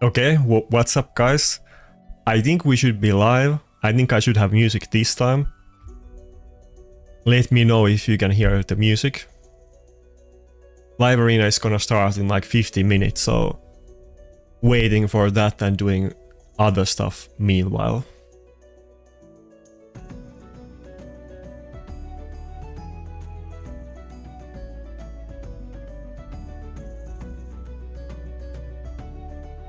Okay, what's up guys? I think we should be live. I think I should have music this time. Let me know if you can hear the music. Live arena is gonna start in like 50 minutes, so waiting for that and doing other stuff meanwhile.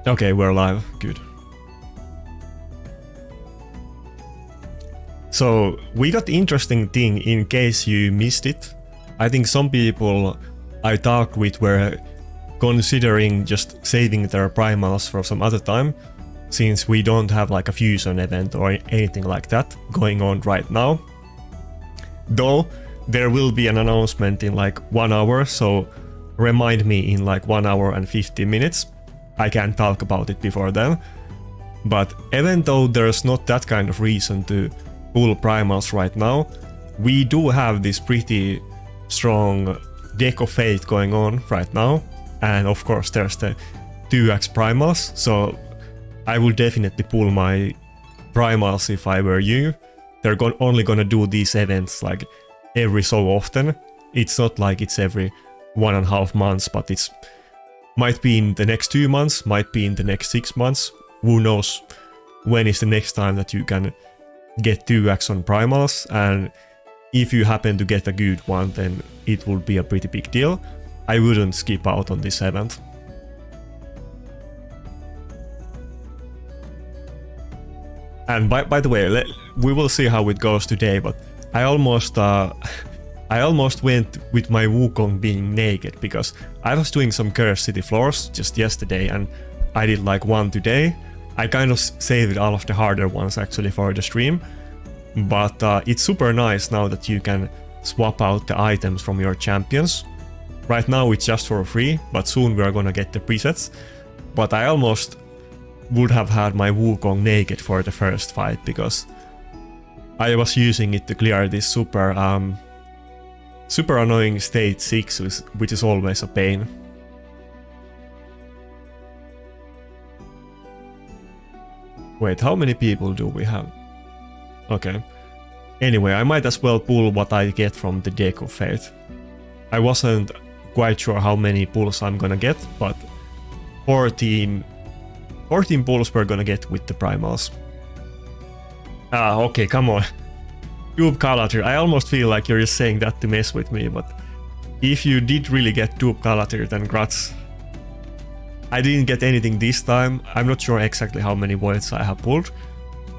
Okay, we're live. Good. So we got the interesting thing in case you missed it. I think some people I talked with were considering just saving their primals for some other time, since we don't have like a fusion event or anything like that going on right now. Though there will be an announcement in like 1 hour, so remind me in like 1 hour and 50 minutes. I can't talk about it before then. But even though there's not that kind of reason to pull primals right now, we do have this pretty strong deck of fate going on right now. And of course there's the 2x primals, so I will definitely pull my primals if I were you. They're only gonna do these events like every so often. It's not like it's every 1.5 months, but it's might be in the next 2 months, might be in the next 6 months. Who knows when is the next time that you can get 2x on primals, and if you happen to get a good one, then it will be a pretty big deal. I wouldn't skip out on this event. And by the way, we will see how it goes today, but I almost went with my Wukong being naked, because I was doing some Cur City floors just yesterday and I did like one today. I kind of saved all of the harder ones actually for the stream, but it's super nice now that you can swap out the items from your champions. Right now it's just for free, but soon we are gonna get the presets. But I almost would have had my Wukong naked for the first fight, because I was using it to clear this super annoying stage 6, which is always a pain. Wait, how many people do we have? Okay. Anyway, I might as well pull what I get from the deck of fate. I wasn't quite sure how many pulls I'm gonna get, but 14 pulls we're gonna get with the primals. Ah, okay, come on. Tube Calatir. I almost feel like you're just saying that to mess with me, but if you did really get Tube Calatir, then grats. I didn't get anything this time. I'm not sure exactly how many voids I have pulled.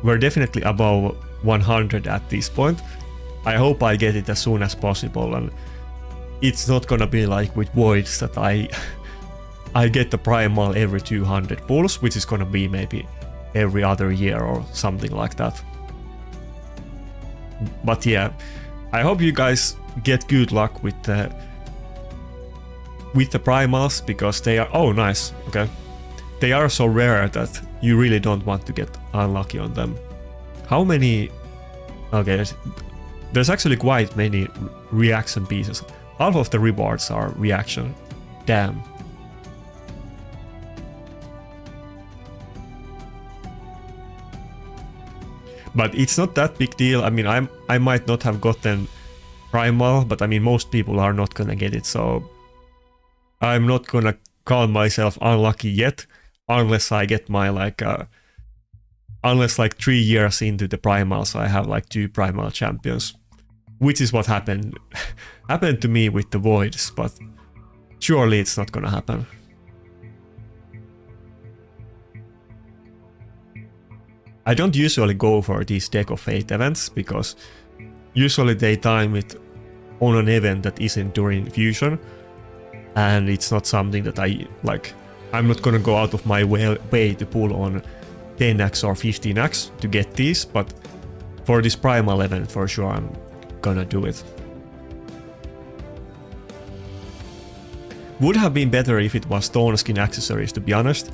We're definitely above 100 at this point. I hope I get it as soon as possible, and it's not gonna be like with voids that I get the primal every 200 pulls, which is gonna be maybe every other year or something like that. But yeah, I hope you guys get good luck with the primals, because they are... Oh, nice. Okay. They are so rare that you really don't want to get unlucky on them. How many... Okay, there's actually quite many reaction pieces. Half of the rewards are reaction. Damn. But it's not that big deal. I mean, I might not have gotten primal, but I mean, most people are not gonna get it, so I'm not gonna call myself unlucky yet, unless I get my unless like 3 years into the primals I have like 2 primal champions, which is what happened to me with the voids, but surely it's not gonna happen. I don't usually go for these deck of fate events, because usually they time it on an event that isn't during fusion, and it's not something that I like. I'm not gonna go out of my way to pull on 10x or 15x to get these, but for this primal event for sure I'm gonna do it. Would have been better if it was stone skin accessories, to be honest.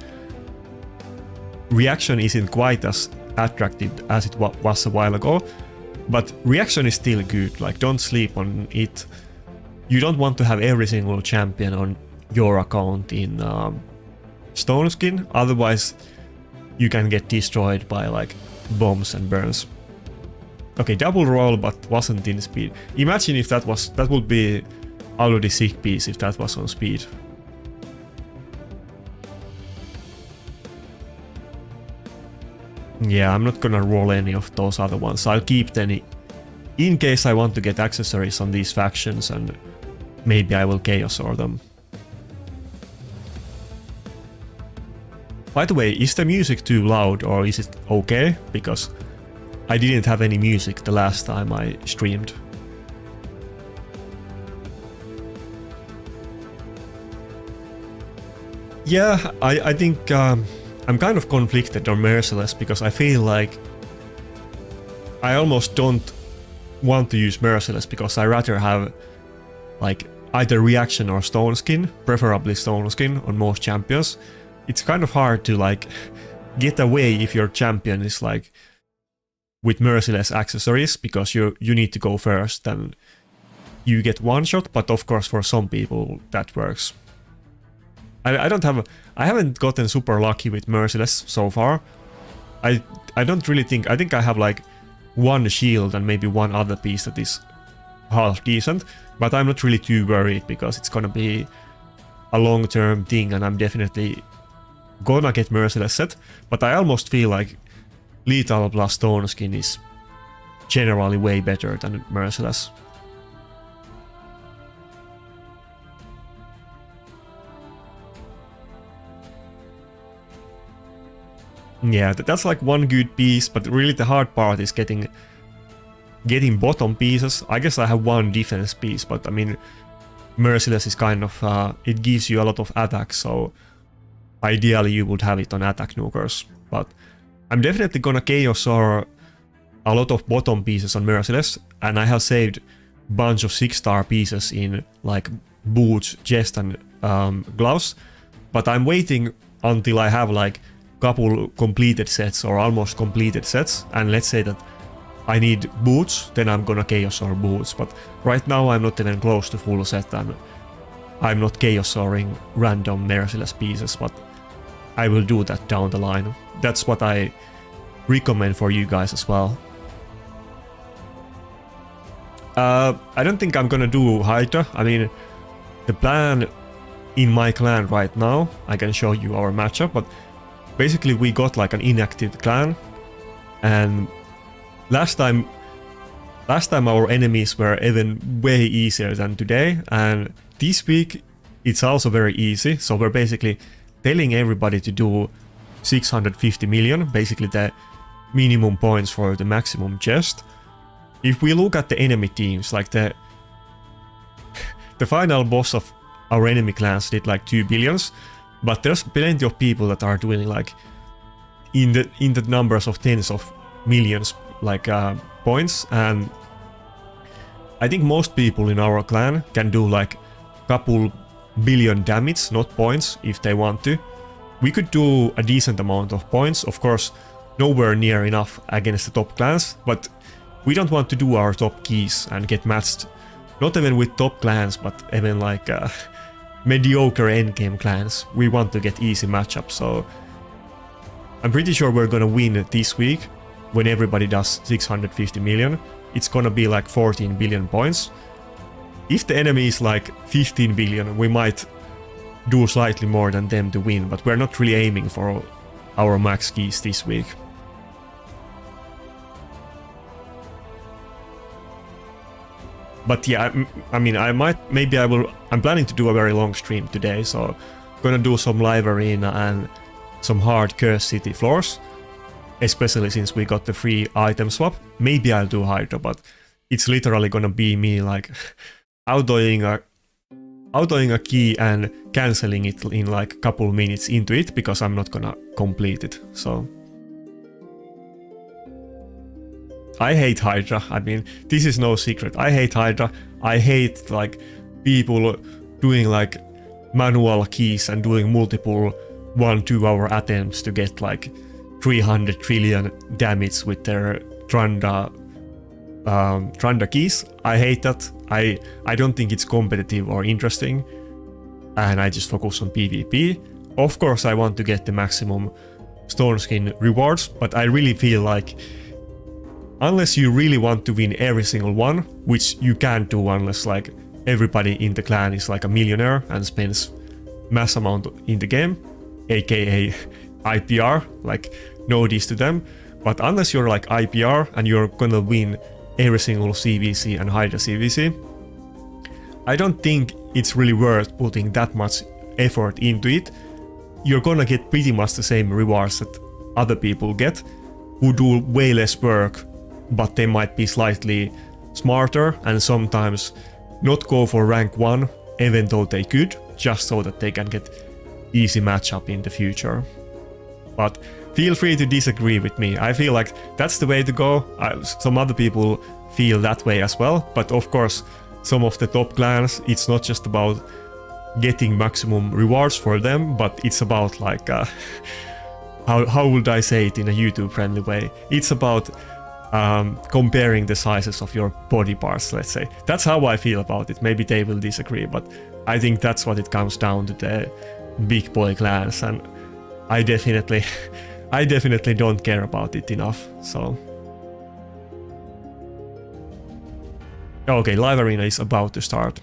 Reaction isn't quite as attractive as it was a while ago, but reaction is still good. Like, don't sleep on it. You don't want to have every single champion on your account in stone skin, otherwise you can get destroyed by like bombs and burns. Okay, double roll, but wasn't in speed. Imagine if that would be already sick piece if that was on speed. Yeah, I'm not gonna roll any of those other ones. I'll keep them in case I want to get accessories on these factions, and maybe I will Chaosaur them. By the way, is the music too loud or is it okay? Because I didn't have any music the last time I streamed. Yeah, I think I'm kind of conflicted on Merciless because I feel like I almost don't want to use Merciless because I rather have like either reaction or stone skin, preferably stone skin on most champions. It's kind of hard to like get away if your champion is like with Merciless accessories because you need to go first and you get one shot, but of course for some people that works. I haven't gotten super lucky with Merciless so far. I don't really think, I think I have like one shield and maybe one other piece that is half decent, but I'm not really too worried because it's gonna be a long-term thing and I'm definitely gonna get Merciless set, but I almost feel like Lethal plus Stone Skin is generally way better than Merciless. Yeah, that's like one good piece, but really the hard part is getting bottom pieces. I guess I have one defense piece, but I mean, Merciless is kind of, it gives you a lot of attack, so ideally you would have it on attack nukers. But I'm definitely gonna Chaosaur a lot of bottom pieces on Merciless, and I have saved a bunch of 6-star pieces in like boots, chest and gloves, but I'm waiting until I have like couple completed sets or almost completed sets, and let's say that I need boots, then I'm gonna Chaosaur boots, but right now I'm not even close to full set and I'm not Chaosauring random Merciless pieces, but I will do that down the line. That's what I recommend for you guys as well. I don't think I'm gonna do Hydra. I mean, the plan in my clan right now, I can show you our matchup, but basically we got like an inactive clan, and last time our enemies were even way easier than today, and this week it's also very easy, so we're basically telling everybody to do 650 million, basically the minimum points for the maximum chest. If we look at the enemy teams, like the final boss of our enemy clans did like 2 billions, but there's plenty of people that are doing like in the numbers of tens of millions like points, and I think most people in our clan can do like couple billion damage, not points, if they want to. We could do a decent amount of points, of course nowhere near enough against the top clans, but we don't want to do our top keys and get matched, not even with top clans, but even like mediocre endgame clans. We want to get easy matchups, so I'm pretty sure we're gonna win this week when everybody does 650 million. It's gonna be like 14 billion points. If the enemy is like 15 billion, we might do slightly more than them to win, but we're not really aiming for our max keys this week. But yeah, I mean, I'm planning to do a very long stream today, so I'm gonna do some live arena and some hard Cur City floors, especially since we got the free item swap. Maybe I'll do Hydra, but it's literally gonna be me like outdoing a key and cancelling it in like a couple minutes into it because I'm not gonna complete it, so. I hate Hydra. I mean, this is no secret. I hate Hydra. I hate like people doing like manual keys and doing multiple 1-2 hour attempts to get like 300 trillion damage with their Tranda keys. I hate that. I don't think it's competitive or interesting, and I just focus on PvP. Of course I want to get the maximum stone skin rewards, but I really feel like unless you really want to win every single one, which you can't do unless like everybody in the clan is like a millionaire and spends mass amount in the game, aka IPR, like no diss to them, but unless you're like IPR and you're gonna win every single CVC and Hydra CVC, I don't think it's really worth putting that much effort into it. You're gonna get pretty much the same rewards that other people get, who do way less work, but they might be slightly smarter and sometimes not go for rank 1 even though they could, just so that they can get easy matchup in the future. But feel free to disagree with me. I feel like that's the way to go. Some other people feel that way as well, but of course some of the top clans, it's not just about getting maximum rewards for them, but it's about like how would I say it in a YouTube friendly way? It's about comparing the sizes of your body parts, let's say. That's how I feel about it. Maybe they will disagree, but I think that's what it comes down to, the big boy clans, and I definitely don't care about it enough, so. Okay, live arena is about to start.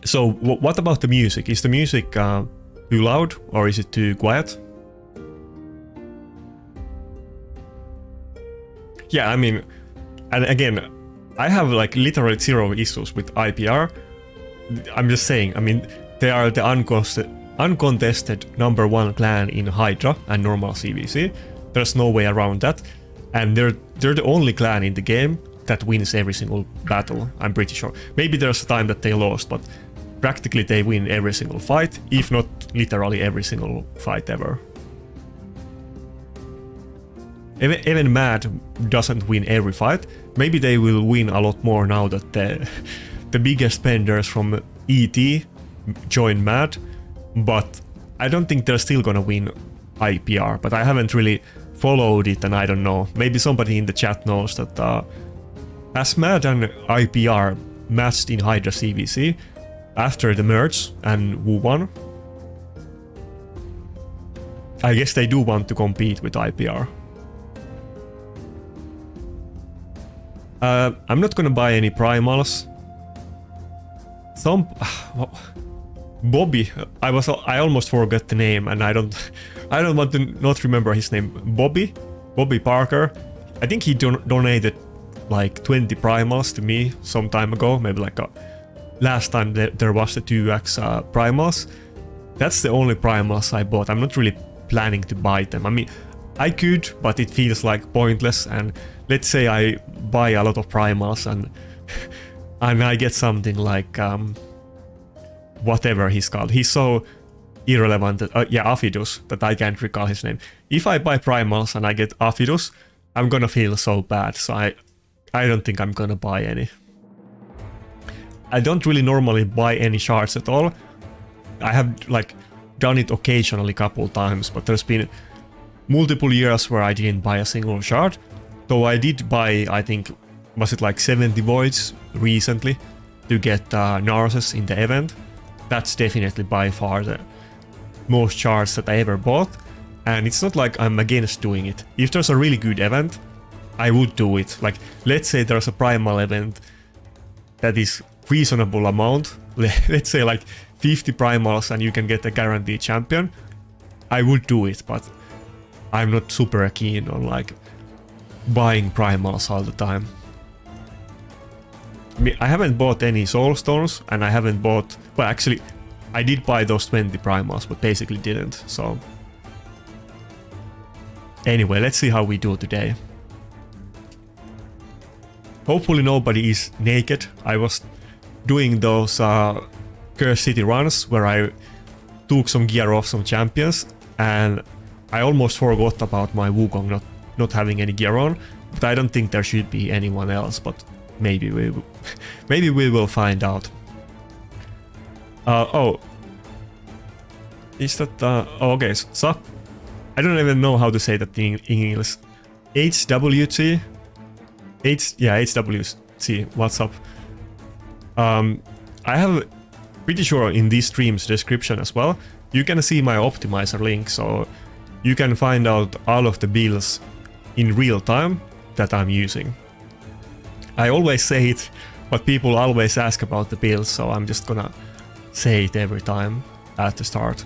So what about the music? Is the music too loud or is it too quiet? Yeah, I mean, and again, I have like literally zero issues with IPR. I'm just saying, I mean, they are the uncontested #1 clan in Hydra and normal CVC. There's no way around that. And they're the only clan in the game that wins every single battle, I'm pretty sure. Maybe there's a time that they lost, but practically they win every single fight, if not literally every single fight ever. Even Mad doesn't win every fight. Maybe they will win a lot more now that the biggest spenders from ET join Mad, but I don't think they're still gonna win IPR, but I haven't really followed it and I don't know. Maybe somebody in the chat knows that as Mad and IPR matched in Hydra CVC after the merge and who won? I guess they do want to compete with IPR. I'm not gonna buy any primals. Bobby, I almost forgot the name, and I don't want to not remember his name. Bobby Parker. I think he donated like 20 primals to me some time ago, maybe like last time there was the 2x primals. That's the only primals I bought. I'm not really planning to buy them. I mean, I could, but it feels like pointless. And let's say I buy a lot of primals and I get something like whatever he's called. He's so irrelevant. Yeah, Aphidus, that I can't recall his name. If I buy primals and I get Aphidus, I'm gonna feel so bad. So I don't think I'm gonna buy any. I don't really normally buy any shards at all. I have like done it occasionally a couple times, but there's been multiple years where I didn't buy a single shard. Though I did buy, I think, was it like 70 voids recently to get Narcissus in the event. That's definitely by far the most shards that I ever bought. And it's not like I'm against doing it. If there's a really good event, I would do it. Like, let's say there's a primal event that is reasonable amount. Let's say like 50 primals and you can get a guaranteed champion. I would do it, but I'm not super keen on like buying primals all the time. I mean, I haven't bought any soul stones and I haven't bought, well actually I did buy those 20 primals but basically didn't, so anyway, let's see how we do today. Hopefully nobody is naked. I was doing those Cur City runs where I took some gear off some champions and I almost forgot about my Wukong not having any gear on, but I don't think there should be anyone else, but maybe we will find out. Oh, is that oh, okay, so I don't even know how to say that in English. HWC? Yeah, HWC, what's up? I have pretty sure in this stream's description as well, you can see my optimizer link, so you can find out all of the builds in real time that I'm using. I always say it, but people always ask about the builds, so I'm just gonna say it every time at the start.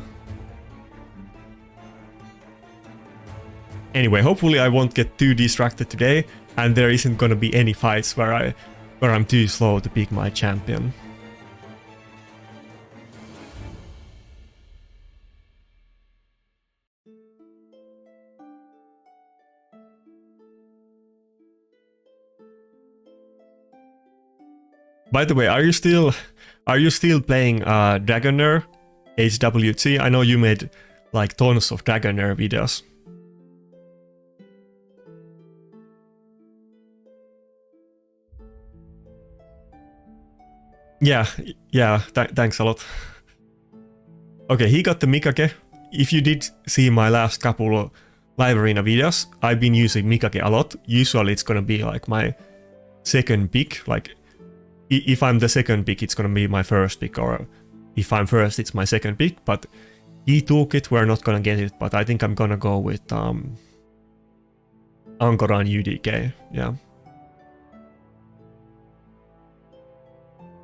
Anyway, hopefully I won't get too distracted today, and there isn't gonna be any fights where I'm too slow to pick my champion. By the way, are you still playing Dragonair HWT? I know you made like tons of Dragonair videos. Yeah, thanks a lot. Okay, he got the Mikage. If you did see my last couple of live arena videos, I've been using Mikage a lot. Usually it's gonna be like my second pick, like if I'm the second pick, it's gonna be my first pick, or if I'm first, it's my second pick, but he took it, we're not gonna get it, but I think I'm gonna go with Angora and UDK, yeah.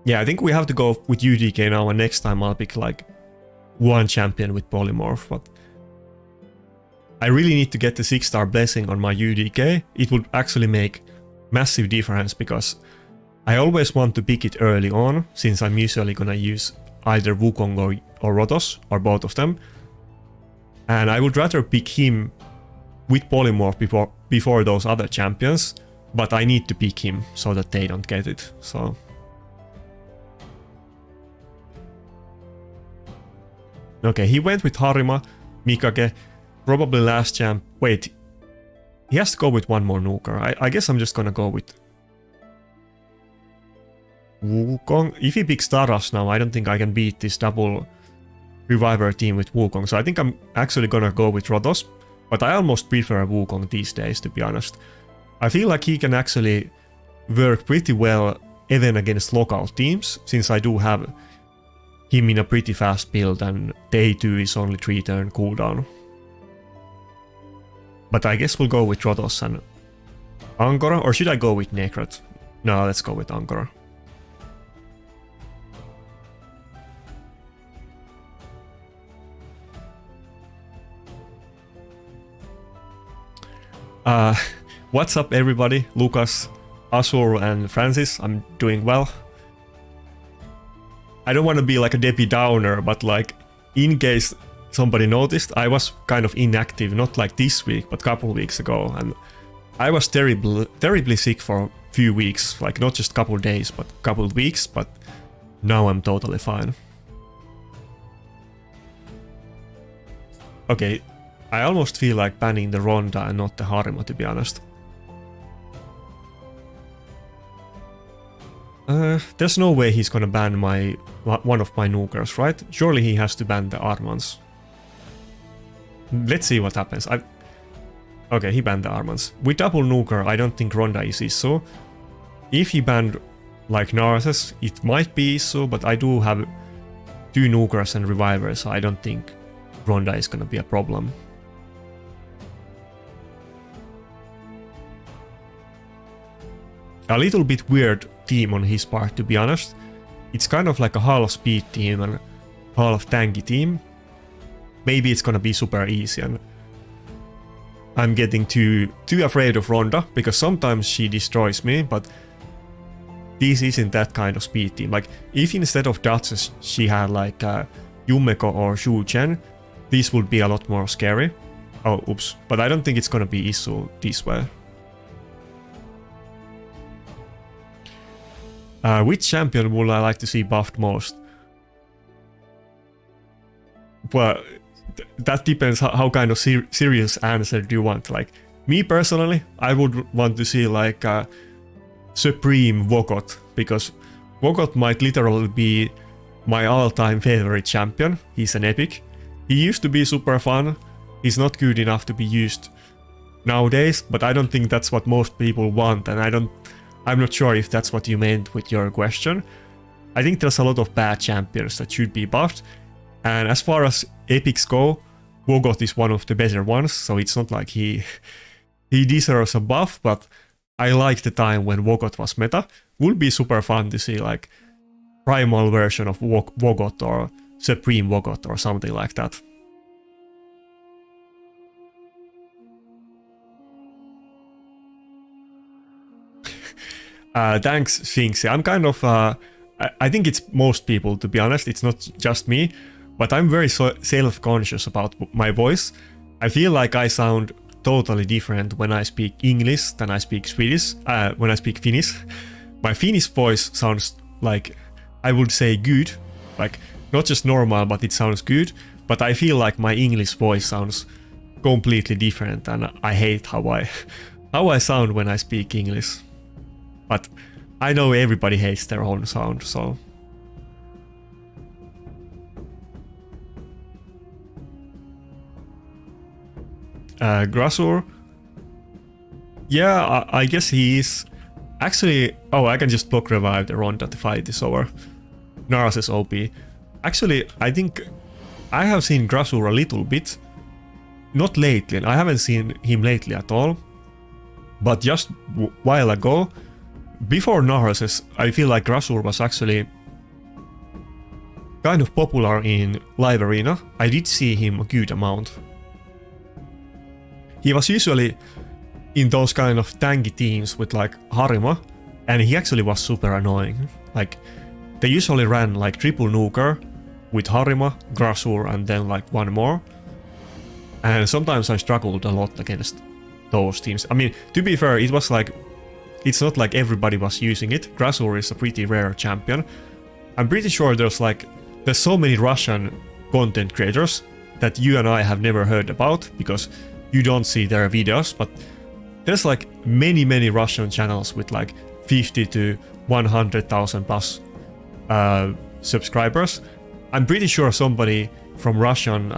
Yeah, I think we have to go with UDK now, and next time I'll pick like one champion with Polymorph, but I really need to get the 6-star blessing on my UDK. It would actually make massive difference, because I always want to pick it early on, since I'm usually gonna use either Wukong or Rotos, or both of them. And I would rather pick him with Polymorph before those other champions, but I need to pick him so that they don't get it, so... Okay, he went with Harima, Mikage, probably last champ... Wait, he has to go with one more nuker. I guess I'm just gonna go with Wukong. If he picks Taras now, I don't think I can beat this double reviver team with Wukong, so I think I'm actually gonna go with Rotos, but I almost prefer Wukong these days, to be honest. I feel like he can actually work pretty well even against local teams, since I do have him in a pretty fast build, and day 2 is only 3 turn cooldown. But I guess we'll go with Rotos and Angora, or should I go with Necrot? No, let's go with Angora. What's up everybody? Lucas, Azur and Francis, I'm doing well. I don't want to be like a Debbie Downer, but like, in case somebody noticed, I was kind of inactive, not like this week, but a couple weeks ago, and I was terribly sick for a few weeks, like not just a couple days, but a couple weeks, but now I'm totally fine. Okay, I almost feel like banning the Ronda and not the Harima, to be honest. There's no way he's gonna ban one of my nukers, right? Surely he has to ban the Armans. Let's see what happens. Okay, he banned the Armans. With double nuker, I don't think Ronda is issue. If he banned like Narses, it might be issue, but I do have 2 nukers and revivers, so I don't think Ronda is gonna be a problem. A little bit weird team on his part, to be honest. It's kind of like a half speed team and half tanky team. Maybe it's gonna be super easy, and I'm getting too afraid of Ronda, because sometimes she destroys me, but this isn't that kind of speed team. Like, if instead of Duchess she had like Yumeko or Shu Chen, this would be a lot more scary. Oh, oops. But I don't think it's gonna be Isu this way. Which champion would I like to see buffed most? Well, that depends how kind of serious answer do you want. Like, me personally, I would want to see like Supreme Vokot, because Vokot might literally be my all-time favorite champion. He's an epic. He used to be super fun. He's not good enough to be used nowadays, but I don't think that's what most people want, and I'm not sure if that's what you meant with your question. I think there's a lot of bad champions that should be buffed. And as far as epics go, Wogot is one of the better ones, so it's not like he deserves a buff, but I like the time when Wogot was meta. Would be super fun to see like primal version of Wogot or Supreme Wogot or something like that. Thanks, Sphinxy. I'm kind of, I think it's most people, to be honest. It's not just me, but I'm very self-conscious about my voice. I feel like I sound totally different when I speak English than I speak Swedish, when I speak Finnish. My Finnish voice sounds like, I would say good, like not just normal, but it sounds good. But I feel like my English voice sounds completely different, and I hate how I sound when I speak English. But I know everybody hates their own sound, so... Grasur? Yeah, I guess he is... Actually... Oh, I can just block revive the round that the fight is over. Naras's OP. Actually, I think I have seen Grasur a little bit. Not lately, I haven't seen him lately at all. But just a while ago, before Naras's, I feel like Grasur was actually kind of popular in live arena. I did see him a good amount. He was usually in those kind of tanky teams with like Harima, and he actually was super annoying. Like, they usually ran like triple nuker with Harima, Grasur, and then like one more. And sometimes I struggled a lot against those teams. I mean, to be fair, it was like, it's not like everybody was using it. Grasur is a pretty rare champion. I'm pretty sure there's so many Russian content creators that you and I have never heard about because you don't see their videos, but there's like many Russian channels with like 50 to 100,000 plus subscribers. I'm pretty sure somebody from Russian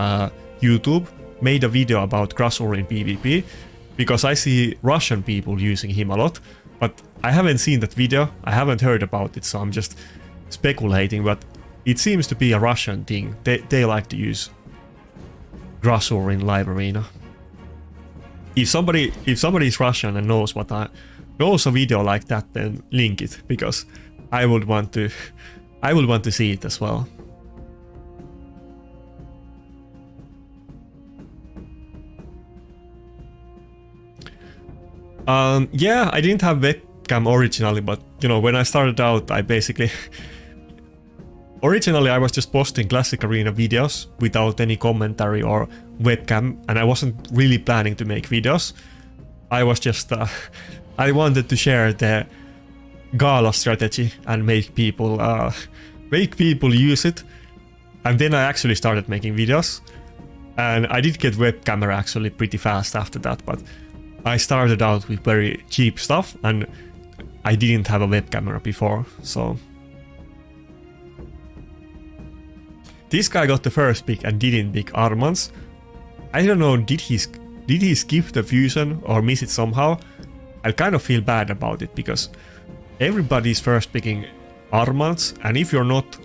YouTube made a video about Grasur in PvP, because I see Russian people using him a lot, but I haven't seen that video, I haven't heard about it, so I'm just speculating, but it seems to be a Russian thing. They like to use Grasur in live arena. If somebody is Russian and knows knows a video like that, then link it, because I would want to see it as well. Yeah, I didn't have webcam originally, but you know, when I started out, I basically originally I was just posting Classic Arena videos without any commentary or webcam, and I wasn't really planning to make videos. I was just I wanted to share the Gala strategy and make people use it, and then I actually started making videos, and I did get web camera actually pretty fast after that, but I started out with very cheap stuff and I didn't have a web camera before, so... This guy got the first pick and didn't pick Armans. I don't know, did he skip the fusion or miss it somehow? I kind of feel bad about it because everybody's first picking Armans, and if you're not,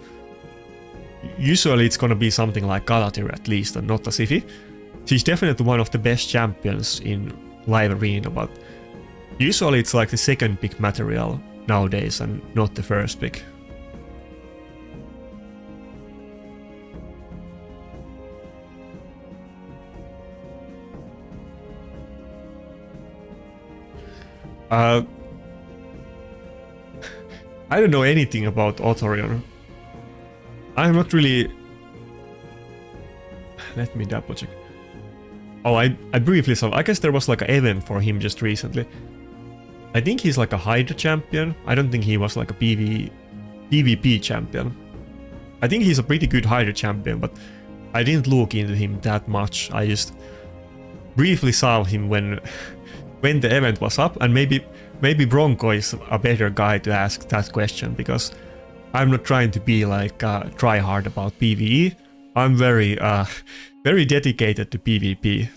usually it's gonna be something like Galatir at least and not a Siphi. She's definitely one of the best champions in live arena, but usually it's like the second pick material nowadays and not the first pick. I don't know anything about Othorion. I'm not really... Let me double check. Oh, I briefly saw... I guess there was like an event for him just recently. I think he's like a Hydra champion. I don't think he was like a PvP champion. I think he's a pretty good Hydra champion, but I didn't look into him that much. I just briefly saw him when the event was up, and maybe Bronco is a better guy to ask that question, because I'm not trying to be like try hard about PvE. I'm very dedicated to PvP.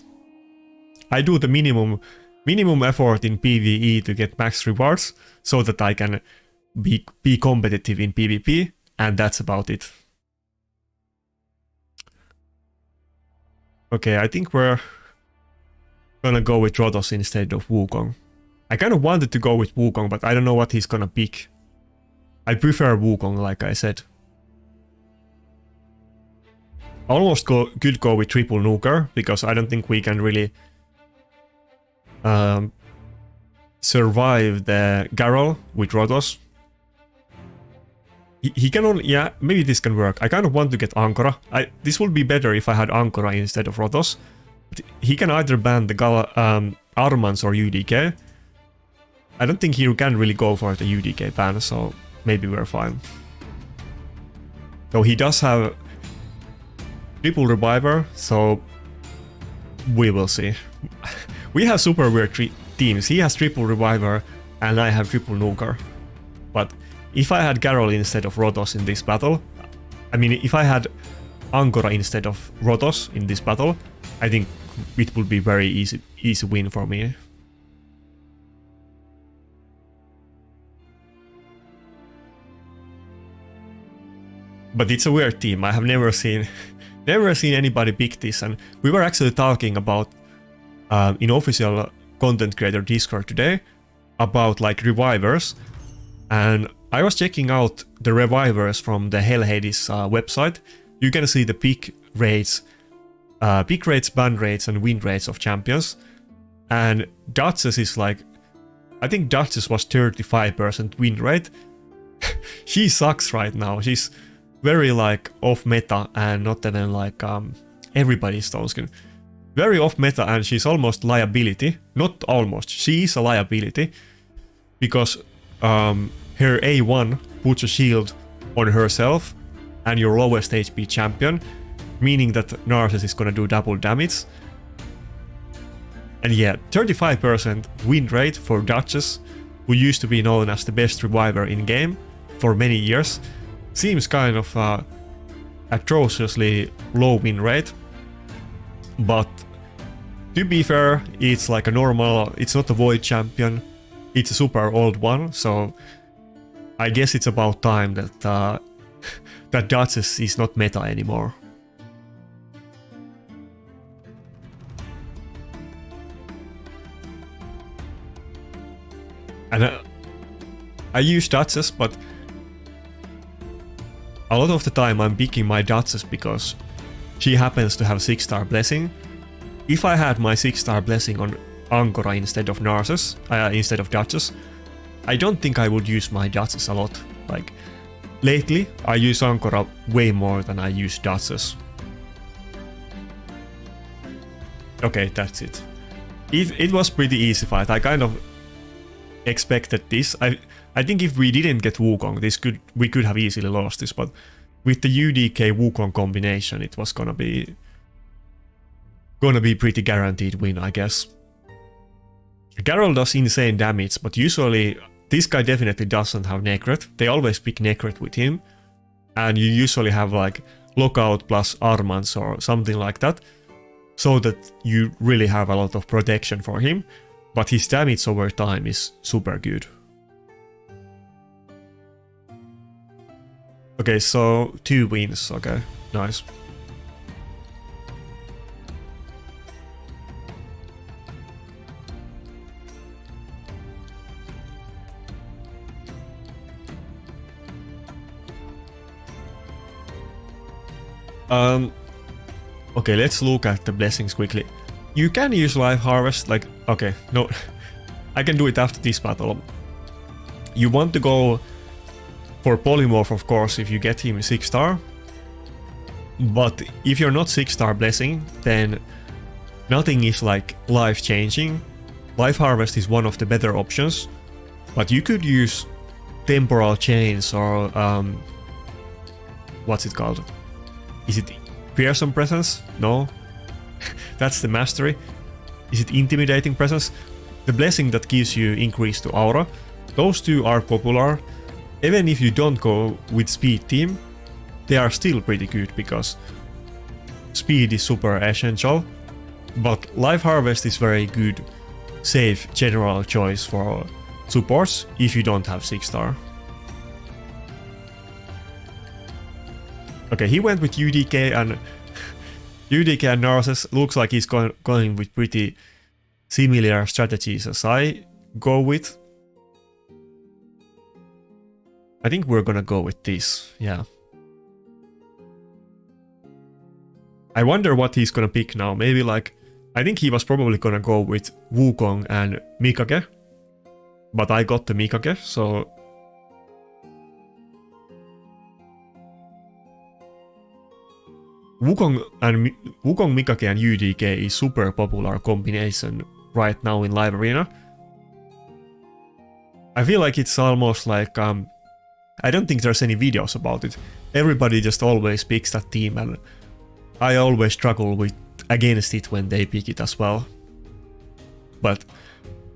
I do the minimum effort in PvE to get max rewards so that I can be competitive in PvP. And that's about it. Okay, I think we're gonna go with Rotos instead of Wukong. I kind of wanted to go with Wukong, but I don't know what he's gonna pick. I prefer Wukong, like I said. Almost could go with triple nuker, because I don't think we can really survive the Garrel with Rotos. He can only... Yeah, maybe this can work. I kind of want to get Ankara. This would be better if I had Ankara instead of Rotos. But he can either ban the Armans or UDK. I don't think he can really go for the UDK ban, so maybe we're fine. Though he does have triple reviver, so we will see. We have super weird teams. He has triple reviver and I have triple nuker. But if I had Garrel instead of Rotos in this battle, I mean, if I had Ankara instead of Rotos in this battle, I think it would be very easy win for me. But it's a weird team. I have never seen anybody pick this, and we were actually talking about in official content creator Discord today about like revivers, and I was checking out the revivers from the Hell Hades website. You can see the pick rates, ban rates, and win rates of champions. And Duchess is like, I think Duchess was 35% win rate. She sucks right now. She's very like off meta and not even like everybody's stone skin. Very off meta, and she's almost liability. Not almost, she is a liability, because her A1 puts a shield on herself and your lowest HP champion, meaning that Narcissus is gonna do double damage. And yeah, 35% win rate for Duchess, who used to be known as the best reviver in game for many years, seems kind of atrociously low win rate. But to be fair, it's like a normal, it's not a void champion, it's a super old one, so I guess it's about time that that Duchess is not meta anymore. And I use Duchess, but a lot of the time I'm picking my Duchess because she happens to have 6-star blessing. If I had my 6-star blessing on Ankara instead of Narcissus, instead of Duchess, I don't think I would use my Duchess a lot. Like, lately I use Ankara way more than I use Duchess. Okay, that's it. It was pretty easy fight. I kind of expected this. I think if we didn't get Wukong, we could have easily lost this, but with the UDK Wukong combination, it was gonna be pretty guaranteed win, I guess. Garrel does insane damage, but usually this guy definitely doesn't have Necret. They always pick Necret with him, and you usually have like Lockout plus Armans or something like that, so that you really have a lot of protection for him, but his damage over time is super good. Okay, so 2 wins, okay, nice. Okay, let's look at the blessings quickly. You can use Life Harvest, like, okay, no, I can do it after this battle. You want to go for Polymorph, of course, if you get him 6-star. But if you're not 6-star blessing, then nothing is like life-changing. Life Harvest is one of the better options, but you could use Temporal Chains or what's it called? Is it Fearsome Presence? No. That's the Mastery. Is it Intimidating Presence? The blessing that gives you increase to aura. Those two are popular. Even if you don't go with Speed team, they are still pretty good because speed is super essential. But Life Harvest is very good, safe general choice for supports if you don't have 6-star. Okay, he went with UDK and UDK and Narcissus. Looks like he's going with pretty similar strategies as I go with. I think we're gonna go with this, yeah. I wonder what he's gonna pick now. Maybe like, I think he was probably gonna go with Wukong and Mikage. But I got the Mikage, so... Wukong, Mikage and UDK is super popular combination right now in Live Arena. I feel like it's almost like... I don't think there's any videos about it. Everybody just always picks that team, and I always struggle against it when they pick it as well. But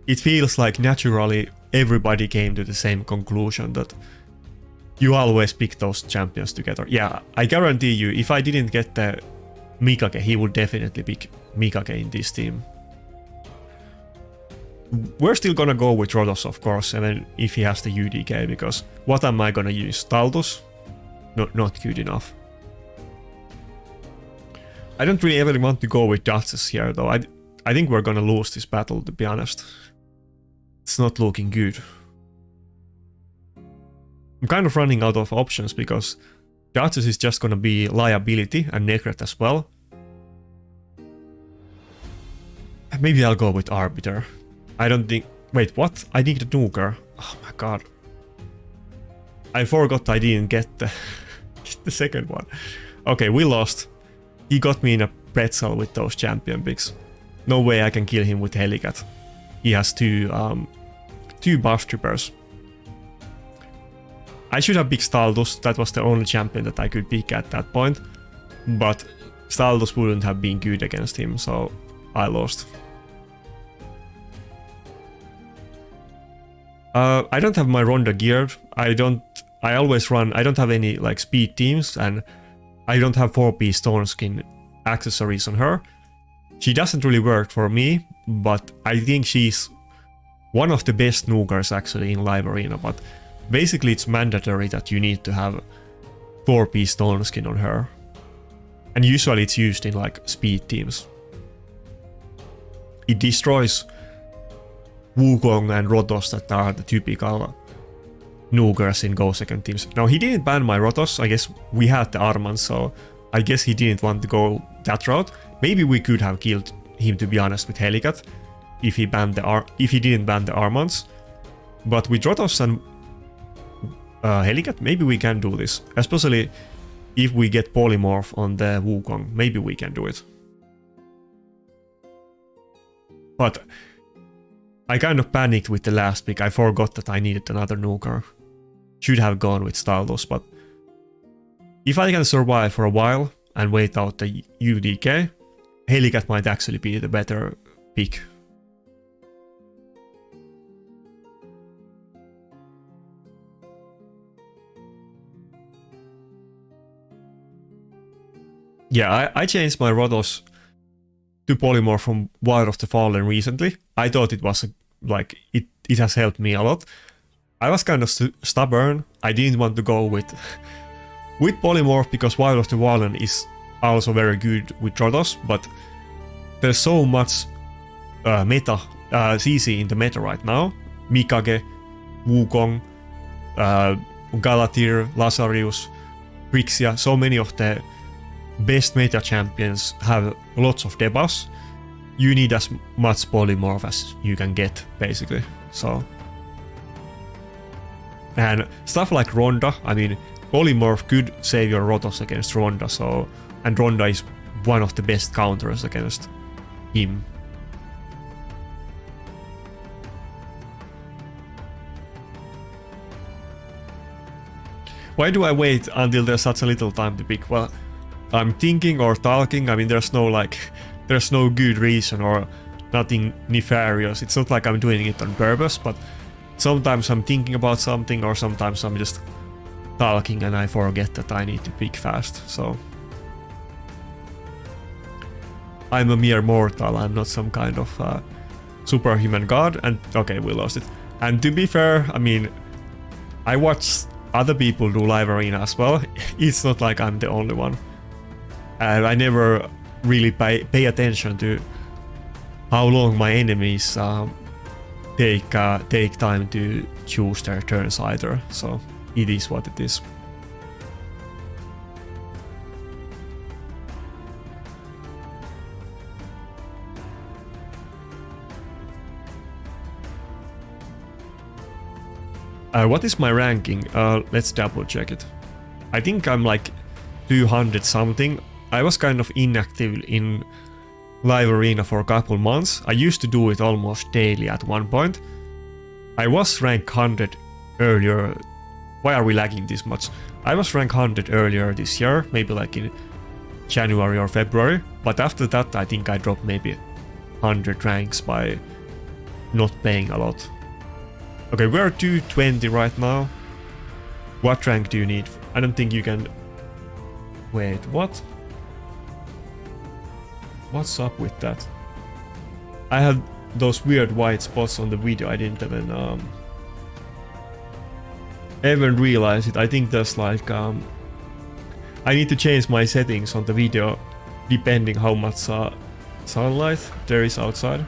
it feels like naturally everybody came to the same conclusion that you always pick those champions together. Yeah, I guarantee you, if I didn't get the Mikage, he would definitely pick Mikage in this team. We're still gonna go with Rotos, of course, even if he has the UDK, because what am I gonna use? Taltus? No, not good enough. I don't really ever want to go with Duchess here, though. I think we're gonna lose this battle, to be honest. It's not looking good. I'm kind of running out of options, because Duchess is just gonna be liability and Necret as well. Maybe I'll go with Arbiter. I don't think... Wait, what? I need a nuker. Oh my god. I forgot I didn't get the second one. Okay, we lost. He got me in a pretzel with those champion picks. No way I can kill him with Helicat. He has two buff trippers. I should have picked Staldus. That was the only champion that I could pick at that point. But Staldus wouldn't have been good against him, so I lost. I don't have my Ronda geared. I don't have any like speed teams, and I don't have 4-piece stone skin accessories on her. She doesn't really work for me, but I think she's one of the best nukers actually in Live Arena, but basically it's mandatory that you need to have 4-piece stone skin on her. And usually it's used in like speed teams. It destroys Wukong and Rotos that are the typical nukers in Go-Second teams. Now he didn't ban my Rotos, I guess we had the Armans, so I guess he didn't want to go that route. Maybe we could have killed him, to be honest, with Helicat if he didn't ban the Armans. But with Rotos and Helicat, maybe we can do this. Especially if we get Polymorph on the Wukong, maybe we can do it. But I kind of panicked with the last pick. I forgot that I needed another nuker. Should have gone with Staldus, but if I can survive for a while and wait out the UDK, Helicat might actually be the better pick. Yeah, I changed my Rotos to Polymorph from Wild of the Fallen recently. I thought it was it has helped me a lot. I was kind of stubborn. I didn't want to go with Polymorph because Wild of the Fallen is also very good with Rotos, but there's so much meta CC in the meta right now. Mikage, Wukong, Galatir, Lazarus, Grixia, so many of the best meta champions have lots of debuffs. You need as much polymorph as you can get, basically. So, and stuff like Ronda, I mean, polymorph could save your Rotos against Ronda, so, and Ronda is one of the best counters against him. Why do I wait until there's such a little time to pick? Well, I'm thinking or talking. I mean, there's no good reason or nothing nefarious. It's not like I'm doing it on purpose, but sometimes I'm thinking about something, or sometimes I'm just talking and I forget that I need to pick fast. So I'm a mere mortal. I'm not some kind of superhuman god. And okay, we lost it. And to be fair, I mean, I watched other people do live arena as well. It's not like I'm the only one. And I never really pay attention to how long my enemies take time to choose their turns either. So it is what it is. What is my ranking? Let's double check it. I think I'm like 200 something. I was kind of inactive in live arena for a couple months. I used to do it almost daily at one point. I was rank 100 earlier. Why are we lagging this much? I was rank 100 earlier this year, maybe like in January or February. But after that, I think I dropped maybe 100 ranks by not playing a lot. Okay, we're 220 right now. What rank do you need? I don't think you can... Wait, what? What's up with that? I had those weird white spots on the video. I didn't even realize it. I think there's like... I need to change my settings on the video depending how much sunlight there is outside.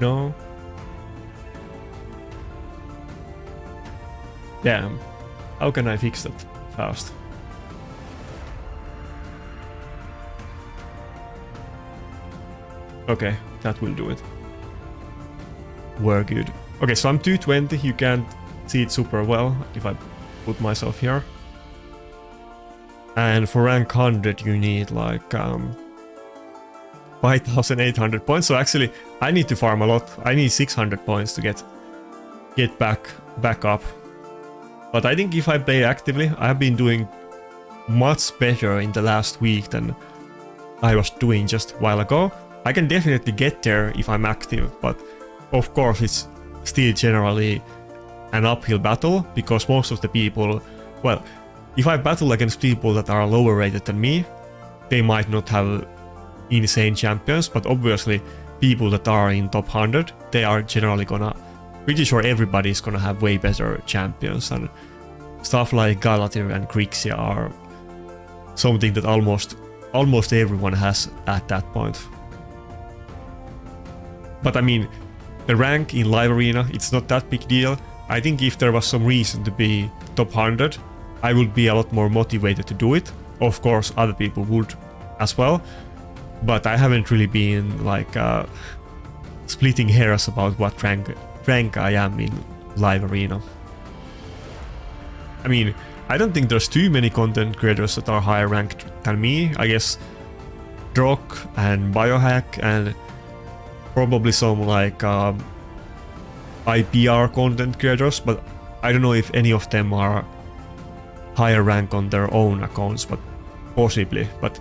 No? Damn, how can I fix that fast? Okay, that will do it. We're good. Okay, so I'm 220, you can't see it super well if I put myself here. And for rank 100 you need like 5,800 points, so actually I need to farm a lot. I need 600 points to get back up. But I think if I play actively, I have been doing much better in the last week than I was doing just a while ago. I can definitely get there if I'm active, but of course it's still generally an uphill battle, because most of the people, well, if I battle against people that are lower rated than me, they might not have insane champions, but obviously people that are in top 100, they are generally gonna... Pretty sure everybody's gonna have way better champions, and stuff like Galatir and Grixia are something that almost everyone has at that point. But I mean, the rank in live arena, it's not that big deal. I think if there was some reason to be top 100, I would be a lot more motivated to do it. Of course, other people would as well, but I haven't really been like splitting hairs about what rank I am in live arena. I mean, I don't think there's too many content creators that are higher ranked than me. I guess Drock and Biohack and probably some like IPR content creators, but I don't know if any of them are higher rank on their own accounts, but possibly. But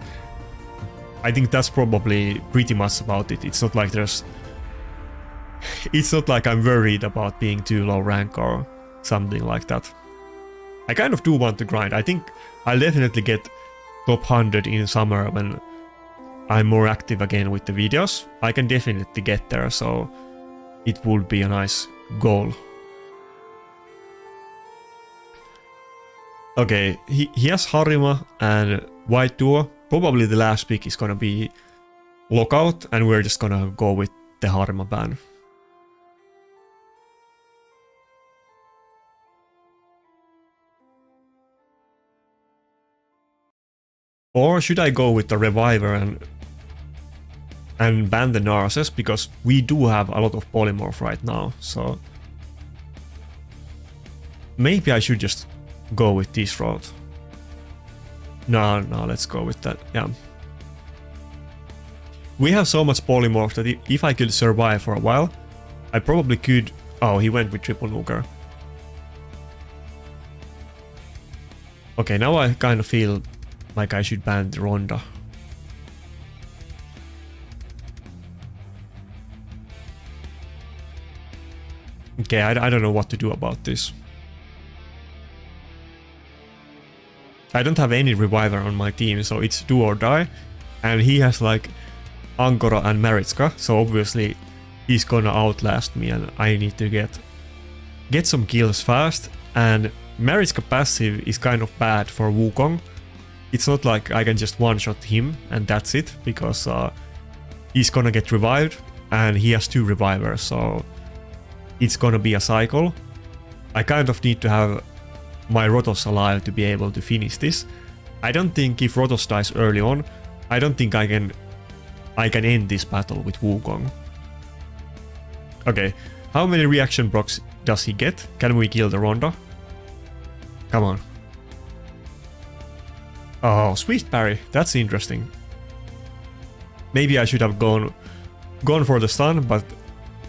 I think that's probably pretty much about it. It's not like it's not like I'm worried about being too low rank or something like that. I kind of do want to grind. I think I'll definitely get top 100 in summer when I'm more active again with the videos. I can definitely get there, so it would be a nice goal. Okay, he has Harima and White Duo. Probably the last pick is gonna be Lockout, and we're just gonna go with the Harima ban. Or should I go with the Reviver and ban the Narses, because we do have a lot of polymorph right now, so maybe I should just go with this route. No, let's go with that, yeah. We have so much polymorph that if I could survive for a while, I probably could... Oh, he went with triple nuker. Okay, now I kind of feel like I should ban the Ronda. Okay, I don't know what to do about this. I don't have any Reviver on my team, so it's do or die. And he has like Angora and Maritska, so obviously he's gonna outlast me and I need to get get some kills fast, and Marichka passive is kind of bad for Wukong. It's not like I can just one-shot him and that's it, because he's gonna get revived, and he has 2 revivers, so it's gonna be a cycle. I kind of need to have my Rotos alive to be able to finish this. I don't think if Rotos dies early on, I don't think I can end this battle with Wukong. Okay, how many reaction procs does he get? Can we kill the Ronda? Come on. Oh, sweet parry. That's interesting. Maybe I should have gone for the stun, but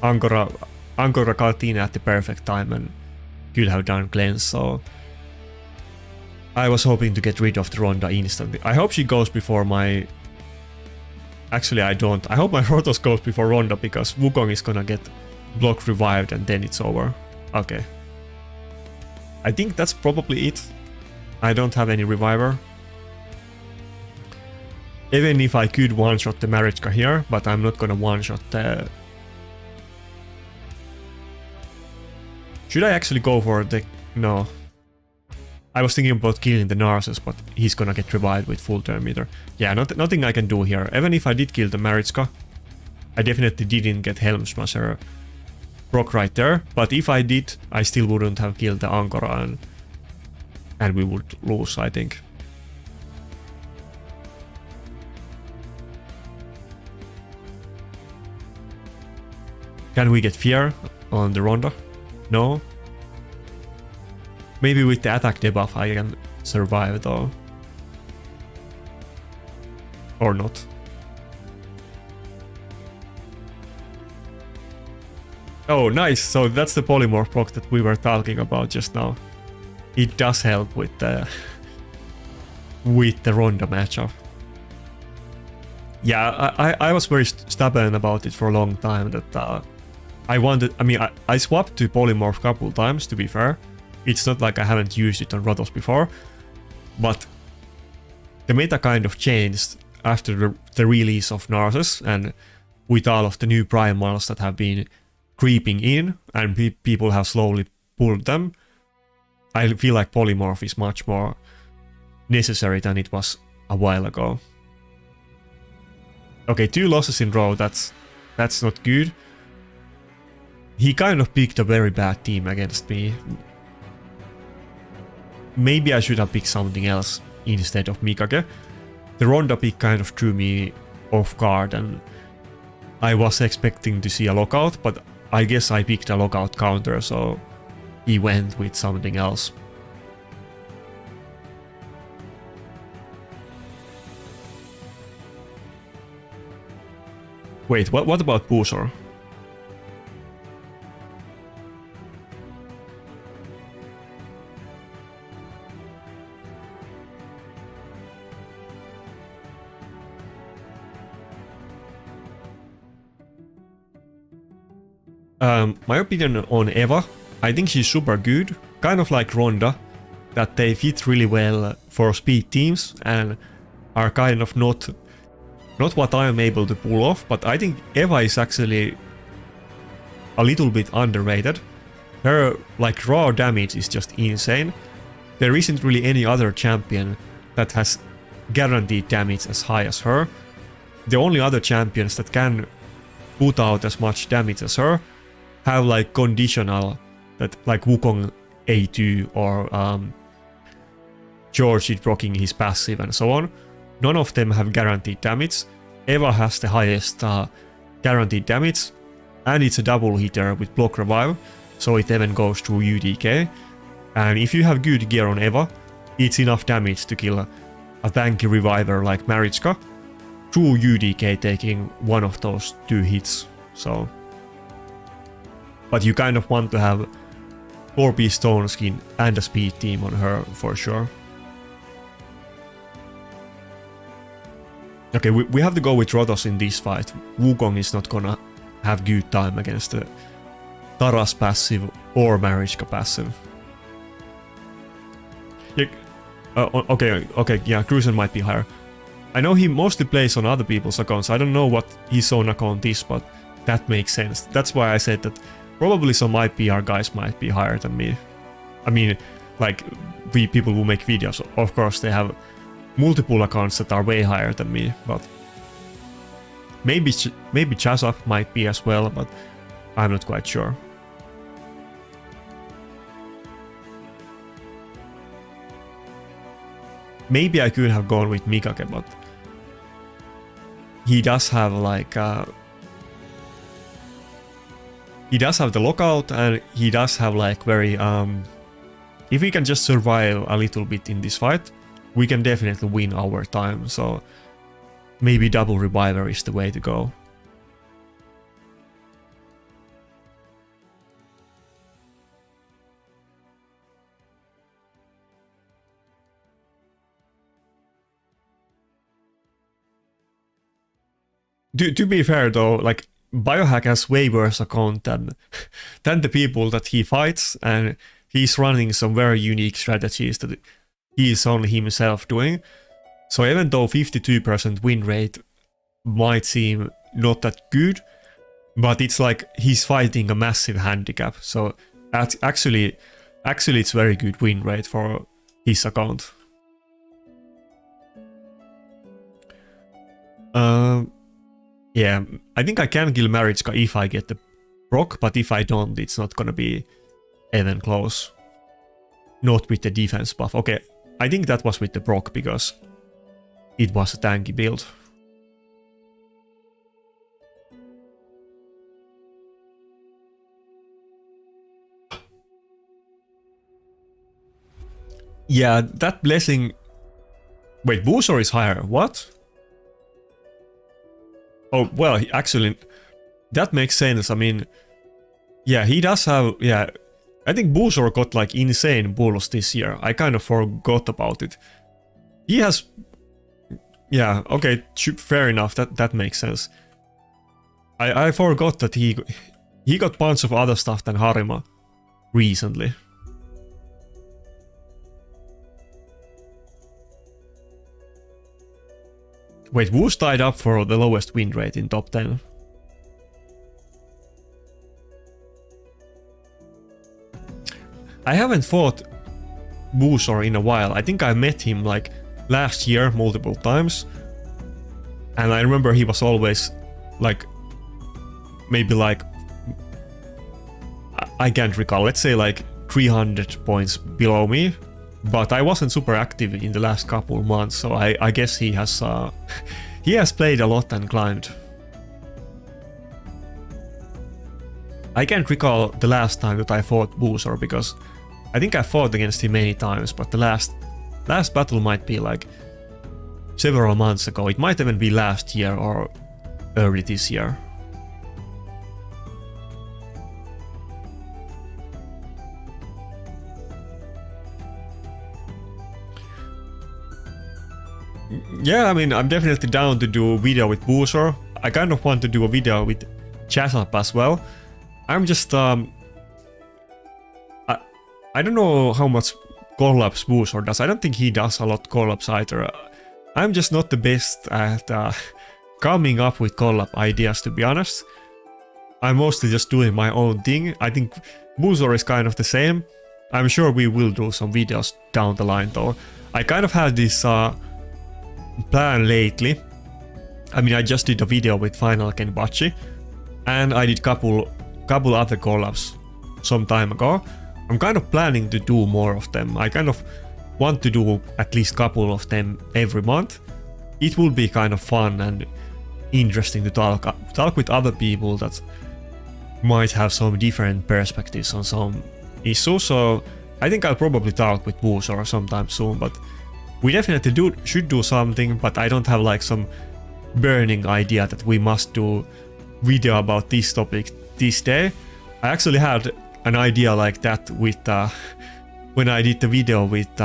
Angora caught in at the perfect time and could have done cleanse, so I was hoping to get rid of the Ronda instantly. I hope she goes before my... Actually, I don't. I hope my Rotos goes before Ronda, because Wukong is gonna get block revived and then it's over. Okay. I think that's probably it. I don't have any reviver. Even if I could one-shot the Marichka here, but I'm not gonna one-shot the... Should I actually go for the... No. I was thinking about killing the Narcissus, but he's gonna get revived with full turn meter. Yeah, nothing I can do here. Even if I did kill the Marichka, I definitely didn't get Helm Smasher proc right there. But if I did, I still wouldn't have killed the Angora, and we would lose, I think. Can we get Fear on the Ronda? No. Maybe with the attack debuff I can survive though. Or not. Oh, nice! So that's the polymorph proc that we were talking about just now. It does help with the Ronda matchup. Yeah, I was very stubborn about it for a long time, that I swapped to polymorph a couple times, to be fair. It's not like I haven't used it on Rotos before, but the meta kind of changed after the release of Narcissus, and with all of the new primals that have been creeping in, and people have slowly pulled them. I feel like polymorph is much more necessary than it was a while ago. Okay, 2 losses in a row, that's not good. He kind of picked a very bad team against me. Maybe I should have picked something else instead of Mikage. The Ronda pick kind of threw me off guard, and I was expecting to see a lockout, but I guess I picked a lockout counter, so he went with something else. Wait, what about Pusor? My opinion on Eva, I think she's super good, kind of like Ronda, that they fit really well for speed teams and are kind of not what I am able to pull off, but I think Eva is actually a little bit underrated. Her like raw damage is just insane. There isn't really any other champion that has guaranteed damage as high as her. The only other champions that can put out as much damage as her have like conditional, that like Wukong A2 or George is blocking his passive and so on. None of them have guaranteed damage. Eva has the highest guaranteed damage, and it's a double hitter with block revive, so it even goes through UDK. And if you have good gear on Eva, it's enough damage to kill a tanky reviver like Marichka through UDK taking one of those 2 hits. So, but you kind of want to have 4-piece stone skin and a speed team on her for sure. Okay, we have to go with Rotos in this fight. Wukong is not gonna have good time against the Taras passive or Marichka passive. Yeah, okay, yeah, Cruiser might be higher. I know he mostly plays on other people's accounts. I don't know what his own account is, but that makes sense. That's why I said that Probably some IPR guys might be higher than me. I mean, like, we people who make videos, of course they have multiple accounts that are way higher than me, but maybe Chasap might be as well, but I'm not quite sure. Maybe I could have gone with Mikake, but he does have like he does have the lockout, and he does have like very if we can just survive a little bit in this fight, we can definitely win our time, so maybe double reviver is the way to go. To be fair though, like, Biohack has way worse account than the people that he fights, and he's running some very unique strategies that he's only himself doing. So even though 52% win rate might seem not that good, but it's like he's fighting a massive handicap. So actually it's very good win rate for his account. Yeah, I think I can kill Marichka if I get the proc, but if I don't, it's not gonna be even close. Not with the defense buff. Okay, I think that was with the proc because it was a tanky build. Yeah, that blessing... Wait, Boozor is higher, what? Oh, well, actually, that makes sense. I mean, yeah, he does have, yeah, I think Boozor got like insane bulls this year. I kind of forgot about it. He has, yeah, okay, fair enough, that makes sense. I forgot that he got a bunch of other stuff than Harima recently. Wait, Woo's tied up for the lowest win rate in top 10. I haven't fought Boozor in a while. I think I met him like last year multiple times. And I remember he was always like, maybe like, I can't recall, let's say like 300 points below me. But I wasn't super active in the last couple months, so I guess he has played a lot and climbed. I can't recall the last time that I fought Boozor, because I think I fought against him many times, but the last battle might be like several months ago. It might even be last year or early this year. Yeah, I mean, I'm definitely down to do a video with Boozor. I kind of want to do a video with Chasap as well. I'm just, I don't know how much collabs Boozor does. I don't think he does a lot collabs either. I'm just not the best at coming up with collab ideas, to be honest. I'm mostly just doing my own thing. I think Boozor is kind of the same. I'm sure we will do some videos down the line though. I kind of had this plan lately. I mean, I just did a video with Final Kenpachi, and I did couple other collabs some time ago. I'm kind of planning to do more of them. I kind of want to do at least couple of them every month. It will be kind of fun and interesting to talk with other people that might have some different perspectives on some issues. So I think I'll probably talk with Boozor sometime soon, but we definitely should do something, but I don't have like some burning idea that we must do video about this topic this day. I actually had an idea like that with when I did the video with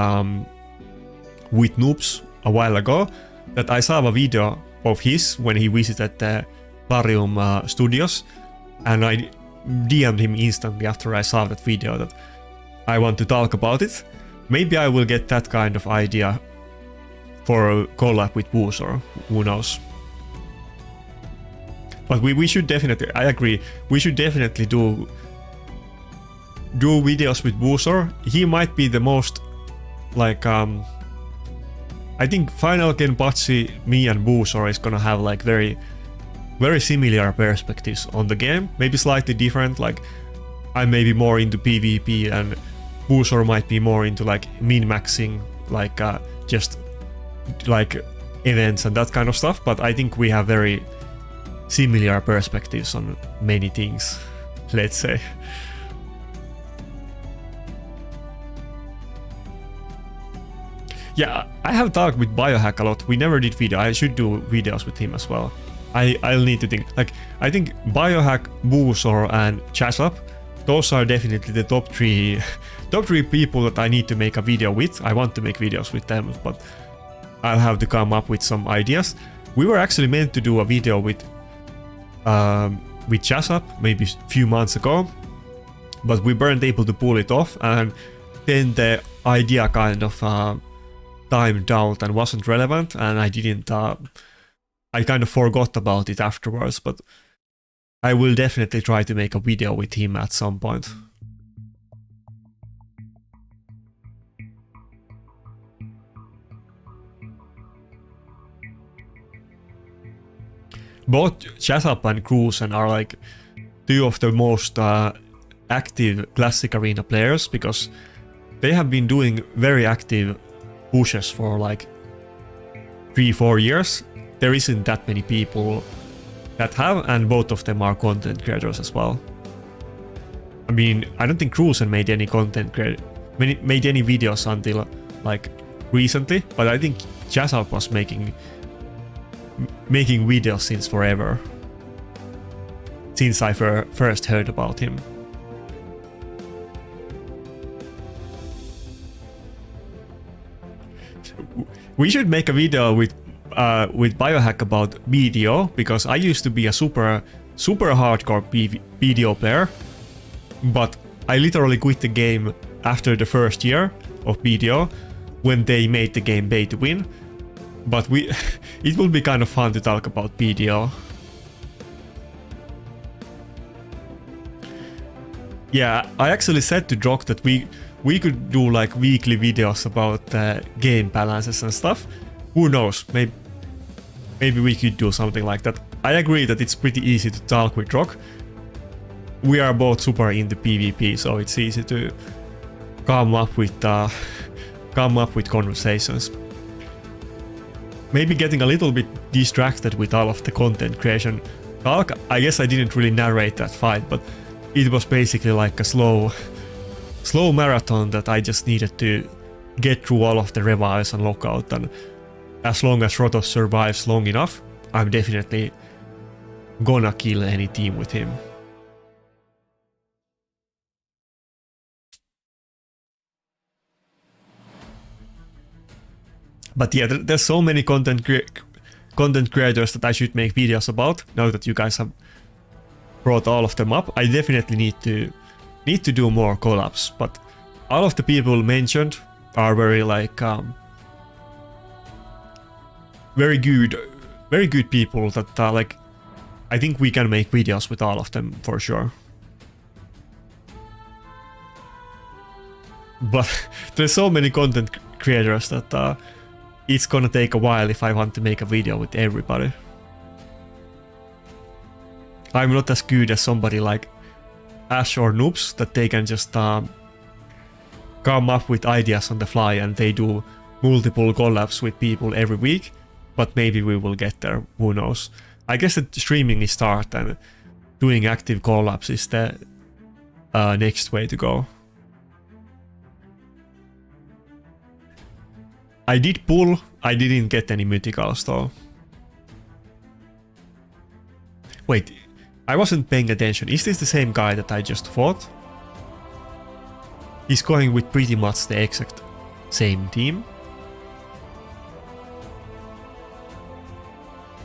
Noobs a while ago, that I saw a video of his when he visited the Larium studios, and I DM'd him instantly after I saw that video that I want to talk about it. Maybe I will get that kind of idea for a collab with Boozor, who knows. But we should definitely, I agree, we should definitely do do videos with Boozor. He might be the most like I think Final Kenpachi, me and Boozor is gonna have like very similar perspectives on the game, maybe slightly different. Like I'm maybe more into PvP and Boozor might be more into like min-maxing, like just like events and that kind of stuff, but I think we have very similar perspectives on many things, let's say. Yeah, I have talked with Biohack a lot. We never did video. I should do videos with him as well. I'll need to think. Like, I think Biohack, Boozor, and Chasup, those are definitely the top three people that I need to make a video with. I want to make videos with them, but I'll have to come up with some ideas. We were actually meant to do a video with Chasup maybe a few months ago, but we weren't able to pull it off, and then the idea kind of timed out and wasn't relevant, and I kind of forgot about it afterwards, but I will definitely try to make a video with him at some point. Both Chasup and Cruisen are like two of the most active Classic Arena players, because they have been doing very active pushes for like 3-4 years. There isn't that many people that have, and both of them are content creators as well. I mean, I don't think Cruisen made any made any videos until like recently, but I think Chasup was making videos since forever, since I first heard about him. We should make a video with Biohack about BDO, because I used to be a super hardcore BDO player, but I literally quit the game after the first year of BDO when they made the game pay to win. But it will be kind of fun to talk about BDO. Yeah, I actually said to Drock that we could do like weekly videos about game balances and stuff. Who knows? Maybe we could do something like that. I agree that it's pretty easy to talk with Drock. We are both super into PvP, so it's easy to come up with conversations. Maybe getting a little bit distracted with all of the content creation talk. I guess I didn't really narrate that fight, but it was basically like a slow marathon that I just needed to get through all of the revives and lockout, and as long as Rotos survives long enough, I'm definitely gonna kill any team with him. But yeah, there's so many content creators that I should make videos about. Now that you guys have brought all of them up, I definitely need to do more collabs. But all of the people mentioned are very like very good people that like I think we can make videos with all of them for sure. But there's so many content creators that it's gonna take a while if I want to make a video with everybody. I'm not as good as somebody like Ash or Noobs that they can just come up with ideas on the fly and they do multiple collabs with people every week. But maybe we will get there, who knows. I guess that streaming is start and doing active collabs is the next way to go. I did pull, I didn't get any mythicals though. Wait, I wasn't paying attention. Is this the same guy that I just fought? He's going with pretty much the exact same team.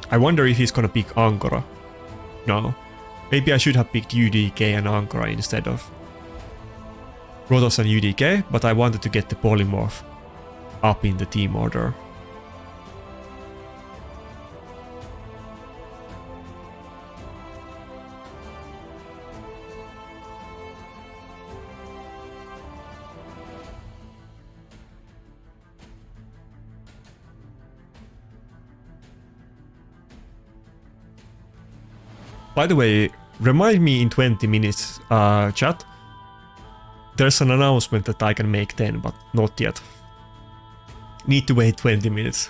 I wonder if he's gonna pick Ankara. No. Maybe I should have picked UDK and Ankara instead of Rotos and UDK, but I wanted to get the polymorph up in the team order. By the way, remind me in 20 minutes, chat. There's an announcement that I can make then, but not yet. Need to wait 20 minutes.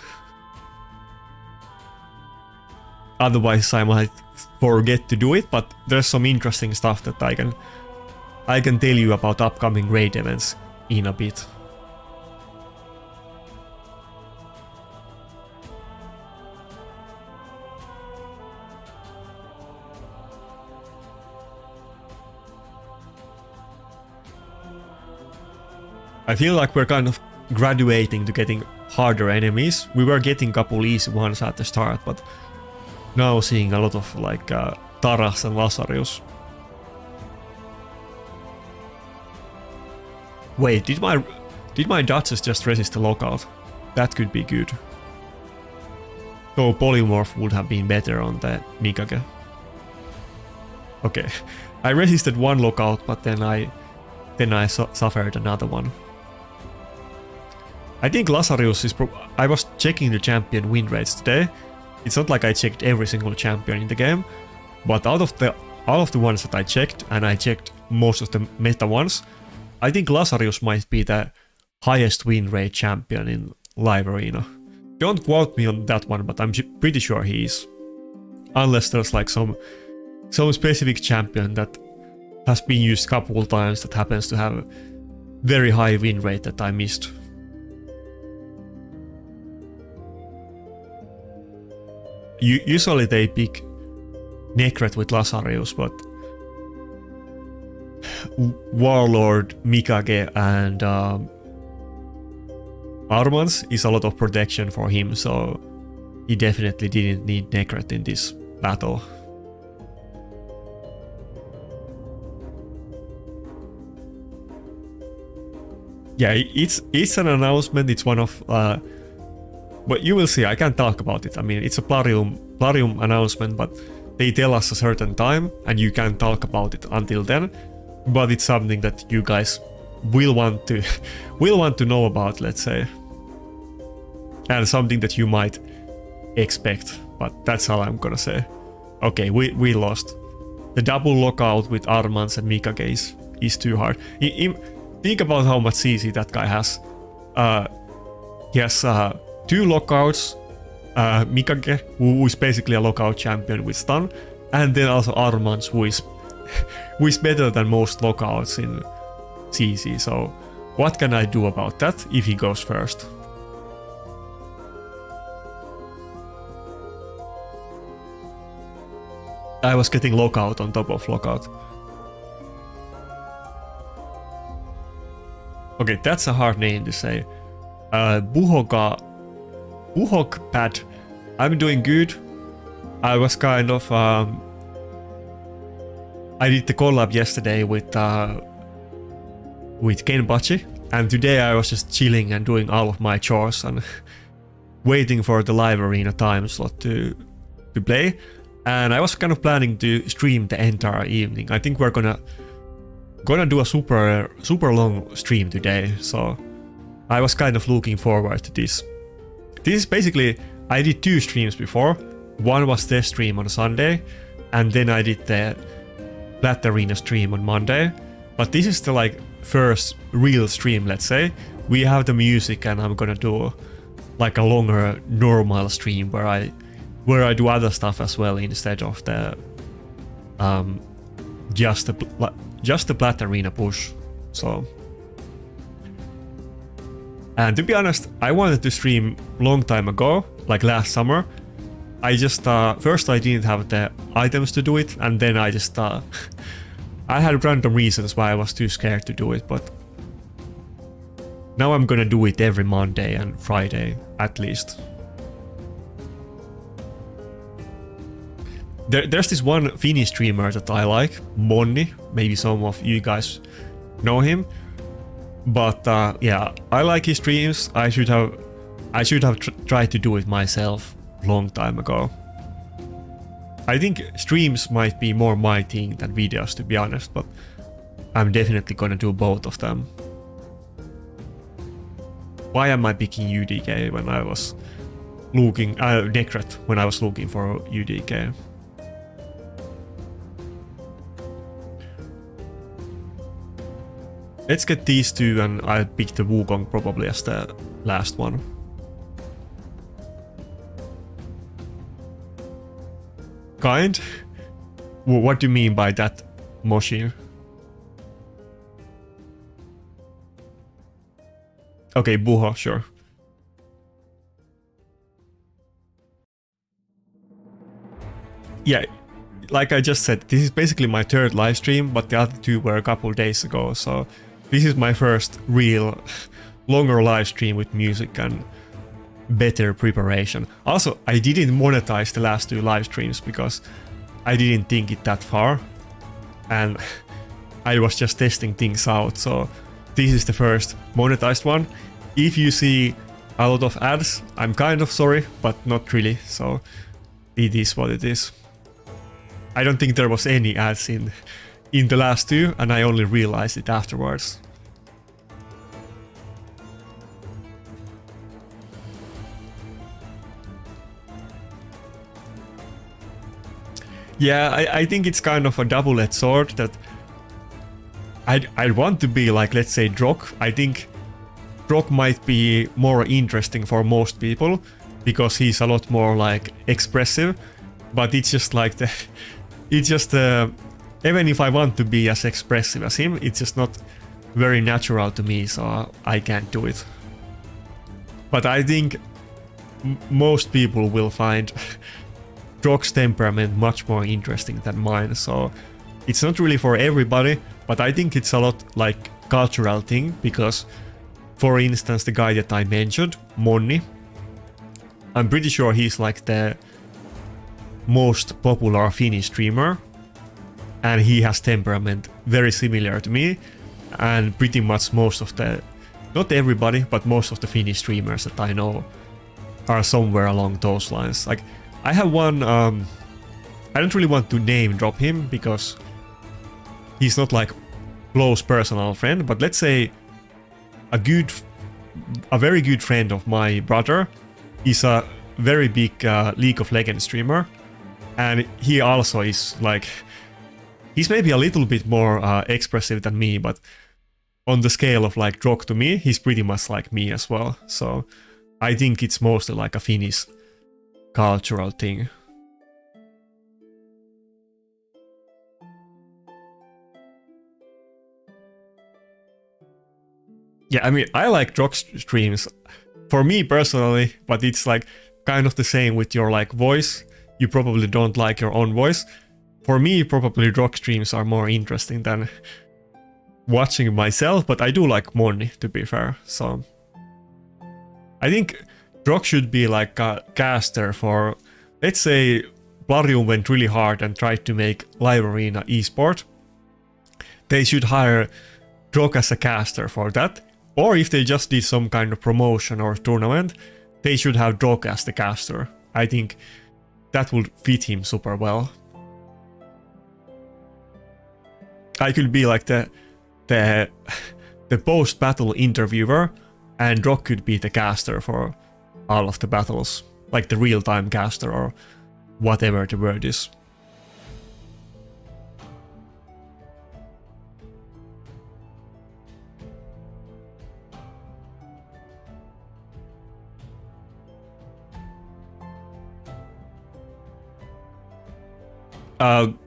Otherwise I might forget to do it, but there's some interesting stuff that I can tell you about upcoming raid events in a bit. I feel like we're kind of graduating to getting harder enemies. We were getting a couple easy ones at the start, but now seeing a lot of like Taras and Lazarus. Wait, did my Duchess just resist the lockout? That could be good. So Polymorph would have been better on the Mikage. Okay, I resisted one lockout, but then I suffered another one. I think Lazarus is I was checking the champion win rates today. It's not like I checked every single champion in the game, but out of the ones that I checked, and I checked most of the meta ones, I think Lazarus might be the highest win rate champion in live arena. Don't quote me on that one, but I'm pretty sure he is. Unless there's like some specific champion that has been used a couple of times that happens to have a very high win rate that I missed. Usually they pick Necret with Lazarus, but Warlord, Mikage and Armans is a lot of protection for him, so he definitely didn't need Necret in this battle. Yeah, it's an announcement, it's one of but you will see, I can't talk about it. I mean, it's a Plarium announcement, but they tell us a certain time and you can't talk about it until then. But it's something that you guys will want to know about, let's say. And something that you might expect, but that's all I'm gonna say. Okay, we lost. The double lockout with Armans and Mikage is too hard. Think about how much CC that guy has. He has 2 lockouts, Mikage, who is basically a lockout champion with stun, and then also Armans, who is better than most lockouts in CC, so what can I do about that if he goes first? I was getting lockout on top of lockout. Okay, that's a hard name to say. Buhokpad. I'm doing good. I was kind of I did the collab yesterday with Kenpachi, and today I was just chilling and doing all of my chores and waiting for the live arena time slot to play. And I was kind of planning to stream the entire evening. I think we're gonna do a super long stream today, so I was kind of looking forward to this. This is basically, I did 2 streams before. One was this stream on Sunday, and then I did the Plat Arena stream on Monday. But this is the like first real stream, let's say. We have the music, and I'm gonna do like a longer normal stream where I do other stuff as well instead of the just the Plat Arena push. So. And to be honest, I wanted to stream long time ago, like last summer. I just, first I didn't have the items to do it, and then I just, I had random reasons why I was too scared to do it, but now I'm gonna do it every Monday and Friday, at least. There's this one Finnish streamer that I like, Monni, maybe some of you guys know him. But yeah, I like his streams. I should have tried to do it myself long time ago. I think streams might be more my thing than videos, to be honest, but I'm definitely gonna do both of them. Why am I picking UDK when I was looking Necret when I was looking for UDK? Let's get these two, and I'll pick the Wukong probably as the last one. Kind? What do you mean by that, Moshi? Okay, Buho, sure. Yeah, like I just said, this is basically my third live stream, but the other two were a couple days ago, so this is my first real longer live stream with music and better preparation. Also, I didn't monetize the last two live streams because I didn't think it that far, and I was just testing things out, so this is the first monetized one. If you see a lot of ads, I'm kind of sorry, but not really, so it is what it is. I don't think there was any ads in the last two, and I only realized it afterwards. Yeah, I think it's kind of a double-edged sword that I'd want to be like, let's say, Drock. I think Drock might be more interesting for most people because he's a lot more like expressive, but it's just like even if I want to be as expressive as him, it's just not very natural to me, so I can't do it. But I think most people will find Drock's temperament much more interesting than mine, so it's not really for everybody, but I think it's a lot like cultural thing, because for instance the guy that I mentioned, Monni, I'm pretty sure he's like the most popular Finnish streamer, and he has temperament very similar to me, and pretty much most of the, not everybody, but most of the Finnish streamers that I know are somewhere along those lines. Like, I have one, I don't really want to name drop him because he's not like close personal friend, but let's say a very good friend of my brother is a very big League of Legends streamer, and he also is like, he's maybe a little bit more expressive than me, but on the scale of like Drock to me, he's pretty much like me as well. So I think it's mostly like a Finnish cultural thing. Yeah, I mean, I like Drock's streams for me personally, but it's like kind of the same with your like voice. You probably don't like your own voice. For me, probably Drock streams are more interesting than watching myself, but I do like Monni, to be fair. So I think Drock should be like a caster for, let's say, Plarium went really hard and tried to make live arena esport. They should hire Drock as a caster for that. Or if they just did some kind of promotion or tournament, they should have Drock as the caster. I think that would fit him super well. I could be like the post-battle interviewer, and Drock could be the caster for all of the battles, like the real-time caster or whatever the word is.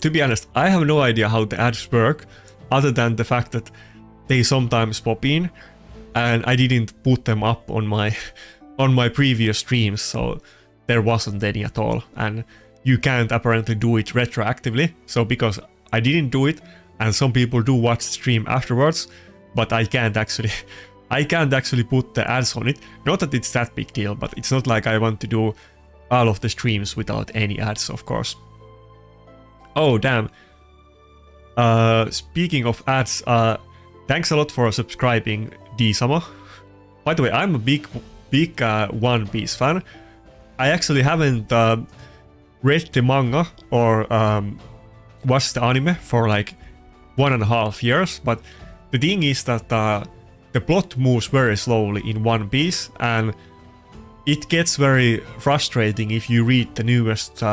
To be honest, I have no idea how the ads work, other than the fact that they sometimes pop in, and I didn't put them up on my previous streams, so there wasn't any at all, and you can't apparently do it retroactively. So because I didn't do it, and some people do watch the stream afterwards, but I can't actually put the ads on it. Not that it's that big deal, but it's not like I want to do all of the streams without any ads, of course. Oh, damn. Speaking of ads, thanks a lot for subscribing, D-Sama. By the way, I'm a big One Piece fan. I actually haven't read the manga or watched the anime for like 1.5 years, but the thing is that the plot moves very slowly in One Piece, and it gets very frustrating if you read the newest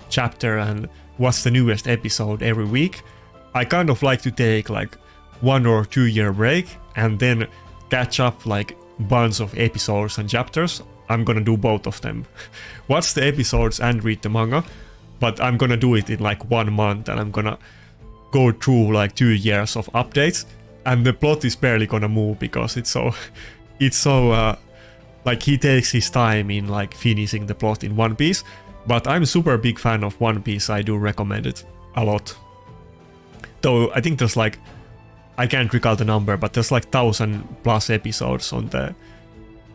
chapter and watch the newest episode every week. I kind of like to take like 1 or 2 year break and then catch up like bunch of episodes and chapters, I'm gonna do both of them. Watch the episodes and read the manga, but I'm gonna do it in like 1 month, and I'm gonna go through like 2 years of updates, and the plot is barely gonna move because it's so like he takes his time in like finishing the plot in One Piece. But I'm super big fan of One Piece. I do recommend it a lot. Though I think there's like, I can't recall the number, but there's like 1,000+ episodes on the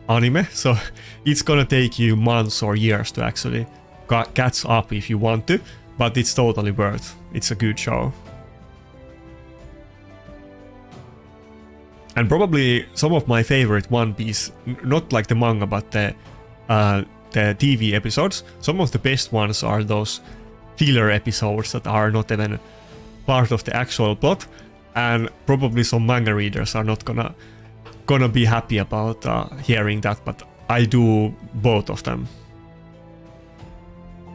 anime, so it's gonna take you months or years to actually catch up if you want to, but it's totally worth. It's a good show. And probably some of my favorite One Piece, not like the manga, but the TV episodes, some of the best ones are those filler episodes that are not even part of the actual plot, and probably some manga readers are not gonna be happy about hearing that, but I do both of them.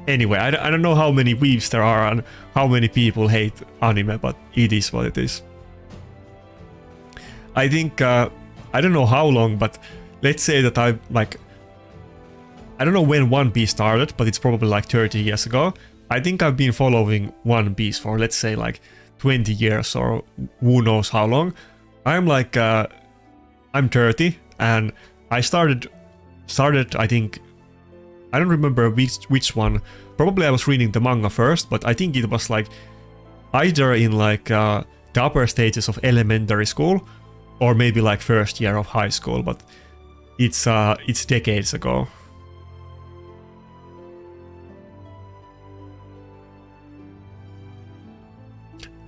Anyway, I don't know how many weebs there are and how many people hate anime, but it is what it is. I think, I don't know how long, but let's say that I don't know when One Piece started, but it's probably like 30 years ago. I think I've been following One Piece for, let's say, like 20 years or who knows how long. I'm like, I'm 30, and I started, I think, I don't remember which one. Probably I was reading the manga first, but I think it was like either in like the upper stages of elementary school, or maybe like first year of high school, but it's decades ago.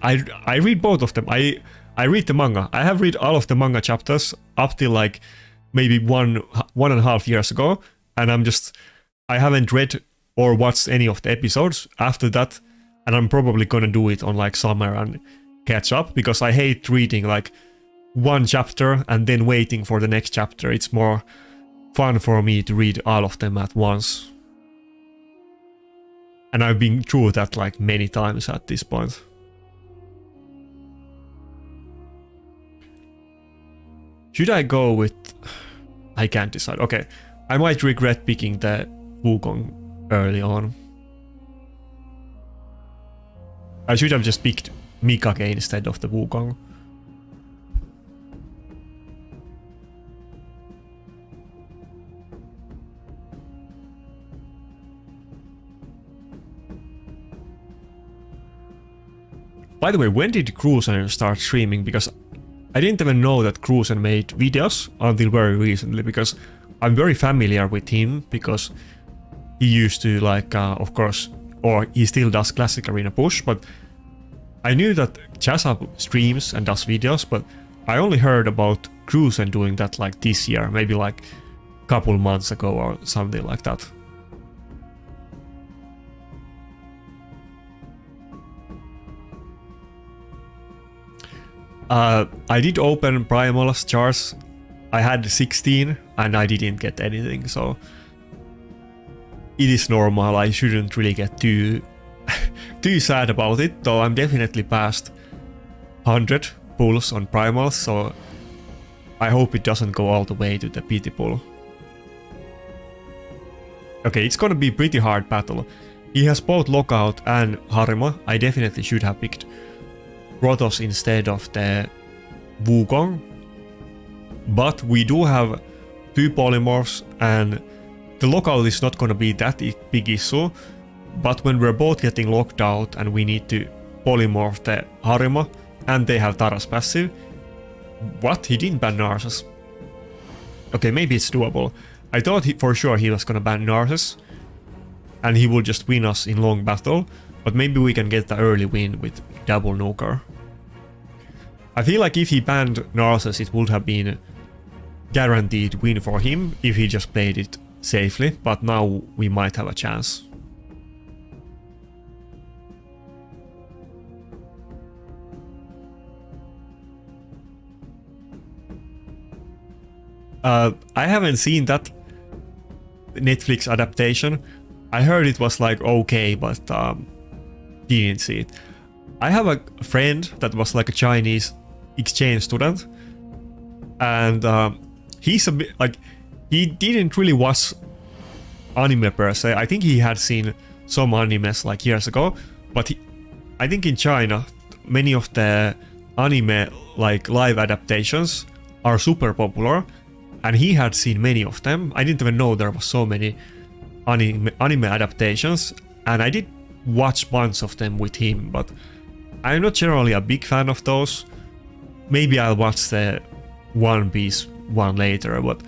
I read both of them. I read the manga. I have read all of the manga chapters up till like maybe one and a half years ago, and I haven't read or watched any of the episodes after that, and I'm probably gonna do it on like summer and catch up, because I hate reading like one chapter and then waiting for the next chapter. It's more fun for me to read all of them at once. And I've been through that like many times at this point. Should I go with... I can't decide. Okay, I might regret picking the Wukong early on. I should have just picked Mikage instead of the Wukong. By the way, when did Cruisen start streaming? Because I didn't even know that Cruisen made videos until very recently, because I'm very familiar with him, because he used to like, of course, or he still does Classic Arena Push, but I knew that Chasa streams and does videos, but I only heard about Cruisen doing that like this year, maybe like a couple months ago or something like that. I did open primals jars. I had 16 and I didn't get anything, so it is normal. I shouldn't really get too sad about it, though I'm definitely past 100 pulls on primals, so I hope it doesn't go all the way to the pity pull. Okay, it's gonna be a pretty hard battle. He has both Lockout and Harima. I definitely should have picked Protoss instead of the Wukong, but we do have 2 polymorphs, and the lockout is not gonna be that big issue, but when we're both getting locked out and we need to polymorph the Harima, and they have Tara's passive. What? He didn't ban Narses. Okay, maybe it's doable. I thought for sure he was gonna ban Narses, and he will just win us in long battle, but maybe we can get the early win with double nuker. I feel like if he banned Narses, it would have been guaranteed win for him if he just played it safely, but now we might have a chance. I haven't seen that Netflix adaptation. I heard it was like okay, but didn't see it. I have a friend that was like a Chinese exchange student, and he's a bit like, he didn't really watch anime per se. I think he had seen some animes like years ago, but I think in China many of the anime like live adaptations are super popular, and he had seen many of them. I didn't even know there was so many anime adaptations, and I did watch bunch of them with him, but I'm not generally a big fan of those. Maybe I'll watch the One Piece one later, but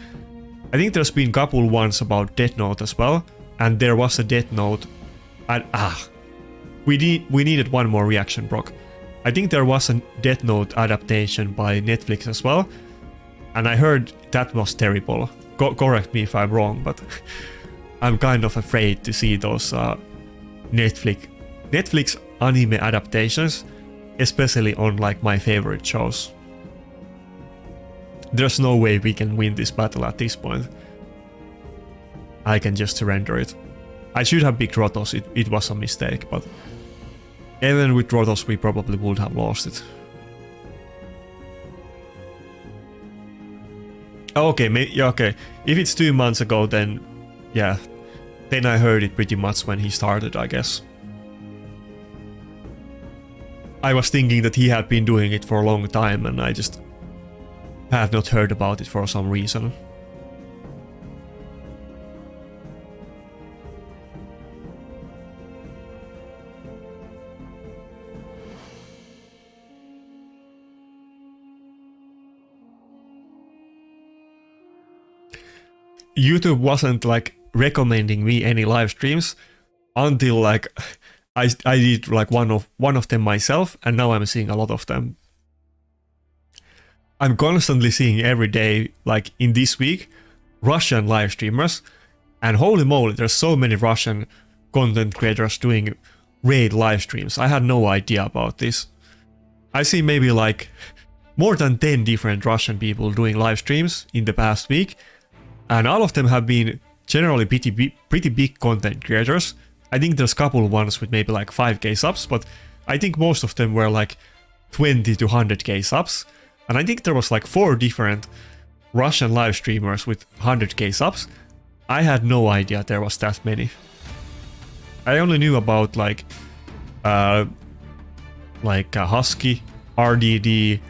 I think there's been couple ones about Death Note as well, and there was a Death Note. And we needed one more reaction, Brock. I think there was a Death Note adaptation by Netflix as well, and I heard that was terrible. Correct me if I'm wrong, but I'm kind of afraid to see those Netflix anime adaptations, especially on like my favorite shows. There's no way we can win this battle at this point. I can just surrender it. I should have picked Rotos, it was a mistake, but even with Rotos we probably would have lost it. Okay, okay. If it's 2 months ago, then yeah, then I heard it pretty much when he started, I guess. I was thinking that he had been doing it for a long time, and I just have not heard about it for some reason. YouTube wasn't like recommending me any live streams until like I did like one of them myself, and now I'm seeing a lot of them. I'm constantly seeing every day, like in this week, Russian live streamers, and holy moly, there's so many Russian content creators doing raid live streams. I had no idea about this. I see maybe like more than 10 different Russian people doing live streams in the past week, and all of them have been generally pretty big content creators. I think there's a couple ones with maybe like 5k subs, but I think most of them were like 20 to 100k subs. And I think there was like 4 different Russian live streamers with 100k subs. I had no idea there was that many. I only knew about like Husky, RDD,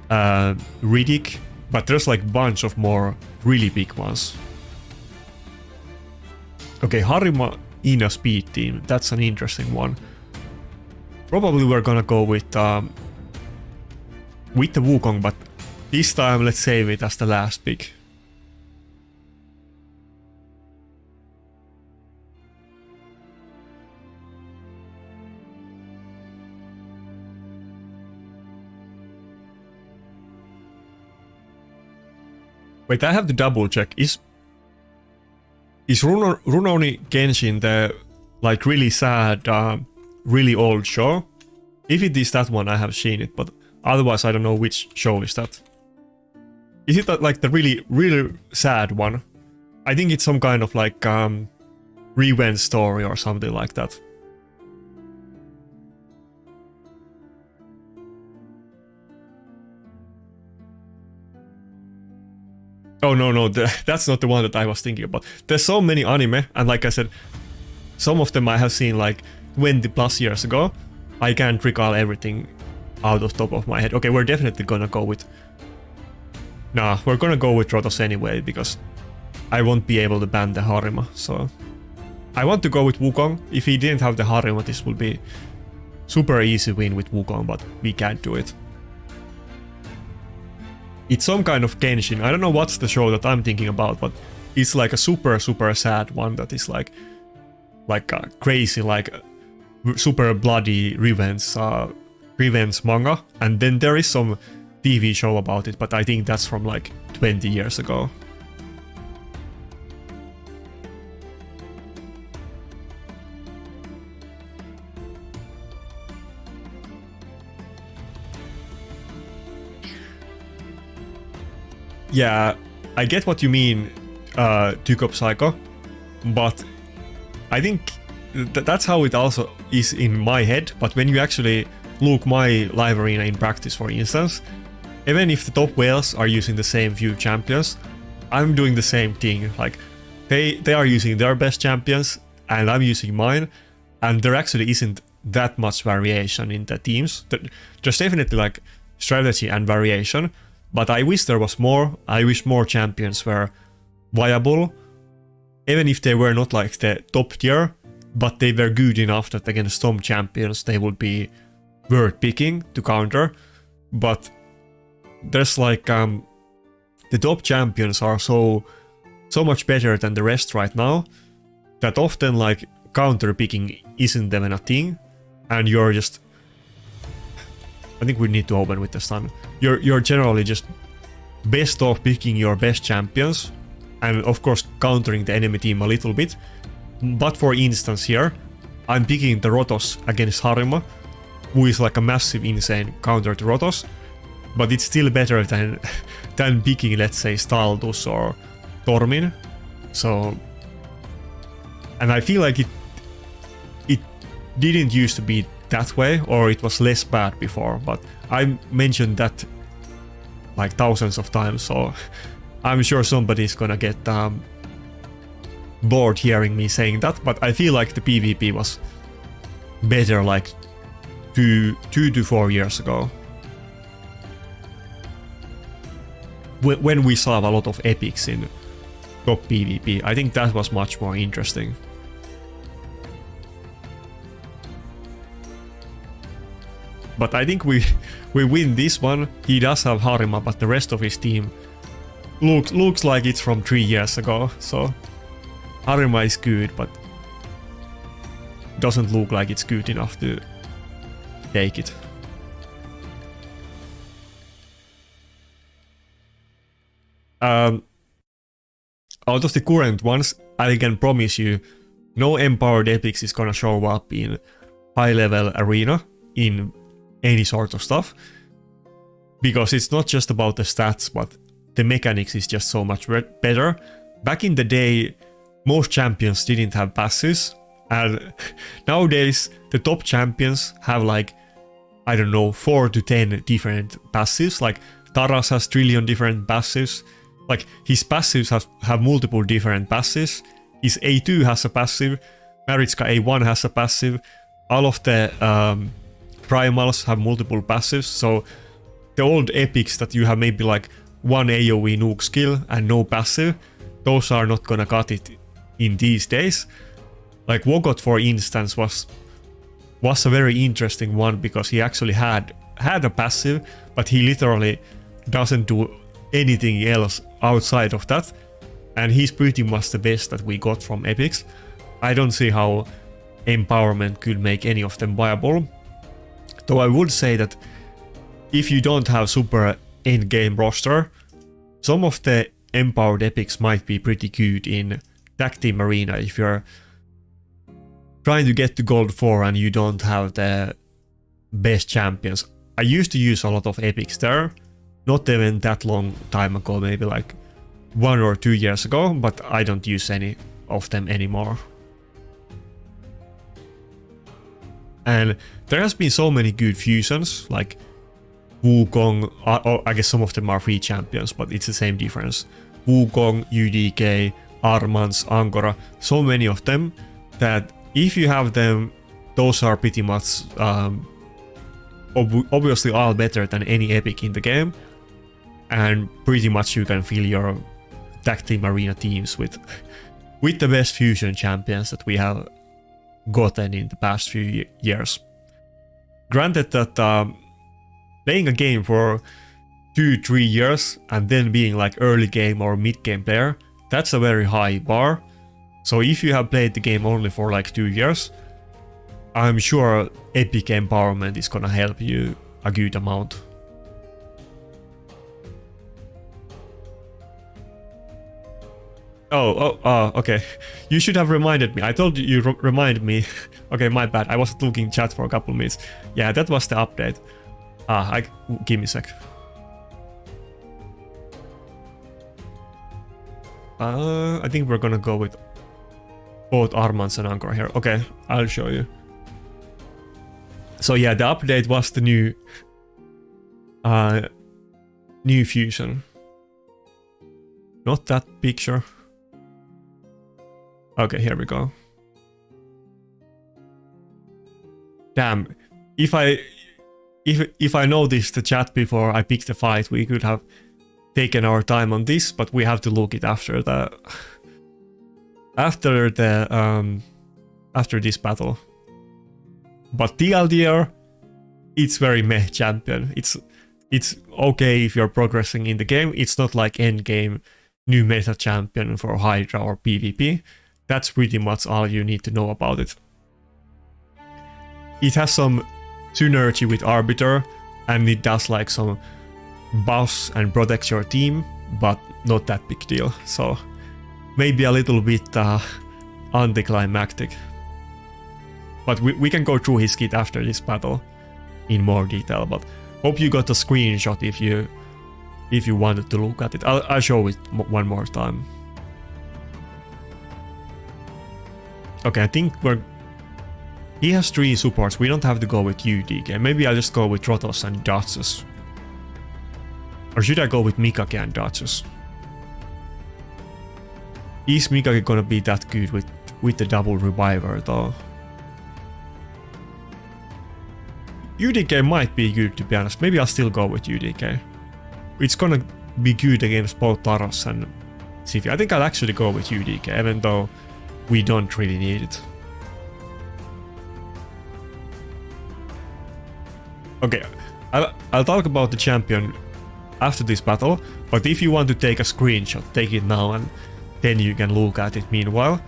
Riddick, but there's like a bunch of more really big ones. Okay, Harima in a speed team, that's an interesting one. Probably we're gonna go with the Wukong, but this time let's save it as the last pick. Wait, I have to double check. Is Rurouni Kenshin the like really sad, really old show? If it is that one, I have seen it, but otherwise I don't know which show is that. Is it that, like the really sad one? I think it's some kind of like revenge story or something like that. Oh no, that's not the one that I was thinking about. There's so many anime, and like I said, some of them I have seen like 20 plus years ago. I can't recall everything out of the top of my head. Okay, we're definitely gonna go with... Nah, we're gonna go with Rotos anyway, because I won't be able to ban the Harima, so... I want to go with Wukong. If he didn't have the Harima, this would be super easy win with Wukong, but we can't do it. It's some kind of Genshin. I don't know what's the show that I'm thinking about, but it's like a super sad one that is like a crazy, like super bloody revenge manga. And then there is some TV show about it, but I think that's from like 20 years ago. Yeah, I get what you mean, Tycho Psycho, but I think that's how it also is in my head. But when you actually look my live arena in practice, for instance, even if the top whales are using the same few champions, I'm doing the same thing. Like they are using their best champions and I'm using mine, and there actually isn't that much variation in the teams. There's definitely like strategy and variation, but I wish there was more. I wish more champions were viable, even if they were not like the top tier, but they were good enough that against some champions they would be worth picking to counter. But there's like the top champions are so much better than the rest right now that often like counter picking isn't even a thing, and you're just, I think we need to open with the stun. You're generally just best off picking your best champions and of course countering the enemy team a little bit. But for instance here, I'm picking the Rotos against Harima, who is like a massive insane counter to Rotos, but it's still better than picking, let's say, Staldus or Tormin. So, and I feel like it didn't used to be that way, or it was less bad before, but I mentioned that like thousands of times, so I'm sure somebody's gonna get bored hearing me saying that, but I feel like the PvP was better like 2 to 4 years ago, when we saw a lot of epics in top PvP. I think that was much more interesting. But I think we win this one. He does have Harima, but the rest of his team looks like it's from 3 years ago. So Harima is good, but doesn't look like it's good enough to take it. Out of the current ones, I can promise you, no empowered epics is gonna show up in high level arena in any sort of stuff, because it's not just about the stats, but the mechanics is just so much better. Back in the day, most champions didn't have passives, and nowadays the top champions have like, I don't know, 4 to 10 different passives. Like Taras has trillion different passives. Like his passives have multiple different passives. His A2 has a passive, Maritzka A1 has a passive, all of the primals have multiple passives, so the old epics that you have maybe like one AoE nuke skill and no passive, those are not gonna cut it in these days. Like Wogot, for instance, was a very interesting one because he actually had a passive, but he literally doesn't do anything else outside of that, and he's pretty much the best that we got from epics. I don't see how empowerment could make any of them viable. Though I would say that if you don't have super end-game roster, some of the empowered epics might be pretty good in tag team arena if you're trying to get to gold 4 and you don't have the best champions. I used to use a lot of epics there, not even that long time ago, maybe like 1 or 2 years ago, but I don't use any of them anymore. And there has been so many good fusions, like Wukong, I guess some of them are free champions, but it's the same difference. Wukong, UDK, Armans, Angora, so many of them that if you have them, those are pretty much obviously all better than any epic in the game, and pretty much you can fill your tag team arena teams with the best fusion champions that we have gotten in the past few years. Granted that playing a game for 2-3 years and then being like early game or mid game player, that's a very high bar. So if you have played the game only for like 2 years, I'm sure epic empowerment is gonna help you a good amount. Okay. You should have reminded me. I told you reminded me. Okay, my bad. I wasn't looking chat for a couple minutes. Yeah, that was the update. Give me a sec. I think we're gonna go with both Armans and Angkor here. Okay, I'll show you. So yeah, the update was the new fusion. Not that picture. Okay, here we go. Damn, if I noticed the chat before I picked the fight, we could have taken our time on this, but we have to look it after this battle. But TLDR, it's very meh champion. It's okay if you're progressing in the game. It's not like end game new meta champion for Hydra or PvP. That's pretty much all you need to know about it. It has some synergy with Arbiter, and it does like some buffs and protects your team, but not that big deal. So maybe a little bit anticlimactic. But we can go through his kit after this battle in more detail. But hope you got a screenshot if you wanted to look at it. I'll show it one more time. Okay, I think he has 3 supports. We don't have to go with UDK. Maybe I'll just go with Rotos and Duchess. Or should I go with Mikage and Duchess? Is Mikage gonna be that good with the double reviver though? UDK might be good, to be honest. Maybe I'll still go with UDK. It's gonna be good against both Taros and Sivir. I think I'll actually go with UDK, even though we don't really need it. Okay, I'll talk about the champion after this battle, but if you want to take a screenshot, take it now and then you can look at it meanwhile.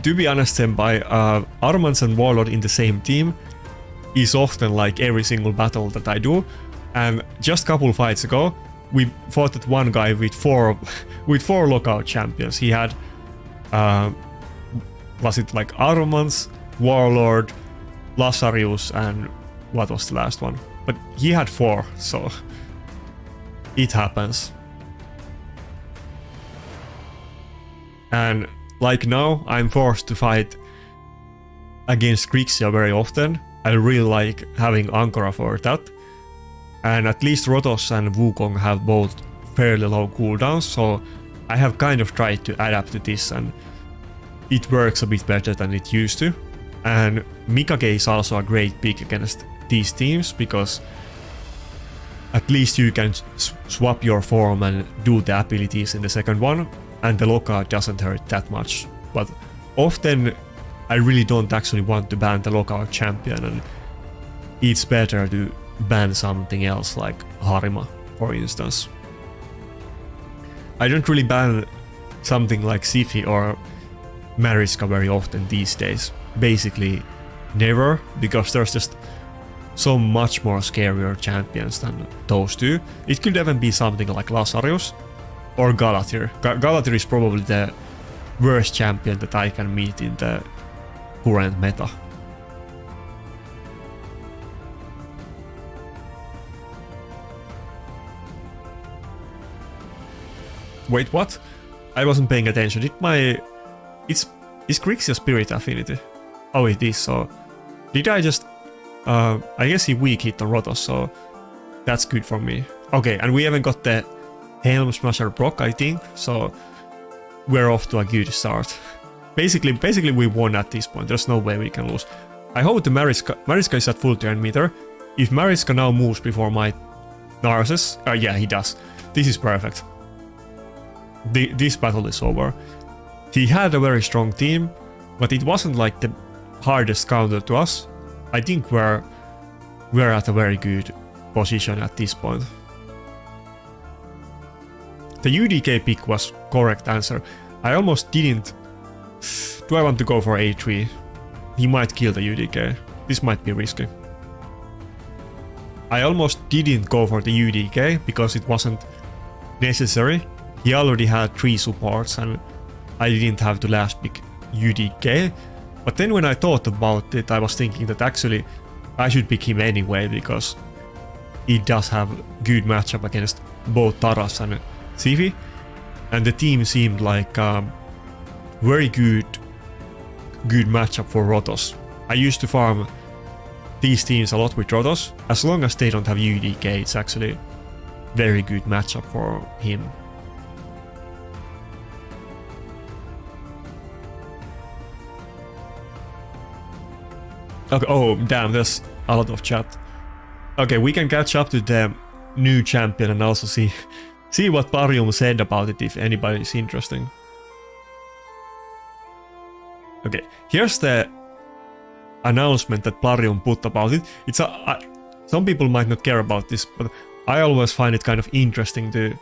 To be honest, Senpai, Armans and Warlord in the same team is often like every single battle that I do, and just a couple fights ago we fought at one guy with four lockout champions. He had was it like Armans, Warlord, Lazarus, and what was the last one? But he had 4, so it happens. And like now, I'm forced to fight against Grixia very often. I really like having Ankara for that. And at least Rotos and Wukong have both fairly low cooldowns, so I have kind of tried to adapt to this, and it works a bit better than it used to. And Mikage is also a great pick against these teams, because at least you can swap your form and do the abilities in the second one, and the lockout doesn't hurt that much. But often I really don't actually want to ban the lockout champion, and it's better to ban something else like Harima, for instance. I don't really ban something like Siphi or Mariska very often these days. Basically never, because there's just so much more scarier champions than those two. It could even be something like Lazarus or Galathir. Galathir is probably the worst champion that I can meet in the current meta. Wait, what? I wasn't paying attention. Is Grixia Spirit Affinity? Oh, it is, so... Did I just... I guess he weak hit on Rotos, so... That's good for me. Okay, and we haven't got the Helm Smasher proc, I think, so... We're off to a good start. Basically we won at this point. There's no way we can lose. I hope the Mariska is at full turn meter. If Mariska now moves before my Narcissus... yeah, he does. This is perfect. This battle is over. He had a very strong team, but it wasn't like the hardest counter to us. I think we're at a very good position at this point. The UDK pick was correct answer. I almost didn't... Do I want to go for A3? He might kill the UDK. This might be risky. I almost didn't go for the UDK because it wasn't necessary. He already had 3 supports and I didn't have to last pick UDK. But then when I thought about it, I was thinking that actually I should pick him anyway, because he does have good matchup against both Taras and Siphi. and the team seemed like very good matchup for Rotos. I used to farm these teams a lot with Rotos. As long as they don't have UDK, it's actually very good matchup for him. Okay, oh damn, there's a lot of chat. Okay, we can catch up to the new champion and also see what Parium said about it if anybody is interested. Okay, here's the announcement that Parium put about it. It's some people might not care about this, but I always find it kind of interesting to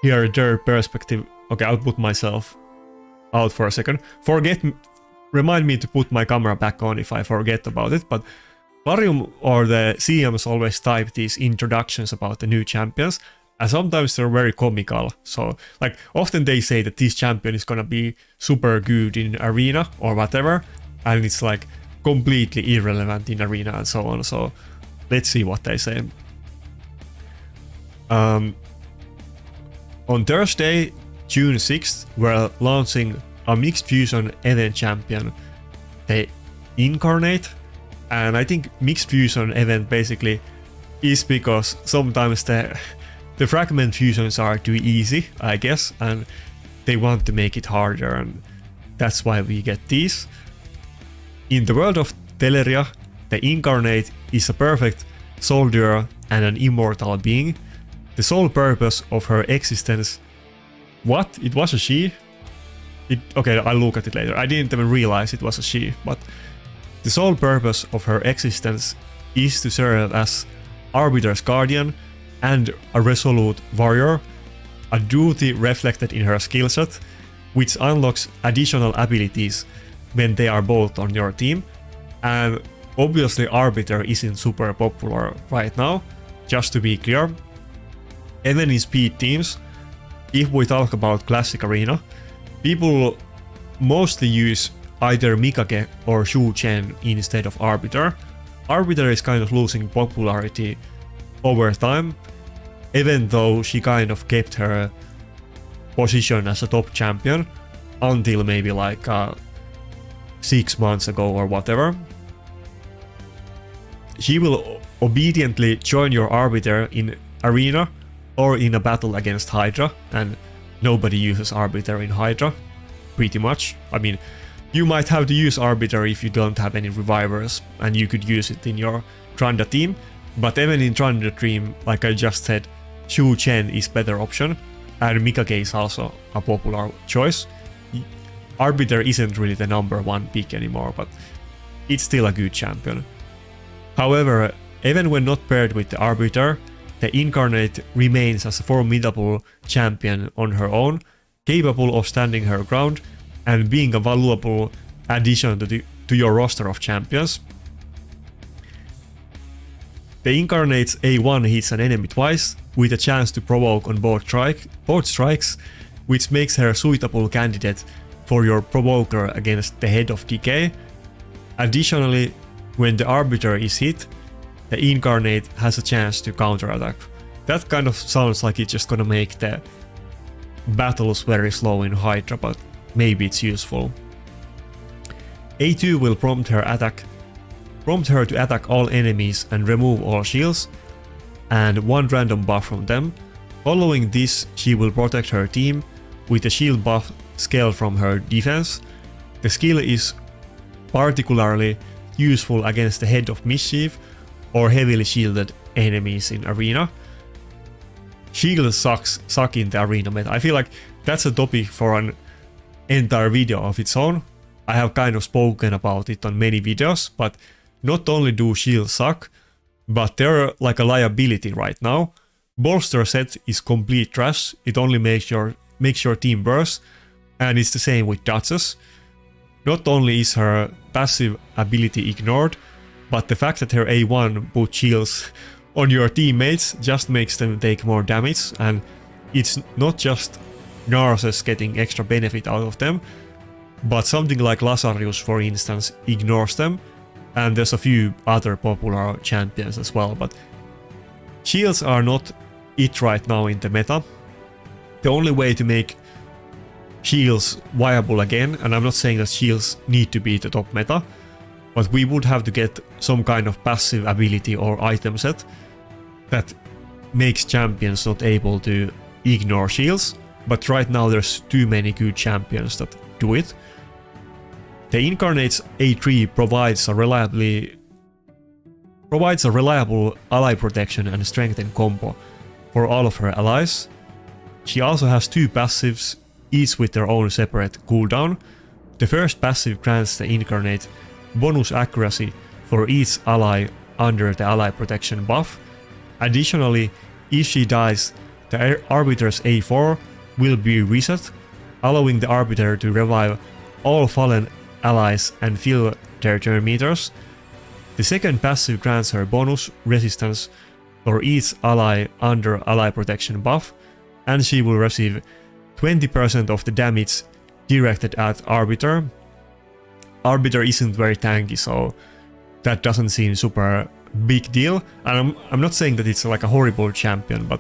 hear their perspective. Okay, I'll put myself out for a second. Remind me to put my camera back on if I forget about it, but Parium or the CMs always type these introductions about the new champions, and sometimes they're very comical. So, like, often they say that this champion is gonna be super good in arena or whatever, and it's like completely irrelevant in arena and so on. So, let's see what they say. On Thursday, June 6th, we're launching a mixed fusion event champion, the Incarnate. And I think mixed fusion event basically is because sometimes the fragment fusions are too easy, I guess, and they want to make it harder, and that's why we get these. In the world of Teleria, the Incarnate is a perfect soldier and an immortal being. The sole purpose of her existence... What? It was a she? Okay, I'll look at it later. I didn't even realize it was a she, but... The sole purpose of her existence is to serve as Arbiter's guardian and a resolute warrior, a duty reflected in her skillset, which unlocks additional abilities when they are both on your team. And obviously Arbiter isn't super popular right now, just to be clear. Even in speed teams, if we talk about Classic Arena, people mostly use either Mikage or Shu Chen instead of Arbiter. Arbiter is kind of losing popularity over time, even though she kind of kept her position as a top champion until maybe like 6 months ago or whatever. She will obediently join your Arbiter in arena or in a battle against Hydra, and nobody uses Arbiter in Hydra, pretty much. I mean, you might have to use Arbiter if you don't have any revivers, and you could use it in your Tranda team, but even in Tranda team, like I just said, Shu Chen is better option, and Mikage is also a popular choice. Arbiter isn't really the #1 pick anymore, but it's still a good champion. However, even when not paired with the Arbiter, the Incarnate remains as a formidable champion on her own, capable of standing her ground and being a valuable addition to your roster of champions. The Incarnate's A1 hits an enemy twice, with a chance to provoke on both strikes, which makes her a suitable candidate for your provoker against the Head of Decay. Additionally, when the Arbiter is hit, the Incarnate has a chance to counterattack. That kind of sounds like it's just gonna make the battles very slow in Hydra, but maybe it's useful. A2 will prompt her to attack all enemies and remove all shields, and one random buff from them. Following this, she will protect her team with a shield buff scaled from her defense. The skill is particularly useful against the Head of Mischief or heavily shielded enemies in arena. Shields suck in the arena meta. I feel like that's a topic for an entire video of its own. I have kind of spoken about it on many videos, but not only do shields suck, but they're like a liability right now. Bolster set is complete trash. It only makes your team burst, and it's the same with Duchess. Not only is her passive ability ignored, but the fact that her A1 puts shields on your teammates just makes them take more damage, and it's not just Narses getting extra benefit out of them, but something like Lazarus, for instance, ignores them, and there's a few other popular champions as well, but shields are not it right now in the meta. the only way to make shields viable again, and I'm not saying that shields need to be the top meta, but we would have to get some kind of passive ability or item set that makes champions not able to ignore shields, but right now there's too many good champions that do it. The Incarnate's A3 provides a reliable ally protection and strengthen combo for all of her allies. She also has 2 passives, each with their own separate cooldown. The first passive grants the Incarnate bonus accuracy for each ally under the ally protection buff. Additionally, if she dies, the Arbiter's A4 will be reset, allowing the Arbiter to revive all fallen allies and fill their turn meters. The second passive grants her bonus resistance for each ally under ally protection buff, and she will receive 20% of the damage directed at Arbiter. Arbiter isn't very tanky, so that doesn't seem super big deal. And I'm not saying that it's like a horrible champion, but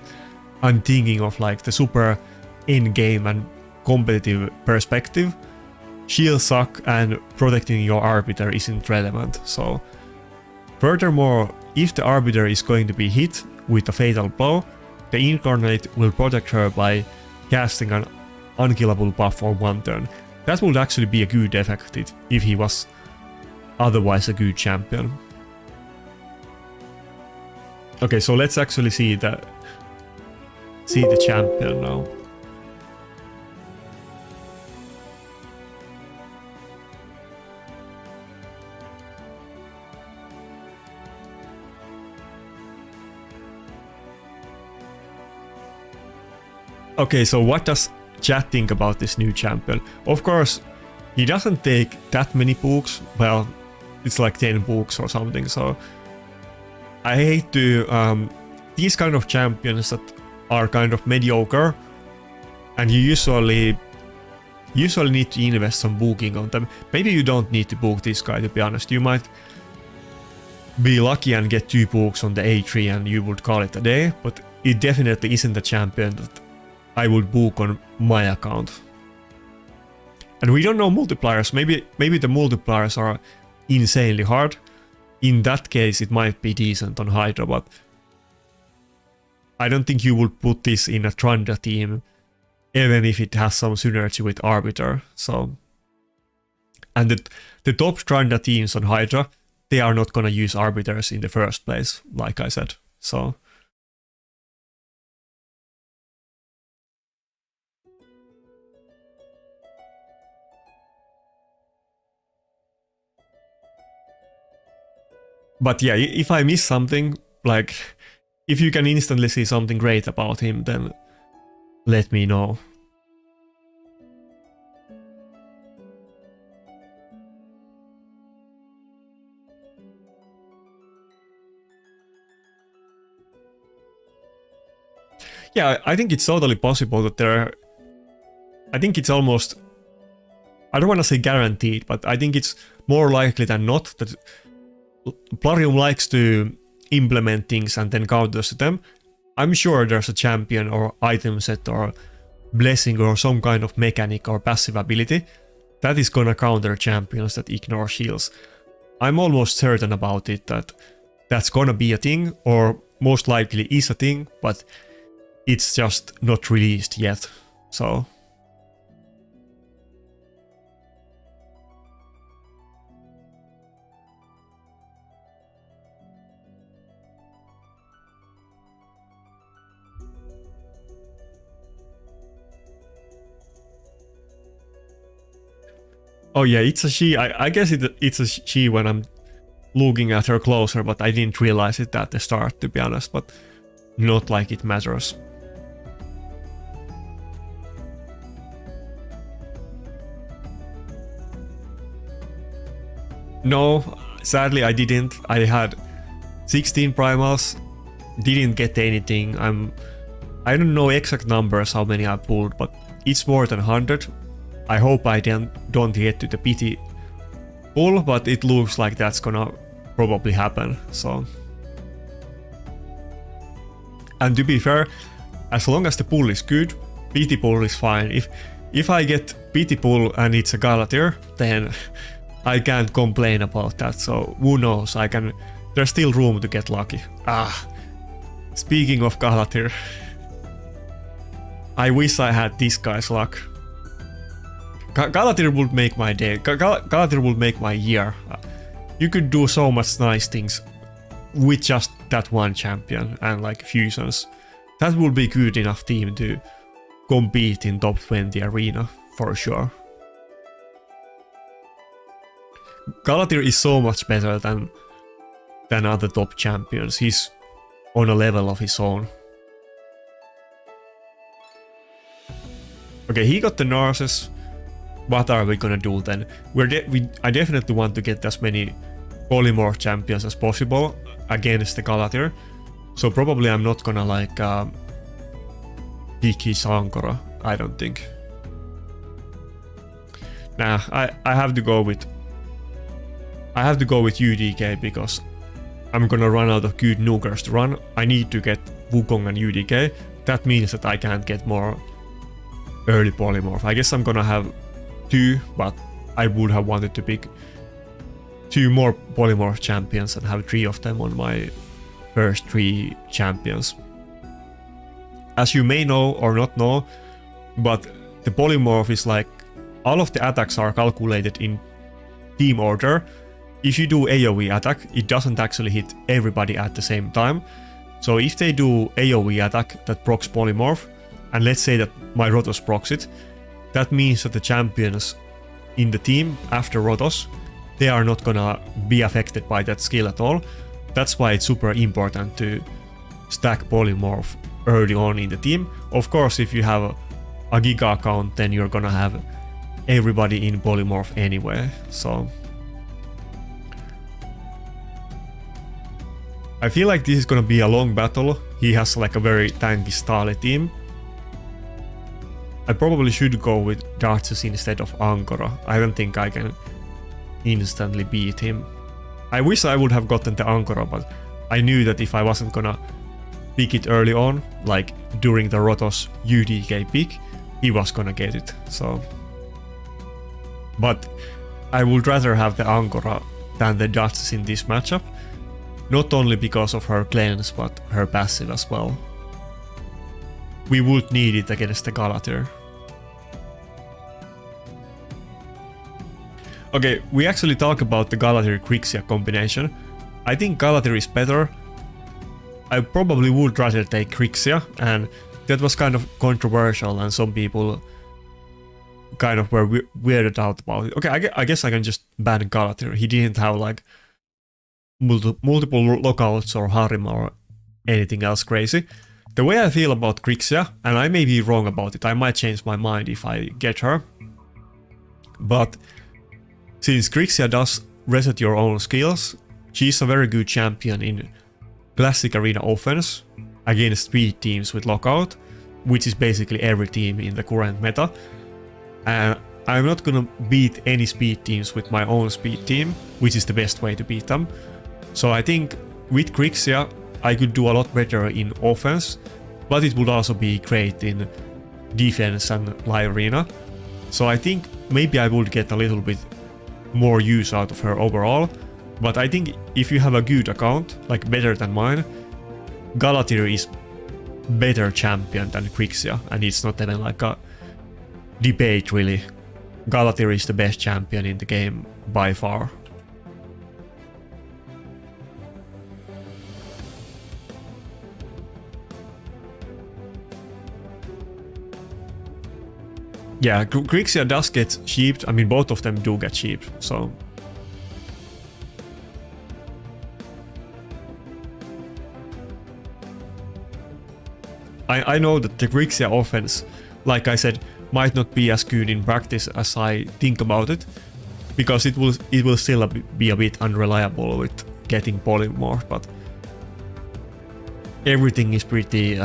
I'm thinking of like the super in-game and competitive perspective. Shields suck and protecting your Arbiter isn't relevant. So furthermore, if the Arbiter is going to be hit with a fatal blow, the Incarnate will protect her by casting an unkillable buff for 1 turn. That would actually be a good effect if he was otherwise a good champion. Okay, so let's actually see the champion now. Okay, so what does chat think about this new champion? Of course, he doesn't take that many books. Well, it's like 10 books or something, so I hate to... these kind of champions that are kind of mediocre, and you usually need to invest some booking on them. Maybe you don't need to book this guy, to be honest. You might be lucky and get 2 books on the A3 and you would call it a day, but it definitely isn't a champion that I would book on my account. And we don't know multipliers. Maybe the multipliers are insanely hard. In that case, it might be decent on Hydra, but I don't think you would put this in a Tranda team, even if it has some synergy with Arbiter. So, and the top Tranda teams on Hydra, they are not gonna use Arbiters in the first place, like I said. So. But yeah, if I miss something, like, if you can instantly see something great about him, then let me know. Yeah, I think it's totally possible that I think it's almost... I don't want to say guaranteed, but I think it's more likely than not that Plarium likes to implement things and then counters to them. I'm sure there's a champion or item set or blessing or some kind of mechanic or passive ability that is gonna counter champions that ignore shields. I'm almost certain about it that that's gonna be a thing, or most likely is a thing, but it's just not released yet. So... Oh yeah, it's a she. I guess it's a she when I'm looking at her closer, but I didn't realize it at the start, to be honest, but not like it matters. No, sadly I didn't. I had 16 primals, didn't get anything. I don't know exact numbers how many I pulled, but it's more than 100. I hope I don't get to the pity pull, but it looks like that's gonna probably happen, so... And to be fair, as long as the pull is good, pity pool is fine. If I get pity pool and it's a Galatir, then I can't complain about that. So who knows? There's still room to get lucky. Speaking of Galatir, I wish I had this guy's luck. Galatir would make my day. Galatir would make my year. You could do so much nice things with just that one champion and like fusions. That would be good enough team to compete in top 20 arena for sure. Galatir is so much better than other top champions. He's on a level of his own. Okay, he got the Narcissus. What are we gonna do then? I definitely want to get as many polymorph champions as possible against the Galatir. So probably I'm not gonna like pick his Ankara, I don't think. Nah, I have to go with UDK because I'm gonna run out of good nukers to run. I need to get Wukong and UDK. That means that I can't get more early polymorph. I guess I'm gonna have 2, but I would have wanted to pick 2 more polymorph champions and have 3 of them on my first 3 champions. As you may know or not know, but the polymorph is like all of the attacks are calculated in team order. If you do AoE attack, it doesn't actually hit everybody at the same time. So if they do AoE attack that procs polymorph, and let's say that my Rotos procs it, that means that the champions in the team after Rotos, they are not gonna be affected by that skill at all. That's why it's super important to stack polymorph early on in the team. Of course, if you have a Giga account, then you're gonna have everybody in polymorph anyway. So I feel like this is gonna be a long battle. He has like a very tanky Stali team. I probably should go with Dartses instead of Ankara. I don't think I can instantly beat him. I wish I would have gotten the Ankara, but I knew that if I wasn't gonna pick it early on, like during the Rotos UDK pick, he was gonna get it. So, but I would rather have the Ankara than the Dartses in this matchup. Not only because of her cleanse, but her passive as well. We would need it against the Galatir. Okay, we actually talk about the Galatir-Grixia combination. I think Galatir is better. I probably would rather take Grixia, and that was kind of controversial and some people kind of were weirded out about it. Okay, I guess I can just ban Galatir. He didn't have like multiple lockouts or Harima or anything else crazy. The way I feel about Grixia, and I may be wrong about it, I might change my mind if I get her, but since Grixia does reset your own skills, she's a very good champion in classic arena offense against speed teams with lockout, which is basically every team in the current meta. And I'm not gonna beat any speed teams with my own speed team, which is the best way to beat them. So I think with Grixia I could do a lot better in offense, but it would also be great in defense and live arena. So I think maybe I would get a little bit more use out of her overall, but I think if you have a good account, like better than mine, Galatir is better champion than Grixia, and it's not even like a debate really. Galatir is the best champion in the game by far. Yeah, Grixia does get sheeped. I mean, both of them do get sheeped, so. I know that the Grixia offense, like I said, might not be as good in practice as I think about it, because it will still be a bit unreliable with getting polymorph, but everything is pretty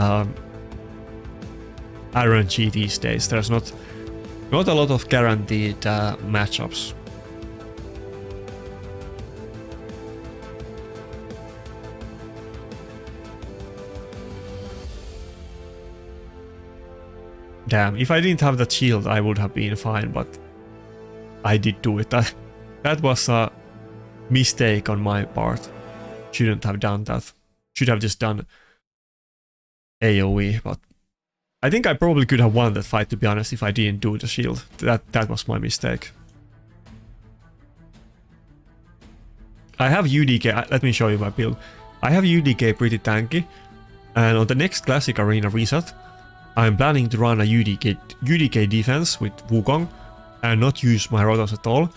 RNG these days. There's not a lot of guaranteed matchups. Damn, if I didn't have that shield, I would have been fine, but I did do it. That was a mistake on my part. Shouldn't have done that. Should have just done AoE, but I think I probably could have won that fight, to be honest, if I didn't do the shield. That was my mistake. I have UDK, let me show you my build. I have UDK pretty tanky, and on the next Classic Arena reset, I'm planning to run a UDK defense with Wukong and not use my Rotos at all.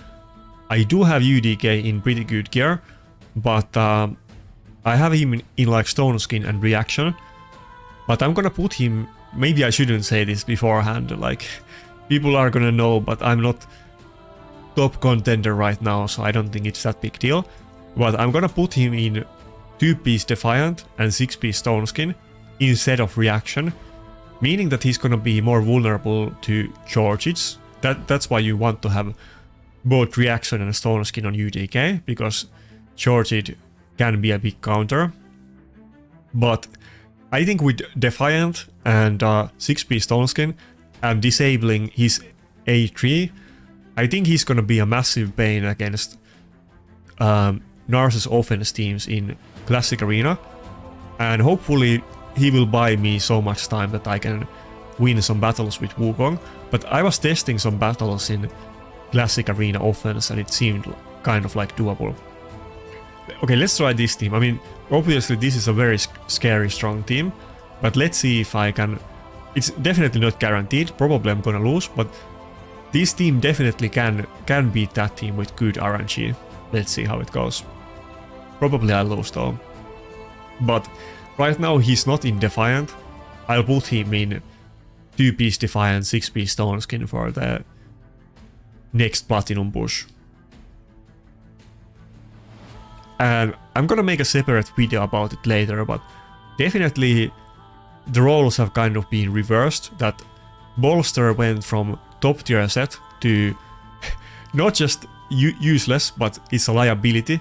I do have UDK in pretty good gear, but I have him in like Stone Skin and Reaction. But I'm gonna put him, maybe I shouldn't say this beforehand, like people are gonna know, but I'm not top contender right now, so I don't think it's that big deal. But I'm gonna put him in 2-piece Defiant and 6-piece Stone Skin instead of Reaction, meaning that he's gonna be more vulnerable to charges. That's why you want to have both Reaction and Stone Skin on UDK, because Charged can be a big counter. But I think with Defiant and 6-piece Stone Skin and disabling his A3, I think he's gonna be a massive bane against Narsus offense teams in Classic Arena, and hopefully he will buy me so much time that I can win some battles with Wukong. But I was testing some battles in Classic Arena offense and it seemed kind of like doable. Okay, let's try this team. I mean, obviously this is a very scary strong team, but let's see if I can... It's definitely not guaranteed, probably I'm gonna lose, but this team definitely can beat that team with good RNG. Let's see how it goes. Probably I'll lose though. But right now he's not in Defiant. I'll put him in 2-piece Defiant, 6-piece Stone Skin for the next Platinum push. And I'm gonna make a separate video about it later, but definitely the roles have kind of been reversed, that Bolster went from top tier set to not just useless, but it's a liability.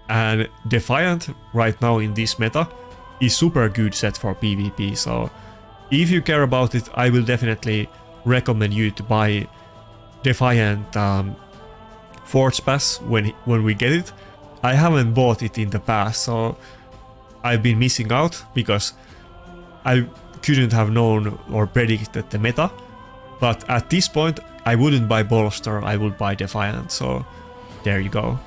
And Defiant right now in this meta is super good set for PvP, so if you care about it, I will definitely recommend you to buy Defiant Forge Pass when we get it. I haven't bought it in the past, so I've been missing out because I couldn't have known or predicted the meta. But at this point, I wouldn't buy Bolster, I would buy Defiant, so there you go.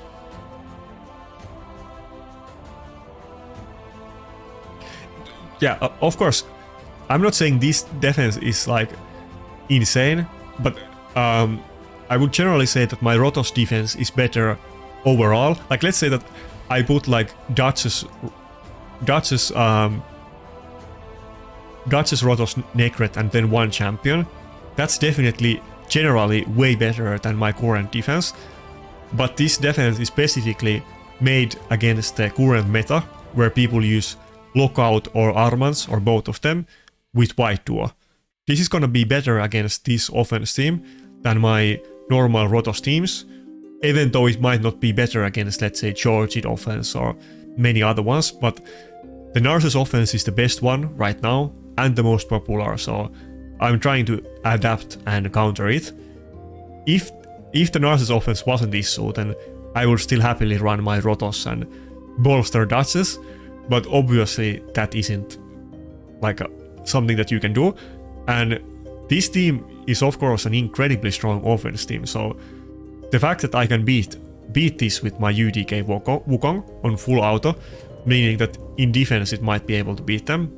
Yeah, of course, I'm not saying this defense is like insane, but I would generally say that my Rotos defense is better overall. Like, let's say that I put like Duchess Rotos Necret and then one champion. That's definitely generally way better than my current defense. But this defense is specifically made against the current meta, where people use Lockout or Armans, or both of them, with White Duo. This is gonna be better against this offense team than my normal Rotos teams, even though it might not be better against, let's say, Charged offense or many other ones, but the Narsus offense is the best one right now and the most popular, so I'm trying to adapt and counter it. If the Narsus offense wasn't this so, then I would still happily run my Rotos and bolster Duchess, but obviously that isn't like something that you can do. And this team is of course an incredibly strong offense team, so the fact that I can beat this with my UDK Wukong on full auto, meaning that in defense it might be able to beat them,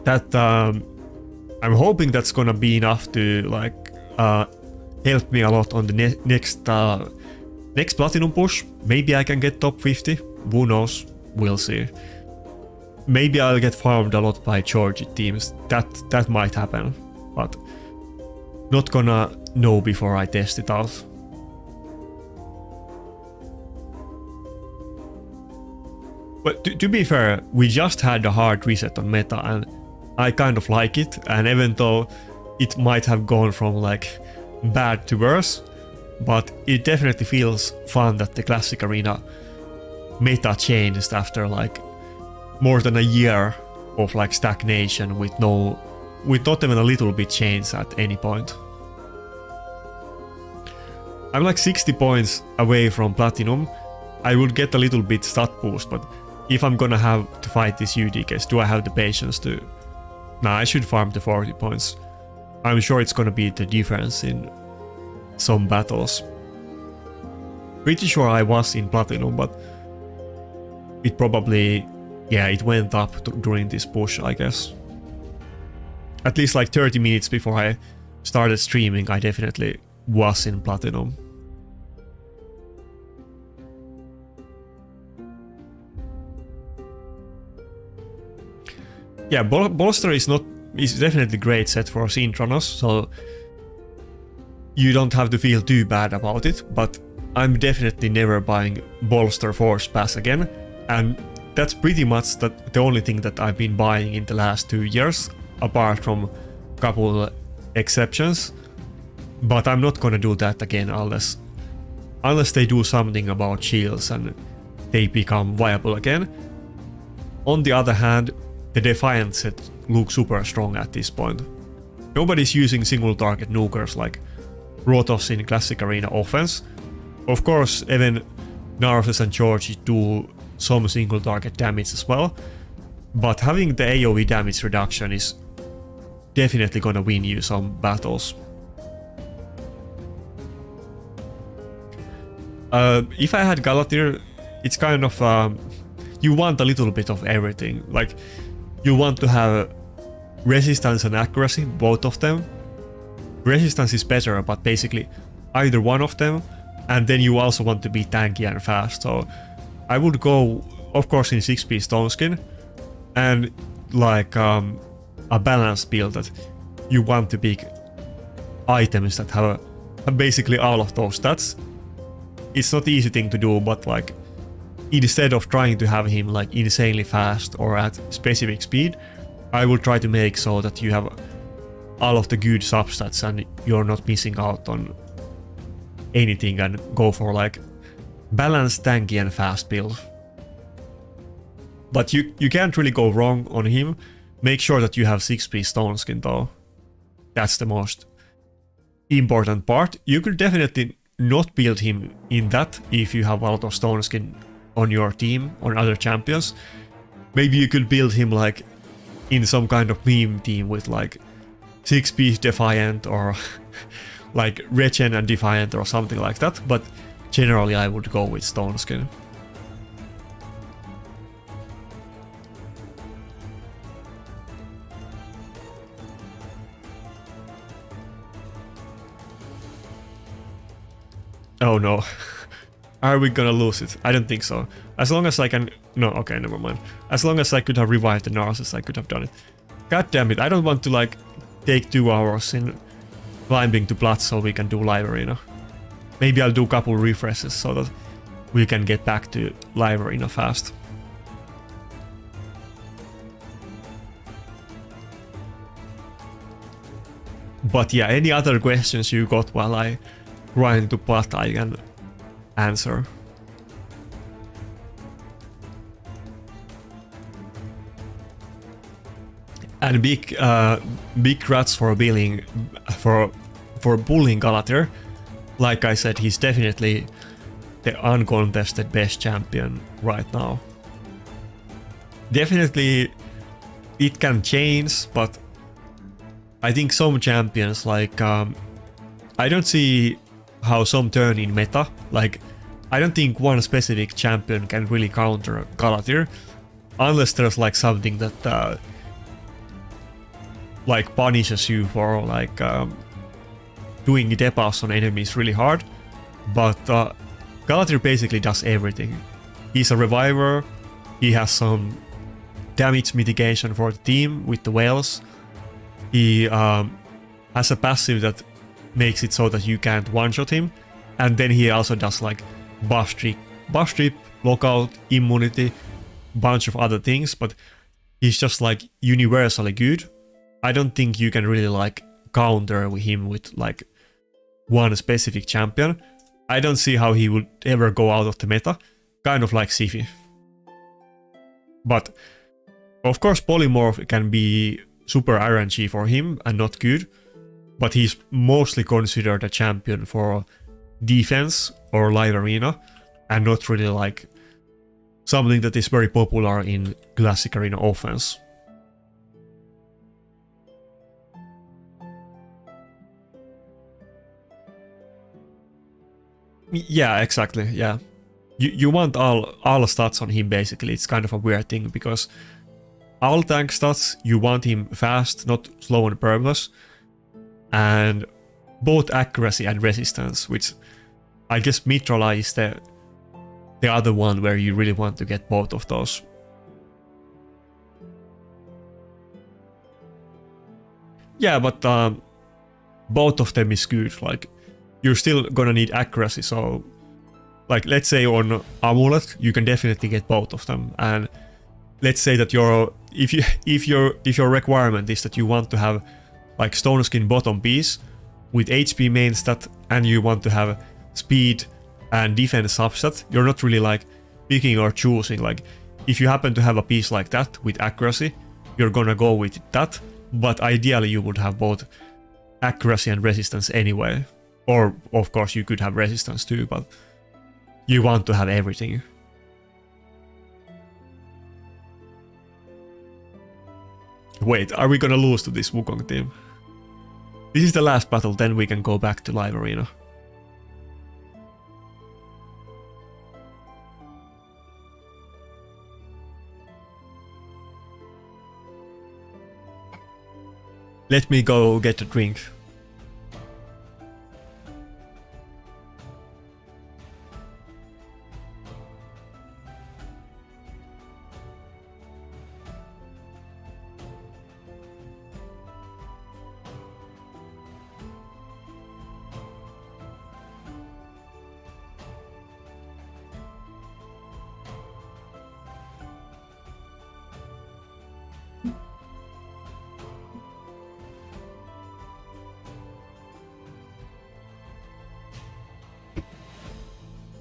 that I'm hoping that's gonna be enough to like help me a lot on the next Platinum push. Maybe I can get top 50, who knows, we'll see. Maybe I'll get farmed a lot by Charged teams, that might happen, but not gonna know before I test it out. But to be fair, we just had a hard reset on meta and I kind of like it, and even though it might have gone from like bad to worse, but it definitely feels fun that the Classic Arena meta changed after like more than a year of like stagnation with no with not even a little bit change at any point. I'm like 60 points away from platinum. I would get a little bit stat boost, but if I'm gonna have to fight this UD case, do I have the patience to... Nah, I should farm the 40 points. I'm sure it's gonna be the difference in some battles. Pretty sure I was in platinum, but it probably... yeah, it went up during this push, I guess. At least like 30 minutes before I started streaming, I definitely was in platinum. Yeah, Bolster is definitely great set for Synchronous, so you don't have to feel too bad about it, but I'm definitely never buying Bolster Force Pass again, and that's pretty much the only thing that I've been buying in the last 2 years, apart from a couple exceptions. But I'm not gonna do that again unless they do something about shields and they become viable again. On the other hand, the Defiant set looks super strong at this point. Nobody's using single target nukers like Rotos in Classic Arena offense. Of course, even Narses and George do some single target damage as well, but having the AoE damage reduction is definitely gonna win you some battles. If I had Galatir, it's kind of you want a little bit of everything. Like, you want to have resistance and accuracy, both of them. Resistance is better, but basically either one of them, and then you also want to be tanky and fast. So I would go, of course, in 6-piece Stone Skin, and like a balanced build that you want to pick items that have basically all of those stats. It's not easy thing to do, but like, instead of trying to have him like insanely fast or at specific speed, I will try to make so that you have all of the good substats and you're not missing out on anything, and go for like balanced, tanky and fast build. But you can't really go wrong on him. Make sure that you have 6-piece Stone Skin though. That's the most important part. You could definitely not build him in that if you have a lot of Stone Skin on your team, on other champions. Maybe you could build him like in some kind of meme team with like 6-piece Defiant or like Regen and Defiant or something like that, but generally I would go with Stone Skin. Oh no. Are we gonna lose it? I don't think so. As long as I can... No, okay, never mind. As long as I could have revived the Narses, I could have done it. God damn it, I don't want to like take 2 hours in climbing to Plat so we can do live arena. Maybe I'll do a couple refreshes so that we can get back to live arena fast. But yeah, any other questions you got while I grind to Plat, I can answer. And big congrats for bullying Galatir. Like I said, he's definitely the uncontested best champion right now. Definitely it can change, but I think some champions like I don't see how some turn in meta. Like, I don't think one specific champion can really counter Galatir unless there's like something that like punishes you for like doing debuffs on enemies really hard. But Galatir basically does everything. He's a reviver, he has some damage mitigation for the team with the whales, he has a passive that makes it so that you can't one-shot him, and then he also does like buff strip, lockout, immunity, bunch of other things, but he's just like universally good. I don't think you can really like counter him with like one specific champion. I don't see how he would ever go out of the meta, kind of like Siphi. But of course Polymorph can be super RNG for him and not good, but he's mostly considered a champion for defense or live arena, and not really like something that is very popular in classic arena offense. Yeah, exactly, yeah. You want all stats on him basically. It's kind of a weird thing because all tank stats, you want him fast, not slow on purpose, and both accuracy and resistance, which I guess Mitrola is the other one where you really want to get both of those. Yeah, but both of them is good. Like, you're still gonna need accuracy, so like let's say on Amulet you can definitely get both of them, and let's say that if your requirement is that you want to have like stone skin bottom piece with HP main stat and you want to have speed and defense substat, you're not really like picking or choosing. Like if you happen to have a piece like that with accuracy, you're gonna go with that, but ideally you would have both accuracy and resistance anyway. Or of course you could have resistance too, but you want to have everything. Wait, are we gonna lose to this Wukong team? This is the last battle, then we can go back to live arena. Let me go get a drink.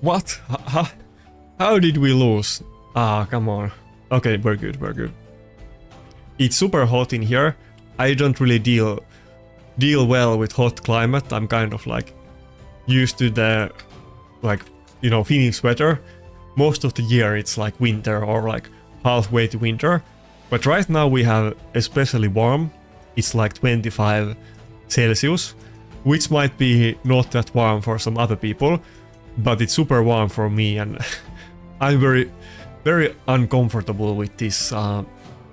What? How did we lose? Ah, come on. Okay, we're good, we're good. It's super hot in here. I don't really deal well with hot climate. I'm kind of like used to the, like, you know, Finnish weather. Most of the year it's like winter or like halfway to winter. But right now we have especially warm. It's like 25 Celsius, which might be not that warm for some other people, but it's super warm for me, and I'm very uncomfortable with this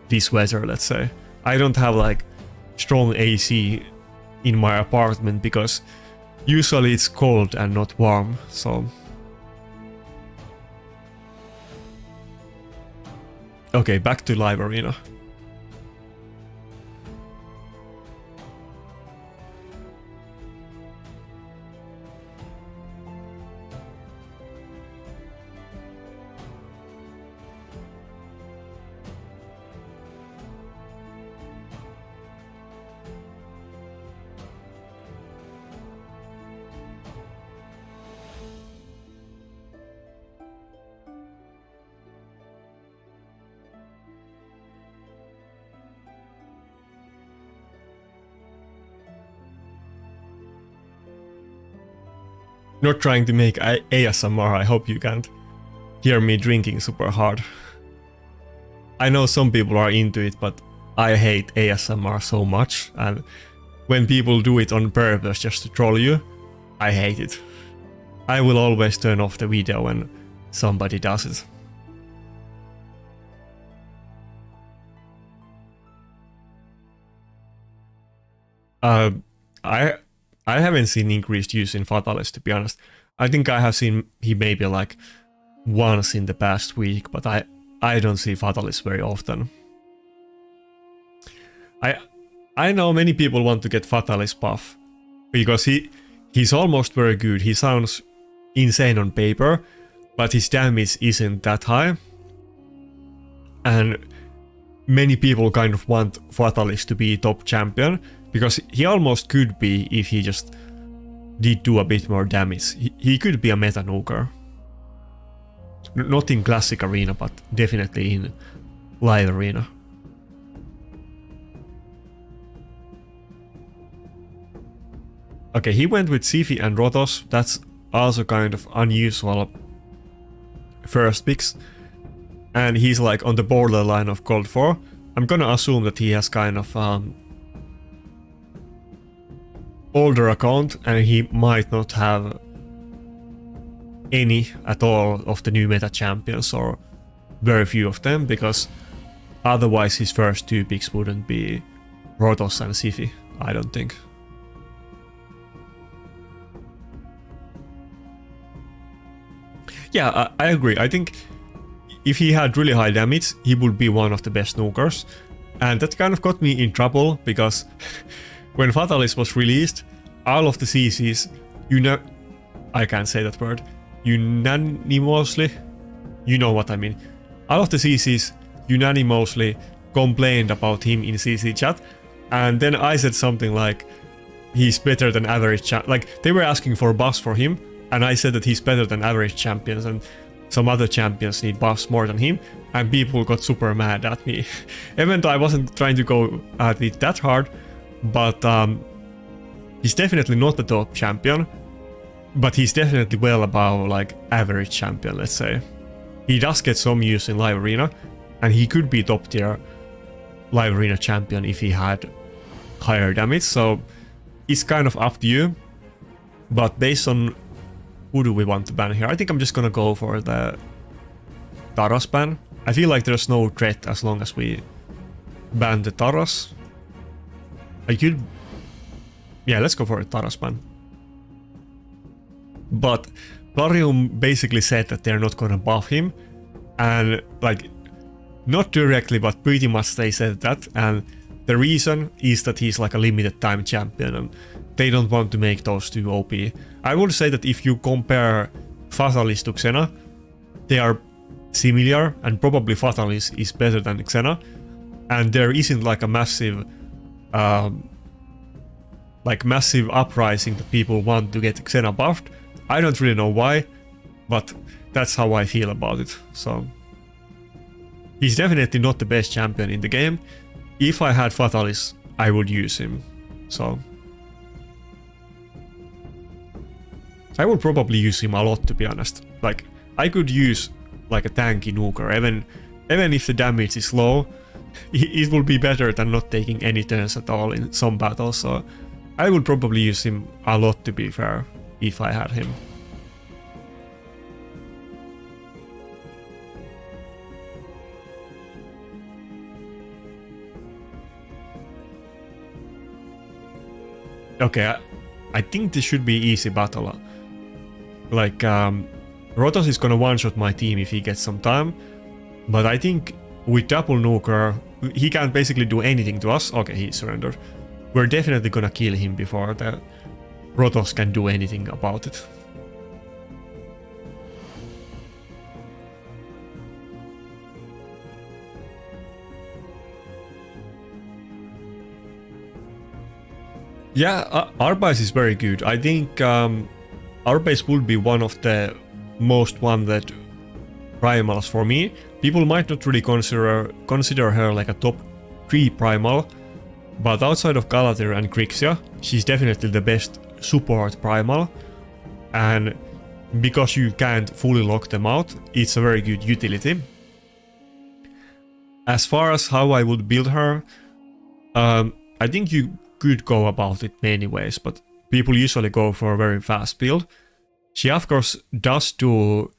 this weather, let's say. I don't have like strong AC in my apartment because usually it's cold and not warm, so... Okay, back to live arena. Not trying to make ASMR, I hope you can't hear me drinking super hard. I know some people are into it, but I hate ASMR so much, and when people do it on purpose just to troll you, I hate it. I will always turn off the video when somebody does it. I haven't seen increased use in Fatalis, to be honest. I think I have seen he maybe like once in the past week, but I don't see Fatalis very often. I know many people want to get Fatalis buff because he's almost very good. He sounds insane on paper, but his damage isn't that high. And many people kind of want Fatalis to be top champion, because he almost could be if he just did do a bit more damage. He could be a meta nuker. Not in classic arena, but definitely in live arena. Okay, he went with Sifi and Rotos. That's also kind of unusual first picks. And he's like on the borderline of Gold 4. I'm gonna assume that he has kind of older account and he might not have any at all of the new meta champions or very few of them, because otherwise his first 2 picks wouldn't be Rotos and Sifi, I don't think. Yeah, I agree. I think if he had really high damage, he would be one of the best nukers. And that kind of got me in trouble, because when Fatalis was released, all of the CCs, I can't say that word, unanimously, you know what I mean. All of the CCs unanimously complained about him in CC chat, and then I said something like, he's better than average like, they were asking for buffs for him, and I said that he's better than average champions, and some other champions need buffs more than him, and people got super mad at me. Even though I wasn't trying to go at it that hard, but he's definitely not the top champion, but he's definitely well above like average champion, let's say. He does get some use in live arena, and he could be top tier live arena champion if he had higher damage, so it's kind of up to you. But based on who do we want to ban here, I think I'm just gonna go for the Taras ban. I feel like there's no threat as long as we ban the Taras. I could... yeah, let's go for a Taras ban. But Plarium basically said that they're not gonna buff him, and like, not directly, but pretty much they said that, and the reason is that he's like a limited time champion and they don't want to make those two OP. I would say that if you compare Fatalis to Xena, they are similar, and probably Fatalis is better than Xena, and there isn't like a massive massive uprising that people want to get Xena buffed. I don't really know why, but that's how I feel about it. So he's definitely not the best champion in the game. If I had Fatalis, I would use him. So I would probably use him a lot, to be honest. Like, I could use like a tanky nuker, even if the damage is low, it will be better than not taking any turns at all in some battles. So I would probably use him a lot, to be fair, if I had him. Okay, I think this should be easy battle. Like, Rotos is gonna one-shot my team if he gets some time, but I think with double nuker, he can't basically do anything to us. Okay, he surrendered. We're definitely gonna kill him before the Rotos can do anything about it. Yeah, our base is very good. I think our base would be one of the most wanted primals for me. People might not really consider her like a top 3 primal, but outside of Galatir and Grixia, she's definitely the best support primal, and because you can't fully lock them out, it's a very good utility. As far as how I would build her, I think you could go about it many ways, but people usually go for a very fast build. She of course does do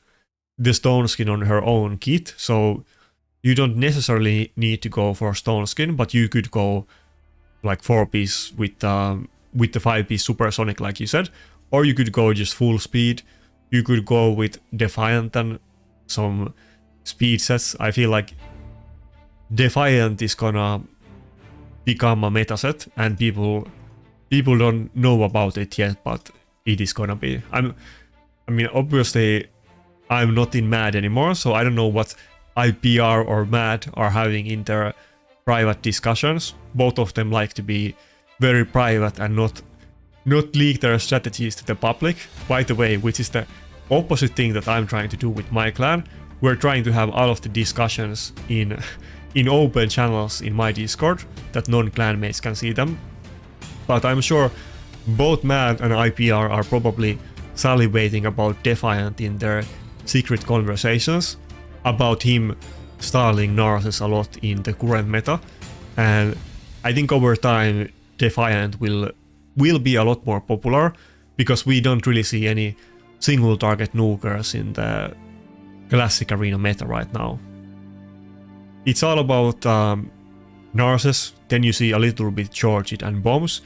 the stone skin on her own kit, so you don't necessarily need to go for stone skin, but you could go like 4-piece with the 5-piece supersonic like you said, or you could go just full speed. You could go with Defiant and some speed sets. I feel like Defiant is gonna become a meta set, and people don't know about it yet, but it is gonna be. I mean, obviously, I'm not in MAD anymore, so I don't know what IPR or MAD are having in their private discussions. Both of them like to be very private and not leak their strategies to the public. By the way, which is the opposite thing that I'm trying to do with my clan. We're trying to have all of the discussions in open channels in my Discord, that non-clan mates can see them. But I'm sure Both Mad and IPR are probably salivating about Defiant in their secret conversations about him stalling Narses a lot in the current meta, and I think over time Defiant will be a lot more popular because we don't really see any single target nukers in the classic arena meta right now. It's all about Narses, then you see a little bit Georgid and bombs,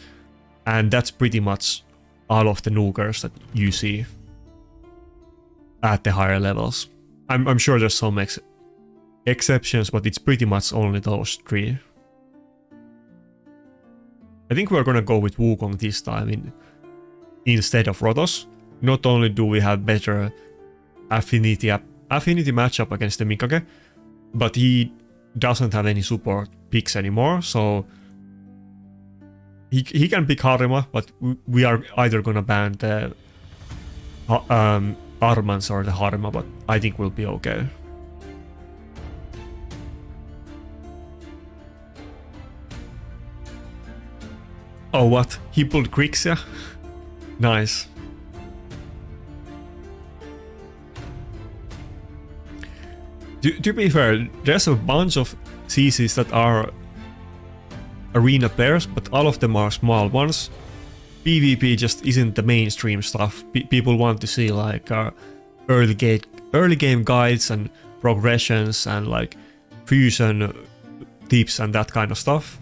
and that's pretty much all of the nukers that you see at the higher levels. I'm sure there's some exceptions, but it's pretty much only those three. I think we're gonna go with Wukong this time instead of Rotos. Not only do we have better affinity matchup against the Mikage, but he doesn't have any support picks anymore, so he can pick Harima, but we are either gonna ban the Armans or the Harima, but I think we'll be okay. Oh, what? He pulled Grixia? Nice. To be fair, there's a bunch of CCs that are arena players, but all of them are small ones. PvP just isn't the mainstream stuff. People want to see like early game guides and progressions and like fusion tips and that kind of stuff.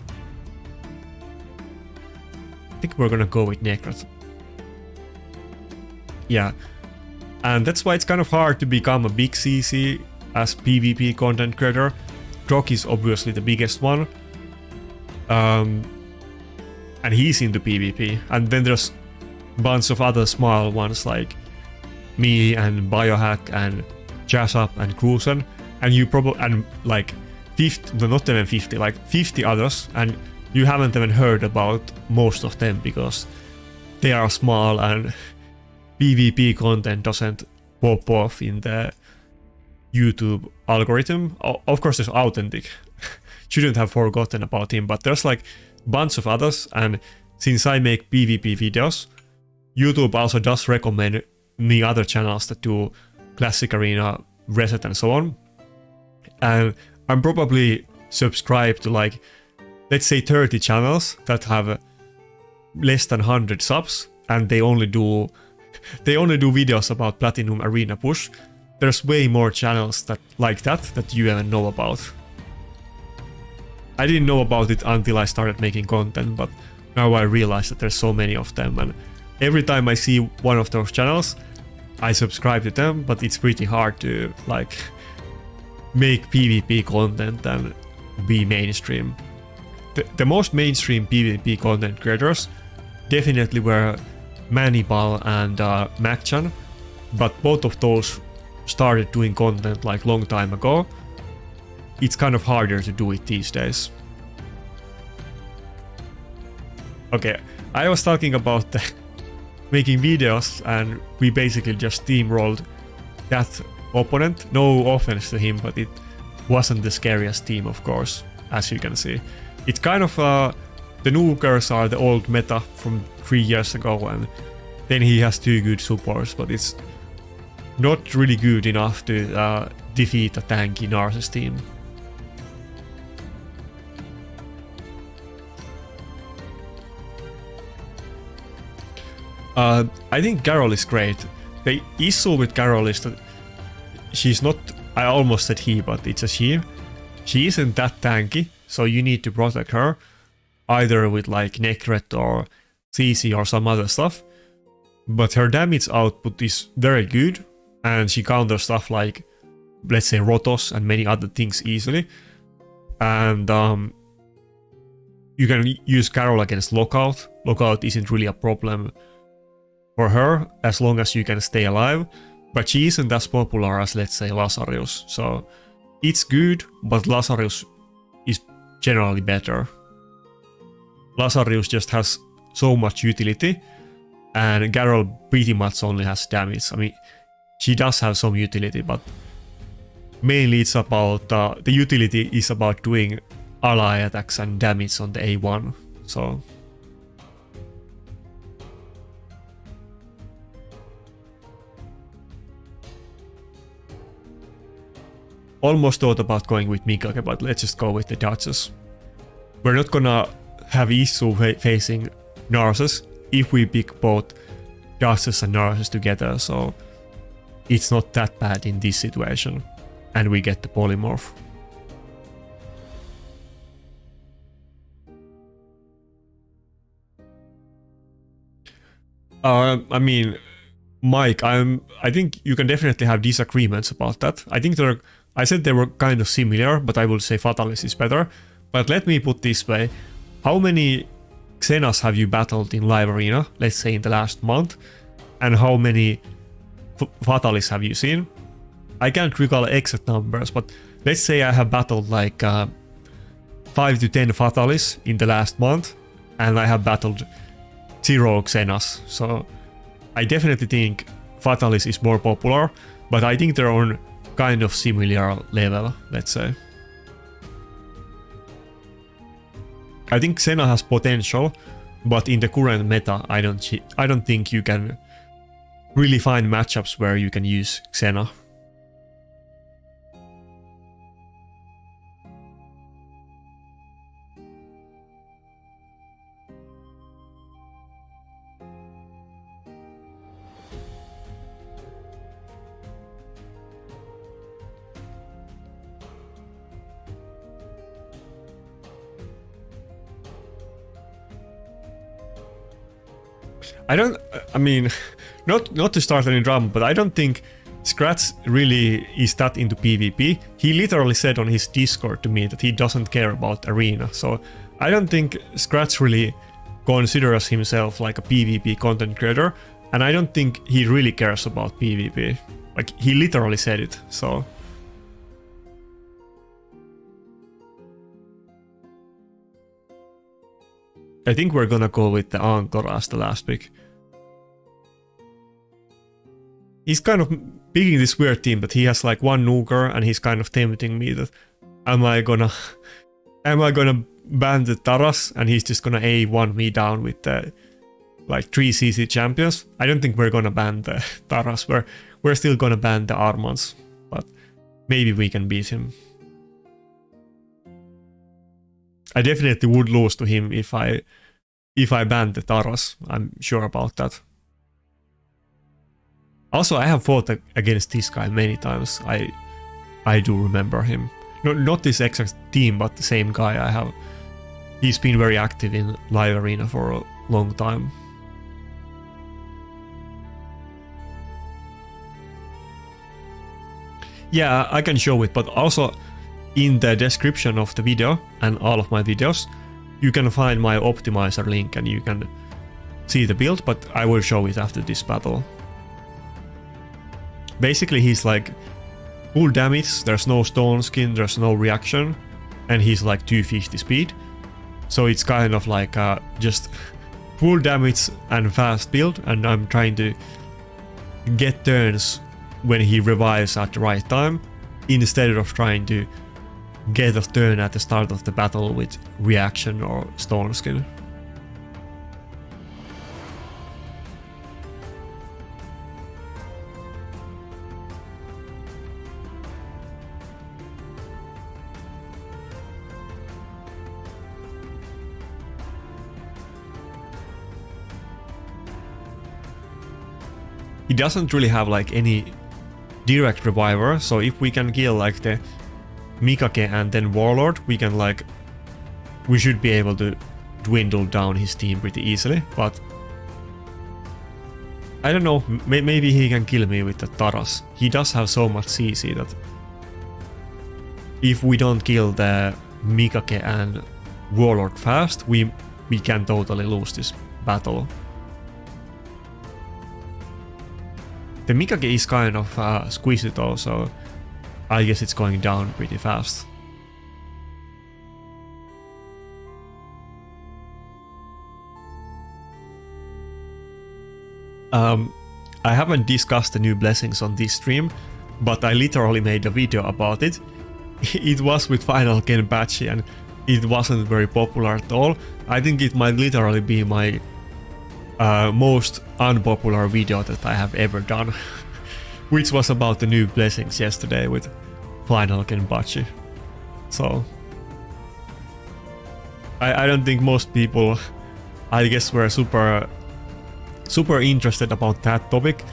I think we're gonna go with Necroth. Yeah, and that's why it's kind of hard to become a big CC as PvP content creator. Grok is obviously the biggest one. And he's into PvP. And then there's a bunch of other small ones like me and Biohack and Jazzup and Cruzen. And you probably, and like 50, no, not even 50, like 50 others. And you haven't even heard about most of them because they are small and PvP content doesn't pop off in the YouTube algorithm. Of course there's Authentic. Shouldn't have forgotten about him, but there's like a bunch of others, and since I make PvP videos, YouTube also does recommend me other channels that do Classic Arena, Reset and so on. And I'm probably subscribed to like, let's say 30 channels that have less than 100 subs, and they only do videos about Platinum Arena Push. There's way more channels that you even know about. I didn't know about it until I started making content, but now I realize that there's so many of them, and every time I see one of those channels, I subscribe to them, but it's pretty hard to like make PvP content and be mainstream. The most mainstream PvP content creators definitely were Manibal and Machan, but both of those started doing content like long time ago. It's kind of harder to do it these days. Okay, I was talking about making videos, and we basically just steamrolled that opponent. No offense to him, but it wasn't the scariest team, of course, as you can see. It's kind of the nukers are the old meta from 3 years ago, and then he has 2 good supports, but it's not really good enough to defeat a tanky Narses team. I think Carol is great. The issue with Carol is that she's not, I almost said he, but it's a she. She isn't that tanky, so you need to protect her, either with like Necret or CC or some other stuff. But her damage output is very good, and she counters stuff like, let's say, Rotos and many other things easily. And you can use Carol against Lockout. Lockout isn't really a problem for her, as long as you can stay alive, but she isn't as popular as, let's say, Lazarus, so it's good, but Lazarus is generally better. Lazarus just has so much utility, and Carol pretty much only has damage. I mean, she does have some utility, but mainly it's about, the utility is about doing ally attacks and damage on the A1, so... almost thought about going with Mikage, but let's just go with the Duchess. We're not gonna have issue facing Narses if we pick both Duchess and Narses together, so it's not that bad in this situation. And we get the polymorph. I mean, Mike, I think you can definitely have disagreements about that. I think I said they were kind of similar, but I would say Fatalis is better. But let me put this way. How many Xenas have you battled in live arena, let's say in the last month? And how many Fatalis have you seen? I can't recall exact numbers, but let's say I have battled like 5 to 10 Fatalis in the last month, and I have battled 0 Xenas. So I definitely think Fatalis is more popular, but I think they're on kind of similar level, let's say. I think Xena has potential, but in the current meta, I don't think you can really find matchups where you can use Xena. I mean, not to start any drama, but I don't think Scratch really is that into PvP. He literally said on his Discord to me that he doesn't care about arena, so I don't think Scratch really considers himself like a PvP content creator, and I don't think he really cares about PvP. Like, he literally said it, so... I think we're gonna go with the Anchor as the last pick. He's kind of picking this weird team that he has like one nuker, and he's kind of tempting me that am I gonna ban the Taras and he's just gonna A1 me down with the like 3 CC champions. I don't think we're gonna ban the Taras. We're still gonna ban the Armans, but maybe we can beat him. I definitely would lose to him if I banned the Taras. I'm sure about that. Also, I have fought against this guy many times. I do remember him. Not this exact team, but the same guy I have. He's been very active in live arena for a long time. Yeah, I can show it, but also in the description of the video and all of my videos, you can find my optimizer link and you can see the build, but I will show it after this battle. Basically, he's like full damage, there's no stone skin, there's no reaction, and he's like 250 speed. So it's kind of like just full damage and fast build, and I'm trying to get turns when he revives at the right time, instead of trying to get a turn at the start of the battle with reaction or stone skin. He doesn't really have like any direct reviver, so if we can kill like the Mikage and then Warlord, we should be able to dwindle down his team pretty easily, but I don't know, maybe he can kill me with the Taras. He does have so much CC that if we don't kill the Mikage and Warlord fast, we can totally lose this battle. The Mikage is kind of squishy though, so I guess it's going down pretty fast. I haven't discussed the new blessings on this stream, but I literally made a video about it. It was with Final Kenpachi and it wasn't very popular at all. I think it might literally be my most unpopular video that I have ever done, which was about the new blessings yesterday with final Kenpachi. So I don't think most people, I guess, were super interested about that topic.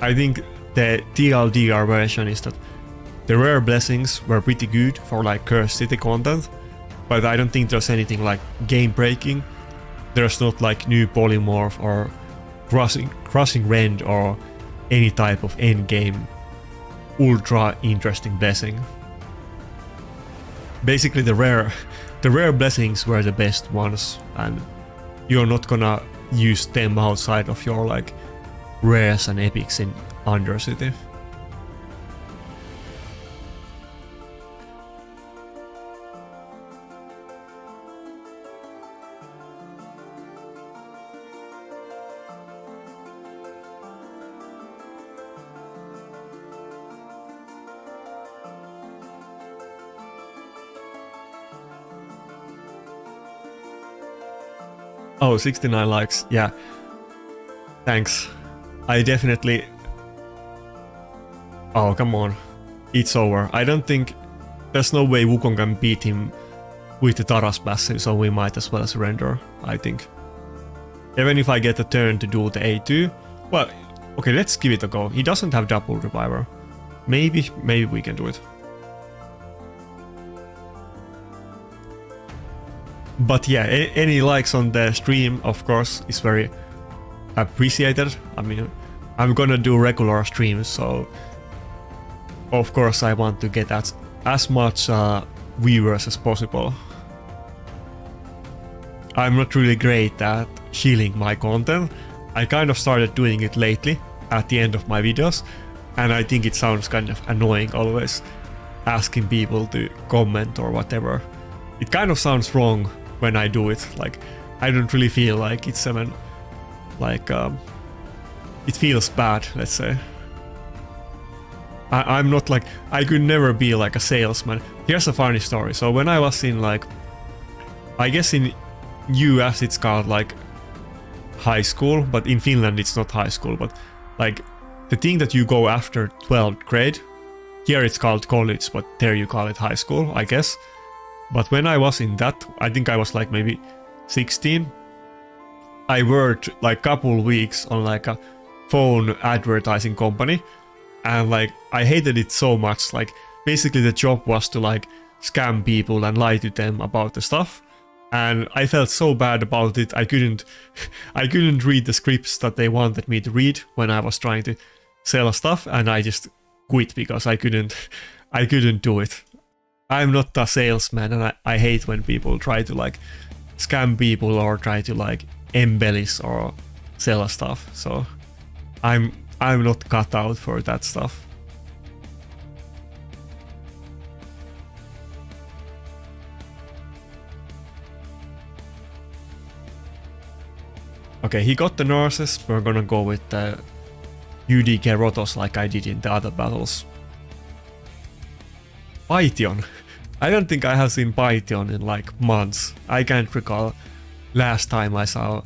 I think the TLDR version is that the rare blessings were pretty good for like Cur City content, but I don't think there's anything like game breaking. There's not like new polymorph or crossing rend or any type of end game ultra interesting blessing. Basically the rare blessings were the best ones, and you're not gonna use them outside of your like rares and epics in Undercity. Oh, 69 likes, yeah. Thanks. I definitely... Oh, come on. It's over. I don't think... There's no way Wukong can beat him with the Taras passive, so we might as well surrender, I think. Even if I get a turn to do the A2... Well, okay, let's give it a go. He doesn't have double reviver. Maybe we can do it. But yeah, any likes on the stream, of course, is very appreciated. I mean, I'm gonna do regular streams, so of course I want to get as much viewers as possible. I'm not really great at healing my content. I kind of started doing it lately at the end of my videos, and I think it sounds kind of annoying always asking people to comment or whatever. It kind of sounds wrong when I do it. Like, I don't really feel like it's even like it feels bad, let's say. I'm not like, I could never be like a salesman. Here's a funny story. So when I was in like, I guess in US it's called like high school, but in Finland it's not high school, but like the thing that you go after 12th grade, here it's called college, but there you call it high school, I guess. But when I was in that, I think I was like maybe 16, I worked like couple weeks on like a phone advertising company, and like I hated it so much. Like basically the job was to like scam people and lie to them about the stuff, and I felt so bad about it. I couldn't read the scripts that they wanted me to read when I was trying to sell stuff, and I just quit because I couldn't do it. I'm not a salesman, and I hate when people try to like scam people or try to like embellish or sell stuff. So I'm not cut out for that stuff. Okay, he got the nurses. We're gonna go with the UDK Rotos like I did in the other battles. Python. I don't think I have seen Python in like months. I can't recall last time I saw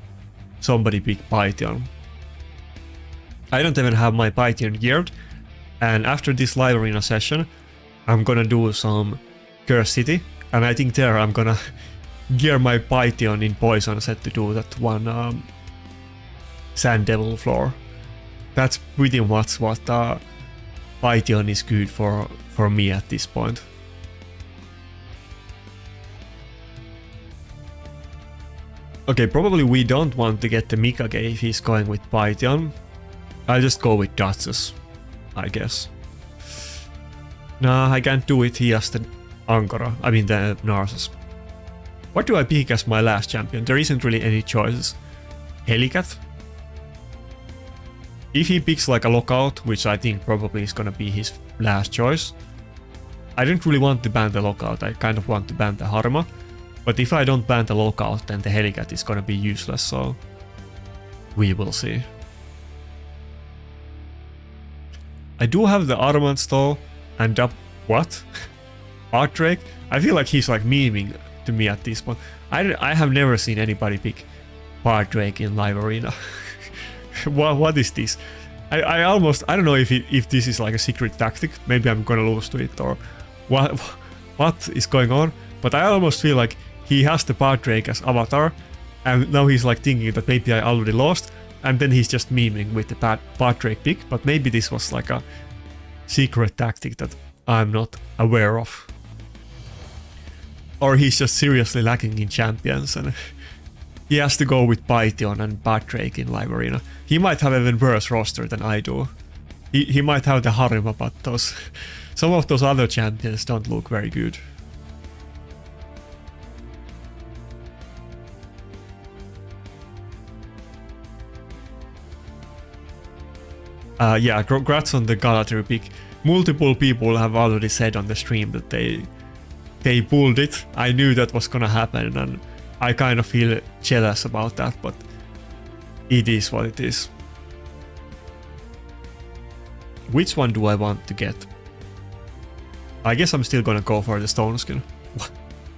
somebody pick Python. I don't even have my Python geared, and after this live arena session I'm gonna do some Cur City, and I think there I'm gonna gear my Python in poison set to do that one Sand Devil floor. That's pretty much what Python is good for me at this point. Okay, probably we don't want to get the Mikage if he's going with Python. I'll just go with Duchess, I guess. Nah, I can't do it, he has the Angora, I mean the Narcissus. What do I pick as my last champion? There isn't really any choices. Helicat? If he picks like a lockout, which I think probably is gonna be his last choice, I don't really want to ban the lockout, I kind of want to ban the Harma. But if I don't ban the lockout, then the Helicat is gonna be useless, so we will see. I do have the Armand though, and what? Art Drake? I feel like he's like memeing to me at this point. I have never seen anybody pick Art Drake in live arena. What is this? I almost, I don't know if this is like a secret tactic. Maybe I'm gonna lose to it or what is going on. But I almost feel like he has the Padrake as avatar, and now he's like thinking that maybe I already lost, and then he's just memeing with the Padrake pick. But maybe this was like a secret tactic that I'm not aware of. Or he's just seriously lacking in champions and he has to go with Python and Padrake in Live Arena. He might have even worse roster than I do. He might have the Harima, but some of those other champions don't look very good. Yeah, congrats on the Galatary pick. Multiple people have already said on the stream that they pulled it. I knew that was gonna happen and I kind of feel jealous about that, but it is what it is. Which one do I want to get? I guess I'm still gonna go for the stone skin.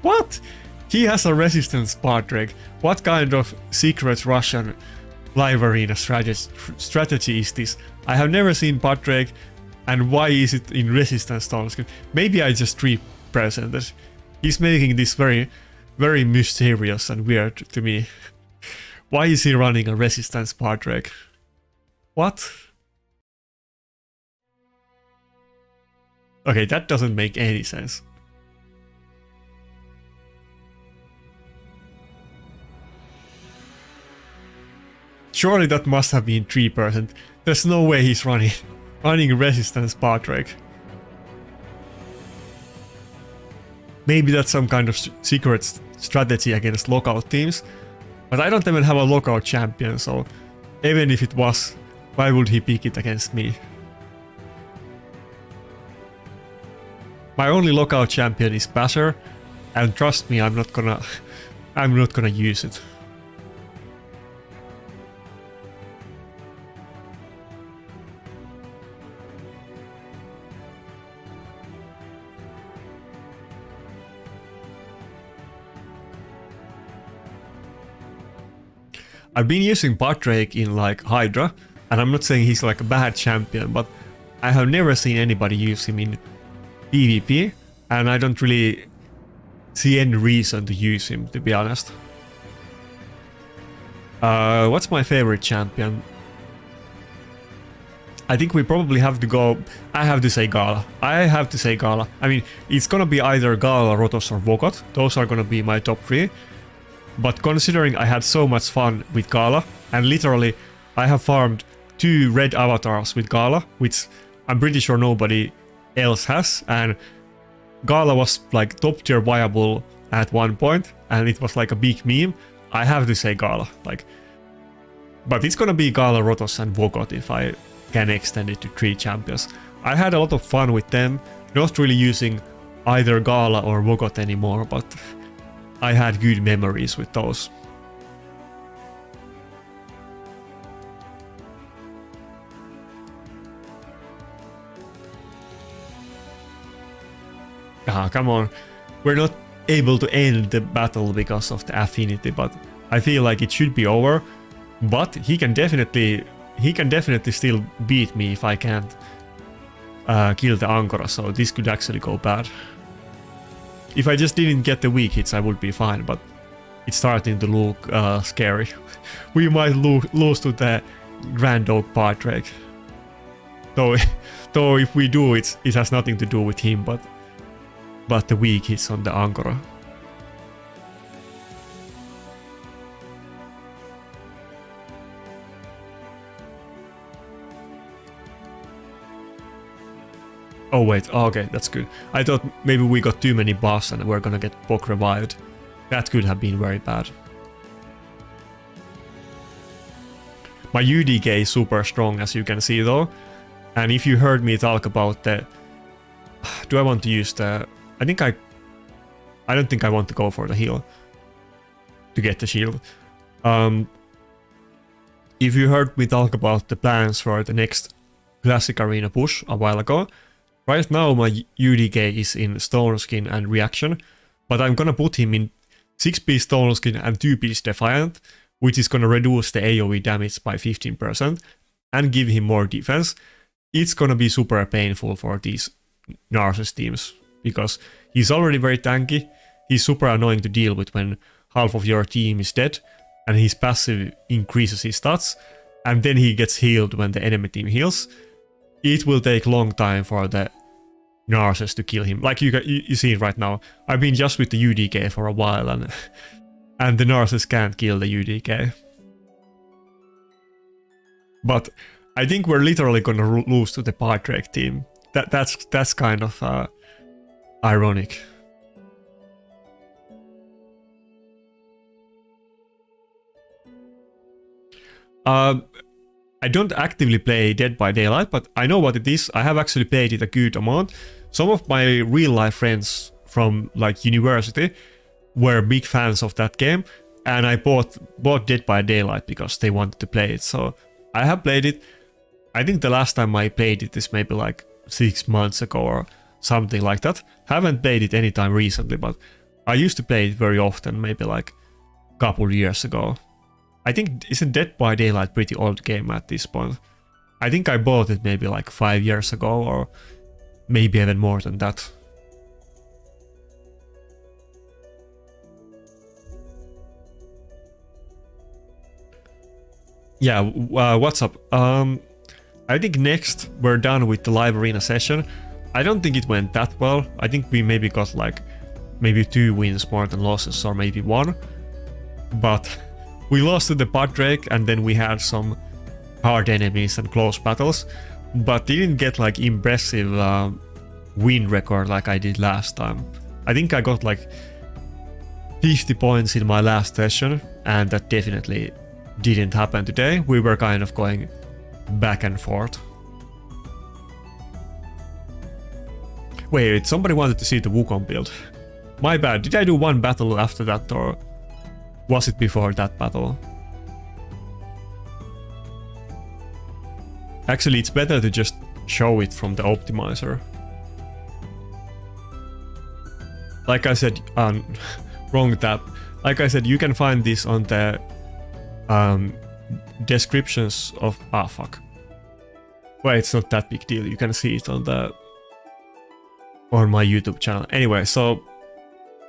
What? He has a resistance Padrake. What kind of secret Russian Live Arena strategy is this? I have never seen Padrake, and why is it in resistance stone skin? Maybe I just represented. He's making this very, very mysterious and weird to me. Why is he running a resistance Padrake? What? Okay, that doesn't make any sense. Surely that must have been 3%. There's no way he's running resistance Padrake. Maybe that's some kind of secret strategy against lockout teams. But I don't even have a lockout champion, so even if it was, why would he pick it against me? My only lockout champion is Basher, and trust me, I'm not gonna use it. I've been using Padrake in like Hydra, and I'm not saying he's like a bad champion, but I have never seen anybody use him in PvP, and I don't really see any reason to use him, to be honest. What's my favorite champion? I think we probably have to go... I have to say Gala. I mean, it's gonna be either Gala, Rotos or Vogot. Those are gonna be my top 3. But considering I had so much fun with Gala, and literally I have farmed 2 red avatars with Gala, which I'm pretty sure nobody else has, and Gala was like top tier viable at one point, and it was like a big meme. I have to say Gala, like, but it's gonna be Gala, Rotos and Vogot if I can extend it to 3 champions. I had a lot of fun with them, not really using either Gala or Vogot anymore, but I had good memories with those. Ah, come on. We're not able to end the battle because of the affinity, but I feel like it should be over. But he can definitely still beat me if I can't kill the Angora, so this could actually go bad. If I just didn't get the weak hits, I would be fine, but it's starting to look scary. We might lose to the Grand Oak Padrake. Though if we do, it has nothing to do with him, but the weak hits on the Angora. Oh wait, okay, that's good. I thought maybe we got too many buffs and we're gonna get Pok revived. That could have been very bad. My UDK is super strong, as you can see though. And if you heard me talk about the... Do I want to use the... I don't think I want to go for the heal to get the shield. If you heard me talk about the plans for the next Classic Arena push a while ago, right now my UDK is in Stone Skin and Reaction, but I'm gonna put him in 6-piece Stone Skin and 2-piece Defiant, which is gonna reduce the AoE damage by 15%, and give him more defense, it's gonna be super painful for these Narcissus teams, because he's already very tanky, he's super annoying to deal with when half of your team is dead, and his passive increases his stats, and then he gets healed when the enemy team heals. It will take long time for the Narcissus to kill him. Like you see it right now. I've been just with the UDK for a while, and the Narcissus can't kill the UDK. But I think we're literally gonna lose to the Padrake team. That's kind of ironic. I don't actively play Dead by Daylight, but I know what it is. I have actually played it a good amount. Some of my real life friends from like university were big fans of that game, and I bought Dead by Daylight because they wanted to play it. So I have played it. I think the last time I played it is maybe like 6 months ago or something like that. Haven't played it anytime recently, but I used to play it very often, maybe like a couple years ago. I think, isn't Dead by Daylight pretty old game at this point? I think I bought it maybe like 5 years ago, or maybe even more than that. Yeah, what's up? I think next we're done with the live arena session. I don't think it went that well. I think we maybe got like maybe 2 wins more than losses, or maybe 1. But we lost to the Padrake, and then we had some hard enemies and close battles, but didn't get like impressive win record like I did last time. I think I got like 50 points in my last session, and that definitely didn't happen today. We were kind of going back and forth. Wait, somebody wanted to see the Wukong build. My bad, did I do 1 battle after that, or was it before that battle? Actually, it's better to just show it from the optimizer. Like I said, wrong tab. Like I said, you can find this on the descriptions of... Ah, fuck. Well, it's not that big deal. You can see it on my YouTube channel. Anyway, so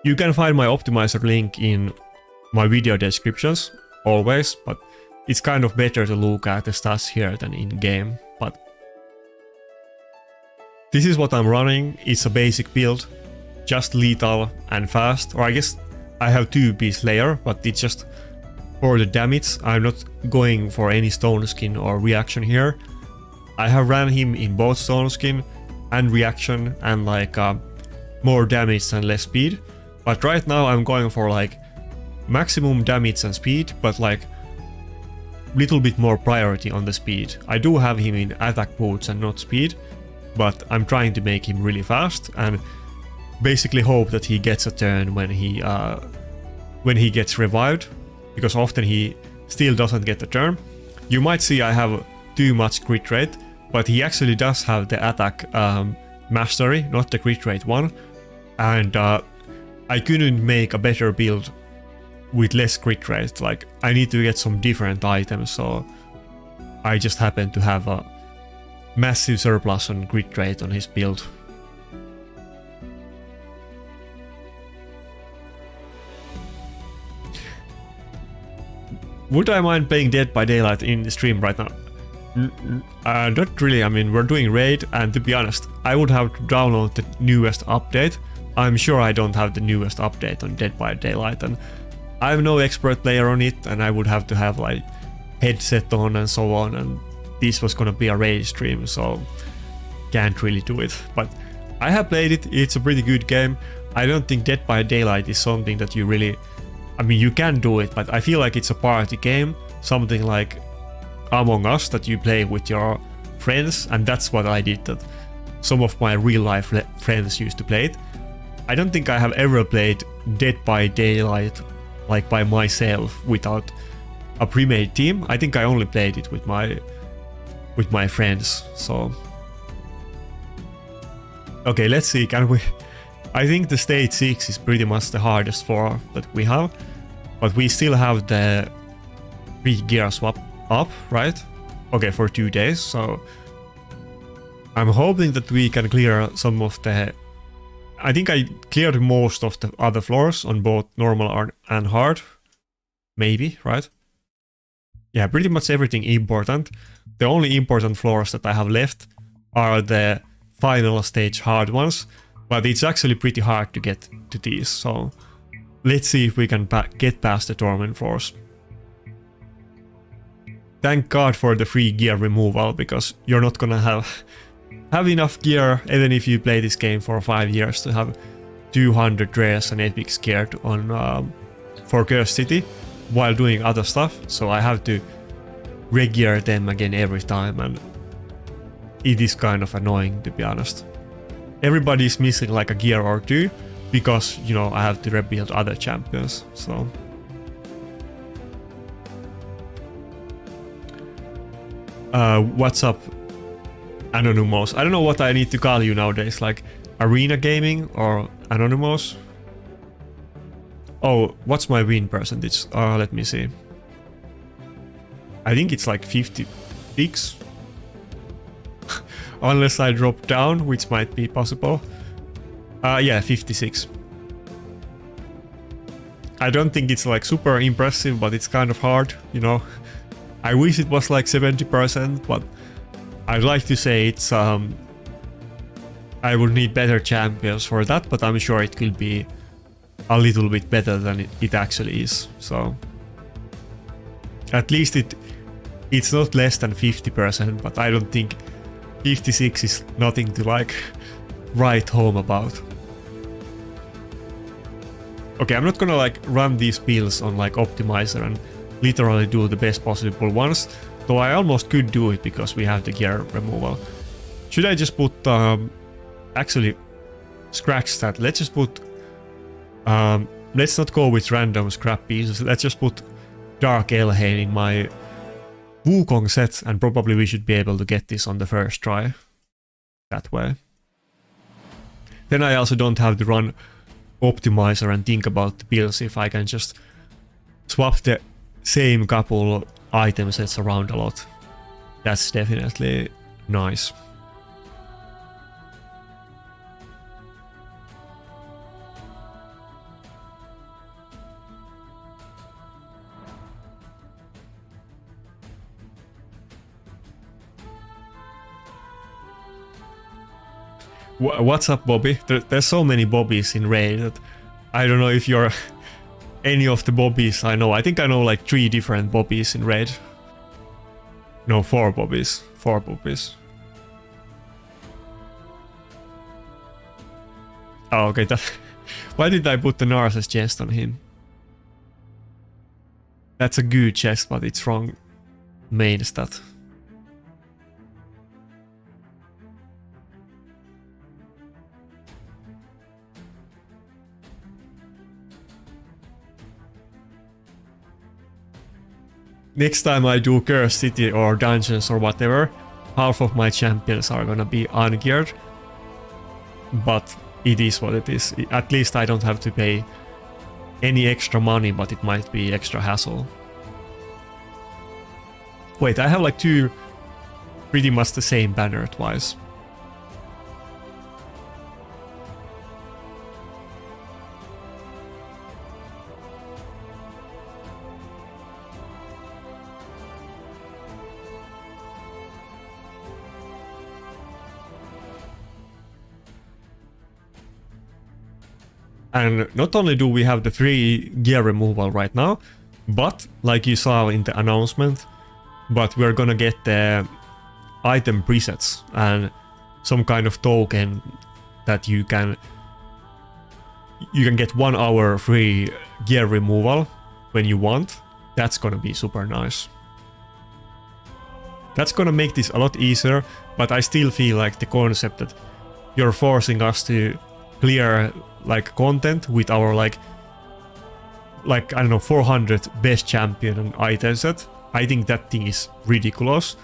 you can find my optimizer link in my video descriptions, always, but it's kind of better to look at the stats here than in game. But this is what I'm running. It's a basic build, just lethal and fast, or I guess I have 2 Beast Layer, but it's just for the damage. I'm not going for any Stone Skin or reaction here. I have ran him in both Stone Skin and reaction, and like more damage and less speed. But right now I'm going for like maximum damage and speed, but like little bit more priority on the speed. I do have him in attack boots and not speed, but I'm trying to make him really fast and basically hope that he gets a turn when he gets revived, because often he still doesn't get a turn. You might see I have too much crit rate, but he actually does have the attack mastery, not the crit rate one, and I couldn't make a better build with less crit rate. Like, I need to get some different items, so I just happen to have a massive surplus on crit rate on his build. Would I mind playing Dead by Daylight in the stream right now? Not really. I mean, we're doing raid, and to be honest, I would have to download the newest update. I'm sure I don't have the newest update on Dead by Daylight, and I'm no expert player on it, and I would have to have like headset on and so on, and this was gonna be a raid stream, so can't really do it. But I have played it. It's a pretty good game. I don't think Dead by Daylight is something that you really... I mean, you can do it, but I feel like it's a party game, something like Among Us that you play with your friends, and that's what I did, that some of my real life friends used to play it. I don't think I have ever played Dead by Daylight like by myself without a pre-made team. I think I only played it with my friends, so... Okay, let's see, can we... I think the stage 6 is pretty much the hardest 4 that we have, but we still have the 3 gear swap up, right? Okay, for 2 days, so I'm hoping that we can clear some of the... I think I cleared most of the other floors on both normal and hard. Maybe, right? Yeah, pretty much everything important. The only important floors that I have left are the final stage hard ones, but it's actually pretty hard to get to these, so let's see if we can get past the torment floors. Thank God for the free gear removal, because you're not gonna have enough gear even if you play this game for 5 years to have 200 rares and epics gear on for Cur City while doing other stuff, so I have to re-gear them again every time, and it is kind of annoying, to be honest. Everybody's missing like a gear or two because, you know, I have to rebuild other champions, so... what's up, Anonymous? I don't know what I need to call you nowadays, like Arena Gaming or Anonymous? Oh, what's my win percentage? Let me see. I think it's like 56. Unless I drop down, which might be possible. Yeah, 56. I don't think it's like super impressive, but it's kind of hard, you know. I wish it was like 70%, but I'd like to say it's I would need better champions for that, but I'm sure it could be a little bit better than it actually is. So at least it's not less than 50%, but I don't think 56 is nothing to like write home about. Okay, I'm not gonna like run these builds on like optimizer and literally do the best possible ones, though I almost could do it because we have the gear removal. Should I just put actually scratch that, let's just put let's not go with random scrap pieces, let's just put Dark Elhain in my Wukong set, and probably we should be able to get this on the first try that way. Then I also don't have to run optimizer and think about the builds if I can just swap the same couple item sets around a lot. That's definitely nice. What's up, Bobby? There's so many Bobbies in Raid that I don't know if you're any of the Bobbies I know. I think I know like 3 different Bobbies in Raid. No, 4 Bobbies. 4 Bobbies. Oh, okay. Why did I put the Narcissus chest on him? That's a good chest, but it's wrong main stat. Next time I do Cur City or dungeons or whatever, half of my champions are gonna be ungeared. But it is what it is. At least I don't have to pay any extra money, but it might be extra hassle. Wait, I have like 2 pretty much the same banner twice. And not only do we have the free gear removal right now, but like you saw in the announcement, but we're gonna get the item presets and some kind of token that you can get 1 hour free gear removal when you want. That's gonna be super nice. That's gonna make this a lot easier, but I still feel like the concept that you're forcing us to clear like content with our like I don't know 400 best champion and item set. I think that thing is ridiculous.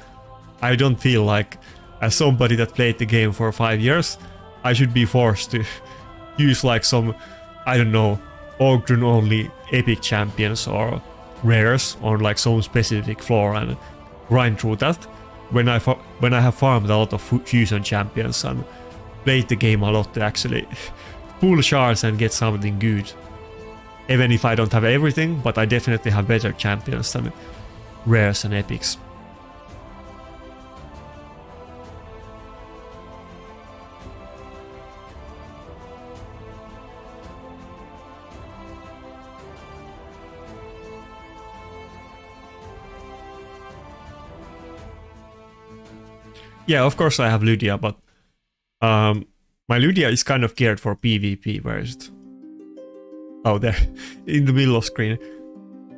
I don't feel like, as somebody that played the game for 5 years, I should be forced to use like some, I don't know, Ogdrun only epic champions or rares on like some specific floor and grind through that when I have farmed a lot of fusion champions and played the game a lot to actually pull shards and get something good. Even if I don't have everything, but I definitely have better champions than rares and epics. Yeah, of course I have Lydia, but my Lydia is kind of geared for PvP. Where is it? Oh, there, in the middle of screen.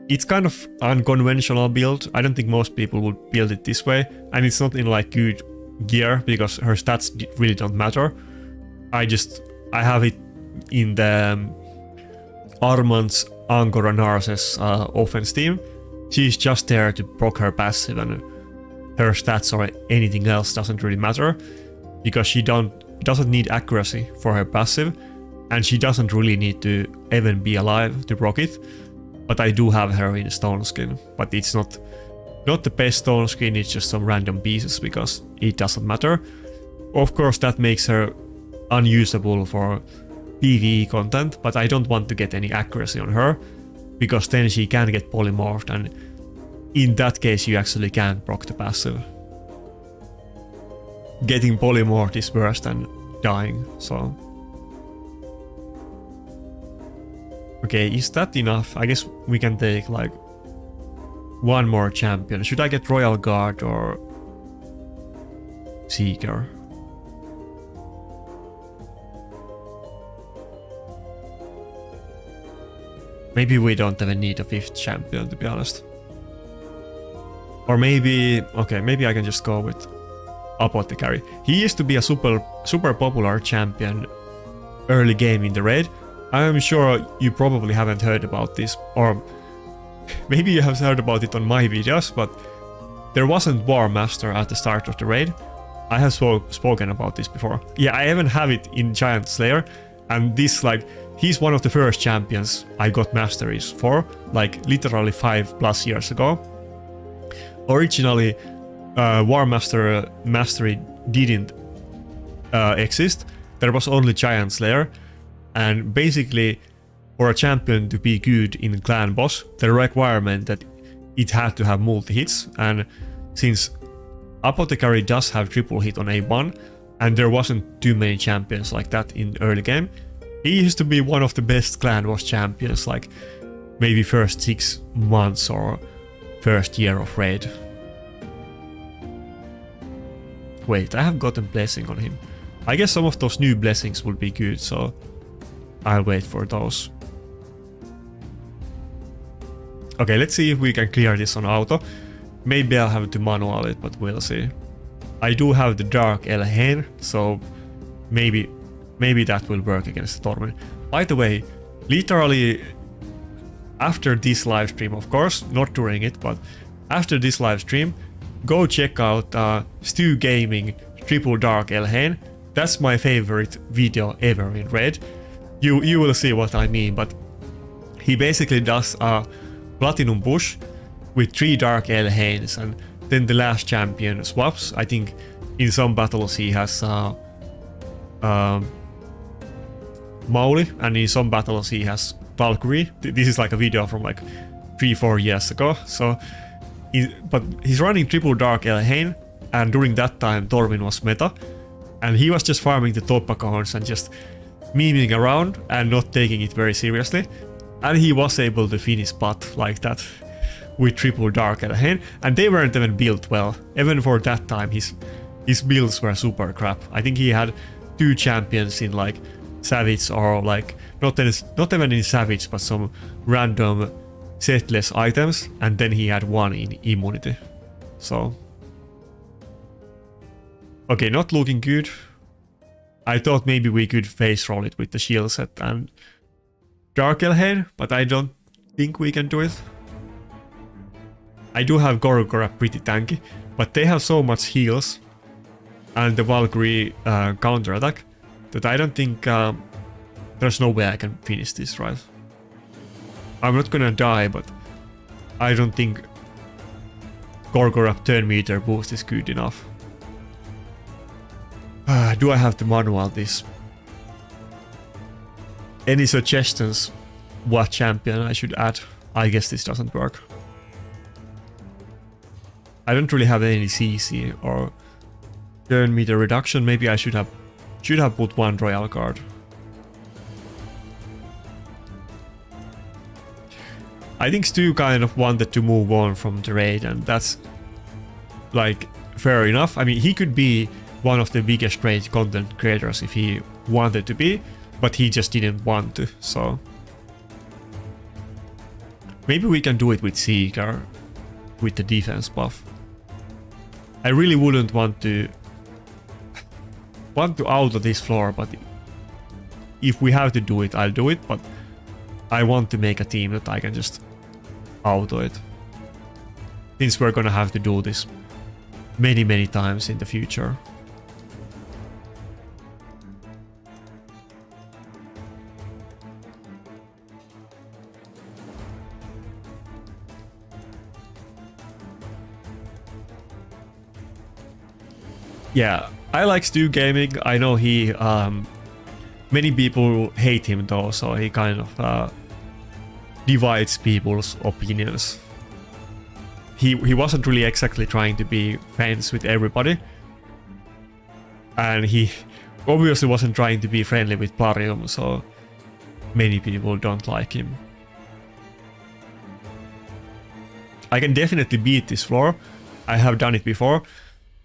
It's kind of unconventional build. I don't think most people would build it this way, and it's not in like good gear because her stats really don't matter. I have it in the Armand's Angkor and Narses offense team. She's just there to proc her passive, and her stats or anything else doesn't really matter because she doesn't need accuracy for her passive, and she doesn't really need to even be alive to proc it. But I do have her in stone skin, but it's not the best stone skin, it's just some random pieces because it doesn't matter. Of course that makes her unusable for PvE content, but I don't want to get any accuracy on her because then she can get polymorphed, and in that case you actually can't proc the passive. Getting polymorphed is worse than dying, so... Okay, is that enough? I guess we can take like one more champion. Should I get Royal Guard or Seeker? Maybe we don't even need a 5th champion, to be honest. Or maybe... Okay, maybe I can just go with Apothecary. He used to be a super popular champion early game in the raid. I'm sure you probably haven't heard about this, or maybe you have heard about it on my videos, but there wasn't War Master at the start of the raid. I have spoken about this before. Yeah, I even have it in Giant Slayer, and this, like, he's one of the first champions I got masteries for, like literally 5+ years ago. Originally, War Master mastery didn't exist. There was only Giant Slayer. And basically, for a champion to be good in clan boss, the requirement that it had to have multi-hits, and since Apothecary does have triple hit on A1, and there wasn't too many champions like that in early game, he used to be one of the best clan boss champions, like maybe first 6 months or first year of raid. Wait, I have gotten blessing on him. I guess some of those new blessings would be good, so I'll wait for those. Okay, let's see if we can clear this on auto. Maybe I'll have to manual it, but we'll see. I do have the Dark Elhain, so maybe that will work against Torment. By the way, literally after this live stream, of course, not during it, but after this live stream, go check out Stu Gaming Triple Dark Elhain. That's my favorite video ever in Red. You will see what I mean, but he basically does a platinum push with 3 Dark Elhains, and then the last champion swaps. I think in some battles he has Mauli, and in some battles he has Valkyrie. This is like a video from like 3-4 years ago. So, but he's running triple Dark Elhain, and during that time Torvin was meta, and he was just farming the top accounts and just memeing around and not taking it very seriously, and he was able to finish bot like that with triple Dark Elhain, and they weren't even built well. Even for that time, his builds were super crap. I think he had 2 champions in like Savage, or like not even in Savage, but some random setless items, and then he had 1 in immunity. So okay, not looking good. I thought maybe we could face roll it with the shield set and Dark Elhain, but I don't think we can do it. I do have Gorgora pretty tanky, but they have so much heals and the Valkyrie counter attack that I don't think there's no way I can finish this, right? I'm not gonna die, but I don't think Gorgoroth turn meter boost is good enough. Do I have to manual this? Any suggestions what champion I should add? I guess this doesn't work. I don't really have any CC or turn meter reduction. Maybe I should have put one royal card. I think Stu kind of wanted to move on from the raid, and that's like fair enough. I mean, he could be one of the biggest raid content creators if he wanted to be, but he just didn't want to, so maybe we can do it with Seeker with the defense buff. I really wouldn't want to auto this floor, but if we have to do it, I'll do it, but I want to make a team that I can just auto it, since we're gonna have to do this many times in the future. Yeah, I like Stu Gaming. I know he many people hate him though, so he kind of divides people's opinions. He wasn't really exactly trying to be friends with everybody, and he obviously wasn't trying to be friendly with Plarium, so many people don't like him. I can definitely beat this floor. I have done it before,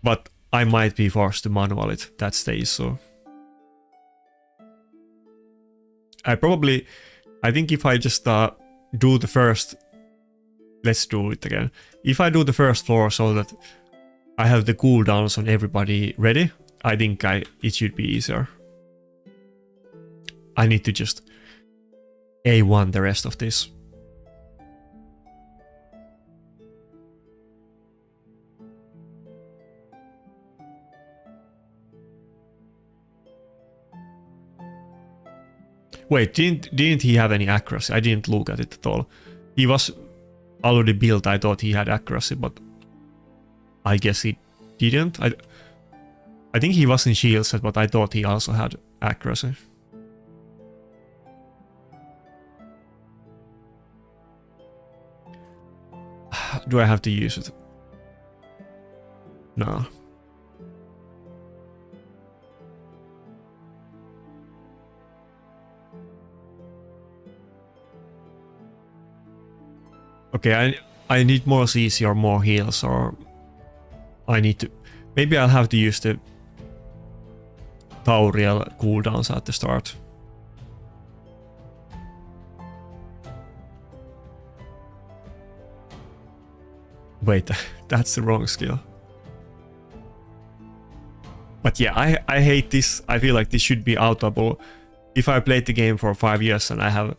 but I might be forced to manual it. That's the issue. I think if I just do the first... Let's do it again. If I do the first floor so that I have the cooldowns on everybody ready, I think it should be easier. I need to just A1 the rest of this. Wait, didn't he have any accuracy? I didn't look at it at all. He was already built. I thought he had accuracy, but I guess he didn't. I think he was in shield set, but I thought he also had accuracy. Do I have to use it? No. Okay, I need more CC or more heals, or I need to... Maybe I'll have to use the Tauriel cooldowns at the start. Wait, that's the wrong skill. But yeah, I hate this. I feel like this should be outable. If I played the game for 5 years and I have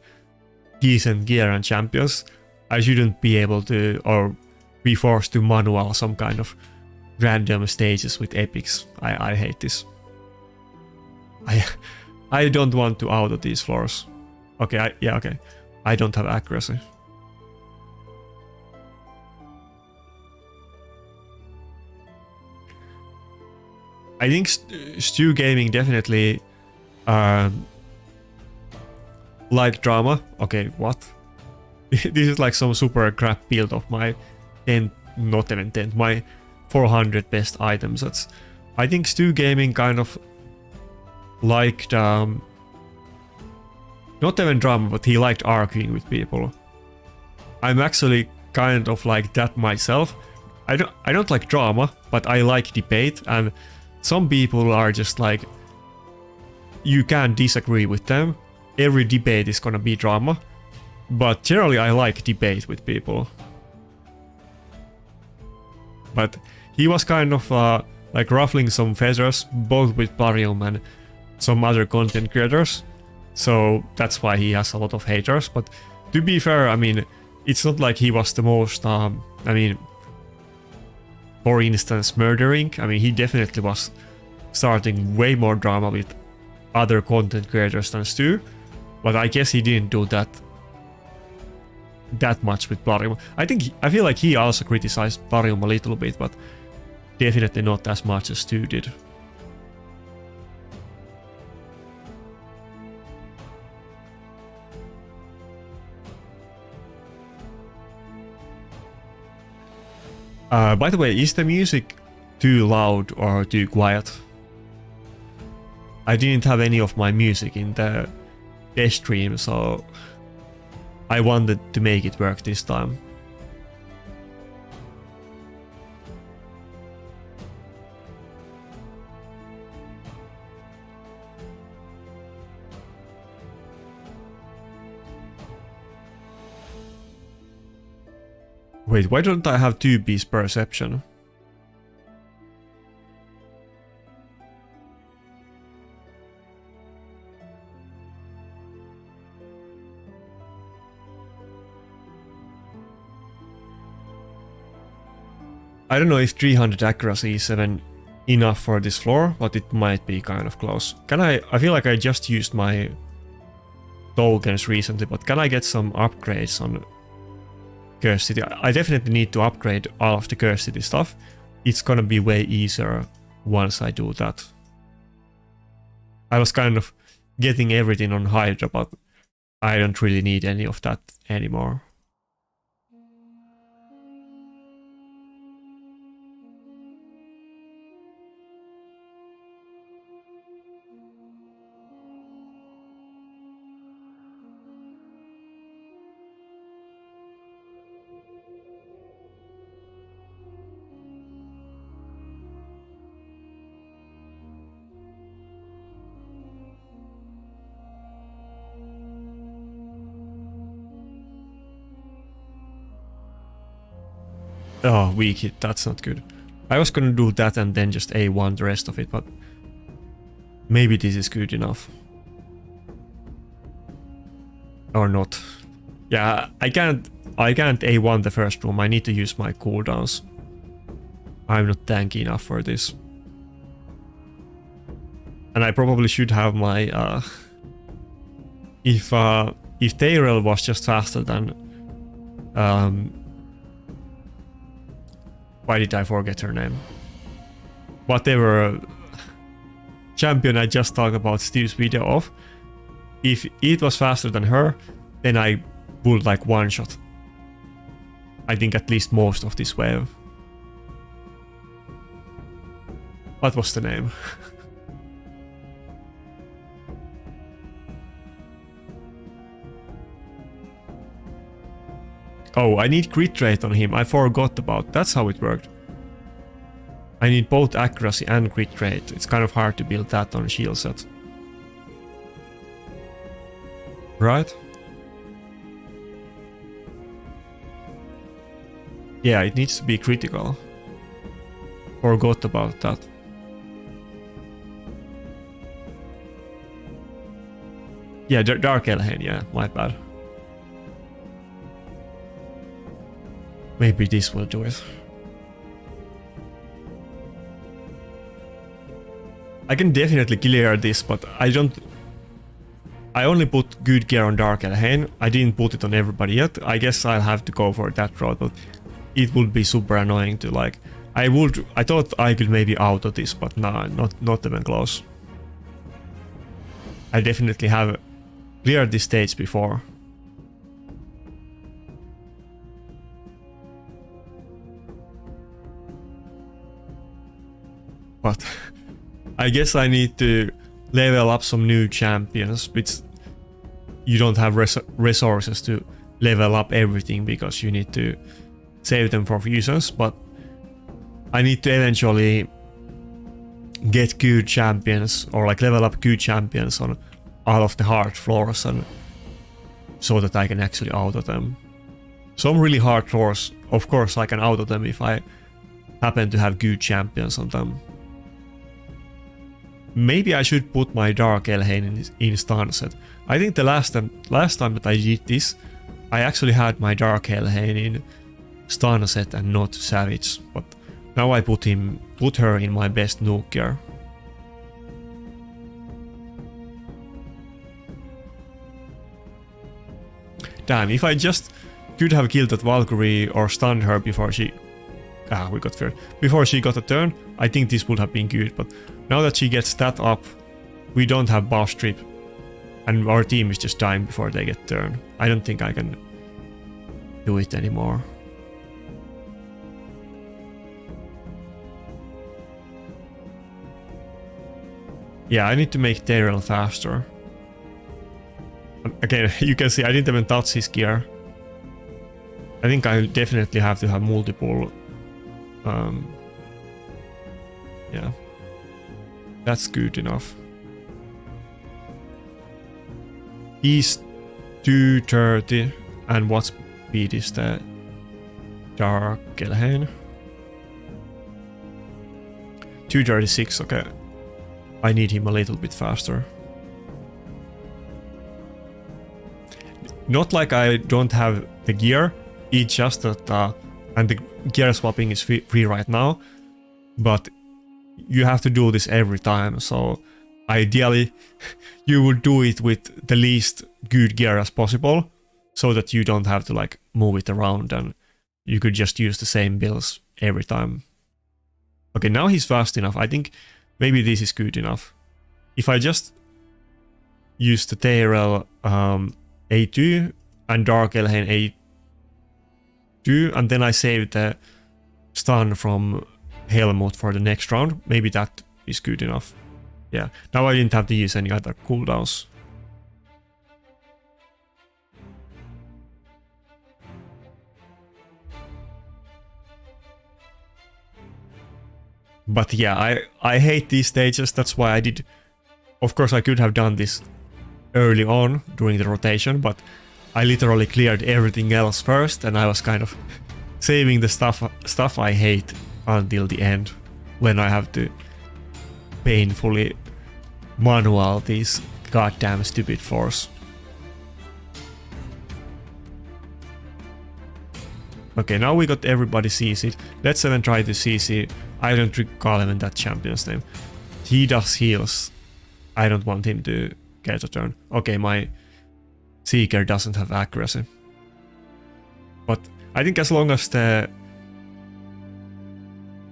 decent gear and champions, I shouldn't be able to, or be forced to manual some kind of random stages with epics. I hate this. I don't want to auto these floors. Okay, okay. I don't have accuracy. I think Stu Gaming definitely like drama. Okay, what? This is like some super crap build of my 10, not even 10, my 400 best items. I think Stu Gaming kind of liked, not even drama, but he liked arguing with people. I'm actually kind of like that myself. I don't like drama, but I like debate, and some people are just like, you can't disagree with them. Every debate is gonna be drama. But generally I like debate with people. But he was kind of like ruffling some feathers, both with Plarium and some other content creators. So that's why he has a lot of haters. But to be fair, I mean, it's not like he was the most, I mean, for instance, murdering. I mean, he definitely was starting way more drama with other content creators than Stu. But I guess he didn't do that that much with Plarium. I feel like he also criticized Plarium a little bit, but definitely not as much as Stu did. By the way, is the music too loud or too quiet? I didn't have any of my music in the test stream, so I wanted to make it work this time. Wait, why don't I have 2B's perception? I don't know if 300 accuracy is even enough for this floor, but it might be kind of close. I feel like I just used my tokens recently, but can I get some upgrades on Cur City? I definitely need to upgrade all of the Cur City stuff. It's gonna be way easier once I do that. I was kind of getting everything on Hydra, but I don't really need any of that anymore. Oh, weak hit, that's not good. I was gonna do that and then just A1 the rest of it, but maybe this is good enough. Or not. Yeah, I can't A1 the first room, I need to use my cooldowns. I'm not tanky enough for this. And I probably should have my if Tyrell was just faster than why did I forget her name? Whatever champion I just talked about Steve's video of. If it was faster than her, then I would like one-shot. I think at least most of this wave. What was the name? Oh, I need crit rate on him. I forgot about. That's how it worked. I need both accuracy and crit rate. It's kind of hard to build that on shield set. Right? Yeah, it needs to be critical. Forgot about that. Yeah, Dark Elhain, yeah, my bad. Maybe this will do it. I can definitely clear this, but I only put good gear on Dark Elhain. I didn't put it on everybody yet. I guess I'll have to go for that route, but it would be super annoying to like... I thought I could maybe auto this, but nah, not even close. I definitely have cleared this stage before. But I guess I need to level up some new champions, which you don't have resources to level up everything because you need to save them for fusions, but I need to eventually get good champions or like level up good champions on all of the hard floors and so that I can actually auto them. Some really hard floors, of course I can auto them if I happen to have good champions on them. Maybe I should put my Dark Elhain in stun set. I think the last time that I did this, I actually had my Dark Elhain in stun set and not Savage, but now I put her in my best nuke gear. Damn, if I just could have killed that Valkyrie or stunned her before she... we got feared. Before she got a turn, I think this would have been good, but now that she gets that up, we don't have buff strip, and our team is just dying before they get turn. I don't think I can do it anymore. Yeah, I need to make Tyrell faster. Again, you can see I didn't even touch his gear. I think I definitely have to have multiple... yeah. That's good enough. He's 230, and what speed is the Dark Elhain? 236, okay. I need him a little bit faster. Not like I don't have the gear, it's just that, and the gear swapping is free right now, but you have to do this every time, so ideally you would do it with the least good gear as possible, so that you don't have to like move it around and you could just use the same builds every time. Okay, now he's fast enough. I think maybe this is good enough. If I just use the Tyrell A2 and Dark Elhain A2, and then I save the stun from Helmut for the next round, maybe that is good enough. Yeah, now I didn't have to use any other cooldowns. But yeah, I hate these stages, that's why I did... Of course I could have done this early on during the rotation, but I literally cleared everything else first, and I was kind of saving the stuff I hate until the end, when I have to painfully manual these goddamn stupid floors. Okay, now we got everybody CC'd. Let's even try to CC. I don't recall even that champion's name. He does heals. I don't want him to get a turn. Okay, my Seeker doesn't have accuracy. But I think as long as the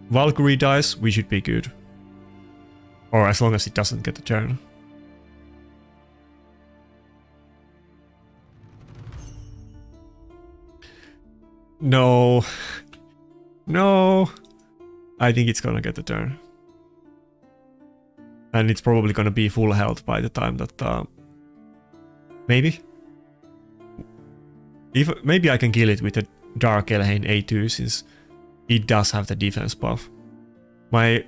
Valkyrie dies, we should be good. Or as long as it doesn't get a turn. No. No. I think it's gonna get a turn. And it's probably gonna be full health by the time that... maybe? Maybe I can kill it with a Dark Elhain A2 since it does have the defense buff. My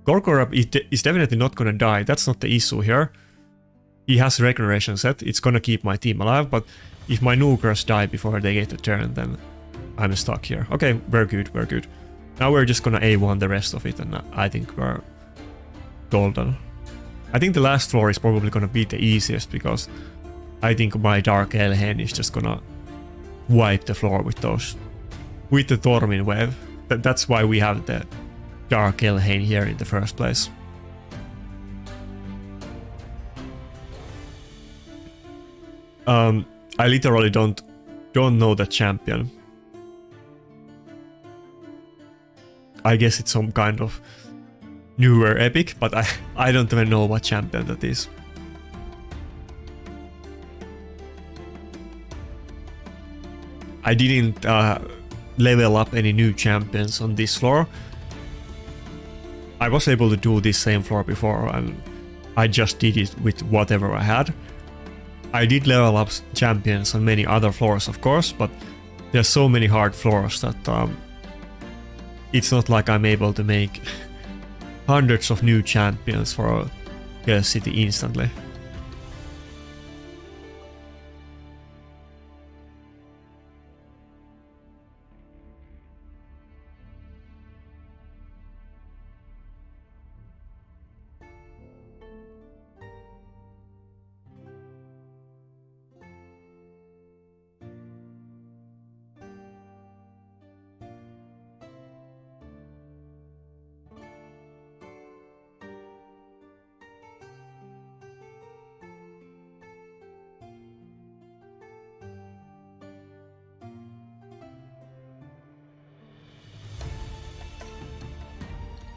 Gorgorab is definitely not gonna die, that's not the issue here. He has regeneration set, it's gonna keep my team alive, but if my Nukers die before they get a turn, then I'm stuck here. Okay, we're good, we're good. Now we're just gonna A1 the rest of it, and I think we're golden. I think the last floor is probably gonna be the easiest, because I think my Dark Elhain is just gonna wipe the floor with those, with the Tormin wave. That's why we have the Dark Elhain here in the first place. I literally don't know the champion. I guess it's some kind of newer epic, but I don't even know what champion that is. I didn't level up any new champions on this floor. I was able to do this same floor before, and I just did it with whatever I had. I did level up champions on many other floors, of course, but there's so many hard floors that it's not like I'm able to make hundreds of new champions for Cur City instantly.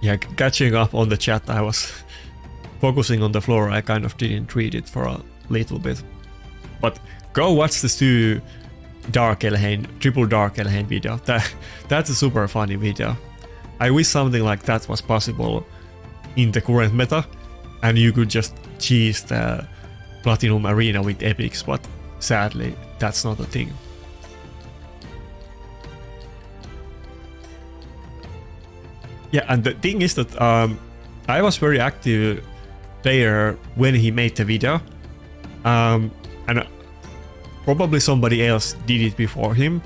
Yeah, catching up on the chat, I was focusing on the floor. I kind of didn't read it for a little bit. But go watch the two Dark Elhain, triple Dark Elhain video. That's a super funny video. I wish something like that was possible in the current meta, and you could just cheese the Platinum Arena with epics, but sadly, that's not a thing. Yeah, and the thing is that I was very active player when he made the video, and probably somebody else did it before him.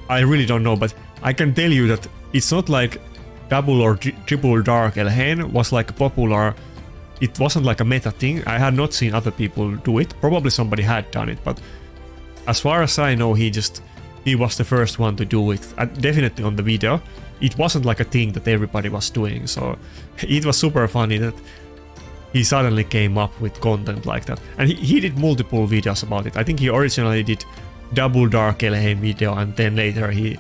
I really don't know, but I can tell you that it's not like double or triple Dark Elhain was like popular. It wasn't like a meta thing. I had not seen other people do it. Probably somebody had done it, but as far as I know, he was the first one to do it. Definitely on the video. It wasn't like a thing that everybody was doing, so it was super funny that he suddenly came up with content like that. And he did multiple videos about it. I think he originally did double Dark Elhain video, and then later he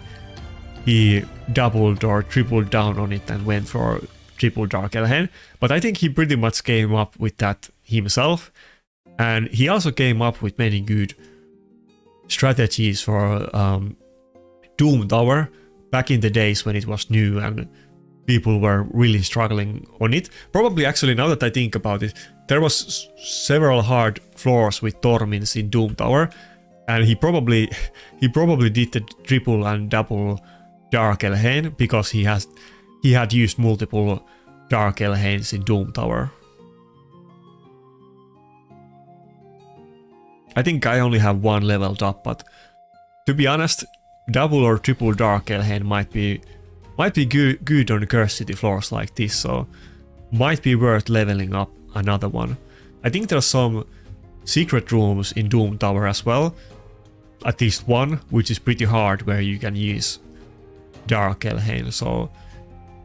doubled or tripled down on it and went for triple Dark Elhain. But I think he pretty much came up with that himself. And he also came up with many good strategies for Doom Tower back in the days when it was new and people were really struggling on it. Probably, actually, now that I think about it, there was several hard floors with Tormins in Doom Tower, and he probably did the triple and double Dark Elhain because he had used multiple Dark Elhains in Doom Tower. I think I only have one leveled up, but to be honest, double or triple Dark Elhain might be good on Cur City floors like this, so might be worth leveling up another one. I think there's some secret rooms in Doom Tower as well, at least one, which is pretty hard, where you can use Dark Elhain, so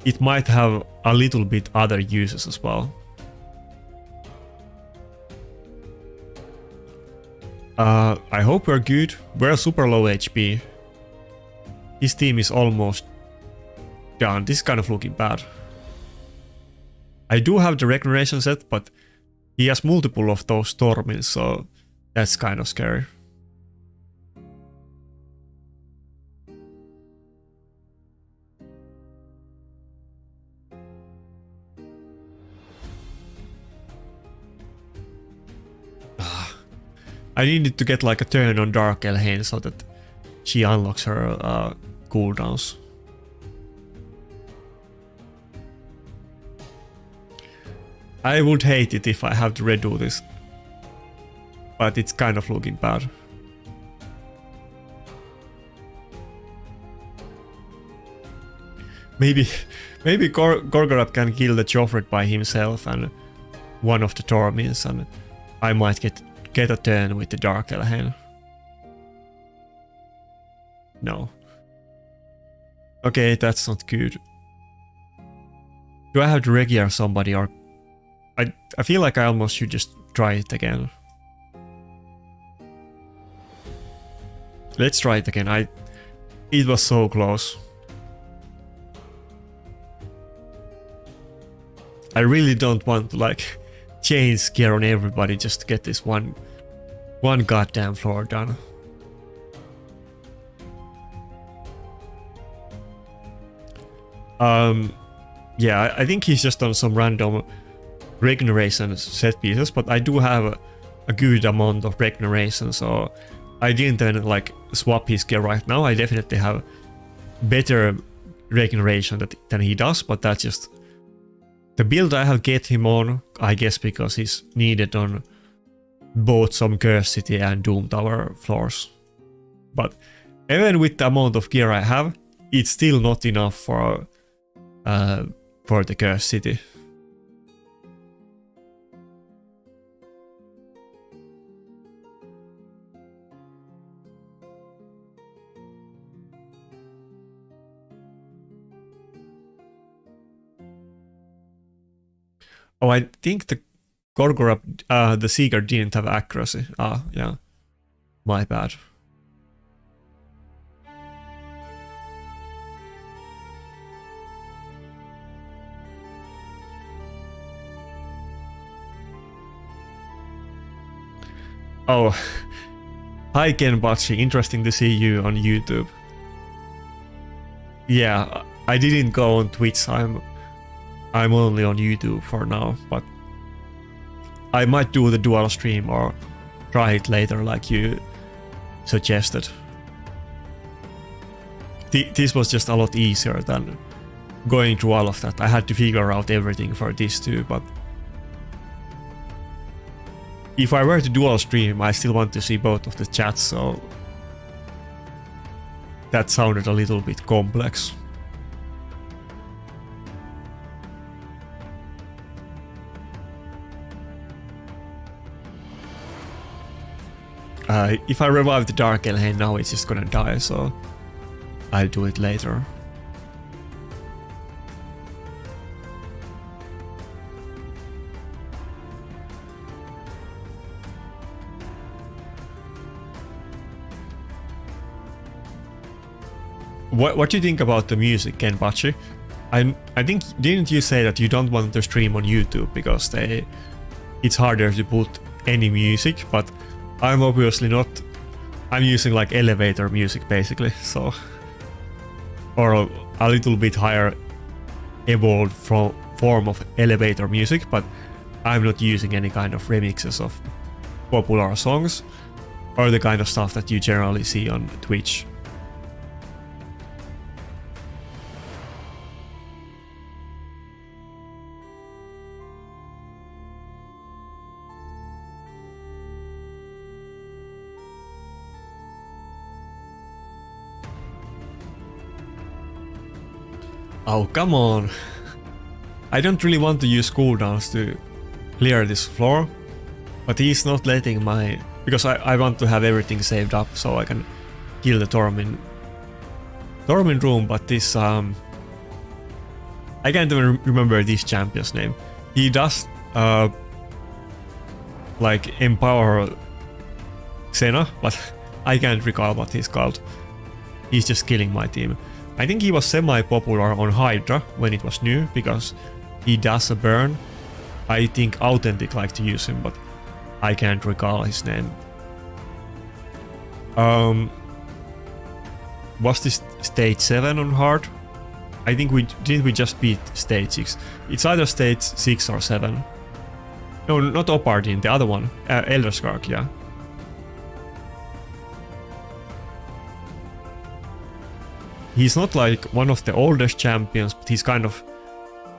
it might have a little bit other uses as well. I hope we're good. We're super low HP. His team is almost done. This is kind of looking bad. I do have the regeneration set, but he has multiple of those Tormins, so that's kind of scary. I needed to get like a turn on Dark Elhain so that she unlocks her cooldowns. I would hate it if I have to redo this, but it's kind of looking bad. Maybe Gorgoroth can kill the Joffred by himself and one of the Tormins, and I might get a turn with the Dark Elhain. No. Okay, that's not good. Do I have to regear somebody, or I feel like I almost should just try it again. Let's try it again. It was so close. I really don't want to like change gear on everybody just to get this one goddamn floor done. Yeah, I think he's just on some random regeneration set pieces, but I do have a good amount of regeneration, so I didn't even like swap his gear right now. I definitely have better regeneration than he does, but that's just the build I have get him on, I guess, because he's needed on both some Cur City and Doom Tower floors. But even with the amount of gear I have, it's still not enough for the Cur City. Oh, I think the Gorgoroth, the Seeker didn't have accuracy. Ah, yeah. My bad. Oh, hi Kenbachi, interesting to see you on YouTube. Yeah, I didn't go on Twitch, I'm only on YouTube for now, but I might do the dual stream or try it later like you suggested. This was just a lot easier than going through all of that. I had to figure out everything for this too, but if I were to dual stream, I still want to see both of the chats, so that sounded a little bit complex. If I revive the Dark Elhain now, it's just gonna die, so I'll do it later. What do you think about the music, Kenpachi? I think, didn't you say that you don't want to stream on YouTube because it's harder to put any music, but I'm obviously not. I'm using like elevator music basically, so, or a little bit higher evolved form of elevator music, but I'm not using any kind of remixes of popular songs or the kind of stuff that you generally see on Twitch. Oh, come on. I don't really want to use cooldowns to clear this floor, but he's not letting my... Because I want to have everything saved up so I can kill the Tormin room, but this... I can't even remember this champion's name. He does like empower Xena, but I can't recall what he's called. He's just killing my team. I think he was semi-popular on Hydra when it was new, because he does a burn. I think Authentic liked to use him, but I can't recall his name. Was this stage 7 on hard? I think we just beat stage 6. It's either stage 6 or 7. No, not Opardin, the other one. Elder Skark, yeah. He's not like one of the oldest champions, but he's kind of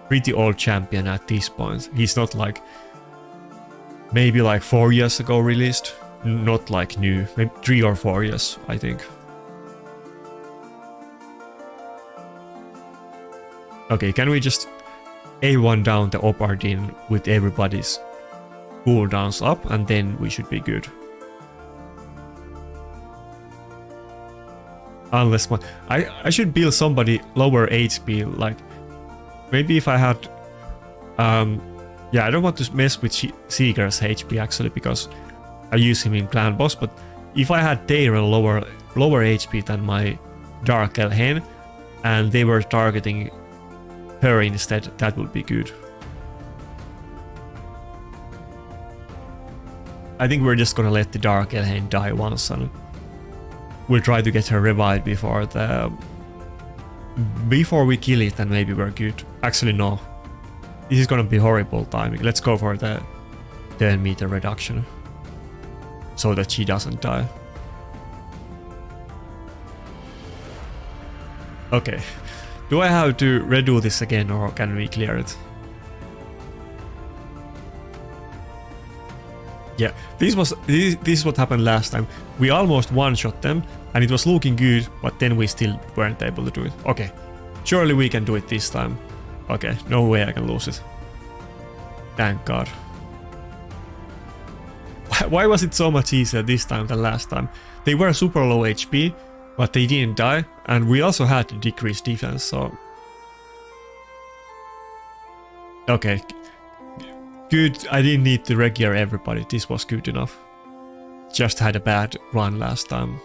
pretty old champion at this point. He's not like maybe like 4 years ago released, not like new, maybe 3 or 4 years, I think. Okay, can we just A1 down the Opardin with everybody's cooldowns up, and then we should be good. Unless I should build somebody lower HP, like maybe if I had yeah, I don't want to mess with Seeker's HP actually, because I use him in clan boss, but if I had Tyrell lower HP than my Dark Elhain and they were targeting her instead, that would be good. I think we're just gonna let the Dark Elhain die once, and we'll try to get her revived before we kill it, and maybe we're good. Actually, no. This is gonna be horrible timing. Let's go for the 10 meter reduction so that she doesn't die. Okay. Do I have to redo this again, or can we clear it? Yeah, this is what happened last time. We almost one-shot them, and it was looking good, but then we still weren't able to do it. Okay, surely we can do it this time. Okay, no way I can lose it. Thank God. Why was it so much easier this time than last time? They were super low HP, but they didn't die, and we also had to decrease defense, so... Okay. Good, I didn't need to regear everybody, this was good enough. Just had a bad run last time.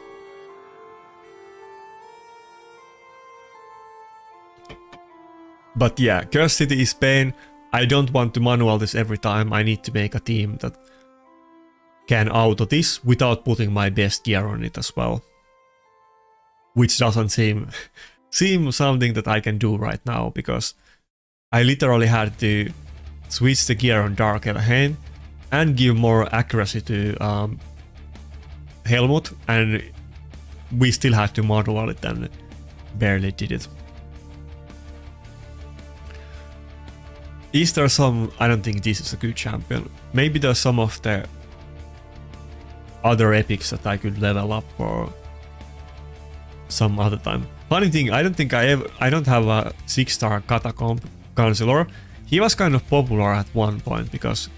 But yeah, Cur City is pain. I don't want to manual this every time, I need to make a team that can auto this without putting my best gear on it as well. Which doesn't seem something that I can do right now, because I literally had to switch the gear on Dark Elhain and give more accuracy to Helmut, and we still had to manual it and barely did it. Is there some... I don't think this is a good champion. Maybe there's some of the other epics that I could level up for some other time. Funny thing, I don't have a 6-star Catacomb Counselor. He was kind of popular at one point because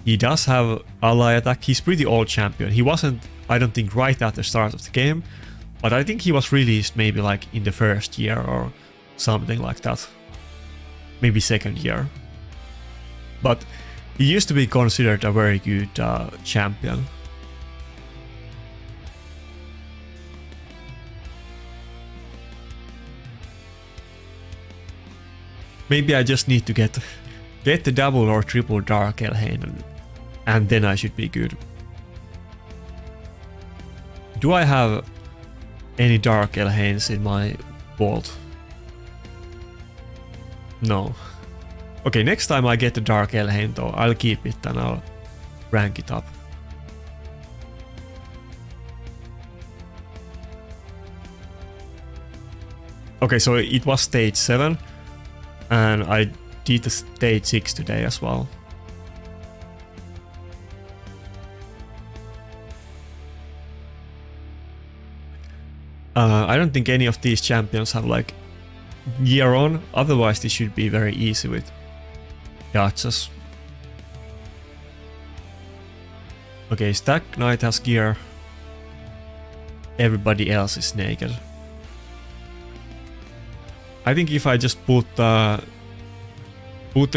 he does have ally attack. He's pretty old champion. He wasn't, I don't think, right at the start of the game, but I think he was released maybe like in the first year or something like that. Maybe second year. But he used to be considered a very good champion. Maybe I just need to get the double or triple Dark Elhain and then I should be good. Do I have any Dark Elhains in my vault? No. Okay, next time I get the Dark Elhain though, I'll keep it and I'll rank it up. Okay, so it was stage 7 and I did the stage 6 today as well. I don't think any of these champions have like gear on, otherwise this should be very easy with dodges. Okay, Stack Knight has gear. Everybody else is naked. I think if I just put the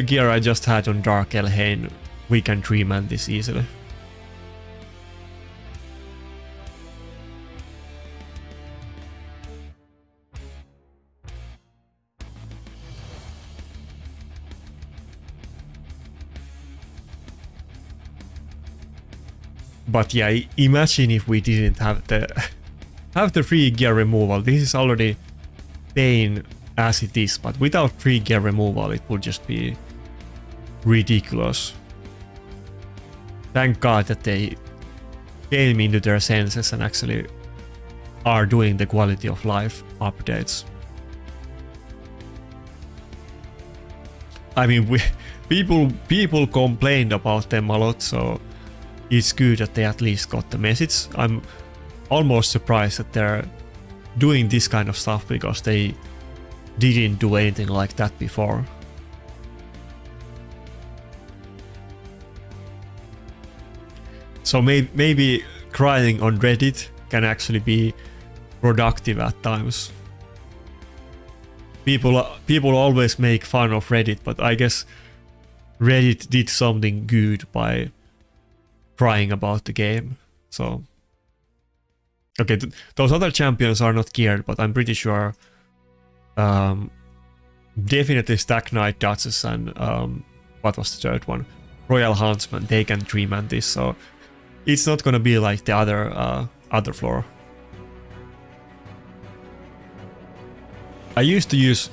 gear I just had on Dark Elhain, we can 3-man this easily. But yeah, imagine if we didn't have the free gear removal. This is already pain as it is, but without free gear removal it would just be ridiculous. Thank God that they came into their senses and actually are doing the quality of life updates. I mean, people complained about them a lot, so it's good that they at least got the message. I'm almost surprised that they're doing this kind of stuff because they didn't do anything like that before. So maybe crying on Reddit can actually be productive at times. People always make fun of Reddit, but I guess Reddit did something good by crying about the game. So okay, those other champions are not geared, but I'm pretty sure definitely Stack Knight, Duchess, and what was the third one? Royal Huntsman. They can 3-man this, so it's not gonna be like the other floor. I used to use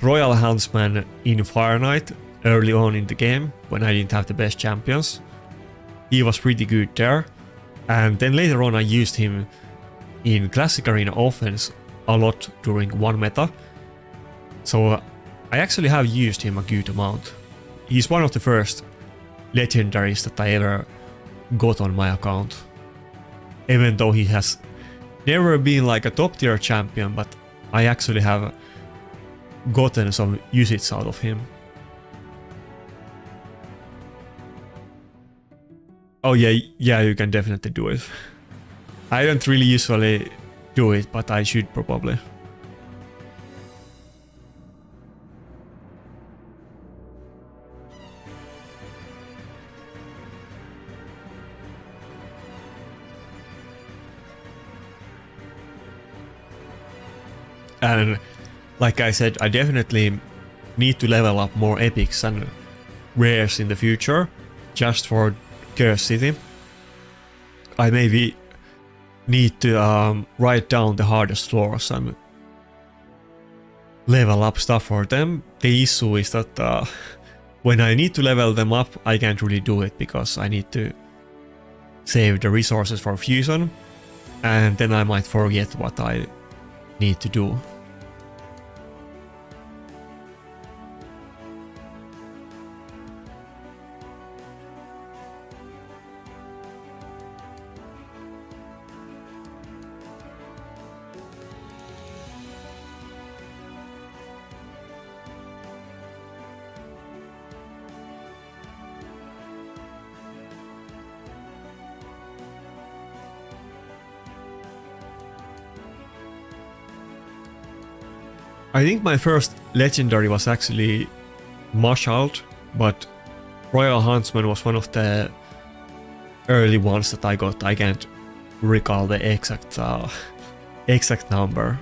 Royal Huntsman in Fire Knight early on in the game when I didn't have the best champions. He was pretty good there, and then later on I used him in Classic Arena offense a lot during one meta. So I actually have used him a good amount. He's one of the first legendaries that I ever got on my account. Even though he has never been like a top tier champion, but I actually have gotten some usage out of him. Oh yeah, you can definitely do it. I don't really usually do it, but I should probably. And like I said, I definitely need to level up more epics and rares in the future, just for Cur City. I maybe need to write down the hardest floors and level up stuff for them. The issue is that when I need to level them up, I can't really do it because I need to save the resources for fusion, and then I might forget what I need to do. I think my first legendary was actually Marshall, but Royal Huntsman was one of the early ones that I got. I can't recall the exact number.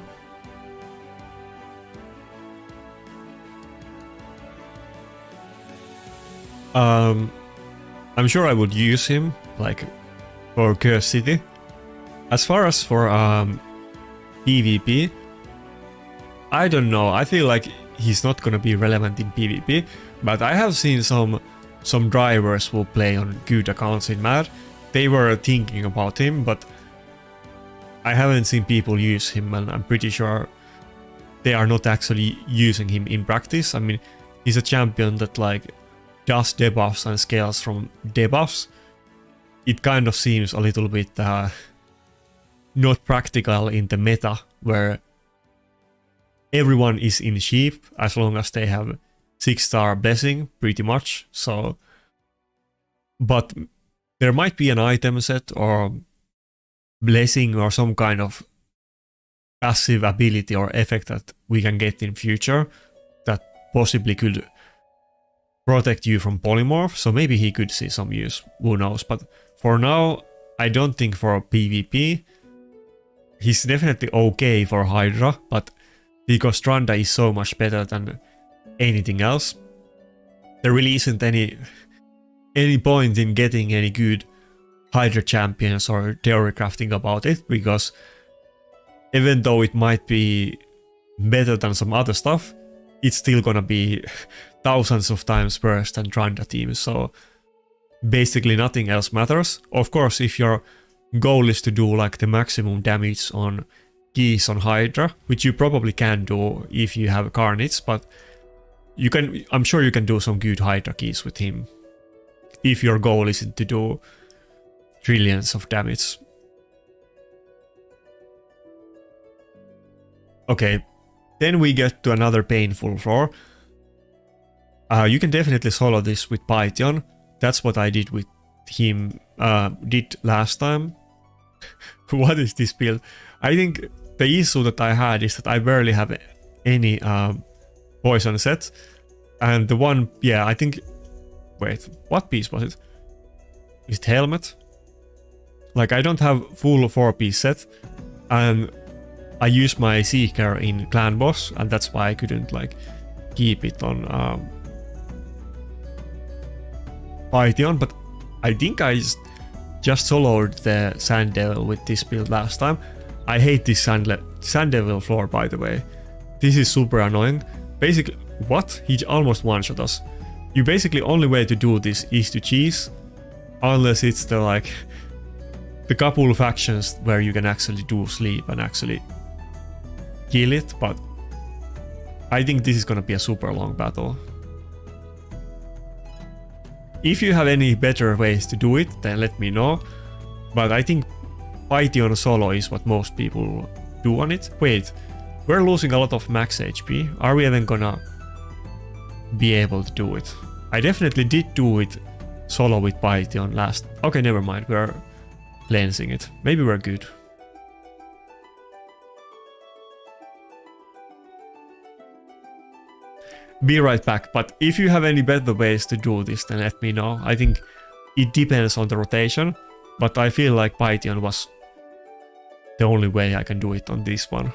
I'm sure I would use him like for Cur City. As far as for PvP, I don't know. I feel like he's not gonna be relevant in PvP, but I have seen some drivers who play on good accounts in MAD. They were thinking about him, but I haven't seen people use him, and I'm pretty sure they are not actually using him in practice. I mean, he's a champion that like does debuffs and scales from debuffs. It kind of seems a little bit not practical in the meta, where everyone is in sheep as long as they have 6-star blessing, pretty much. So, but there might be an item set or blessing or some kind of passive ability or effect that we can get in future that possibly could protect you from polymorph. So maybe he could see some use, who knows. But for now, I don't think for PvP. He's definitely okay for Hydra, but because Stranda is so much better than anything else, there really isn't any point in getting any good Hydra champions or theory crafting about it, because even though it might be better than some other stuff, it's still gonna be thousands of times worse than Stranda teams, so basically nothing else matters. Of course, if your goal is to do like the maximum damage on keys on Hydra, which you probably can do if you have Carnage, but you can, I'm sure you can do some good Hydra keys with him if your goal isn't to do trillions of damage. Okay, then we get to another painful floor. You can definitely solo this with Python. That's what I did with him, did last time. What is this build? I think the issue that I had is that I barely have any poison sets. And the one, yeah, I think, wait, what piece was it? Is it helmet? Like, I don't have full 4-piece set, and I use my Seeker in Clan Boss, and that's why I couldn't like keep it on Python, but I think I just soloed the Sand Devil with this build last time. I hate this Sand Devil floor, by the way. This is super annoying. Basically, what? He almost one-shot us. You basically only way to do this is to cheese, unless it's the like the couple of factions where you can actually do sleep and actually kill it, but I think this is gonna be a super long battle. If you have any better ways to do it, then let me know, but I think Python solo is what most people do on it. Wait, we're losing a lot of max HP. Are we even gonna be able to do it? I definitely did do it solo with Python last. Okay, never mind, we're cleansing it. Maybe we're good. Be right back, but if you have any better ways to do this, then let me know. I think it depends on the rotation, but I feel like Python was the only way I can do it on this one.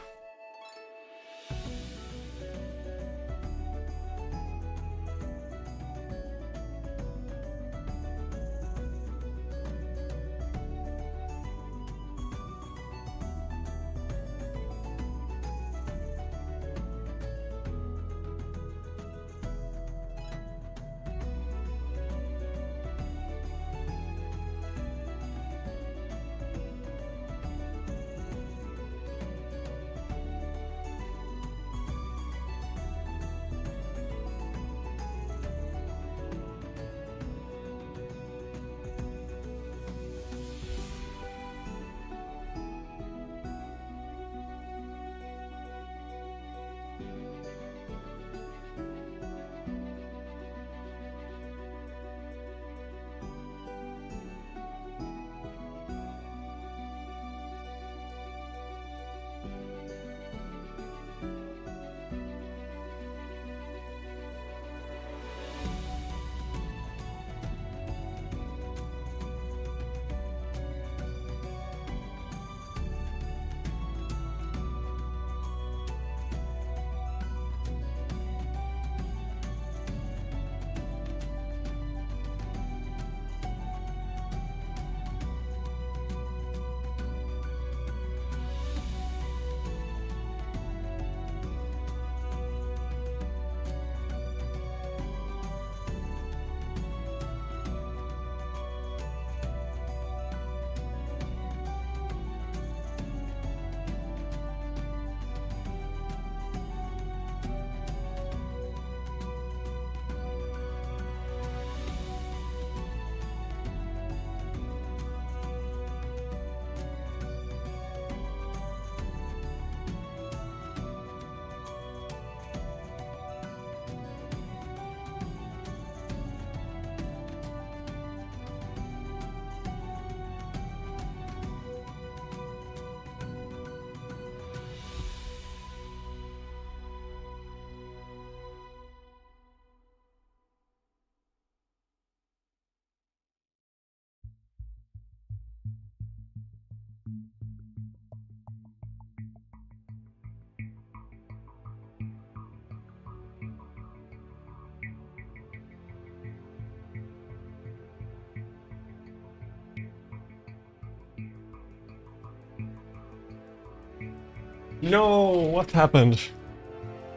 No, what happened?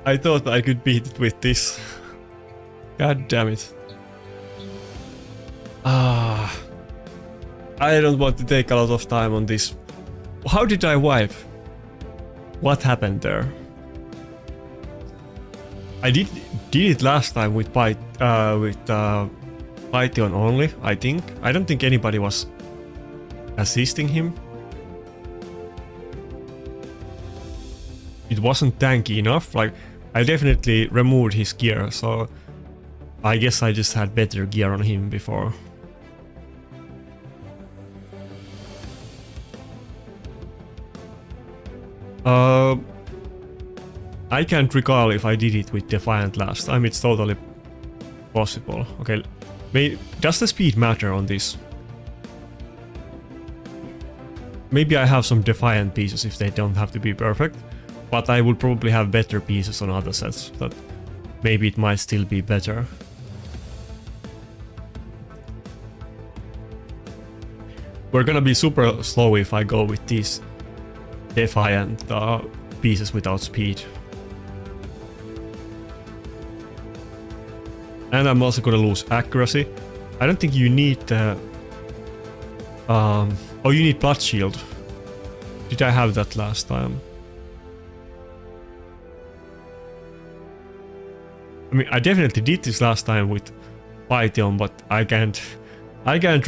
I thought I could beat it with this. God damn it. Ah, I don't want to take a lot of time on this. How did I wipe? What happened there? I did it last time with Python only, I think. I don't think anybody was assisting him. It wasn't tanky enough. Like, I definitely removed his gear, so I guess I just had better gear on him before. I can't recall if I did it with Defiant last time. It's totally possible. Okay, does the speed matter on this? Maybe I have some Defiant pieces if they don't have to be perfect, but I would probably have better pieces on other sets that maybe it might still be better. We're gonna be super slow if I go with these Defiant pieces without speed. And I'm also gonna lose accuracy. I don't think you need the... oh, you need Blood Shield. Did I have that last time? I mean, I definitely did this last time with Python, but I can't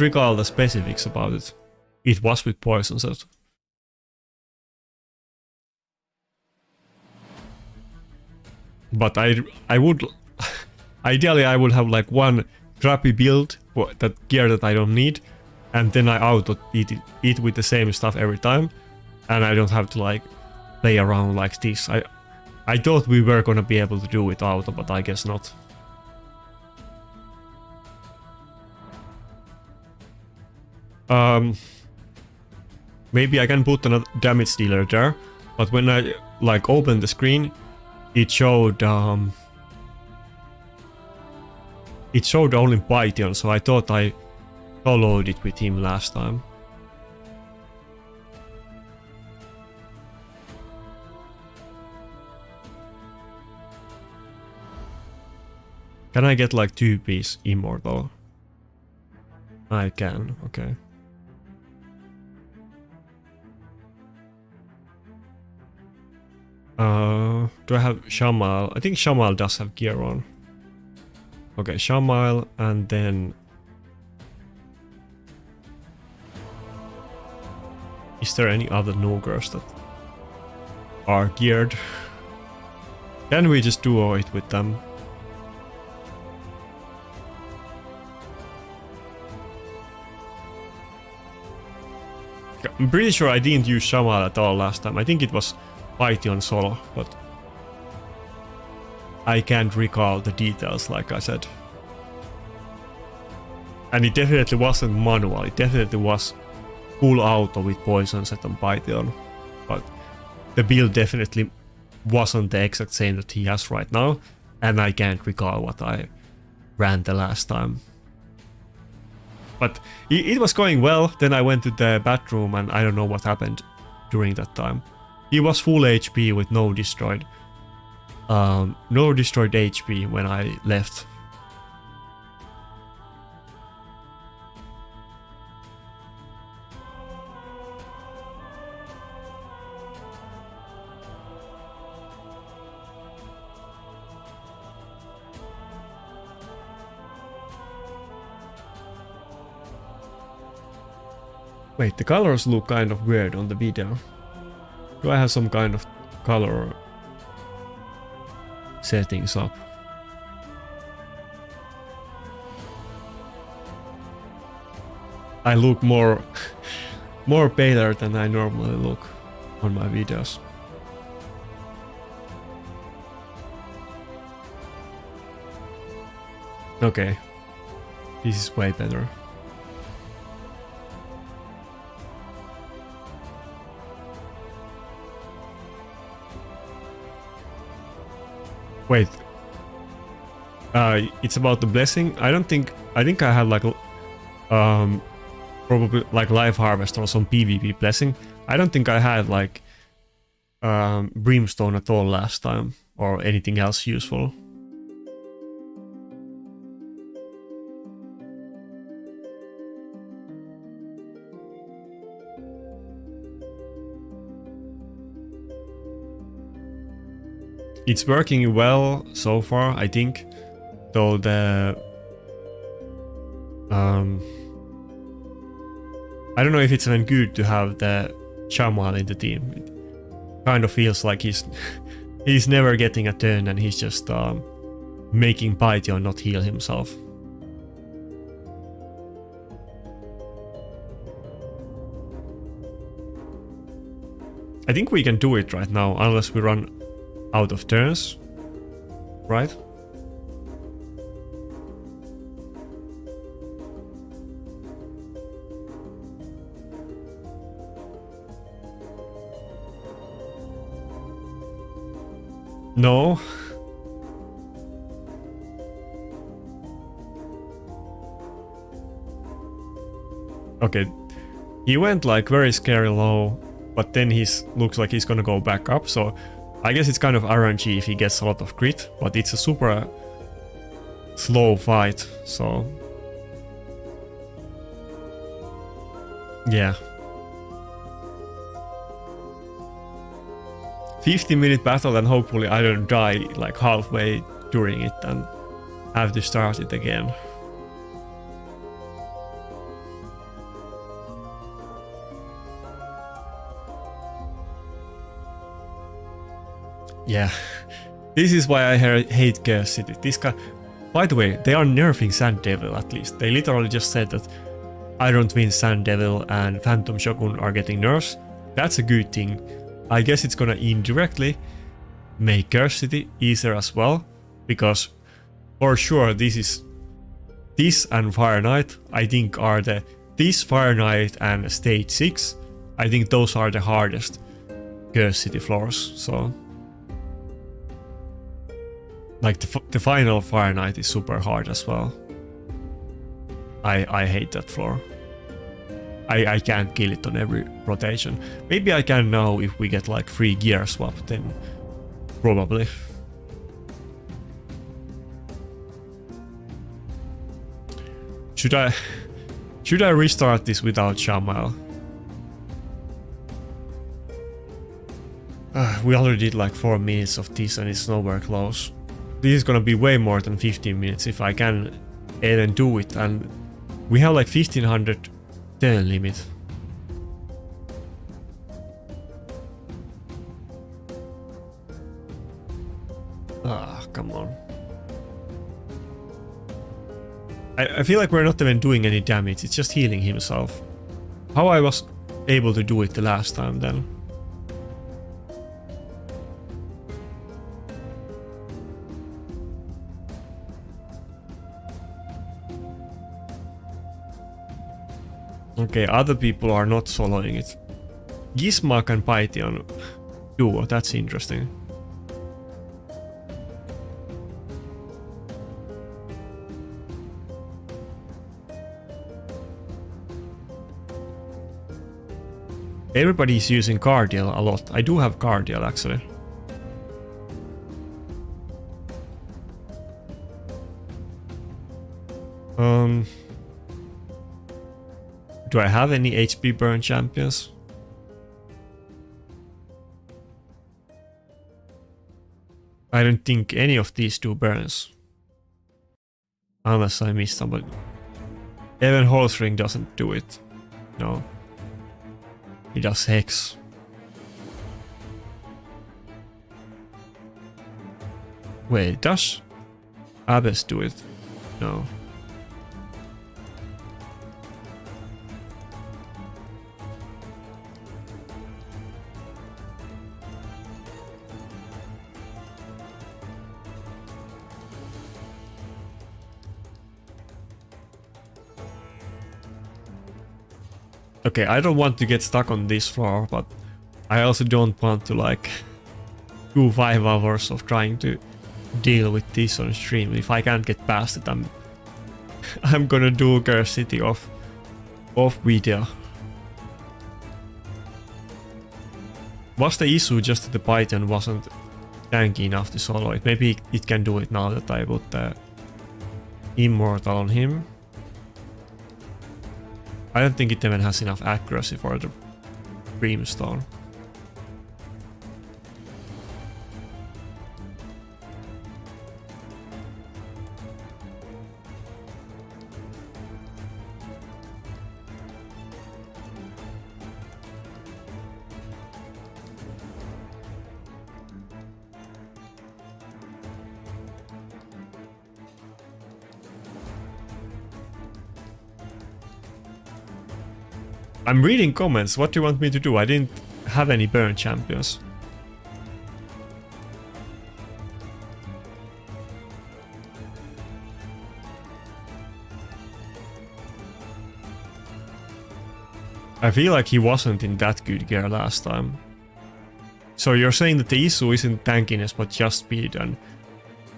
recall the specifics about it. It was with Poison set. But I would... Ideally, I would have like one crappy build, that gear that I don't need, and then I auto eat with the same stuff every time, and I don't have to like play around like this. I thought we were gonna be able to do it auto, but I guess not. Maybe I can put another damage dealer there, but when I like opened the screen, it showed only Python, so I thought I soloed it with him last time. Can I get like 2-piece immortal? I can, okay. Do I have Shamal? I think Shamal does have gear on. Okay, Shamal, and then... Is there any other Nugers that are geared? Can we just duo it with them? I'm pretty sure I didn't use Shamal at all last time. I think it was Python solo, but I can't recall the details like I said. And it definitely wasn't manual, it definitely was full auto with Poison set on Python. But the build definitely wasn't the exact same that he has right now, and I can't recall what I ran the last time. But it was going well, then I went to the bathroom and I don't know what happened during that time. He was full HP with no destroyed HP when I left. Wait, the colors look kind of weird on the video. Do I have some kind of color settings up? I look more paler than I normally look on my videos. Okay, this is way better. Wait. It's about the blessing. I think I had like probably like life harvest or some PvP blessing. I don't think I had like brimstone at all last time, or anything else useful. It's working well so far, I think. Though the I don't know if it's even good to have the Shamal in the team. It kind of feels like he's he's never getting a turn and he's just making Python not heal himself. I think we can do it right now, unless we run out of turns, right? No. Okay. He went like very scary low, but then he's looks like he's gonna go back up, so I guess it's kind of RNG if he gets a lot of crit, but it's a super slow fight, so yeah. 50-minute battle and hopefully I don't die like halfway during it and have to start it again. Yeah, this is why I hate Cur City. This guy, by the way, they are nerfing Sand Devil at least. They literally just said that Iron Twin, Sand Devil and Phantom Shogun are getting nerfs. That's a good thing. I guess it's gonna indirectly make Cur City easier as well, because for sure this and Fire Knight I think are this Fire Knight and Stage 6, I think those are the hardest Cur City floors, so like the final Fire Knight is super hard as well. I hate that floor. I can't kill it on every rotation. Maybe I can now if we get like free gear swap, then probably. Should I restart this without Shamal? We already did like 4 minutes of this and it's nowhere close. This is gonna be way more than 15 minutes if I can even do it, and we have like 1500 turn limit. Ah, come on. I feel like we're not even doing any damage, it's just healing himself. How I was able to do it the last time then? Okay, other people are not soloing it. Gizmak and Python duo, that's interesting. Everybody's using Cardial a lot. I do have Cardial actually. Do I have any HP burn champions? I don't think any of these do burns. Unless I missed somebody. Even Holzring doesn't do it. No. He does Hex. Wait, does Abyss do it? No. Okay, I don't want to get stuck on this floor, but I also don't want to like do 5 hours of trying to deal with this on stream. If I can't get past it, I'm gonna do Cur City off video. Was the issue just that the Python wasn't tanky enough to solo it? Maybe it can do it now that I put the Immortal on him. I don't think it even has enough accuracy for the Brimstone. I'm reading comments, what do you want me to do? I didn't have any burn champions. I feel like he wasn't in that good gear last time. So you're saying that the issue isn't tankiness but just speed, and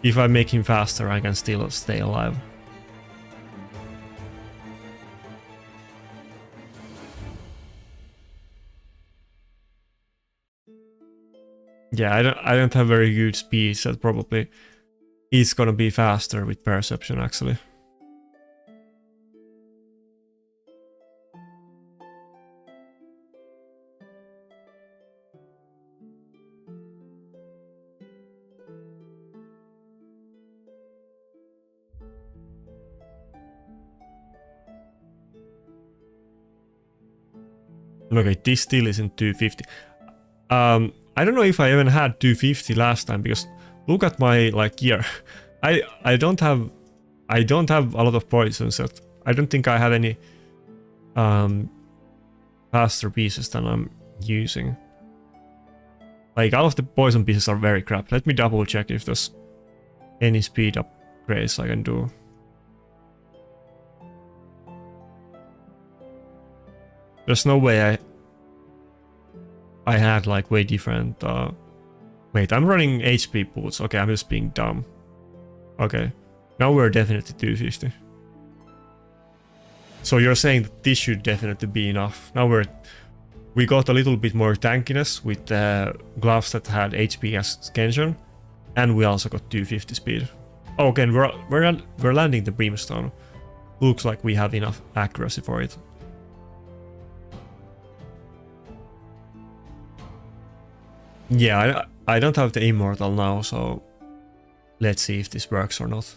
if I make him faster I can still stay alive. Yeah, I don't have very good speed, so probably he's gonna be faster with perception actually. Okay, this still isn't 250. I don't know if I even had 250 last time, because look at my like gear. I don't have a lot of poisons. So I don't think I have any faster pieces than I'm using. Like all of the poison pieces are very crap. Let me double check if there's any speed upgrades I can do. There's no way I had like way different wait, I'm running HP boots. Okay, I'm just being dumb. Okay. Now we're definitely 250. So you're saying that this should definitely be enough. Now we got a little bit more tankiness with the gloves that had HP as Genshin, and we also got 250 speed. Oh, again, we're landing the Brimstone. Looks like we have enough accuracy for it. Yeah, I don't have the Immortal now, so let's see if this works or not.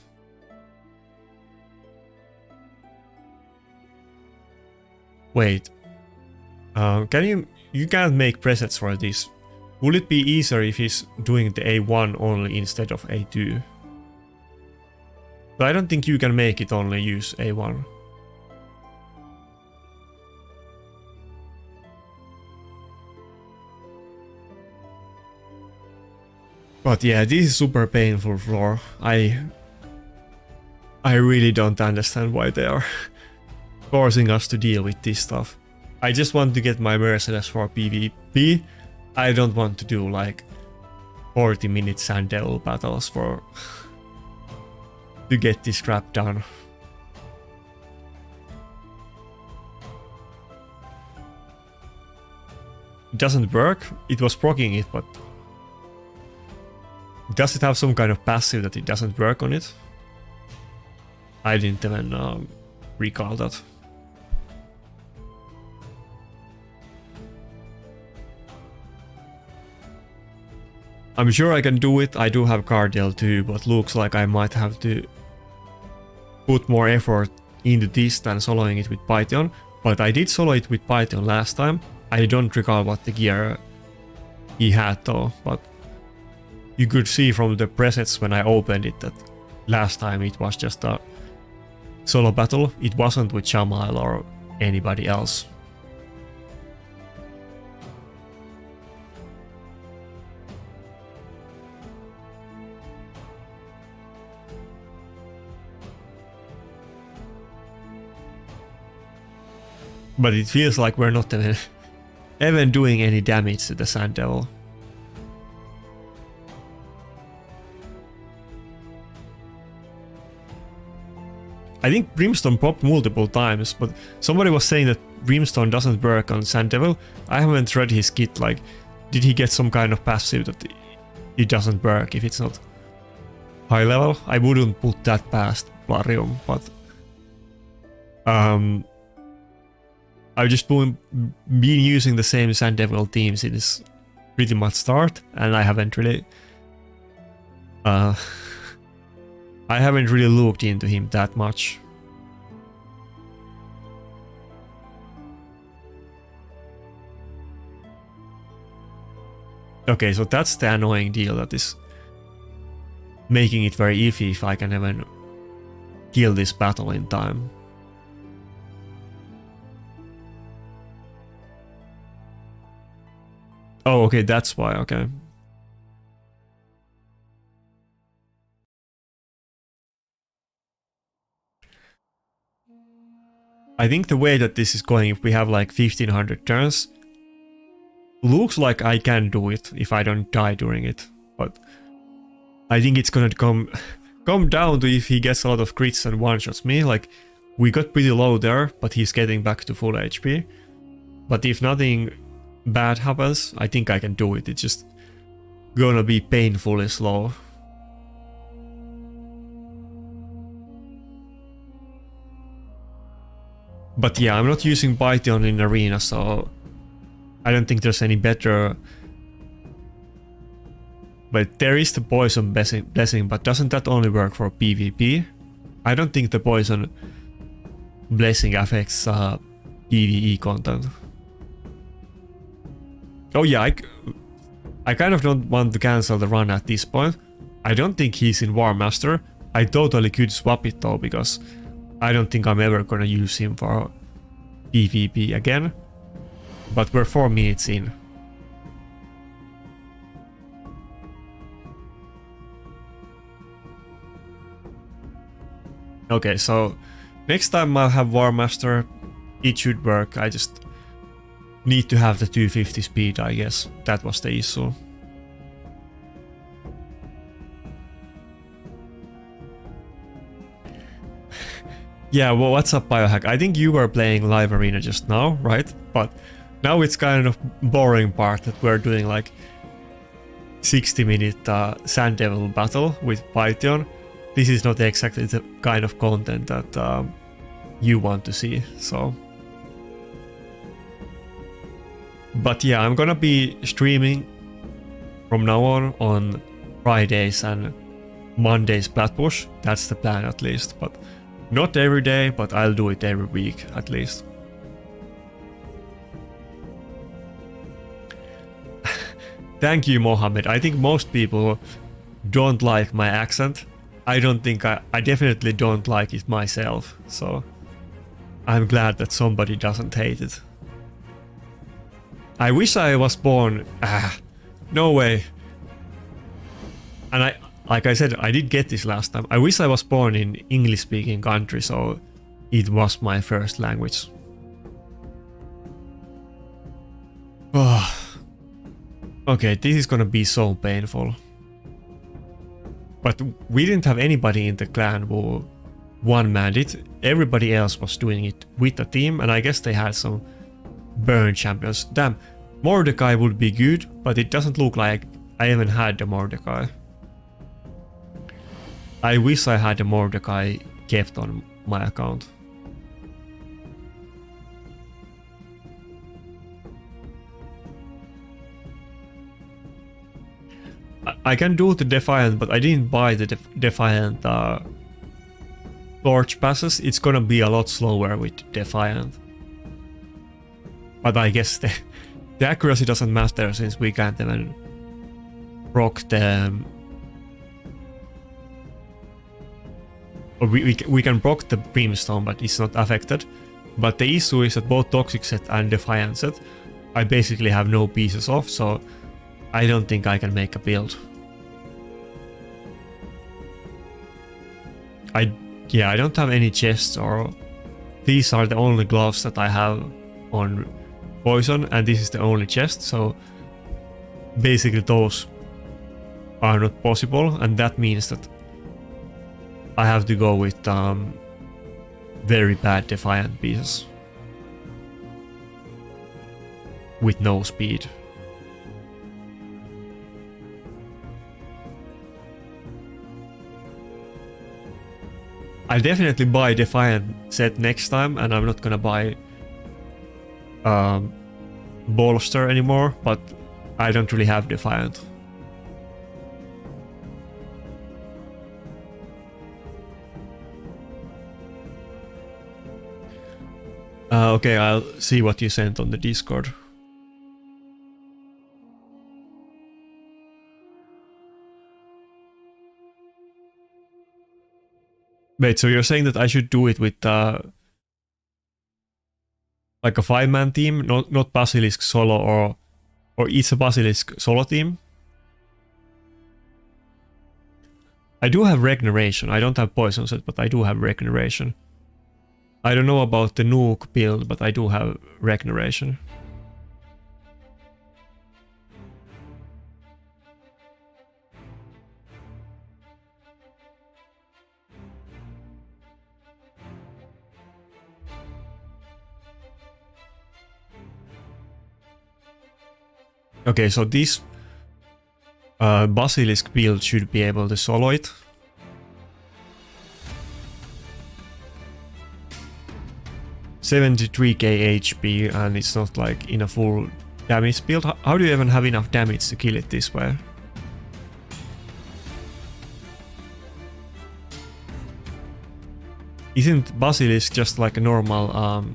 Wait, you can't make presets for this. Will it be easier if he's doing the A1 only instead of A2? But I don't think you can make it only use A1. But yeah, this is super painful floor. I really don't understand why they are forcing us to deal with this stuff. I just want to get my Merciless for PvP. I don't want to do like 40-minute Sand Devil battles for to get this crap done. It doesn't work. It was proccing it, but does it have some kind of passive that it doesn't work on it? I didn't even recall that. I'm sure I can do it. I do have Cardell too, but looks like I might have to put more effort into this than soloing it with Python. But I did solo it with Python last time. I don't recall what the gear he had though, but you could see from the presets when I opened it that last time it was just a solo battle. It wasn't with Shamal or anybody else. But it feels like we're not even doing any damage to the Sand Devil. I think Brimstone popped multiple times, but somebody was saying that Brimstone doesn't work on Sand Devil. I haven't read his kit, like did he get some kind of passive that it doesn't work if it's not high level? I wouldn't put that past Plarium, but I've just been using the same Sand Devil teams since pretty much start, and I haven't really looked into him that much. Okay, so that's the annoying deal that is making it very iffy if I can even kill this battle in time. Oh, okay, that's why, okay. I think the way that this is going, if we have like 1500 turns, looks like I can do it if I don't die during it, but I think it's gonna come down to if he gets a lot of crits and one-shots me. Like, we got pretty low there, but he's getting back to full HP. But if nothing bad happens, I think I can do it. It's just gonna be painfully slow. But yeah, I'm not using Python in Arena, so I don't think there's any better. But there is the Poison Blessing, but doesn't that only work for PvP? I don't think the Poison Blessing affects PvE content. Oh yeah, I kind of don't want to cancel the run at this point. I don't think he's in War Master. I totally could swap it though, because I don't think I'm ever gonna use him for PvP again. But we're 4 minutes in. Okay, so next time I'll have War Master. It should work. I just need to have the 250 speed, I guess. That was the issue. Yeah, well, what's up, Biohack? I think you were playing live arena just now, right? But now it's kind of boring part that we're doing like 60-minute Sand Devil battle with Python. This is not exactly the kind of content that you want to see, so. But yeah, I'm gonna be streaming from now on Fridays and Mondays Plat Push. That's the plan at least, but not every day, but I'll do it every week at least. Thank you, Mohammed. I think most people don't like my accent. I don't think I definitely don't like it myself, so I'm glad that somebody doesn't hate it. I wish I was born... no way. And like I said, I did get this last time. I wish I was born in English-speaking country, so it was my first language. Okay, this is gonna be so painful. But we didn't have anybody in the clan who one-manned it. Everybody else was doing it with a team, and I guess they had some burn champions. Damn, Mordecai would be good, but it doesn't look like I even had the Mordecai. I wish I had the Mordecai kept on my account. I can do the Defiant, but I didn't buy the Defiant torch passes. It's gonna be a lot slower with Defiant. But I guess the accuracy doesn't matter since we can't even proc the... Or we can proc the Brimstone, but it's not affected. But the issue is that both Toxic set and Defiant set I basically have no pieces of, so I don't think I can make a build. I don't have any chests, or these are the only gloves that I have on Poison, and this is the only chest, so basically those are not possible, and that means that I have to go with very bad Defiant pieces with no speed. I'll definitely buy Defiant set next time, and I'm not gonna buy Bolster anymore, but I don't really have Defiant. Okay, I'll see what you sent on the Discord. Wait, so you're saying that I should do it with like a 5-man team, not Basilisk solo, or it's a Basilisk solo team? I do have Regeneration. I don't have Poison set, but I do have Regeneration. I don't know about the Nuke build, but I do have Regeneration. Okay, so this Basilisk build should be able to solo it. $73k HP, and it's not like in a full damage build. How do you even have enough damage to kill it this way? Isn't Basilisk just like a normal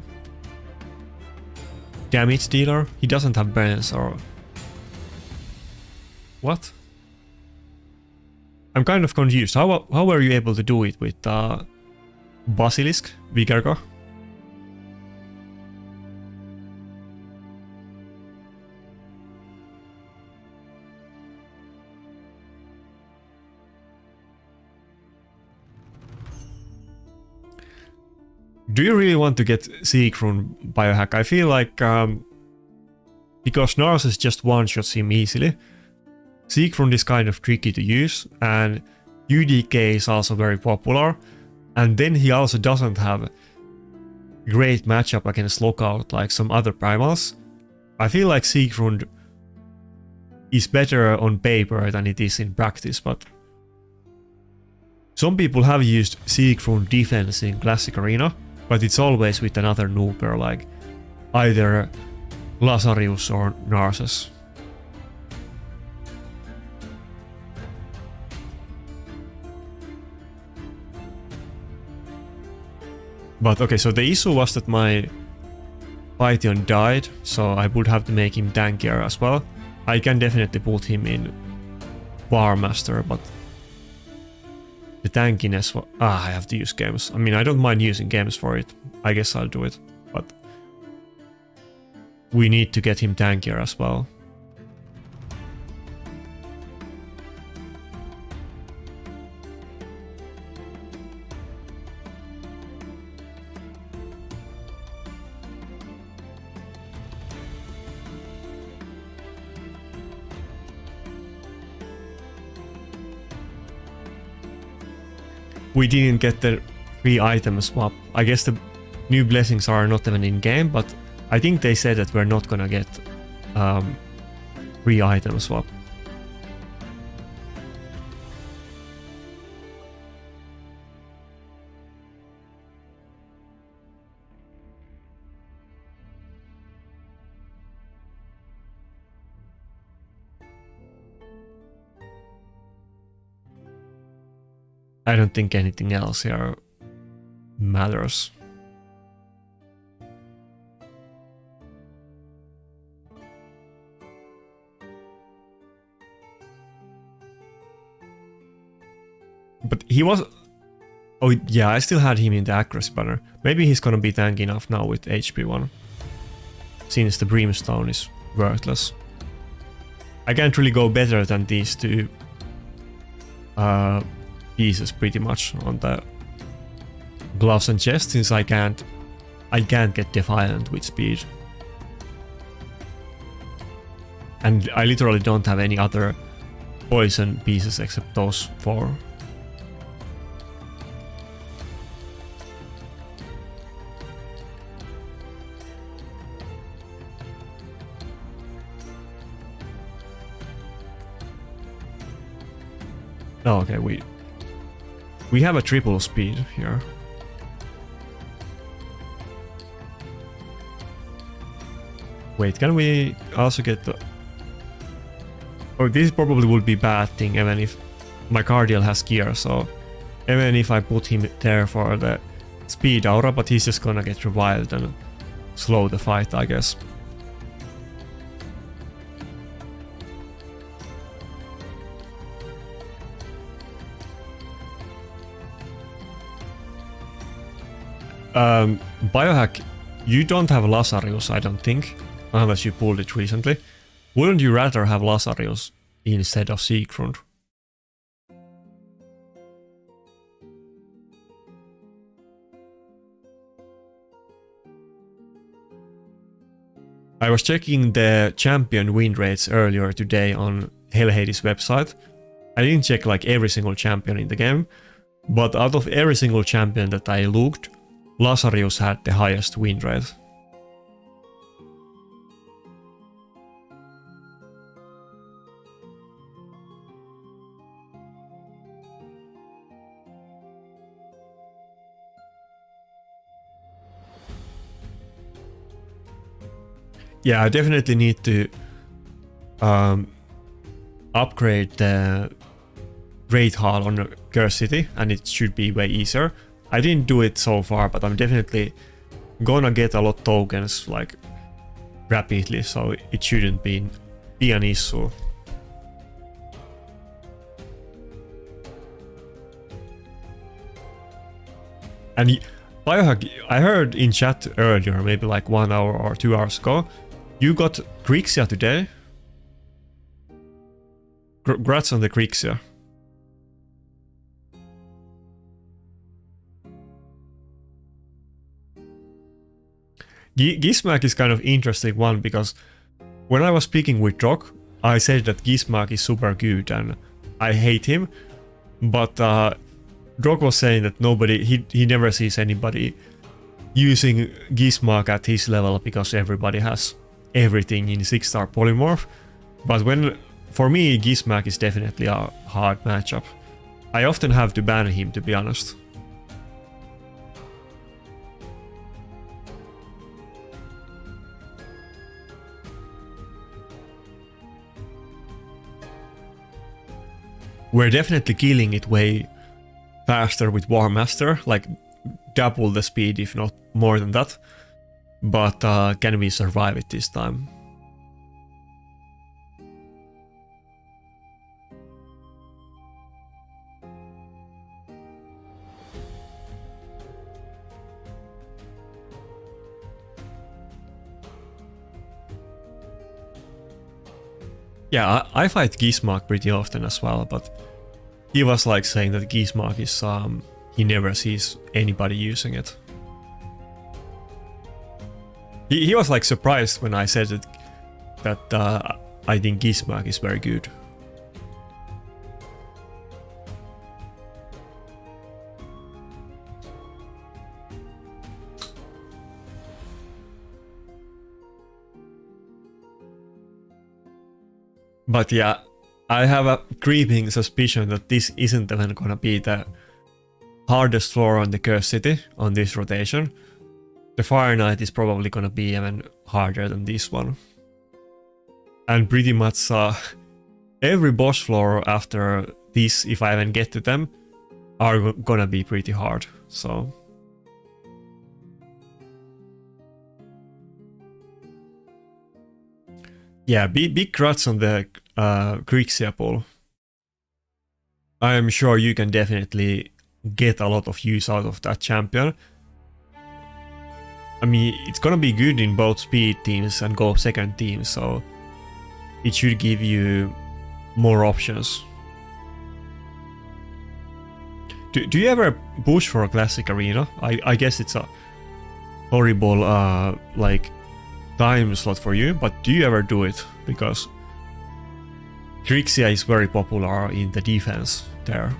damage dealer? He doesn't have burns or... What? I'm kind of confused. How were you able to do it with Basilisk, Vigargo? Do you really want to get Sigrun biohack? I feel like because Narses just one-shots him easily, Sigrun is kind of tricky to use, and UDK is also very popular, and then he also doesn't have great matchup against Lockout like some other primals. I feel like Sigrun is better on paper than it is in practice, but some people have used Sigrun defense in Classic Arena, but it's always with another nuker like either Lazarus or Narses. But okay, so the issue was that my Python died, so I would have to make him tankier as well. I can definitely put him in Bar Master, but the tankiness... I have to use games. I mean, I don't mind using games for it. I guess I'll do it, but we need to get him tankier as well. We didn't get the free item swap. I guess the new blessings are not even in game, but I think they said that we're not gonna get free item swap. I don't think anything else here matters. But he was... Oh yeah, I still had him in the accuracy banner. Maybe he's gonna be tanky enough now with HP 1. Since the Brimstone is worthless. I can't really go better than these two pieces pretty much on the gloves and chest, since I can't get Defiant with speed. And I literally don't have any other poison pieces except those 4. Oh, okay, we We have a triple speed here. Wait, can we also get the... Oh, this probably would be bad thing even if my Cardiel has gear, so even if I put him there for the speed aura, but he's just gonna get revived and slow the fight, I guess. Biohack, you don't have Lazarus, I don't think, unless you pulled it recently. Wouldn't you rather have Lazarus instead of Siegfried? I was checking the champion win rates earlier today on Hellhades website. I didn't check like every single champion in the game, but out of every single champion that I looked, Lazarus had the highest win rate. Yeah, I definitely need to upgrade the Raid Hall on Cur City, and it should be way easier. I didn't do it so far, but I'm definitely gonna get a lot of tokens like rapidly, so it shouldn't be an issue. And Biohack, I heard in chat earlier, maybe like 1 hour or 2 hours ago, you got Grixia today. Congrats on the Grixia. Gizmak is kind of interesting one because when I was speaking with Doc, I said that Gizmak is super good and I hate him, but Doc was saying that he never sees anybody using Gizmak at his level because everybody has everything in 6-star polymorph. But for me, Gizmak is definitely a hard matchup. I often have to ban him, to be honest. We're definitely killing it way faster with War Master, like double the speed if not more than that. But can we survive it this time? Yeah, I fight Gizmak pretty often as well, but he was like saying that Gizmak is he never sees anybody using it. He was like surprised when I said that I think Gizmak is very good. But yeah, I have a creeping suspicion that this isn't even gonna be the hardest floor on the Cur City on this rotation. The Fire Knight is probably gonna be even harder than this one. And pretty much every boss floor after this, if I even get to them, are gonna be pretty hard, so... Yeah, big congrats on the Grixia pull. I am sure you can definitely get a lot of use out of that champion. I mean, it's gonna be good in both speed teams and go second teams, so it should give you more options. Do you ever push for a classic arena? I guess it's a horrible like time slot for you, but do you ever do it? Because Grixia is very popular in the defense there.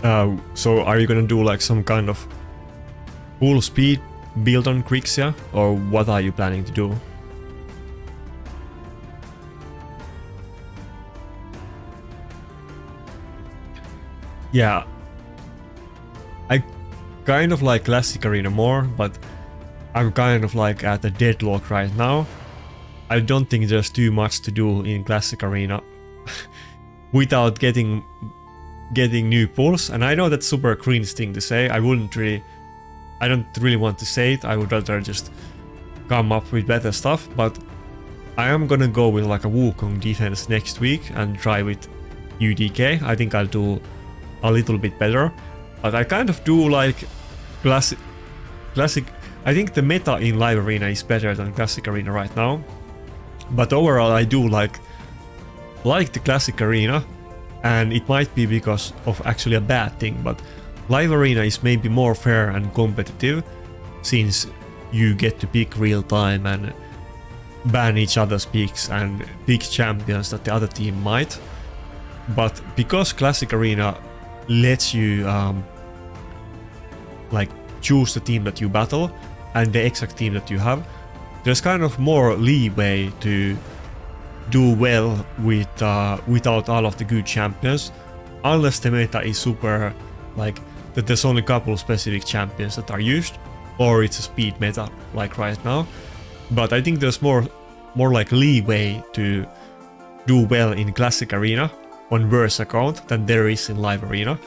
So are you gonna do like some kind of full speed build on Grixia, or what are you planning to do? Yeah, I kind of like Classic Arena more, but I'm kind of like at a deadlock right now. I don't think there's too much to do in Classic Arena without getting new pulls, and I know that's super cringe thing to say. I don't really want to say it. I would rather just come up with better stuff, but I am gonna go with like a Wukong defense next week and try with UDK. I think I'll do a little bit better, but I kind of do like classic. I think the meta in Live Arena is better than Classic Arena right now, but overall I do like the Classic Arena, and it might be because of actually a bad thing, but Live Arena is maybe more fair and competitive, since you get to pick real time and ban each other's picks and pick champions that the other team might. But because Classic Arena lets you like choose the team that you battle and the exact team that you have, there's kind of more leeway to do well with without all of the good champions, unless the meta is super like that there's only a couple specific champions that are used, or it's a speed meta like right now. But I think there's more like leeway to do well in Classic Arena on Verse account than there is in Live Arena,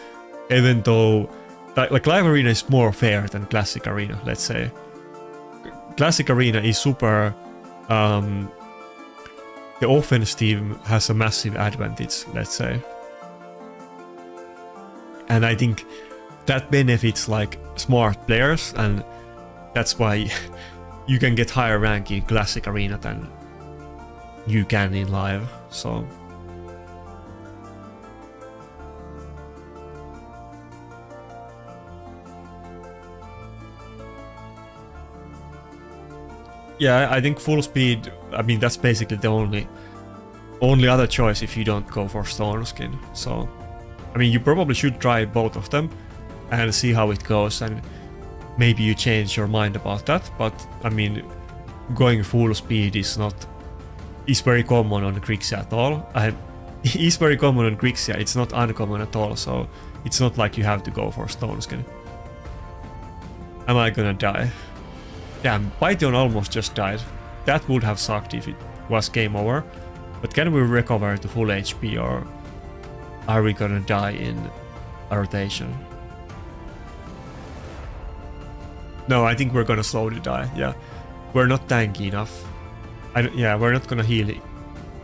even though like Live Arena is more fair than Classic Arena, let's say. Classic Arena is super the offense team has a massive advantage, let's say. And I think that benefits like smart players, and that's why you can get higher rank in Classic Arena than you can in Live, so... Yeah, I think full speed, I mean, that's basically the only other choice if you don't go for Stone Skin. So, I mean, you probably should try both of them and see how it goes, and maybe you change your mind about that. But, I mean, going full speed is very common on Grixia at all. It's very common on Grixia, it's not uncommon at all, so it's not like you have to go for Stone Skin. Am I gonna die? Damn, Python almost just died. That would have sucked if it was game over. But can we recover to full HP, or are we gonna die in a rotation? No, I think we're gonna slowly die, yeah. We're not tanky enough. Yeah, we're not gonna heal it.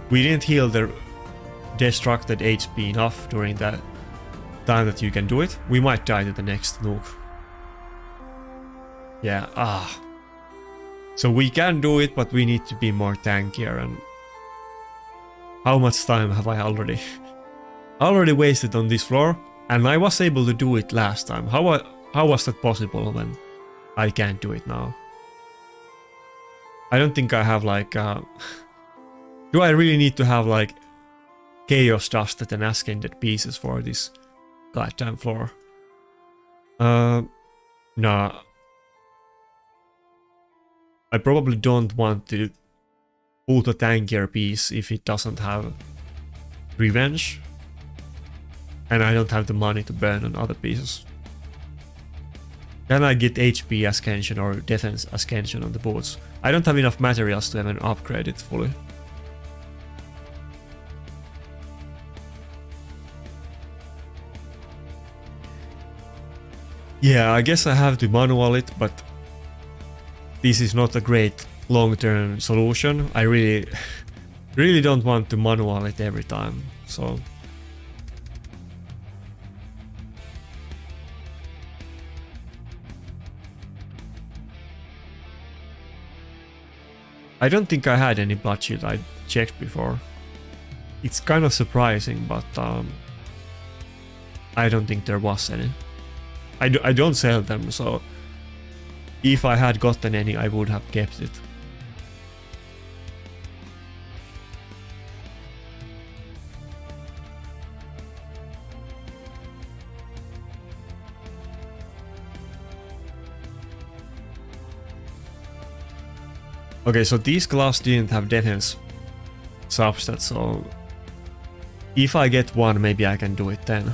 We didn't heal the destructed HP enough during that time that you can do it. We might die to the next nuke. Yeah, So we can do it, but we need to be more tankier. And how much time have I already wasted on this floor? And I was able to do it last time. How was that possible when I can't do it now? I don't think I have like... do I really need to have like Chaos Dusted and Ascended pieces for this goddamn floor? Nah. I probably don't want to put a tankier piece if it doesn't have revenge. And I don't have the money to burn on other pieces. Can I get HP Ascension or Defense Ascension on the boots? I don't have enough materials to even upgrade it fully. Yeah, I guess I have to manual it, but this is not a great long-term solution. I really don't want to manual it every time, so... I don't think I had any blood shield, I checked before. It's kind of surprising, but I don't think there was any. I don't sell them, so if I had gotten any, I would have kept it. Okay, so these gloves didn't have defense substat, so if I get one, maybe I can do it then.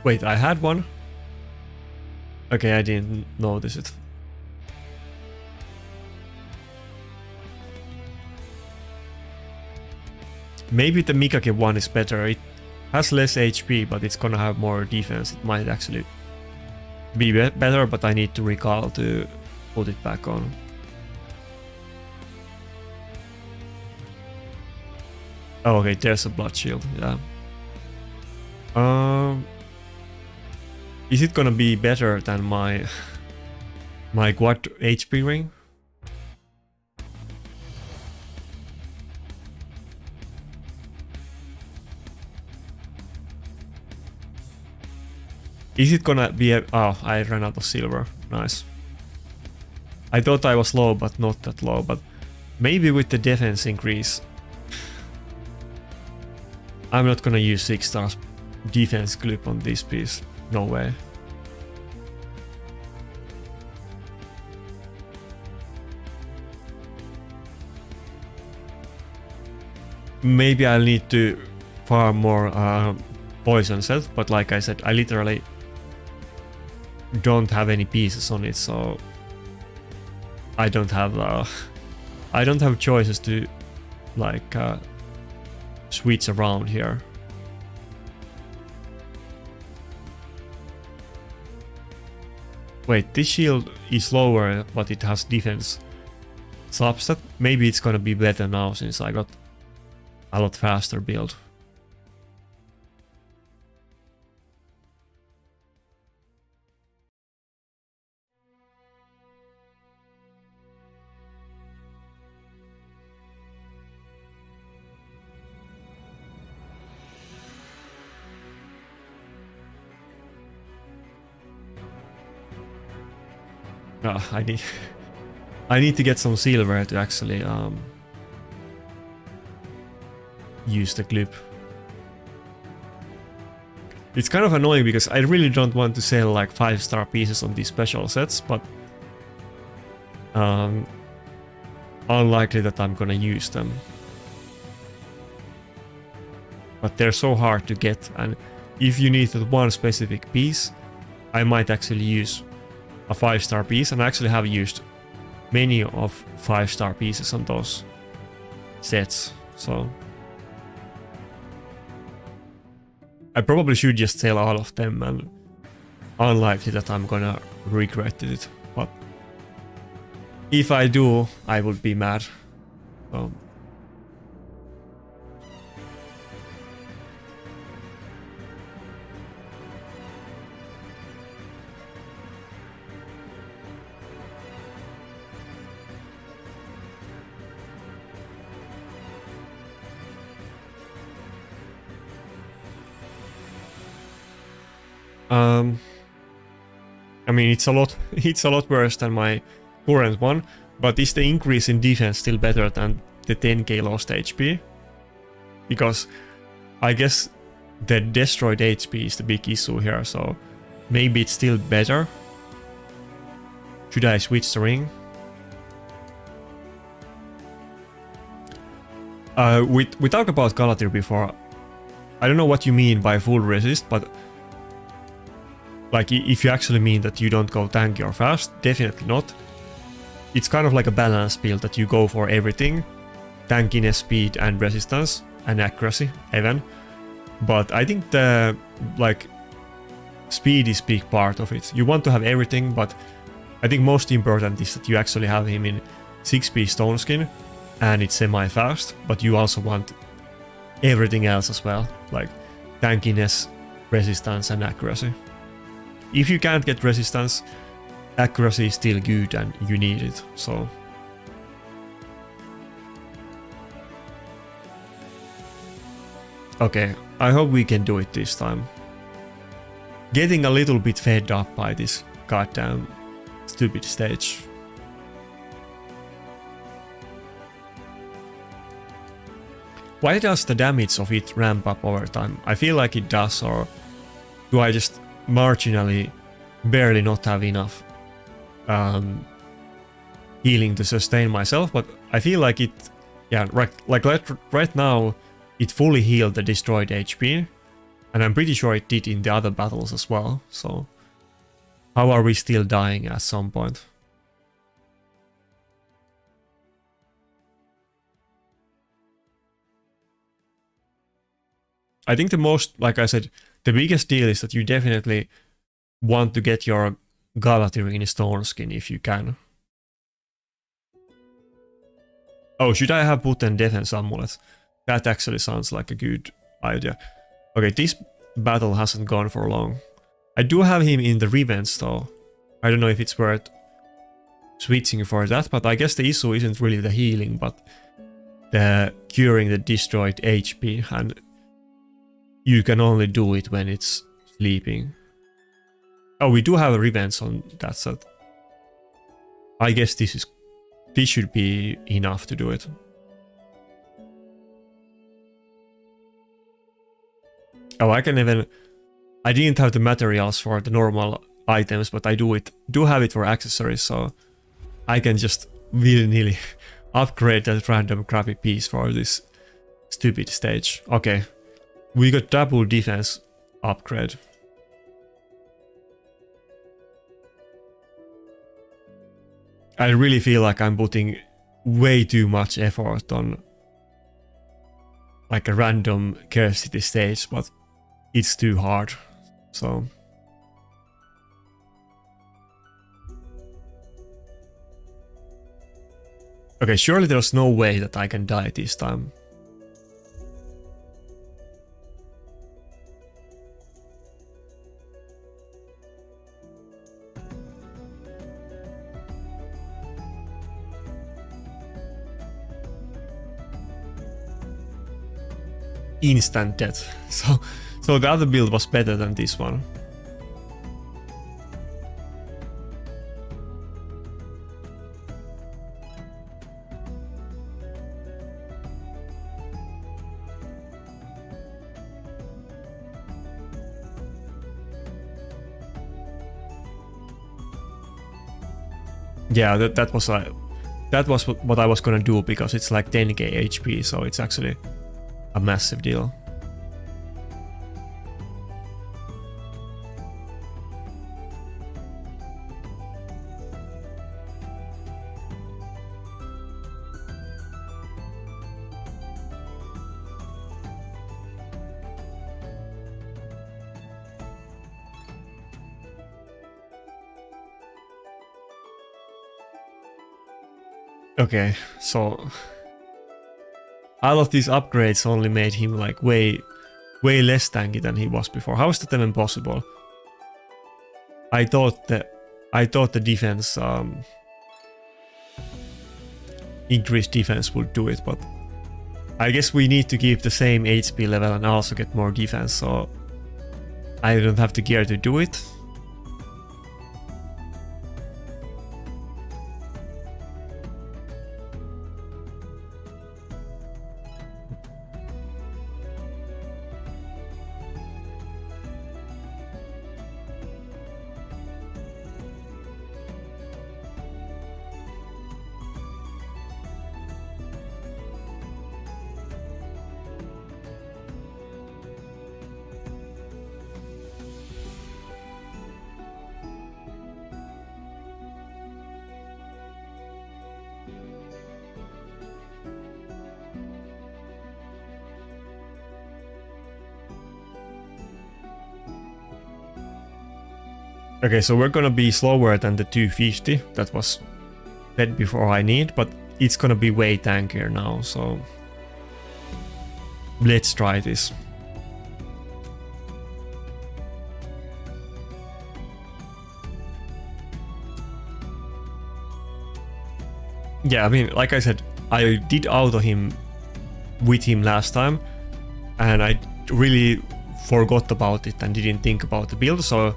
Wait, I had one? Okay, I didn't notice it. Maybe the Mikage one is better. It has less HP, but it's gonna have more defense. It might actually be better, but I need to recall to put it back on. Oh, okay, there's a blood shield, yeah. Is it gonna be better than my quad HP ring? Is it gonna be a... Oh, I ran out of silver. Nice. I thought I was low, but not that low, but maybe with the defense increase. I'm not gonna use 6 stars defense clip on this piece. No way. Maybe I'll need to farm more poison set, but like I said, I literally don't have any pieces on it, so I don't have choices to like switch around here. Wait, this shield is lower, but it has defense substat. Maybe it's gonna be better now since I got a lot faster build. I need to get some silver to actually use the clip. It's kind of annoying because I really don't want to sell like 5-star pieces on these special sets, but unlikely that I'm gonna use them. But they're so hard to get, and if you need one specific piece, I might actually use a 5-star piece, and I actually have used many of 5-star pieces on those sets, so I probably should just sell all of them, and unlikely that I'm gonna regret it, but if I do, I would be mad. So I mean, it's a lot worse than my current one, but is the increase in defense still better than the 10k lost HP? Because I guess the destroyed HP is the big issue here, so maybe it's still better. Should I switch the ring? We talked about Galatir before. I don't know what you mean by full resist, but like if you actually mean that you don't go tanky or fast, definitely not. It's kind of like a balance build that you go for everything. Tankiness, speed and resistance and accuracy even. But I think the like speed is big part of it. You want to have everything, but I think most important is that you actually have him in 6p stone skin and it's semi-fast, but you also want everything else as well, like tankiness, resistance and accuracy. If you can't get resistance, accuracy is still good and you need it, so okay, I hope we can do it this time. Getting a little bit fed up by this goddamn stupid stage. Why does the damage of it ramp up over time? I feel like it does, or do I just marginally barely not have enough healing to sustain myself? But I feel like it, yeah, right now it fully healed the destroyed HP, and I'm pretty sure it did in the other battles as well. So how are we still dying at some point? I think the most, like I said, the biggest deal is that you definitely want to get your Galatyrine Stone Skin if you can. Oh, should I have put in Defense Amulet? That actually sounds like a good idea. Okay, this battle hasn't gone for long. I do have him in the Revenge though. I don't know if it's worth switching for that, but I guess the issue isn't really the healing, but the curing the destroyed HP, and you can only do it when it's sleeping. Oh, we do have a Revenge on that set. I guess this should be enough to do it. Oh, I didn't have the materials for the normal items, but I do have it for accessories, so I can just willy-nilly upgrade that random crappy piece for this stupid stage. Okay, we got double defense upgrade. I really feel like I'm putting way too much effort on like a random Cur City stage, but it's too hard, so... Okay, surely there's no way that I can die this time. Instant death. So the other build was better than this one. Yeah, that was what I was gonna do, because it's like 10k HP, so it's actually a massive deal. Okay, so all of these upgrades only made him like way less tanky than he was before. How is that even possible? I thought the defense increased defense would do it, but I guess we need to keep the same HP level and also get more defense, so I don't have the gear to do it. Okay, so we're gonna be slower than the 250 that was said before I need, but it's gonna be way tankier now, so let's try this. Yeah, I mean, like I said, I did auto him with him last time, and I really forgot about it and didn't think about the build, so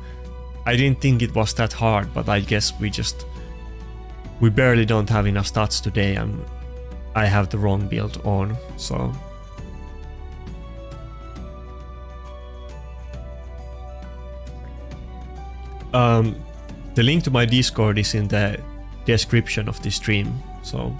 I didn't think it was that hard, but I guess we barely don't have enough stats today, and I have the wrong build on, so The link to my Discord is in the description of this stream, so.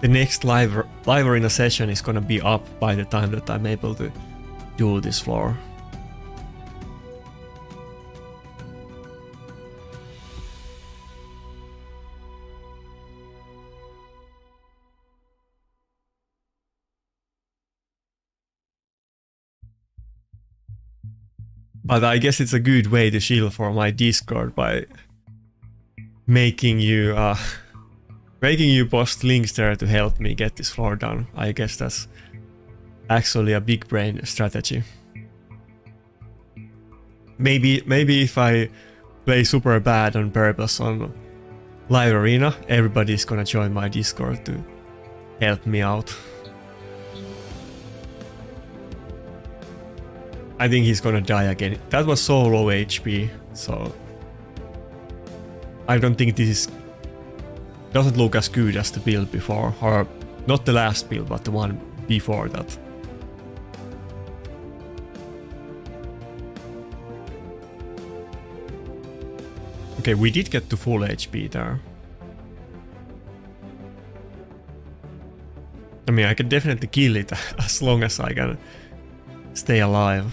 The next live arena session is gonna be up by the time that I'm able to do this floor. But I guess it's a good way to shield for my Discord by making you post links there to help me get this floor done. I guess that's actually a big brain strategy. Maybe if I play super bad on purpose on live arena, everybody's gonna join my Discord to help me out. I think he's gonna die again. That was so low HP, so I don't think this doesn't look as good as the build before, or not the last build, but the one before that. Okay, we did get to full HP there. I mean, I can definitely kill it as long as I can stay alive.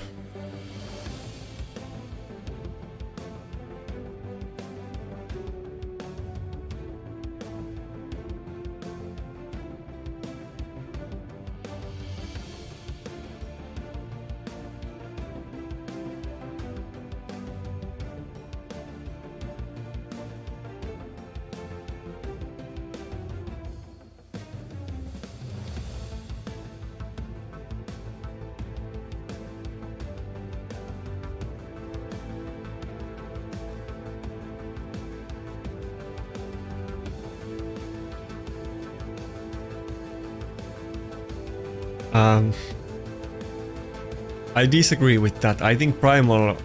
I disagree with that. I think primal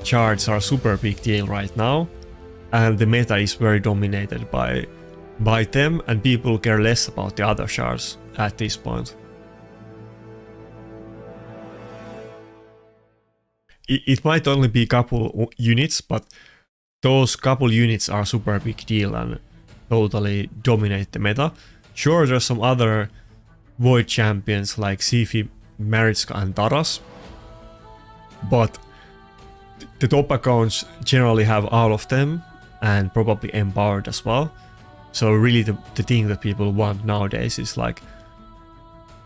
shards are super big deal right now, and the meta is very dominated by them, and people care less about the other shards at this point. It might only be a couple units, but those couple units are super big deal and totally dominate the meta. Sure, there's some other Void champions like Sifi, Maritzka and Taras, but the top accounts generally have all of them and probably empowered as well. So really the thing that people want nowadays is like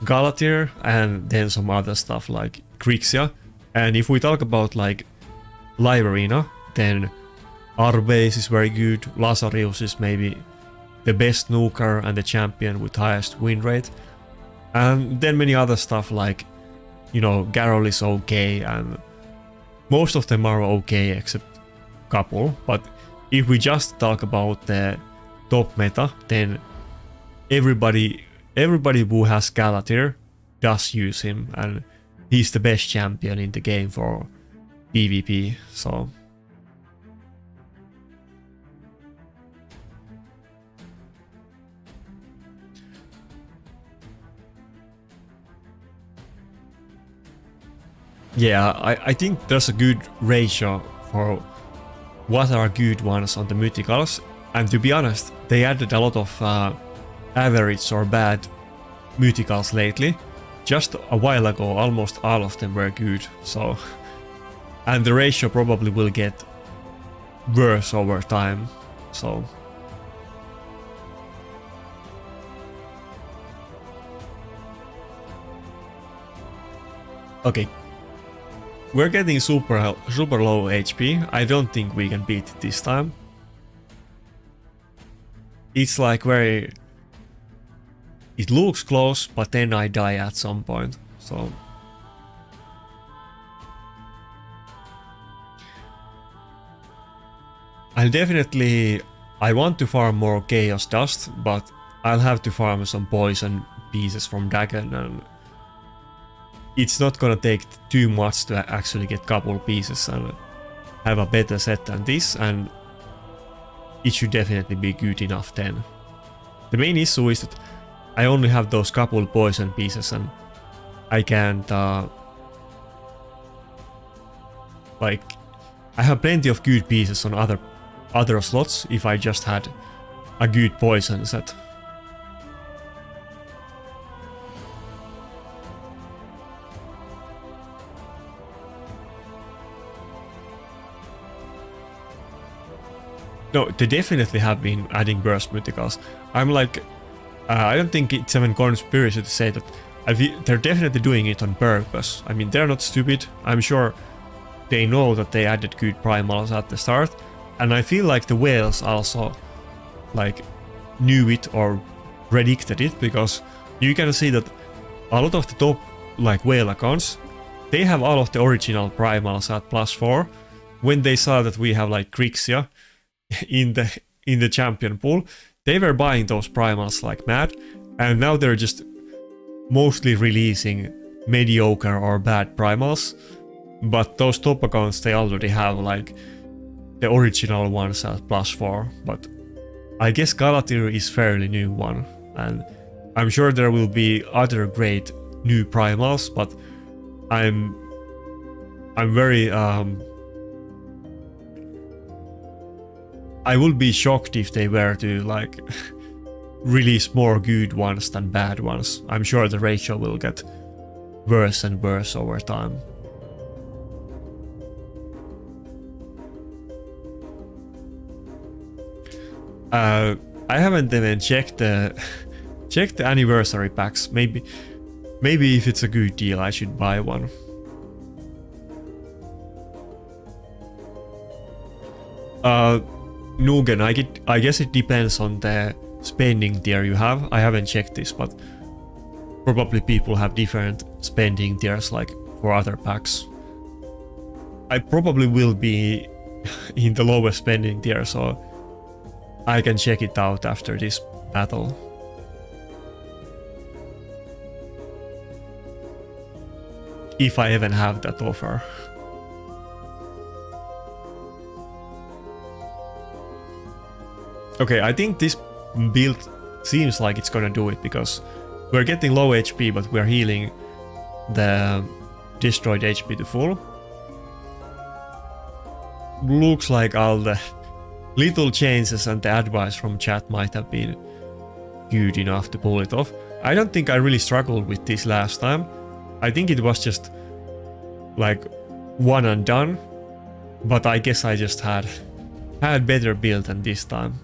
Galatir and then some other stuff like Grixia. And if we talk about like live arena, then Arbase is very good, Lazarius is maybe the best nuker and the champion with highest win rate. And then many other stuff like, you know, Garrel is okay, and most of them are okay except a couple. But if we just talk about the top meta, then everybody who has Galatir does use him, and he's the best champion in the game for PvP, so. Yeah, I think there's a good ratio for what are good ones on the mythicals, and to be honest, they added a lot of average or bad mythicals lately. Just a while ago, almost all of them were good, so. And the ratio probably will get worse over time, so. Okay. We're getting super low HP. I don't think we can beat it this time. It's like very... It looks close, but then I die at some point, so... I want to farm more Chaos Dust, but I'll have to farm some poison pieces from Dagon, and it's not gonna take too much to actually get couple pieces, and have a better set than this, and it should definitely be good enough then. The main issue is that I only have those couple poison pieces and I can't like I have plenty of good pieces on other slots if I just had a good poison set. No, they definitely have been adding burst mythicals. I'm like, I don't think it's even conspiracy to say that they're definitely doing it on purpose. I mean, they're not stupid. I'm sure they know that they added good primals at the start, and I feel like the whales also like knew it or predicted it, because you can see that a lot of the top like whale accounts, they have all of the original primals at +4. When they saw that we have like Grixia in the champion pool, they were buying those primals like mad, and now they're just mostly releasing mediocre or bad primals. But those top accounts, they already have like the original ones at +4. But I guess Galatir is fairly new one, and I'm sure there will be other great new primals, but I'm very I would be shocked if they were to like release more good ones than bad ones. I'm sure the ratio will get worse and worse over time. I haven't even checked the anniversary packs. Maybe if it's a good deal, I should buy one. Nugen, I guess it depends on the spending tier you have. I haven't checked this, but probably people have different spending tiers like for other packs. I probably will be in the lowest spending tier, so I can check it out after this battle. If I even have that offer. Okay, I think this build seems like it's gonna do it, because we're getting low HP, but we're healing the destroyed HP to full. Looks like all the little changes and the advice from chat might have been good enough to pull it off. I don't think I really struggled with this last time. I think it was just like one and done, but I guess I just had better build than this time.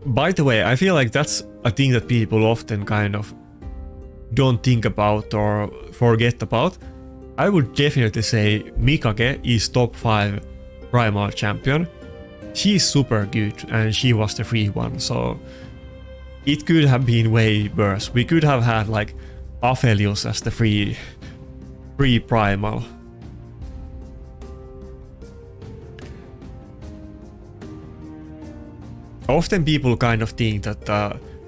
By the way, I feel like that's a thing that people often kind of don't think about or forget about. I would definitely say Mikage is top 5 primal champion. She's super good and she was the free one, so it could have been way worse. We could have had like Aphelios as the free primal. Often people kind of think that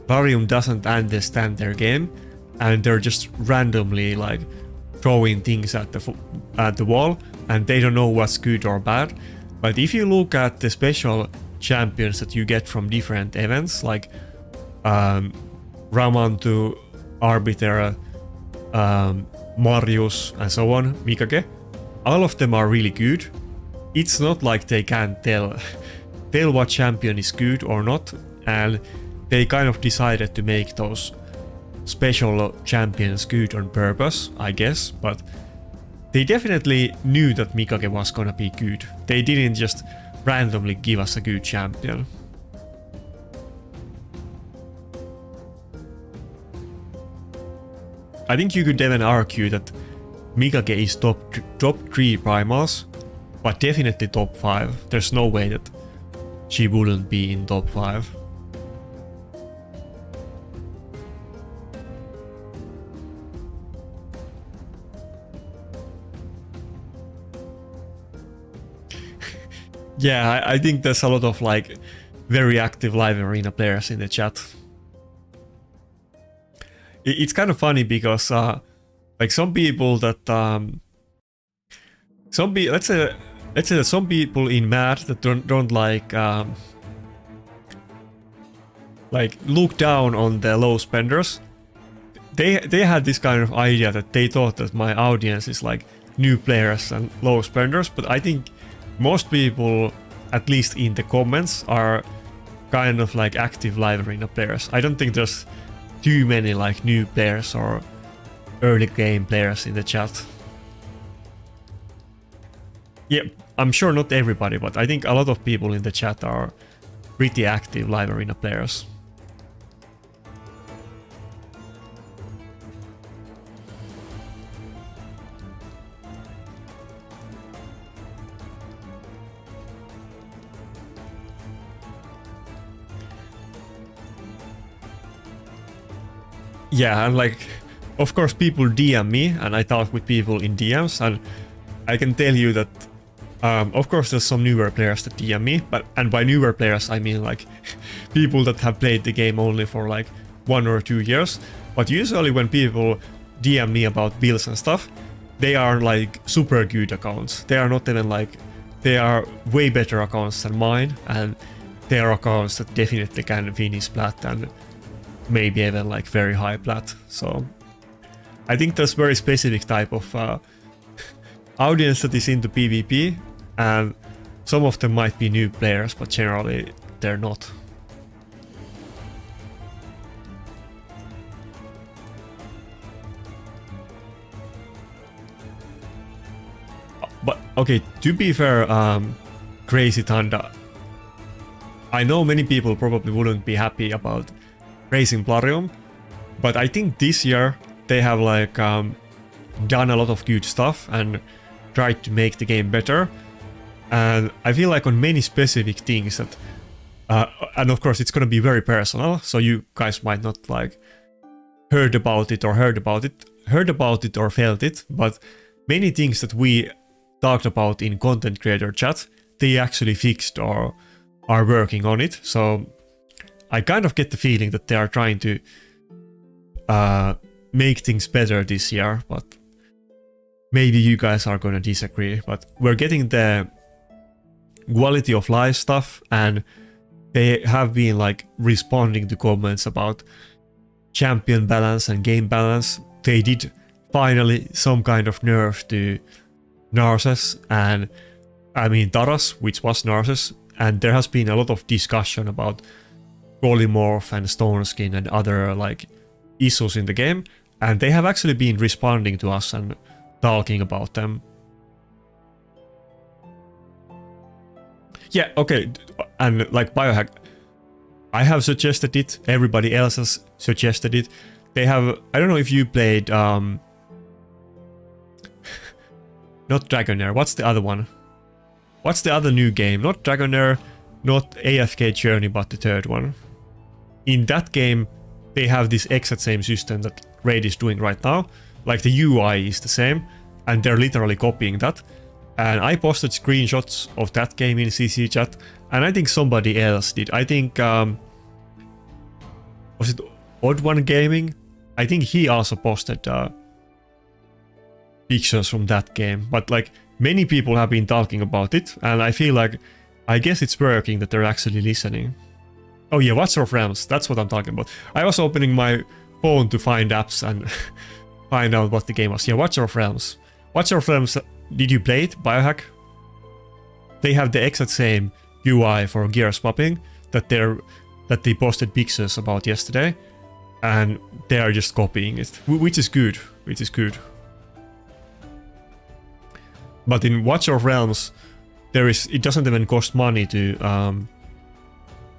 Larium doesn't understand their game and they're just randomly like throwing things at the wall and they don't know what's good or bad. But if you look at the special champions that you get from different events, like Ramantu, Arbiter, Marius and so on, Mikage, all of them are really good. It's not like they can't tell what champion is good or not, and they kind of decided to make those special champions good on purpose, I guess, but they definitely knew that Mikage was gonna be good. They didn't just randomly give us a good champion. I think you could even argue that Mikage is top 3 primals, but definitely top 5. There's no way that she wouldn't be in top 5. Yeah, I think there's a lot of like very active live arena players in the chat. It's kind of funny because like some people that let's say that some people in Mad that don't like look down on the low spenders. They had this kind of idea that they thought that my audience is like new players and low spenders, but I think most people, at least in the comments, are kind of like active live arena players. I don't think there's too many like new players or early game players in the chat. Yeah, I'm sure not everybody, but I think a lot of people in the chat are pretty active live arena players. Yeah, and like, of course, people DM me, and I talk with people in DMs, and I can tell you that, of course, there's some newer players that DM me, and by newer players, I mean like people that have played the game only for like 1 or 2 years. But usually when people DM me about builds and stuff, they are like super good accounts. They are not even like, they are way better accounts than mine, and they are accounts that definitely can finish plat and maybe even like very high plat. So I think there's very specific type of audience that is into PvP, and some of them might be new players, but generally they're not. But okay, to be fair, Crazy Thunder, I know many people probably wouldn't be happy about raising Plarium, but I think this year they have like done a lot of good stuff and tried to make the game better. And I feel like on many specific things that, and of course it's gonna be very personal, so you guys might not like heard about it or felt it, but many things that we talked about in content creator chat, they actually fixed or are working on it. So I kind of get the feeling that they are trying to make things better this year, but maybe you guys are gonna disagree. But we're getting the quality of life stuff, and they have been like responding to comments about champion balance and game balance. They did finally some kind of nerf to Narses, and I mean Taras, which was Narses, and there has been a lot of discussion about polymorph and stone skin and other like issues in the game, and they have actually been responding to us and talking about them. Yeah, okay, and like Biohack, I have suggested it, everybody else has suggested it. They have, I don't know if you played not Dragonair, what's the other one? What's the other new game? Not Dragonair, not AFK Journey, but the third one. In that game, they have this exact same system that Raid is doing right now. Like the UI is the same, and they're literally copying that. And I posted screenshots of that game in CC chat, and I think somebody else did. I think, was it Odd One Gaming? I think he also posted pictures from that game. But like, many people have been talking about it, and I feel like, I guess it's working, that they're actually listening. Oh yeah, Watcher of Realms, that's what I'm talking about. I was opening my phone to find apps and find out what the game was. Yeah, Watcher of Realms. Watcher of Realms, did you play it, Biohack? They have the exact same UI for gear swapping that they posted pictures about yesterday, and they are just copying it, which is good, But in Watcher of Realms, it doesn't even cost money to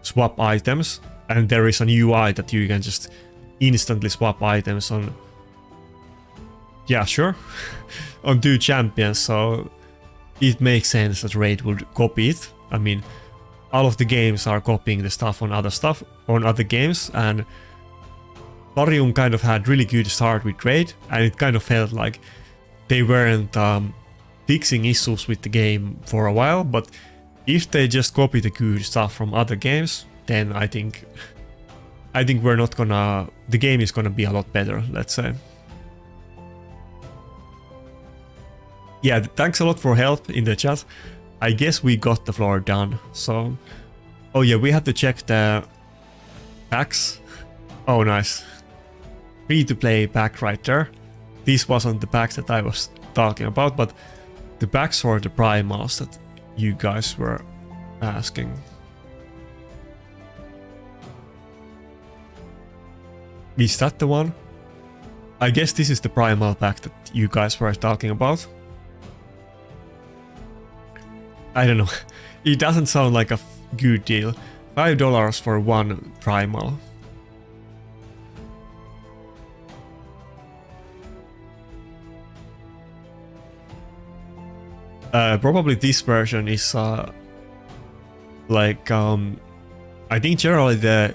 swap items, and there is an UI that you can just instantly swap items on. Yeah, sure, on 2 champions, so it makes sense that Raid would copy it. I mean, all of the games are copying the stuff on other games, and Plarium kind of had really good start with Raid, and it kind of felt like they weren't fixing issues with the game for a while, but if they just copy the good stuff from other games, then I think we're not gonna... the game is gonna be a lot better, let's say. Yeah, thanks a lot for help in the chat. I guess we got the floor done, so... Oh yeah, we have to check the packs. Oh nice. Free to play pack right there. This wasn't the pack that I was talking about, but the packs for the primals that you guys were asking. Is that the one? I guess this is the primal pack that you guys were talking about. I don't know. It doesn't sound like a good deal. $5 for one primal. Probably this version is like I think generally the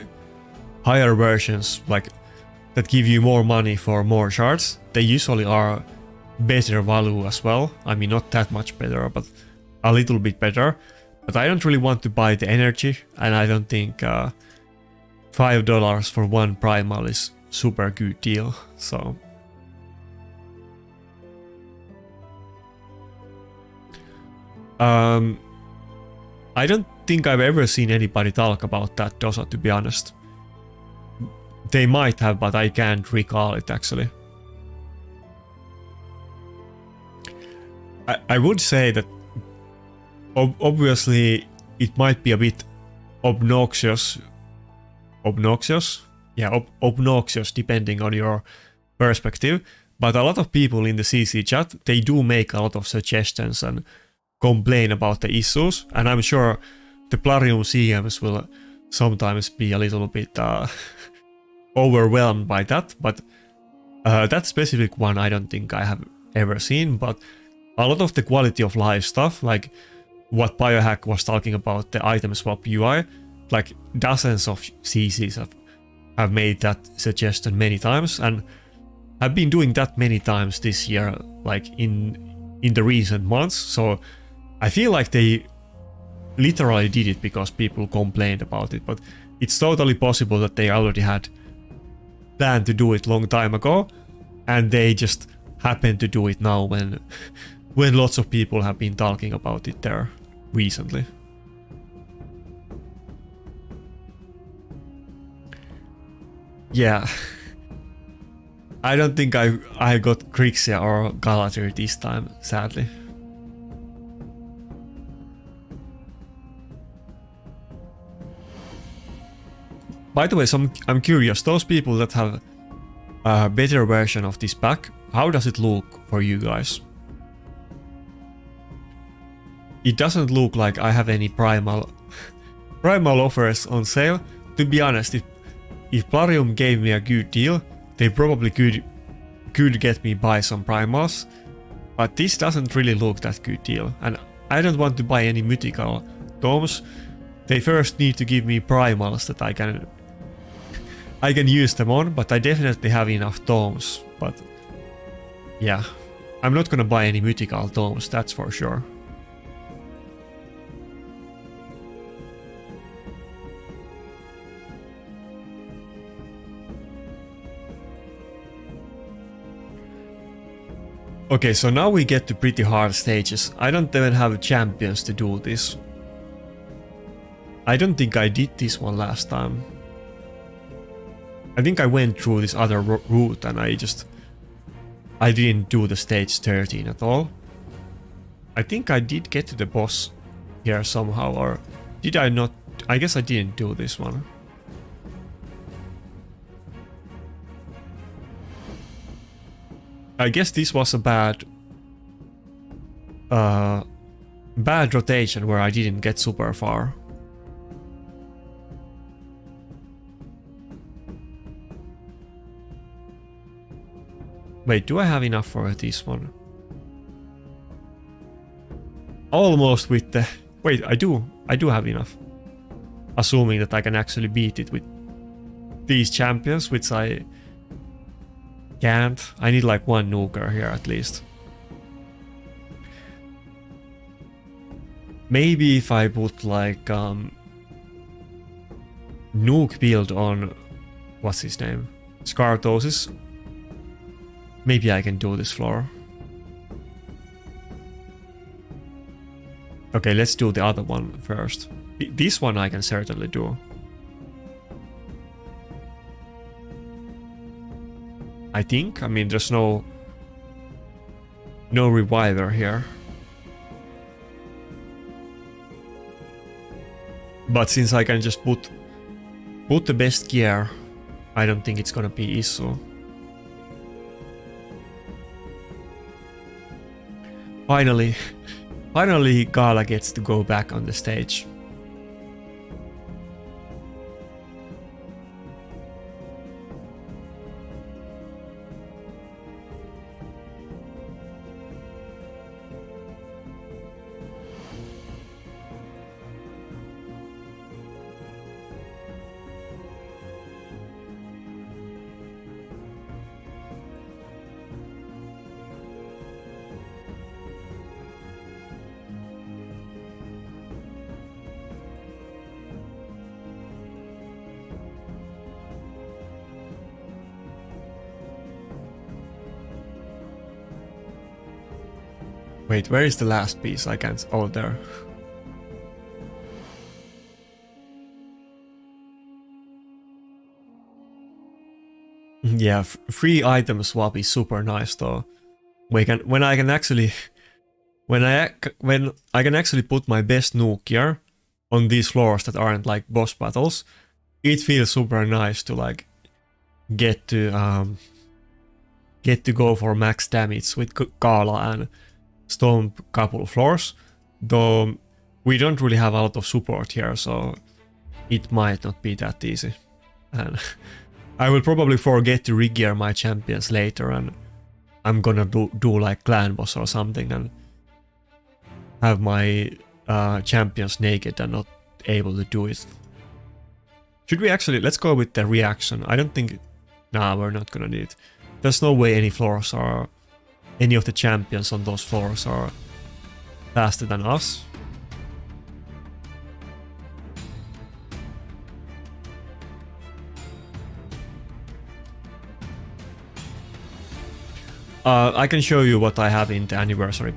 higher versions like that give you more money for more shards, they usually are better value as well. I mean, not that much better, but a little bit better. But I don't really want to buy the energy, and I don't think $5 for one primal is super good deal. So I don't think I've ever seen anybody talk about that DOSA, to be honest. They might have, but I can't recall it actually. I would say that obviously it might be a bit obnoxious. Yeah, obnoxious depending on your perspective. But a lot of people in the CC chat, they do make a lot of suggestions and complain about the issues. And I'm sure the Plarium CMs will sometimes be a little bit overwhelmed by that. But that specific one I don't think I have ever seen. But a lot of the quality of life stuff, like what Biohack was talking about, the item swap UI, like dozens of CCs have made that suggestion many times, and I've been doing that many times this year, like in the recent months. So I feel like they literally did it because people complained about it, but it's totally possible that they already had planned to do it long time ago, and they just happened to do it now when lots of people have been talking about it there recently. Yeah. I don't think I got Grixia or Galadriel this time, sadly. By the way, I'm curious, those people that have a better version of this pack, how does it look for you guys? It doesn't look like I have any primal offers on sale. To be honest, if Plarium gave me a good deal, they probably could get me buy some primals. But this doesn't really look that good deal, and I don't want to buy any mythical tomes. They first need to give me primals that I can use them on, but I definitely have enough tomes. But yeah, I'm not gonna buy any mythical tomes, that's for sure. Okay, so now we get to pretty hard stages. I don't even have champions to do this. I don't think I did this one last time. I think I went through this other route and I didn't do the stage 13 at all. I think I did get to the boss here somehow, or did I not? I guess I didn't do this one. I guess this was a bad rotation where I didn't get super far. Wait, do I have enough for this one? Almost with the... Wait, I do have enough. Assuming that I can actually beat it with these champions, which I can't. I need like 1 nuker here at least. Maybe if I put like nuke build on what's his name? Scartosis. Maybe I can do this floor. Okay, let's do the other one first. This one I can certainly do. I think. I mean, there's no reviver here. But since I can just put the best gear, I don't think it's gonna be issue. Finally Gala gets to go back on the stage. Wait, where is the last piece? I can't... Oh, there. Yeah, free item swap is super nice though. When I can actually put my best nuke here on these floors that aren't like boss battles, it feels super nice to like get to go for max damage with Gala and stomp couple floors, though we don't really have a lot of support here, so it might not be that easy. And I will probably forget to re-gear my champions later, and I'm gonna do like clan boss or something and have my champions naked and not able to do it. Should we actually... Let's go with the reaction. I don't think... Nah, we're not gonna need it. There's no way any floors are... Any of the champions on those floors are faster than us. I can show you what I have in the anniversary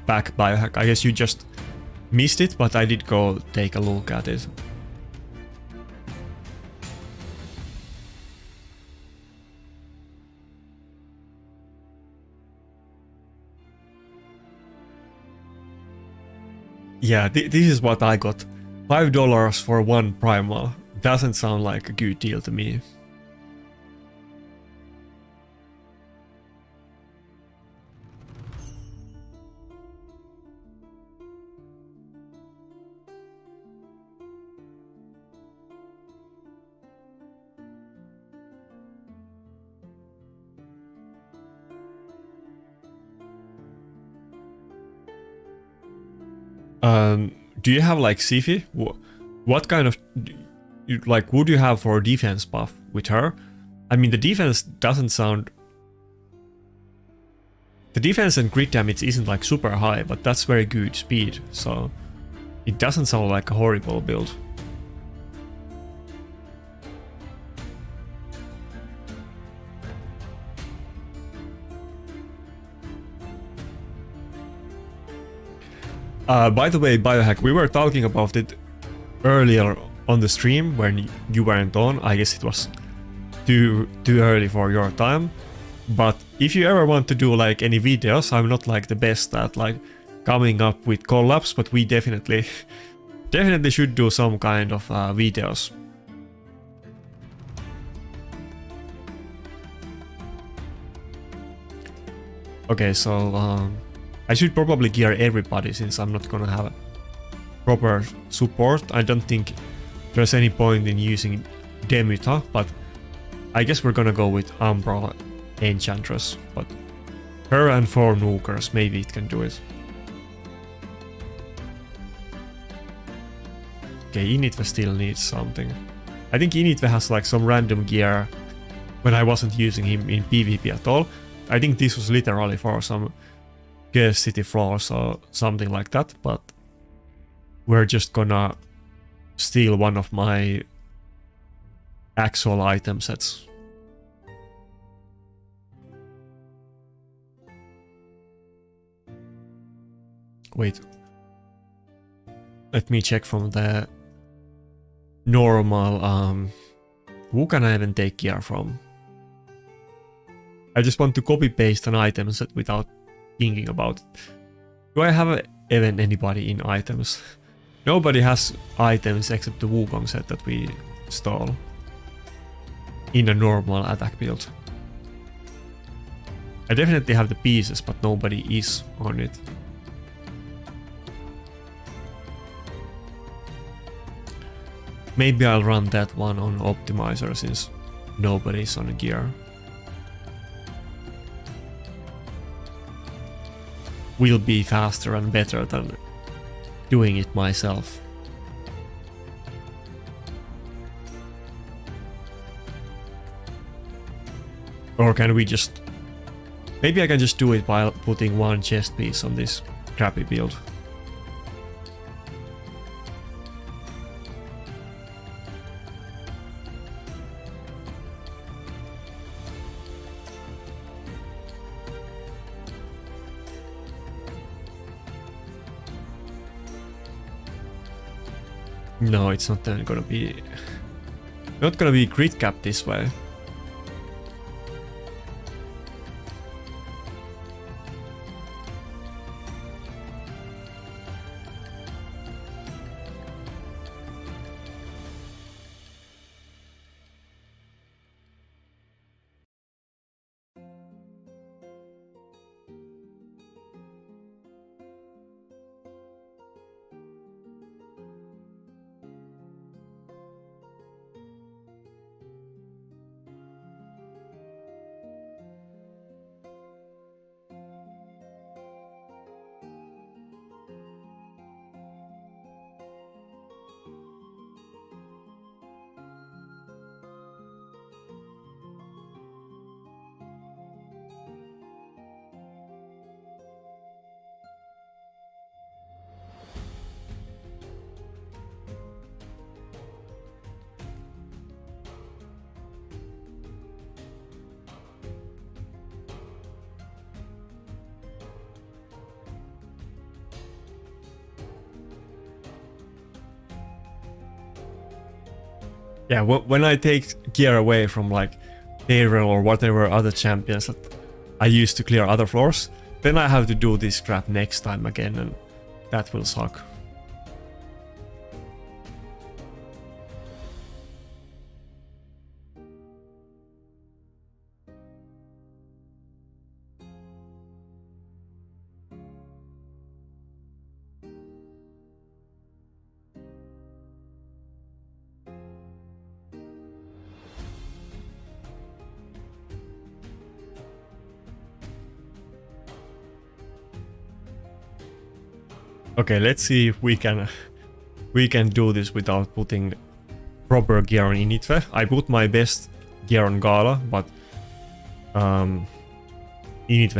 pack biohack. I guess you just missed it, but I did go take a look at it. Yeah, this is what I got. $5 for one primal. Doesn't sound like a good deal to me. Do you have like Sifi? What kind of like would you have for defense buff with her? I mean, the defense doesn't sound... The defense and crit damage isn't like super high, but that's very good speed, so it doesn't sound like a horrible build. By the way, Biohack, we were talking about it earlier on the stream when you weren't on. I guess it was too early for your time. But if you ever want to do like any videos, I'm not like the best at like coming up with collabs, but we definitely should do some kind of videos. Okay, so I should probably gear everybody since I'm not gonna have proper support. I don't think there's any point in using Demuta, but I guess we're gonna go with Umbra Enchantress. But her and 4 nukers, maybe it can do it. Okay, Initve still needs something. I think Initve has like some random gear when I wasn't using him in PvP at all. I think this was literally for some Cur City floors or something like that, but we're just gonna steal one of my actual item sets. Wait. Let me check from the normal, who can I even take gear from? I just want to copy paste an item set without thinking about it. Do I have even anybody in items? Nobody has items except the Wukong set that we stole in a normal attack build. I definitely have the pieces, but nobody is on it. Maybe I'll run that one on optimizer since nobody's on gear. Will be faster and better than doing it myself. Or can we just... Maybe I can just do it by putting one chest piece on this crappy build. No, it's not gonna be... Not gonna be crit cap this way. Yeah, when I take gear away from like Hydra or whatever other champions that I used to clear other floors, then I have to do this crap next time again, and that will suck. Okay, let's see if we can do this without putting proper gear on Initve. I put my best gear on Gala, but Initve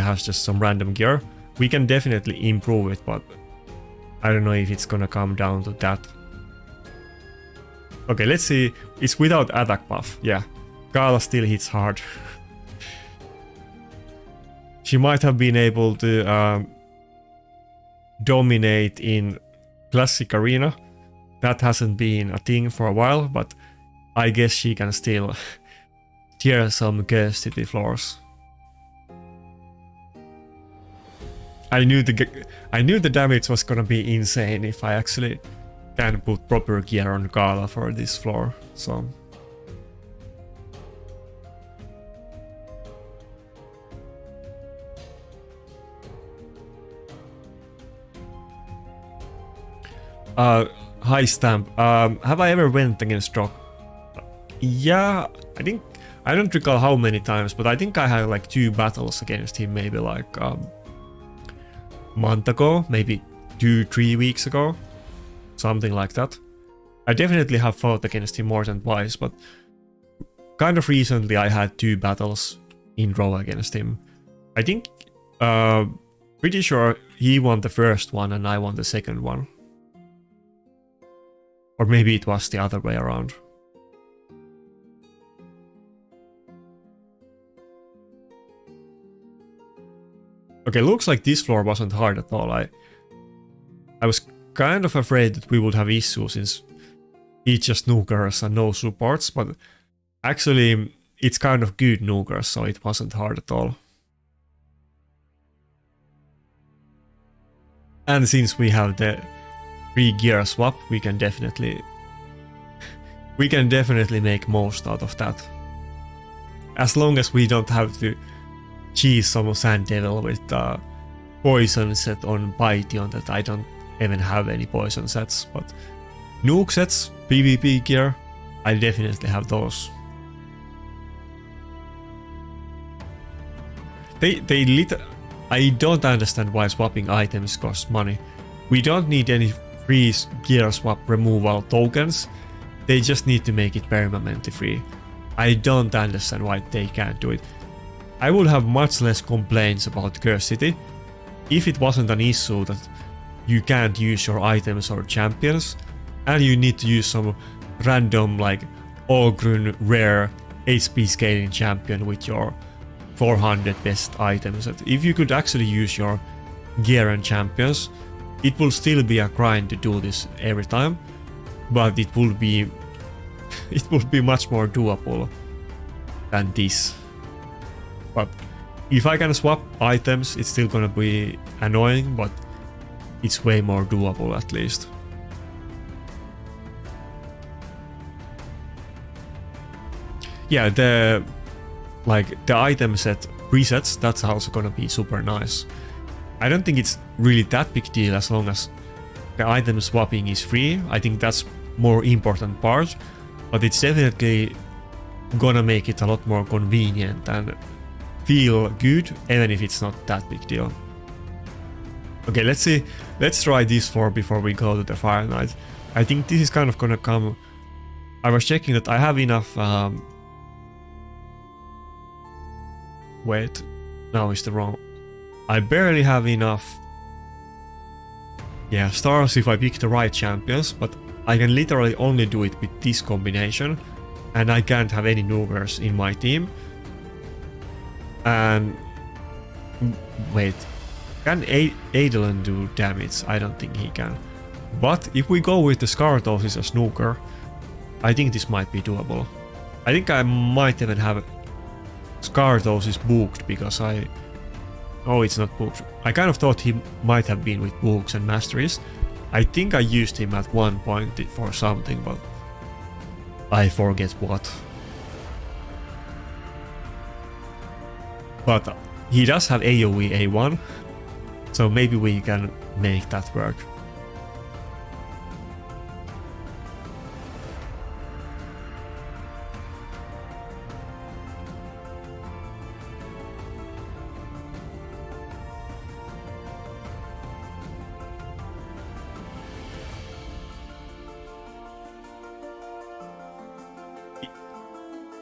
has just some random gear. We can definitely improve it, but I don't know if it's gonna come down to that. Okay, let's see. It's without attack buff. Yeah, Gala still hits hard. She might have been able to dominate in Classic Arena. That hasn't been a thing for a while, but I guess she can still tear some Cur City floors. I knew the damage was gonna be insane if I actually can put proper gear on Gala for this floor, so... Hi Stamp, have I ever went against Rock? Yeah, I don't recall how many times, but I think I had like 2 battles against him, maybe like month ago, maybe 2-3 weeks ago, something like that. I definitely have fought against him more than twice, but kind of recently I had 2 battles in row against him. I think, pretty sure he won the first one and I won the second one. Or maybe it was the other way around. Okay, looks like this floor wasn't hard at all. I was kind of afraid that we would have issues since it's just nookers and no supports, but actually it's kind of good nookers, so it wasn't hard at all. And since we have the free gear swap, we can definitely make most out of that. As long as we don't have to cheese some Sand Devil with poison set on Python that I don't even have any poison sets, but nuke sets, PvP gear, I definitely have those. I don't understand why swapping items costs money. We don't need any free gear swap removal tokens, they just need to make it permanently free. I don't understand why they can't do it. I would have much less complaints about Cur City if it wasn't an issue that you can't use your items or champions and you need to use some random like Ogrun rare HP scaling champion with your 400 best items. If you could actually use your gear and champions, it will still be a grind to do this every time, but it will be much more doable than this. But if I can swap items, it's still gonna be annoying, but it's way more doable at least. Yeah, the item set presets, that's also gonna be super nice. I don't think it's really that big deal as long as the item swapping is free. I think that's more important part, but it's definitely gonna make it a lot more convenient and feel good, even if it's not that big deal. Okay, let's see. Let's try this floor before we go to the Fire Knight. I think this is kind of gonna come. I was checking that I have enough. Wait, no, it's the wrong. I barely have enough. Yeah, stars if I pick the right champions, but I can literally only do it with this combination, and I can't have any noobers in my team. And wait, can Adelen do damage? I don't think he can. But if we go with the Scartosis as snooker, I think this might be doable. I think I might even have Scartosis booked because oh, it's not booked. I kind of thought he might have been with books and masteries. I think I used him at one point for something, but I forget what. But he does have AoE A1, so maybe we can make that work.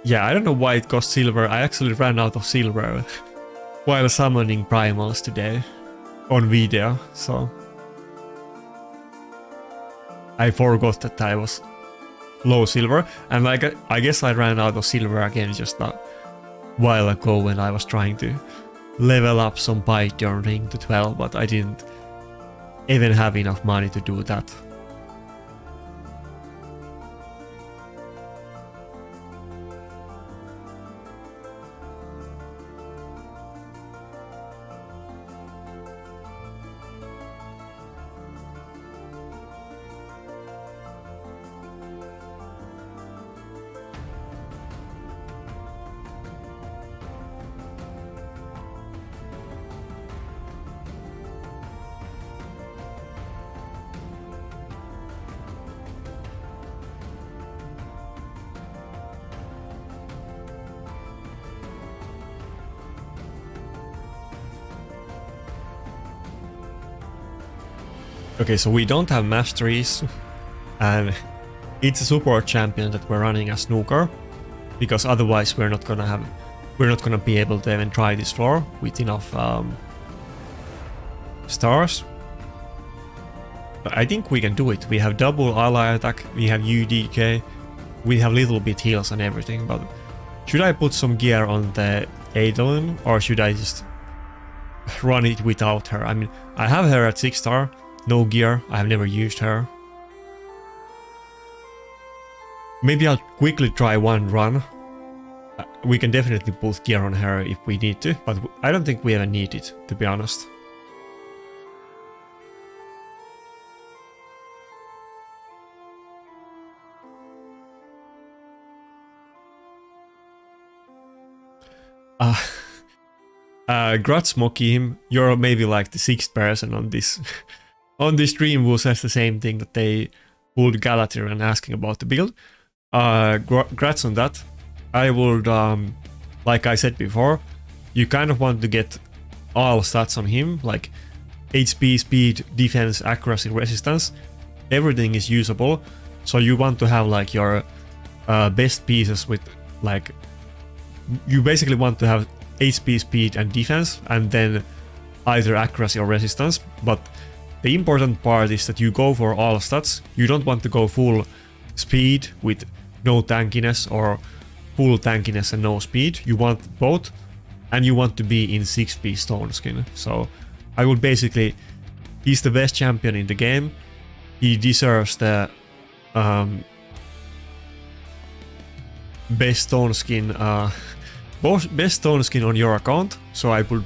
Yeah, I don't know why it cost silver. I actually ran out of silver while summoning primals today on video, so I forgot that I was low silver, and I guess I ran out of silver again just a while ago when I was trying to level up some Python ring to 12, but I didn't even have enough money to do that. Okay, so we don't have masteries, and it's a support champion that we're running as snooker, because otherwise we're not gonna be able to even try this floor with enough stars. I think we can do it. We have double ally attack, we have UDK, we have little bit heals and everything, but should I put some gear on the Adolin or should I just run it without her? I mean, I have her at 6 star, no gear, I have never used her. Maybe I'll quickly try one run. We can definitely put gear on her if we need to, but I don't think we ever need it, to be honest. Grutz Mokim, you're maybe like the 6th person on this on this stream who says the same thing, that they pulled Galathyr and asking about the build. Grats on that. I would, like I said before, you kind of want to get all stats on him, like HP, speed, defense, accuracy, resistance. Everything is usable, so you want to have like your best pieces with like, you basically want to have HP, speed and defense, and then either accuracy or resistance. But the important part is that you go for all stats. You don't want to go full speed with no tankiness or full tankiness and no speed. You want both, and you want to be in 6p stone skin. So I would basically, he's the best champion in the game. He deserves the best stone skin, best stone skin on your account. So I would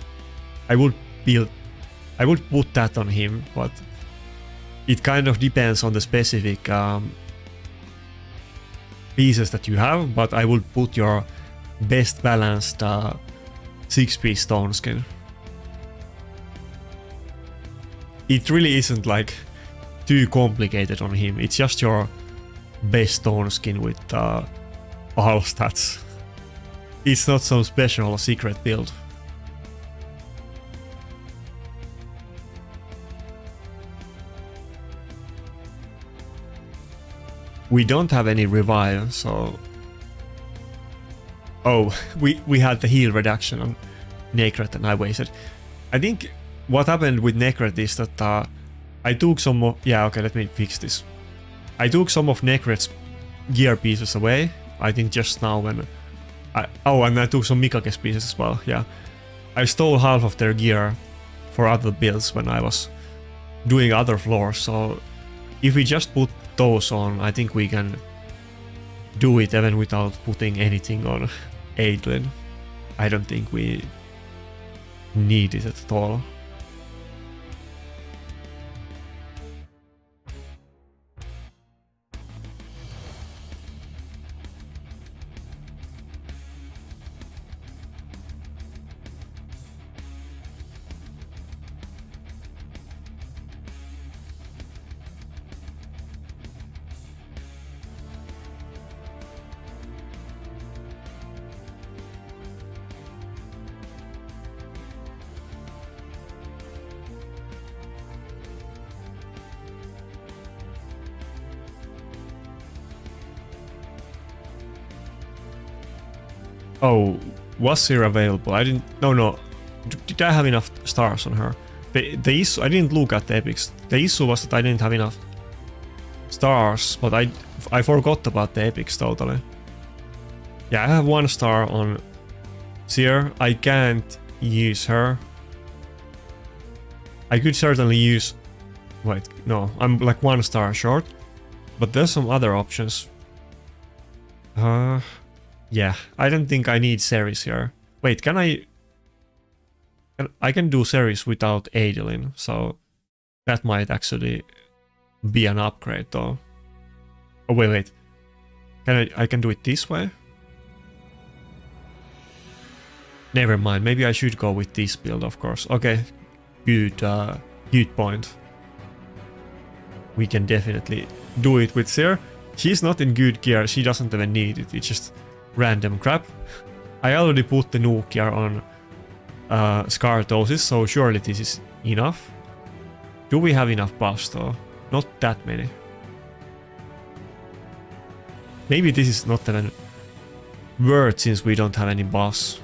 put that on him, but it kind of depends on the specific pieces that you have. But I would put your best balanced 6p stone skin. It really isn't like too complicated on him. It's just your best stone skin with all stats. It's not some special secret build. We don't have any revive, so... Oh, we had the heal reduction on Necret and I wasted. I think what happened with Necret is that I took some of... Yeah, okay, let me fix this. I took some of Necret's gear pieces away. I think just now when... and I took some Mikake's pieces as well, yeah. I stole half of their gear for other builds when I was doing other floors, so if we just put those on, I think we can do it even without putting anything on Adolin. I don't think we need it at all. Oh, was Seer available? I didn't... No. Did I have enough stars on her? The issue... I didn't look at the epics. The issue was that I didn't have enough stars, but I forgot about the epics totally. Yeah, I have 1 star on Seer. I can't use her. I could certainly use... Wait, no. I'm like 1 star short. But there's some other options. Yeah, I don't think I need Ceres here. Wait, can I... I can do Ceres without Adolin, so that might actually be an upgrade though. Oh wait. I can do it this way? Never mind, maybe I should go with this build, of course. Okay, good point. We can definitely do it with Seer. She's not in good gear, she doesn't even need it, it's just random crap. I already put the nuke gear on Scartosis, so surely this is enough. Do we have enough buffs though? Not that many. Maybe this is not even worth since we don't have any buffs.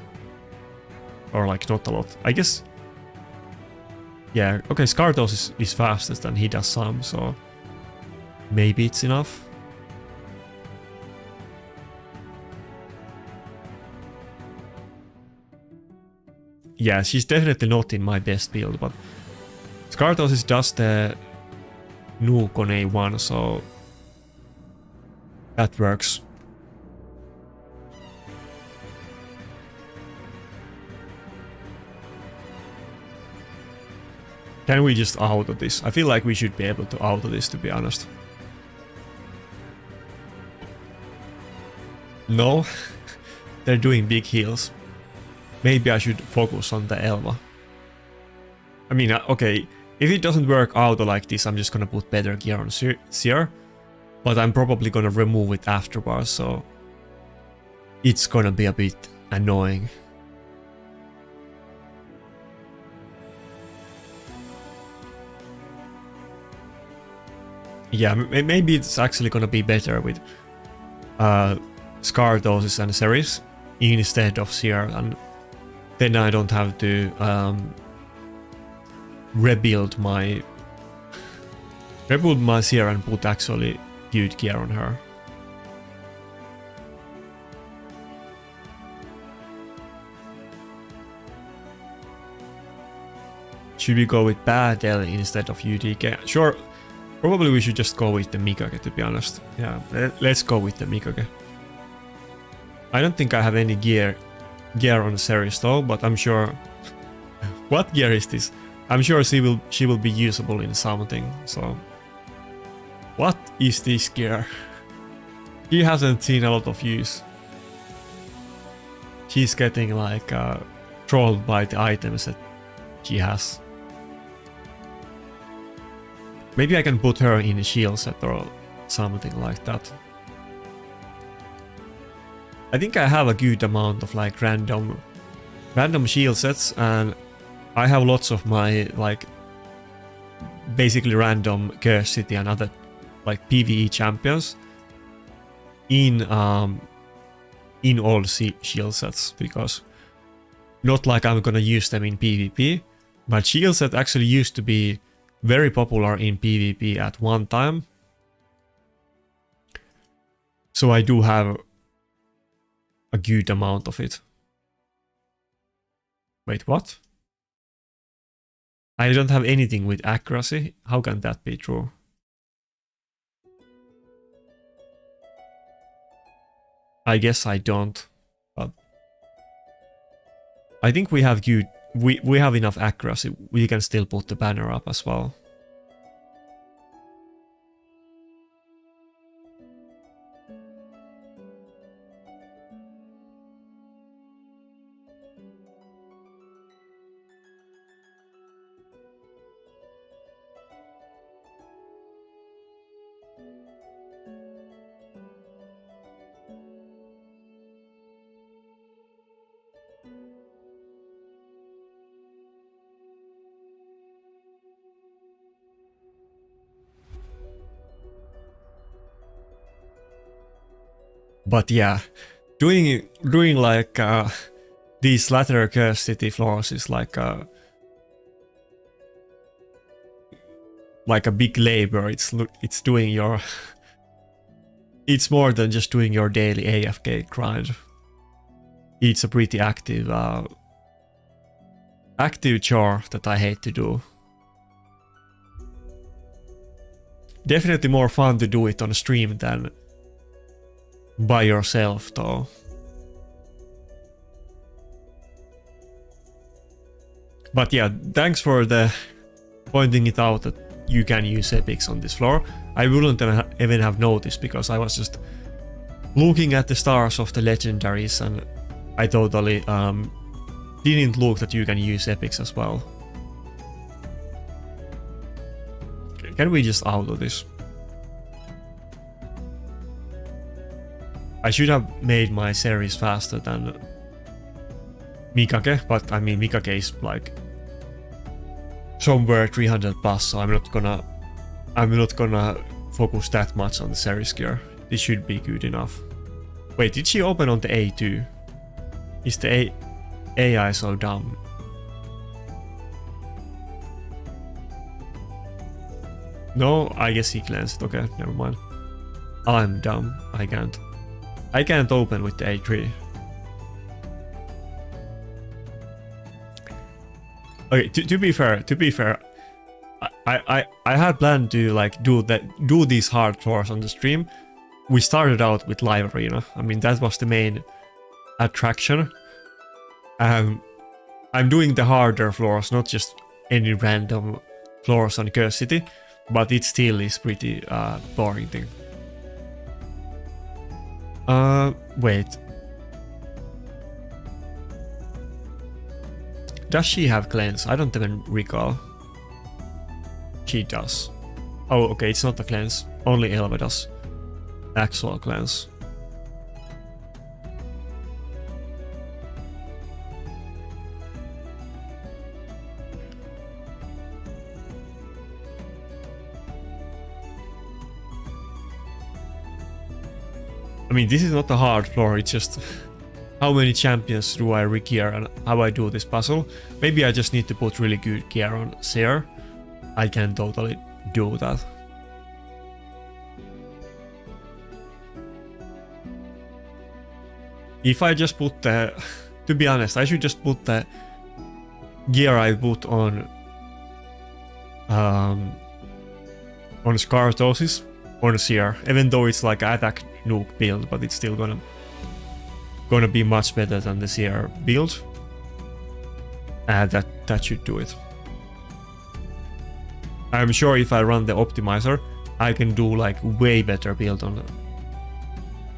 Or like not a lot. I guess Yeah, okay, Skartos is fastest and he does some, so maybe it's enough. Yeah, she's definitely not in my best build, but Skartos is just the nuke on A1, so that works. Can we just auto this? I feel like we should be able to auto this, to be honest. No, they're doing big heals. Maybe I should focus on the Elva. I mean, okay, if it doesn't work auto like this, I'm just gonna put better gear on Seer. But I'm probably gonna remove it afterwards, so it's gonna be a bit annoying. Yeah, maybe it's actually gonna be better with Skartos and Ceres instead of Seer, and then I don't have to rebuild my Seer and put actually good gear on her. Should we go with Battle instead of UDK? Sure, probably we should just go with the Mikage, to be honest. Yeah, let's go with the Mikage. I don't think I have any gear on Ceres though, but I'm sure... What gear is this? I'm sure she will be usable in something, so... What is this gear? She hasn't seen a lot of use. She's getting like trolled by the items that she has. Maybe I can put her in a shield set or something like that. I think I have a good amount of like random shield sets, and I have lots of my like basically random Cur City and other like PvE champions in all shield sets, because not like I'm gonna use them in PvP, but shield set actually used to be very popular in PvP at one time. So I do have a good amount of it. Wait, what? I don't have anything with accuracy? How can that be true? I guess I don't, but I think we have good, we have enough accuracy. We can still put the banner up as well. But yeah, doing like these latter Cur City floors is like a big labor. It's doing your it's more than just doing your daily AFK grind. It's a pretty active chore that I hate to do. Definitely more fun to do it on stream than by yourself though. But yeah, thanks for the pointing it out that you can use epics on this floor. I wouldn't even have noticed, because I was just looking at the stars of the legendaries and I totally didn't look that you can use epics as well. Can we just auto this? I should have made my series faster than Mikage, but I mean Mikage is like somewhere 300 plus, so I'm not gonna focus that much on the series gear. This should be good enough. Wait, did she open on the A2? Is the AI so dumb? No, I guess he cleansed. Okay, never mind. I'm dumb. I can't. I can't open with the A3. Okay, to be fair, I had planned to like do these hard floors on the stream. We started out with live arena. I mean that was the main attraction. I'm doing the harder floors, not just any random floors on Cur City, but it still is pretty boring thing. Wait. Does she have cleanse? I don't even recall. She does. Oh, okay, it's not a cleanse. Only Elva does. Actual cleanse. I mean, this is not a hard floor, it's just how many champions do I re-gear and how I do this puzzle. Maybe I just need to put really good gear on Seer. I can totally do that. If I just put the... To be honest, I should just put the gear I put on Scartosis on Seer, even though it's like an attack nuke build, but it's still gonna be much better than the Seer build. And that should do it. I'm sure if I run the optimizer, I can do like way better build on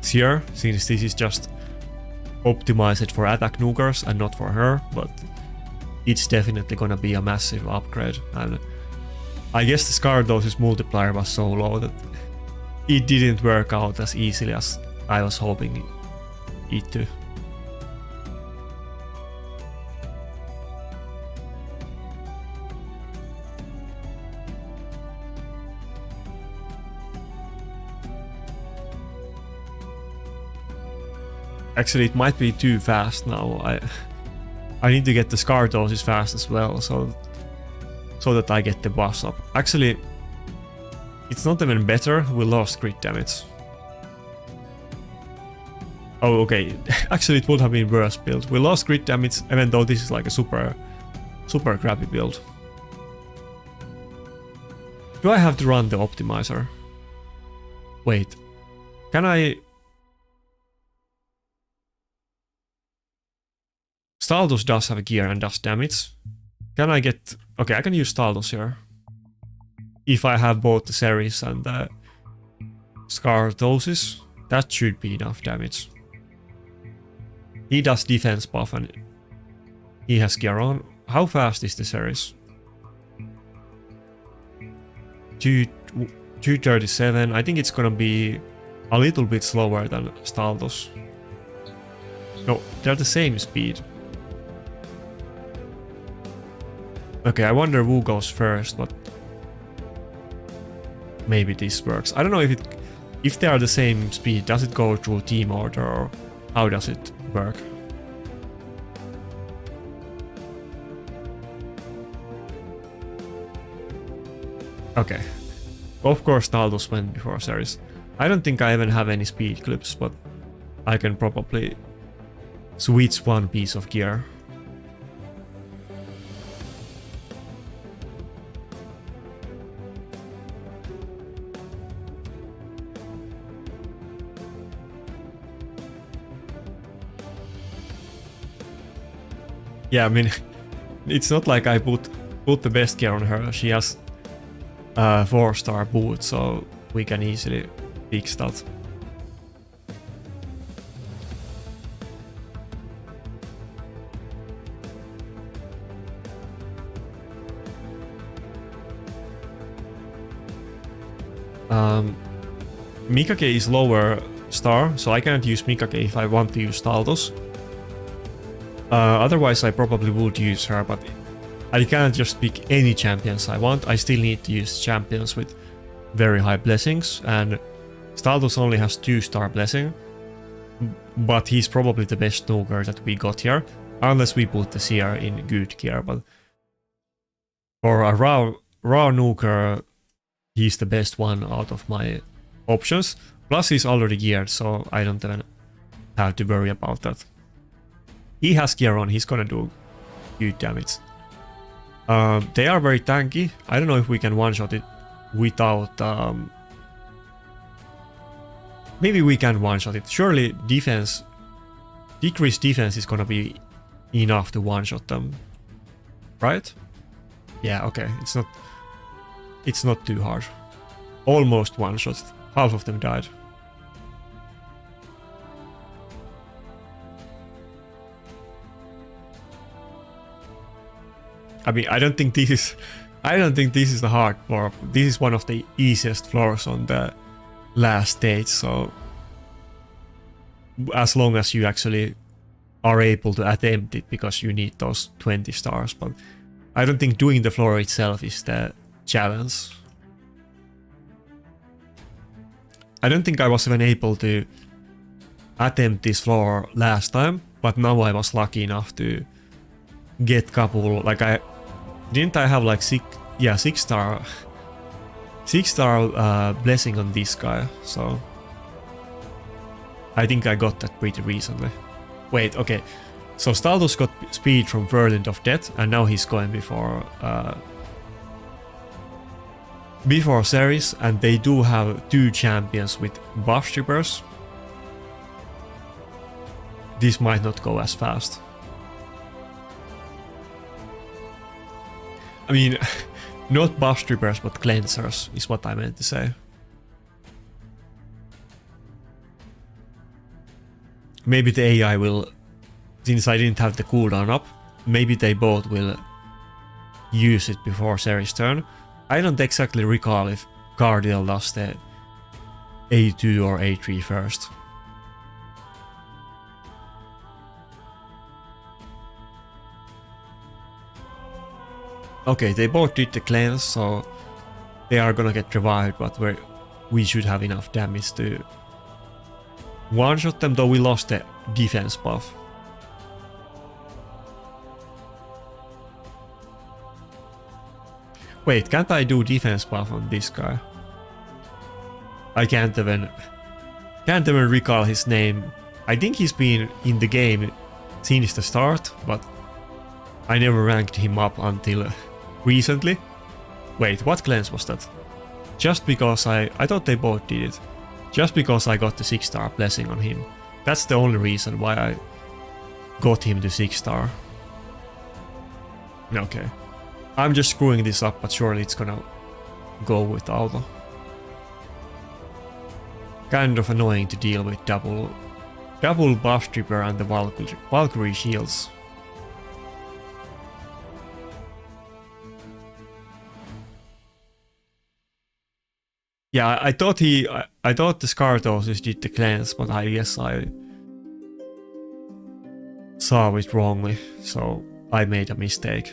Seer, since this is just optimized for attack nukers and not for her, but it's definitely gonna be a massive upgrade. And I guess the Scardosis multiplier was so low that it didn't work out as easily as I was hoping it to. Actually, it might be too fast now. I need to get the Scardosis fast as well, so that I get the boss up. Actually, it's not even better. We lost crit damage. Oh, okay. Actually, it would have been worse build. We lost crit damage, even though this is like a super crappy build. Do I have to run the optimizer? Wait. Can I... Staldos does have gear and does damage. Can I get... Okay, I can use Staldos here. If I have both the Ceres and the Scardosis, that should be enough damage. He does defense buff and he has gear on. How fast is the Ceres? 237. I think it's gonna be a little bit slower than Staldos. No, they're the same speed. Okay, I wonder who goes first, but maybe this works. I don't know if they are the same speed, does it go through team order or how does it work? Okay. Of course Staldos went before Ceres. I don't think I even have any speed clips, but I can probably switch one piece of gear. Yeah, I mean, it's not like I put the best gear on her. She has a 4-star boot, so we can easily fix that. Mikake is lower star, so I cannot use Mikake if I want to use Staldos. Otherwise I probably would use her, but I can't just pick any champions I want. I still need to use champions with very high blessings, and Staldos only has 2-star blessing, but he's probably the best nuker that we got here, unless we put the Seer in good gear. But for a raw nuker, he's the best one out of my options. Plus he's already geared, so I don't even have to worry about that. He has gear on, he's gonna do huge damage. They are very tanky. I don't know if we can one-shot it without... maybe we can one-shot it. Surely defense... decreased defense is gonna be enough to one-shot them. Right? Yeah, okay. It's not too hard. Almost one-shot. Half of them died. I mean, I don't think this is the hard floor. This is one of the easiest floors on the last stage, so as long as you actually are able to attempt it, because you need those 20 stars, but I don't think doing the floor itself is the challenge. I don't think I was even able to attempt this floor last time, but now I was lucky enough to get couple, like I have like 6 star blessing on this guy, so I think I got that pretty recently. Wait, okay, so Staldos got speed from Whirlwind of Death, and now he's going before Ceres, and they do have 2 champions with buff strippers. This might not go as fast. I mean, not buff strippers, but cleansers is what I meant to say. Maybe the AI will, since I didn't have the cooldown up, maybe they both will use it before Ceres' turn. I don't exactly recall if Cardiel does the A2 or A3 first. Okay, they both did the cleanse, so they are gonna get revived, but we should have enough damage to one-shot them, though we lost the defense buff. Wait, can't I do defense buff on this guy? I can't even recall his name. I think he's been in the game since the start, but I never ranked him up until recently. Wait, what cleanse was that? Just because I thought they both did it. Just because I got the 6-star blessing on him. That's the only reason why I got him to 6-star. Okay. I'm just screwing this up, but surely it's gonna go with auto. Kind of annoying to deal with double buff stripper and the Valkyrie shields. Yeah, I thought the Scartosis did the cleanse, but I guess I saw it wrongly, so I made a mistake.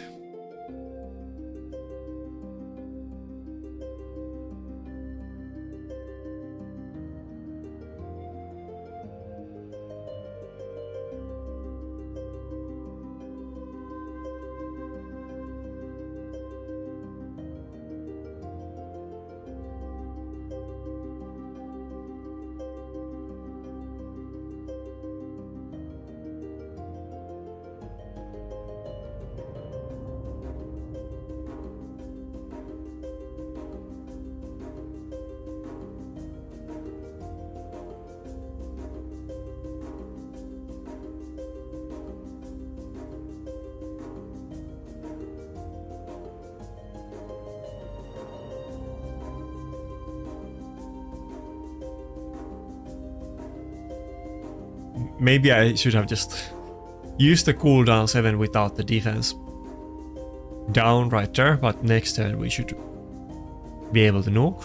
Maybe I should have just used the cooldown 7 without the defense down right there, but next turn we should be able to nuke.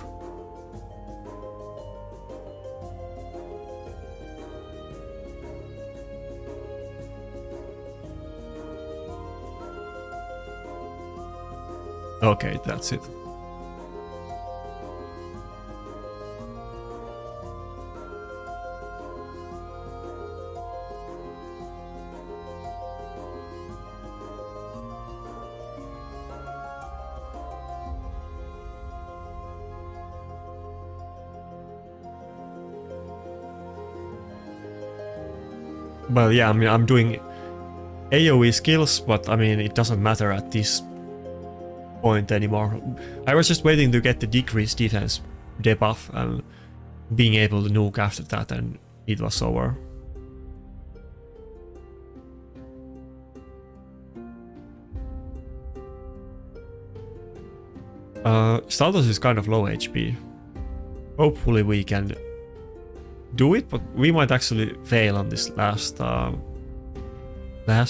Okay, that's it. Well, yeah, I mean, I'm doing AoE skills, but I mean, it doesn't matter at this point anymore. I was just waiting to get the decreased defense debuff and being able to nuke after that, and it was over. Staltos is kind of low HP. Hopefully we can do it, but we might actually fail on this last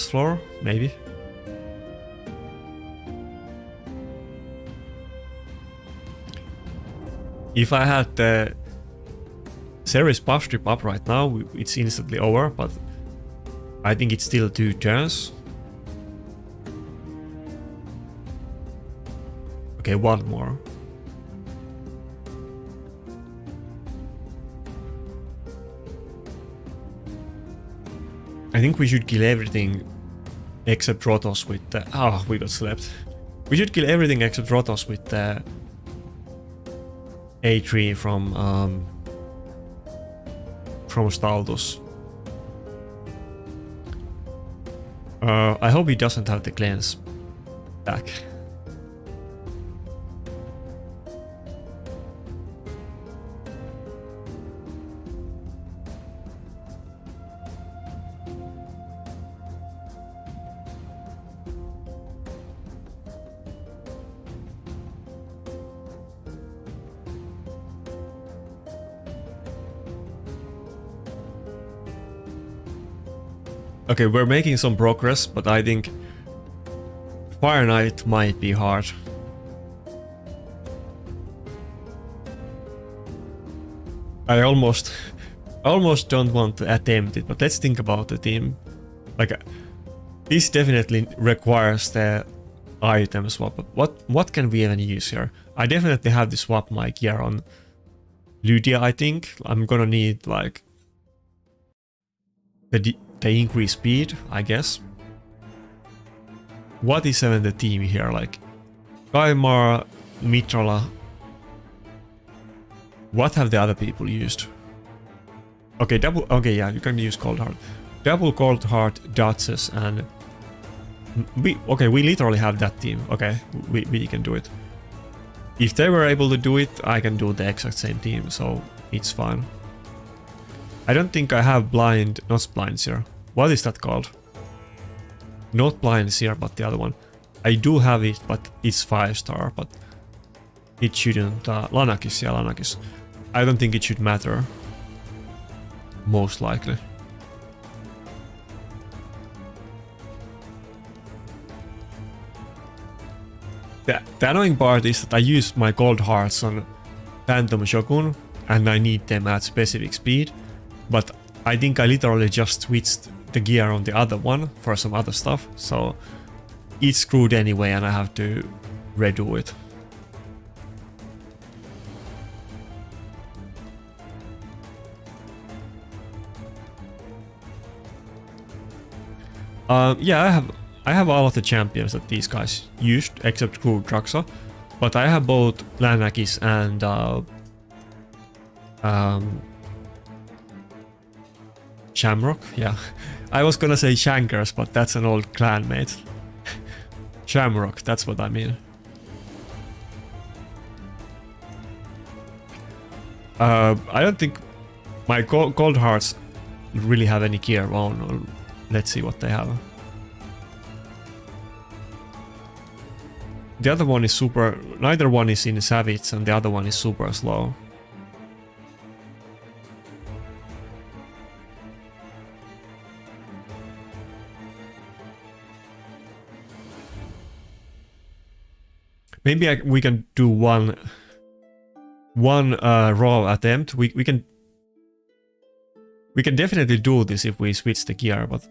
floor, maybe. If I had the Ceres buff strip up right now, it's instantly over, but I think it's still 2 turns. Okay, 1 more. I think we should kill everything except Rotos with the... Oh, we got slept. We should kill everything except Rotos with the A3 from Staltos. I hope he doesn't have the cleanse back. Okay, we're making some progress, but I think Fire Knight might be hard. I almost don't want to attempt it, but let's think about the team. Like, this definitely requires the item swap. But what can we even use here? I definitely have to swap my gear on Lydia, I think. I'm gonna need like the increased speed, I guess. What is even the team here? Like Kaimar, Mitrala. What have the other people used? Okay, yeah, you can use Cold Heart. Double Cold Heart, Duchess, and we literally have that team. Okay, we can do it. If they were able to do it, I can do the exact same team, so it's fine. I don't think I have not blind seer. What is that called? Not blind seer, but the other one. I do have it, but it's 5-star, but it shouldn't. Lanakis, yeah, Lanakis. I don't think it should matter. Most likely. The annoying part is that I use my gold hearts on Phantom Shogun and I need them at specific speed, but I think I literally just switched the gear on the other one for some other stuff, so it's screwed anyway and I have to redo it. Yeah, I have all of the champions that these guys used, except Cur Draxa, but I have both Lanakis and Shamrock. Yeah, I was gonna say Shankers, but that's an old clanmate. Shamrock, that's what I mean. I don't think my gold hearts really have any gear on. Let's see what they have. The other one is super... Neither one is in Savage and the other one is super slow. Maybe we can do one roll attempt. We can definitely do this if we switch the gear, but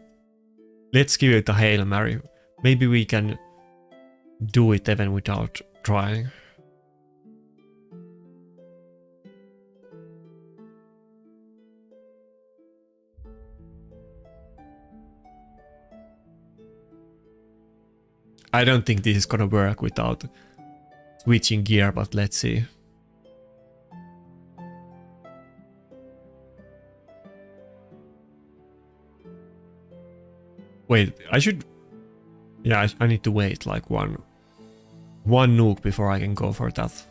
let's give it a Hail Mary. Maybe we can do it even without trying. I don't think this is gonna work without switching gear, but let's see. Wait, I should... Yeah, I need to wait like one nuke before I can go for that.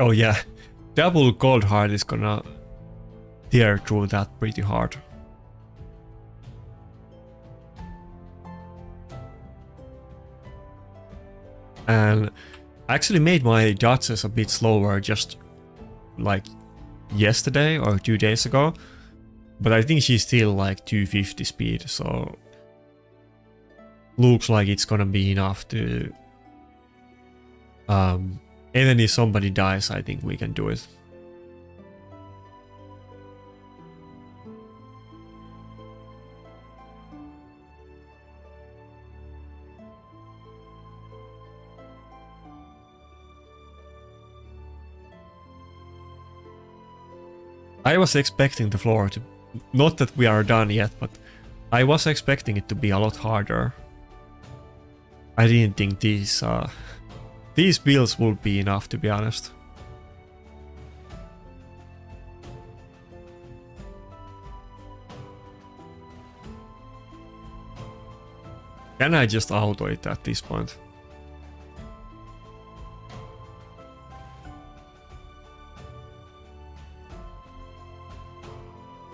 Oh yeah, double gold heart is gonna tear through that pretty hard. And I actually made my dodges a bit slower just like yesterday or 2 days ago, but I think she's still like 250 speed, so looks like it's gonna be enough to even if somebody dies, I think we can do it. I was expecting the floor to... Not that we are done yet, but I was expecting it to be a lot harder. I didn't think these builds would be enough, to be honest. Can I just auto it at this point?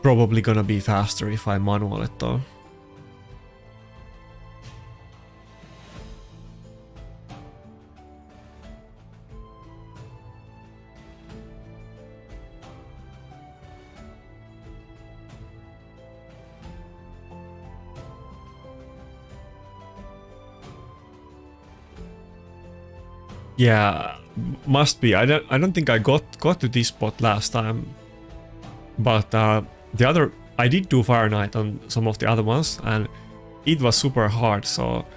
Probably gonna be faster if I manual it though. Yeah, must be. I don't think I got to this spot last time, but I did do Fire Knight on some of the other ones, and it was super hard. So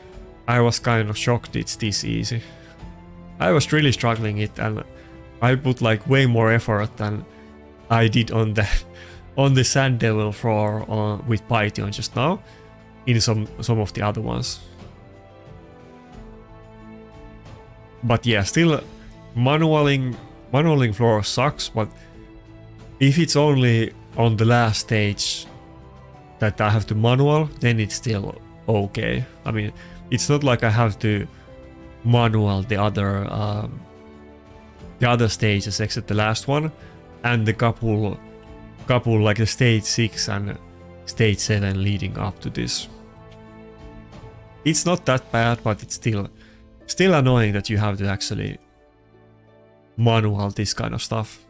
I was kind of shocked it's this easy. I was really struggling it, and I put like way more effort than I did on the Sand Devil floor with Python just now in some of the other ones. But yeah, still manualing floor sucks, but if it's only on the last stage that I have to manual, then it's still okay. I mean, it's not like I have to manual the other stages except the last one and the couple like the stage 6 and stage 7 leading up to this. It's not that bad, but it's still annoying that you have to actually manual this kind of stuff.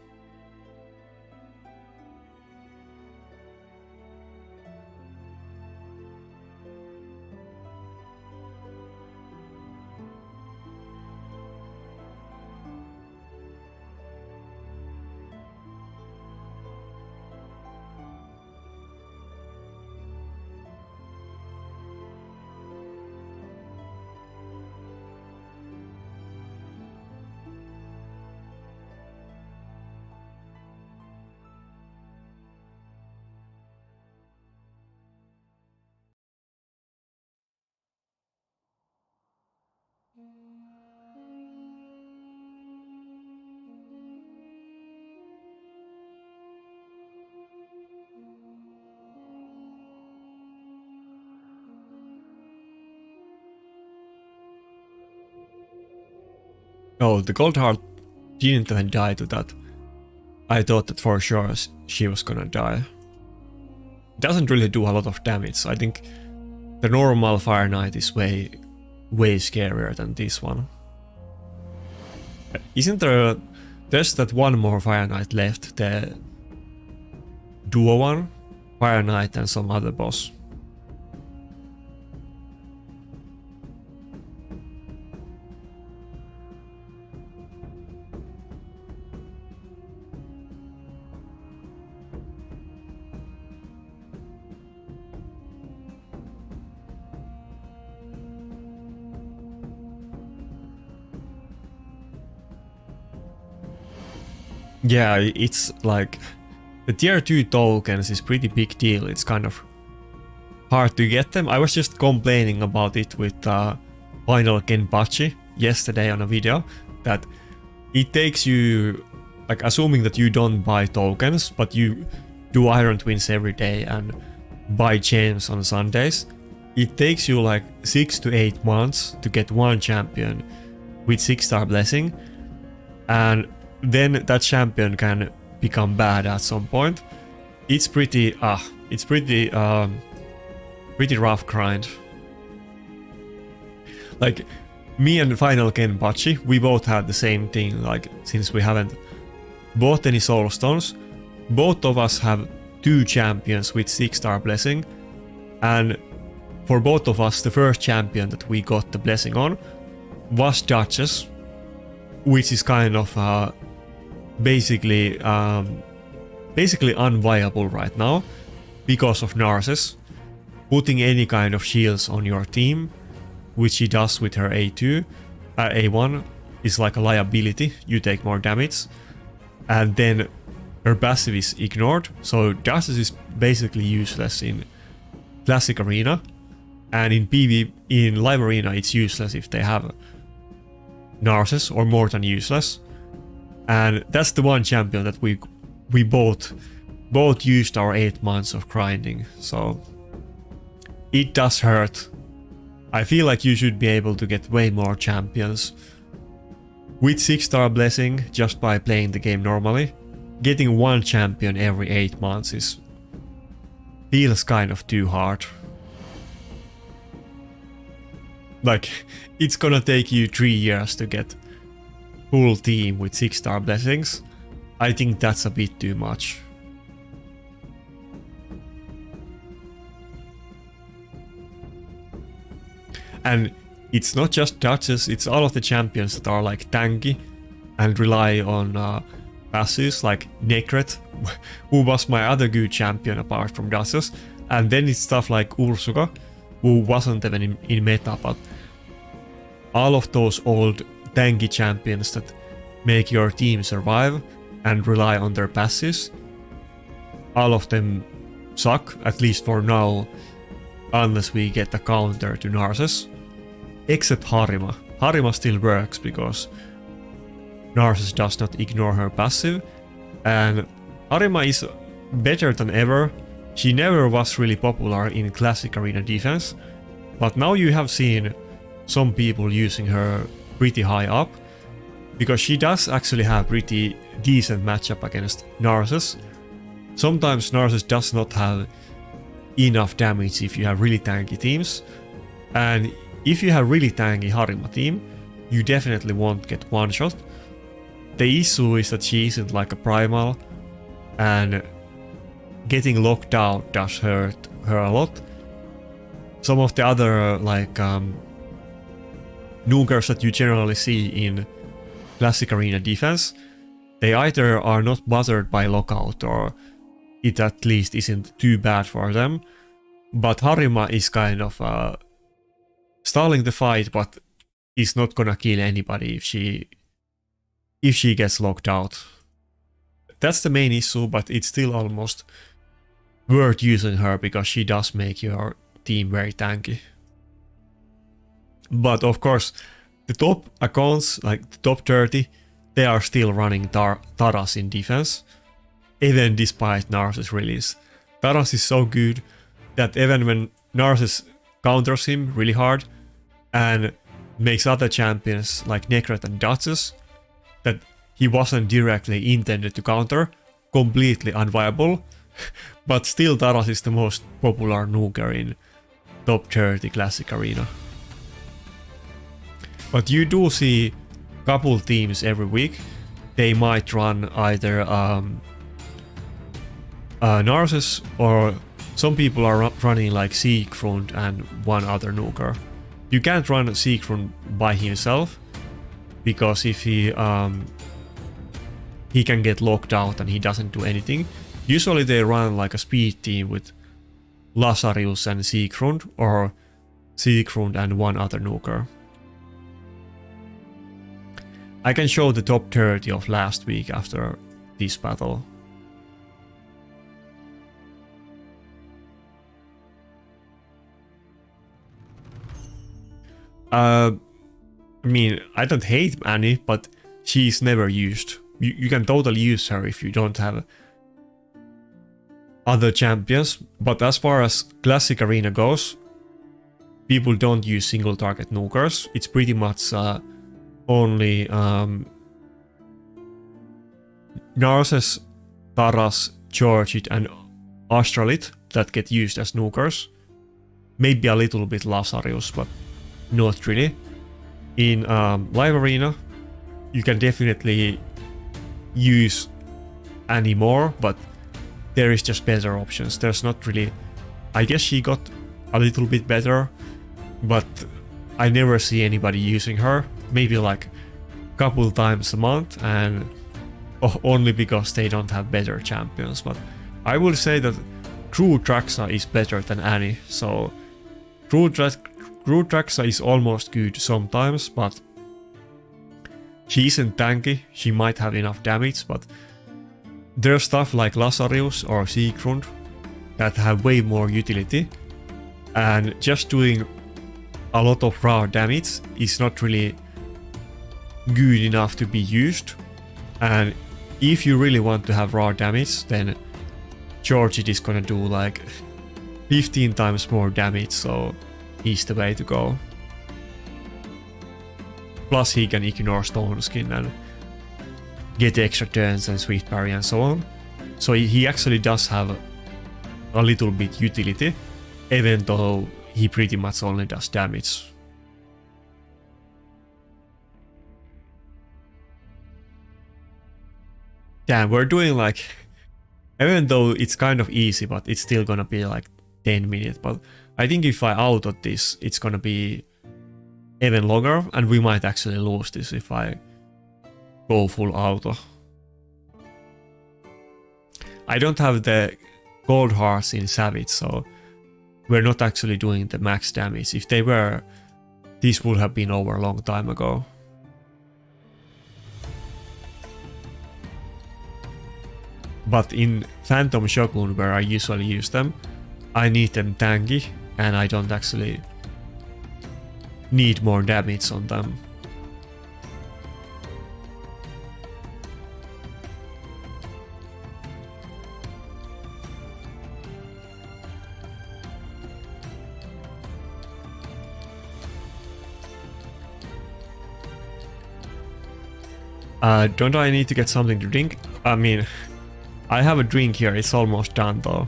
Oh, the gold heart didn't even die to that. I thought that for sure she was gonna die. It doesn't really do a lot of damage. I think the normal Fire Knight is way scarier than this one. Isn't there's that one more Fire Knight left, the duo one? Fire Knight and some other boss. Yeah, it's like the tier 2 tokens is pretty big deal. It's kind of hard to get them. I was just complaining about it with Final Kenpachi yesterday on a video, that it takes you, like, assuming that you don't buy tokens, but you do Iron Twins every day and buy gems on Sundays, it takes you like 6 to 8 months to get one champion with 6-star blessing, and then that champion can become bad at some point. It's pretty pretty rough grind. Like, me and Final Kenpachi, we both had the same thing. Like, since we haven't bought any soul stones, both of us have 2 champions with 6-star blessing, and for both of us the first champion that we got the blessing on was Duchess, which is kind of basically unviable right now because of Narcissus. Putting any kind of shields on your team, which she does with her A1, is like a liability. You take more damage, and then her passive is ignored, so Duchess is basically useless in Classic Arena, and in Live Arena it's useless if they have Narcissus, or more than useless. And that's the one champion that we both used our 8 months of grinding, so it does hurt. I feel like you should be able to get way more champions with 6-star blessing just by playing the game normally. Getting one champion every 8 months feels kind of too hard. Like, it's gonna take you 3 years to get full team with 6-star blessings. I think that's a bit too much. And it's not just Duchess, it's all of the champions that are like tanky and rely on passives, like Necret, who was my other good champion apart from Duchess. And then it's stuff like Ursuka, who wasn't even in meta, but all of those old tanky champions that make your team survive and rely on their passives, all of them suck, at least for now, unless we get a counter to Narcissus. Except Harima. Harima still works because Narcissus does not ignore her passive, and Harima is better than ever. She never was really popular in Classic Arena defense, but now you have seen some people using her pretty high up, because she does actually have pretty decent matchup against Narcissus. Sometimes Narcissus does not have enough damage if you have really tanky teams, and if you have really tanky Harima team, you definitely won't get one shot. The issue is that she isn't like a primal, and getting locked out does hurt her a lot. Some of the other like nukers that you generally see in Classic Arena defense, they either are not bothered by lockout, or it at least isn't too bad for them. But Harima is kind of stalling the fight, but is not gonna kill anybody if she gets locked out. That's the main issue, but it's still almost worth using her because she does make your team very tanky. But of course, the top accounts, like the top 30, they are still running Taras in defense, even despite Narcissus release. Taras is so good that even when Narcissus counters him really hard and makes other champions like Necret and Duchess that he wasn't directly intended to counter completely unviable, but still Taras is the most popular nuker in top 30 Classic Arena. But you do see couple teams every week. They might run either Narcissus, or some people are running like Siegfried and one other nuker. You can't run Siegfried by himself, because if he can get locked out and he doesn't do anything. Usually they run like a speed team with Lazarus and Siegfried, or Siegfried and one other nuker. I can show the top 30 of last week after this battle. I mean, I don't hate Annie, but she's never used. You can totally use her if you don't have other champions, but as far as Classic Arena goes, people don't use single target nukers. It's pretty much only Narses, Taras, Georgit and Astralit that get used as nukers. Maybe a little bit Lazarus, but not really. In Live Arena, you can definitely use Annie more, but there is just better options. There's not really... I guess she got a little bit better, but I never see anybody using her. Maybe like a couple times a month, and only because they don't have better champions. But I would say that Cru Traxa is better than Annie, so Cru Traxa is almost good sometimes, but she isn't tanky. She might have enough damage, but there's stuff like Lazarus or Sigrund that have way more utility, and just doing a lot of raw damage is not really good enough to be used. And if you really want to have raw damage, then Georgit is gonna do like 15 times more damage, so he's the way to go. Plus he can ignore Stone Skin and get extra turns and Swift Parry and so on. So he actually does have a little bit utility, even though he pretty much only does damage. Damn, we're doing like... Even though it's kind of easy, but it's still gonna be like 10 minutes. But I think if I auto this, it's gonna be even longer, and we might actually lose this if I go full auto. I don't have the gold hearts in Savage, so we're not actually doing the max damage. If they were, this would have been over a long time ago. But in Phantom Shogun, where I usually use them, I need them tanky, and I don't actually need more damage on them. Don't I need to get something to drink? I mean, I have a drink here, it's almost done though.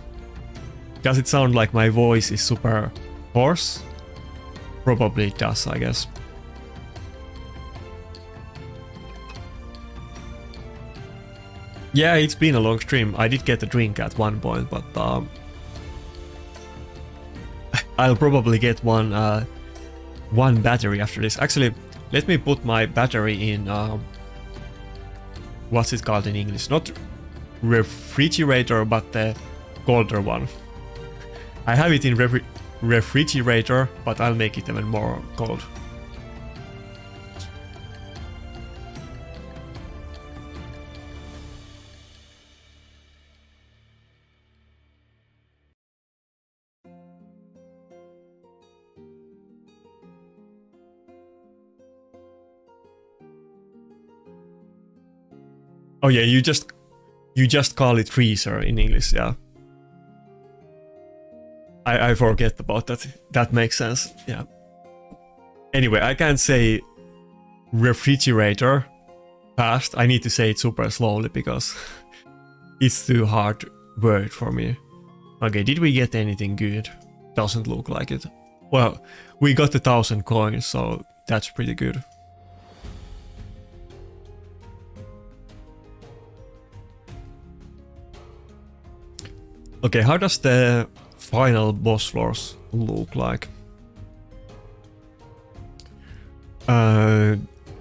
Does it sound like my voice is super hoarse? Probably it does, I guess. Yeah, it's been a long stream. I did get a drink at one point, but I'll probably get one battery after this. Actually, let me put my battery in what's it called in English? Not refrigerator, but the colder one. I have it in refrigerator, but I'll make it even more cold. Oh yeah, you just call it freezer in English, yeah. I forget about that. That makes sense, yeah. Anyway, I can't say refrigerator fast. I need to say it super slowly because it's too hard word for me. Okay, did we get anything good? Doesn't look like it. Well, we got 1,000 coins, so that's pretty good. Okay, how does the final boss floors look like?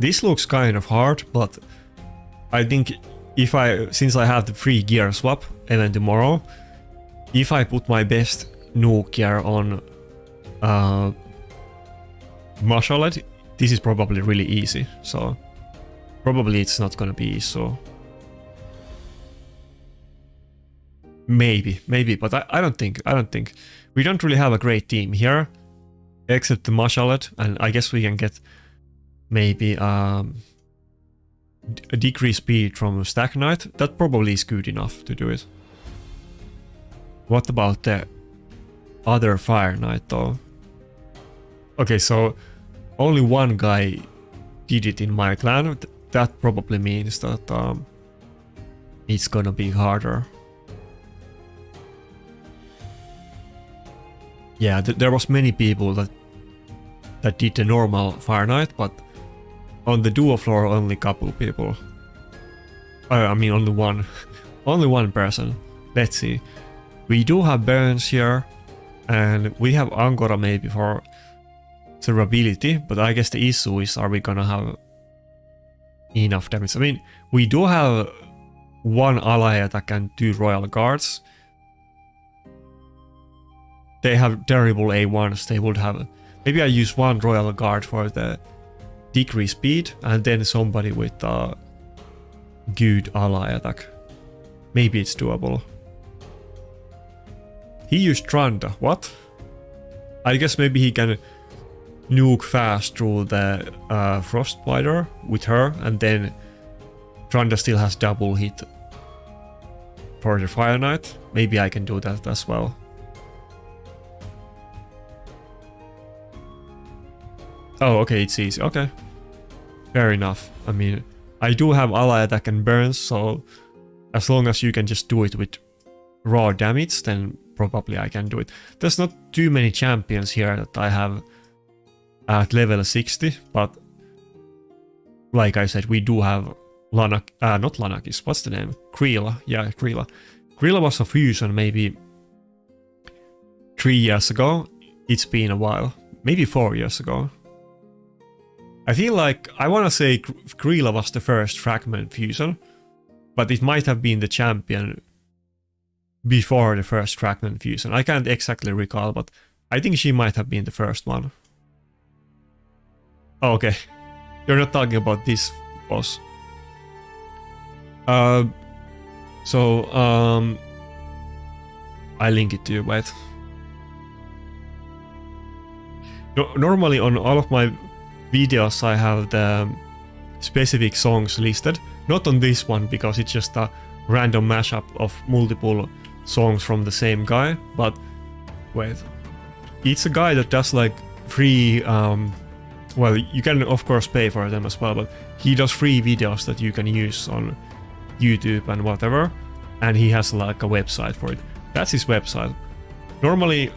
This looks kind of hard, but I think since I have the free gear swap even tomorrow, if I put my best nuke gear on Mashaled, this is probably really easy, so probably it's not gonna be so. Maybe, but I don't think. We don't really have a great team here, except the Mashalet, and I guess we can get maybe a decreased speed from Stack Knight. That probably is good enough to do it. What about the other Fire Knight though? Okay, so only one guy did it in my clan. That probably means that it's gonna be harder. Yeah, there was many people that did the normal Fire Knight, but on the duo floor only couple people. I mean only one, only one person. Let's see. We do have Burns here, and we have Angora maybe for survivability, but I guess the issue is, are we gonna have enough damage? I mean, we do have one ally attack and 2 Royal Guards. They have terrible A1s, they would have... Maybe I use 1 Royal Guard for the decreased speed, and then somebody with a good ally attack. Maybe it's doable. He used Tranda, what? I guess maybe he can nuke fast through the Frostbiter with her, and then Tranda still has double hit for the Fire Knight. Maybe I can do that as well. Oh, okay, it's easy. Okay. Fair enough. I mean, I do have ally attack and burns, so as long as you can just do it with raw damage, then probably I can do it. There's not too many champions here that I have at level 60, but like I said, we do have not Lanakis, what's the name? Kreela, yeah, Kreela. Kreela was a fusion maybe 3 years ago. It's been a while, maybe 4 years ago. I feel like, I want to say Kreela was the first fragment fusion, but it might have been the champion before the first fragment fusion. I can't exactly recall, but I think she might have been the first one. Oh, okay. You're not talking about this boss. I link it to you, wait. Normally on all of my videos I have the specific songs listed. Not on this one because it's just a random mashup of multiple songs from the same guy, but wait. It's a guy that does like free, well, you can of course pay for them as well, but he does free videos that you can use on YouTube and whatever, and he has like a website for it. That's his website. Normally,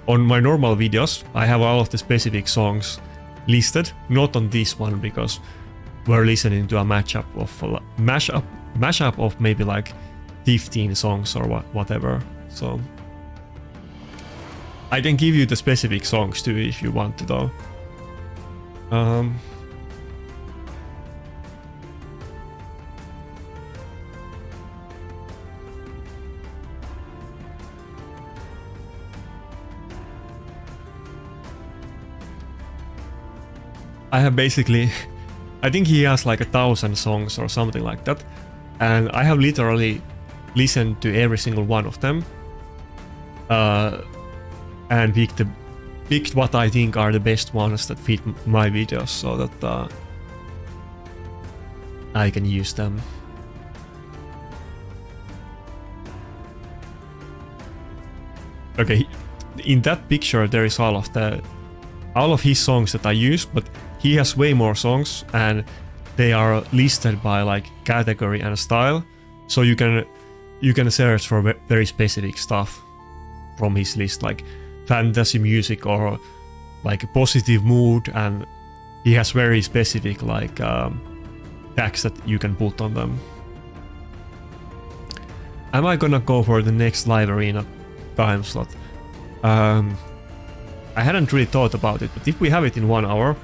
on my normal videos, I have all of the specific songs listed, not on this one because we're listening to a mashup of maybe like 15 songs or whatever. So I can give you the specific songs too if you want to though. I have basically, I think he has like 1,000 songs or something like that, and I have literally listened to every single one of them, and picked what I think are the best ones that fit my videos, so that I can use them. Okay, in that picture there is all of his songs that I use, but he has way more songs and they are listed by like category and style, so you can search for very specific stuff from his list, like fantasy music or like a positive mood, and he has very specific like tags that you can put on them. Am I gonna go for the next live arena time slot? I hadn't really thought about it, but if we have it in 1 hour,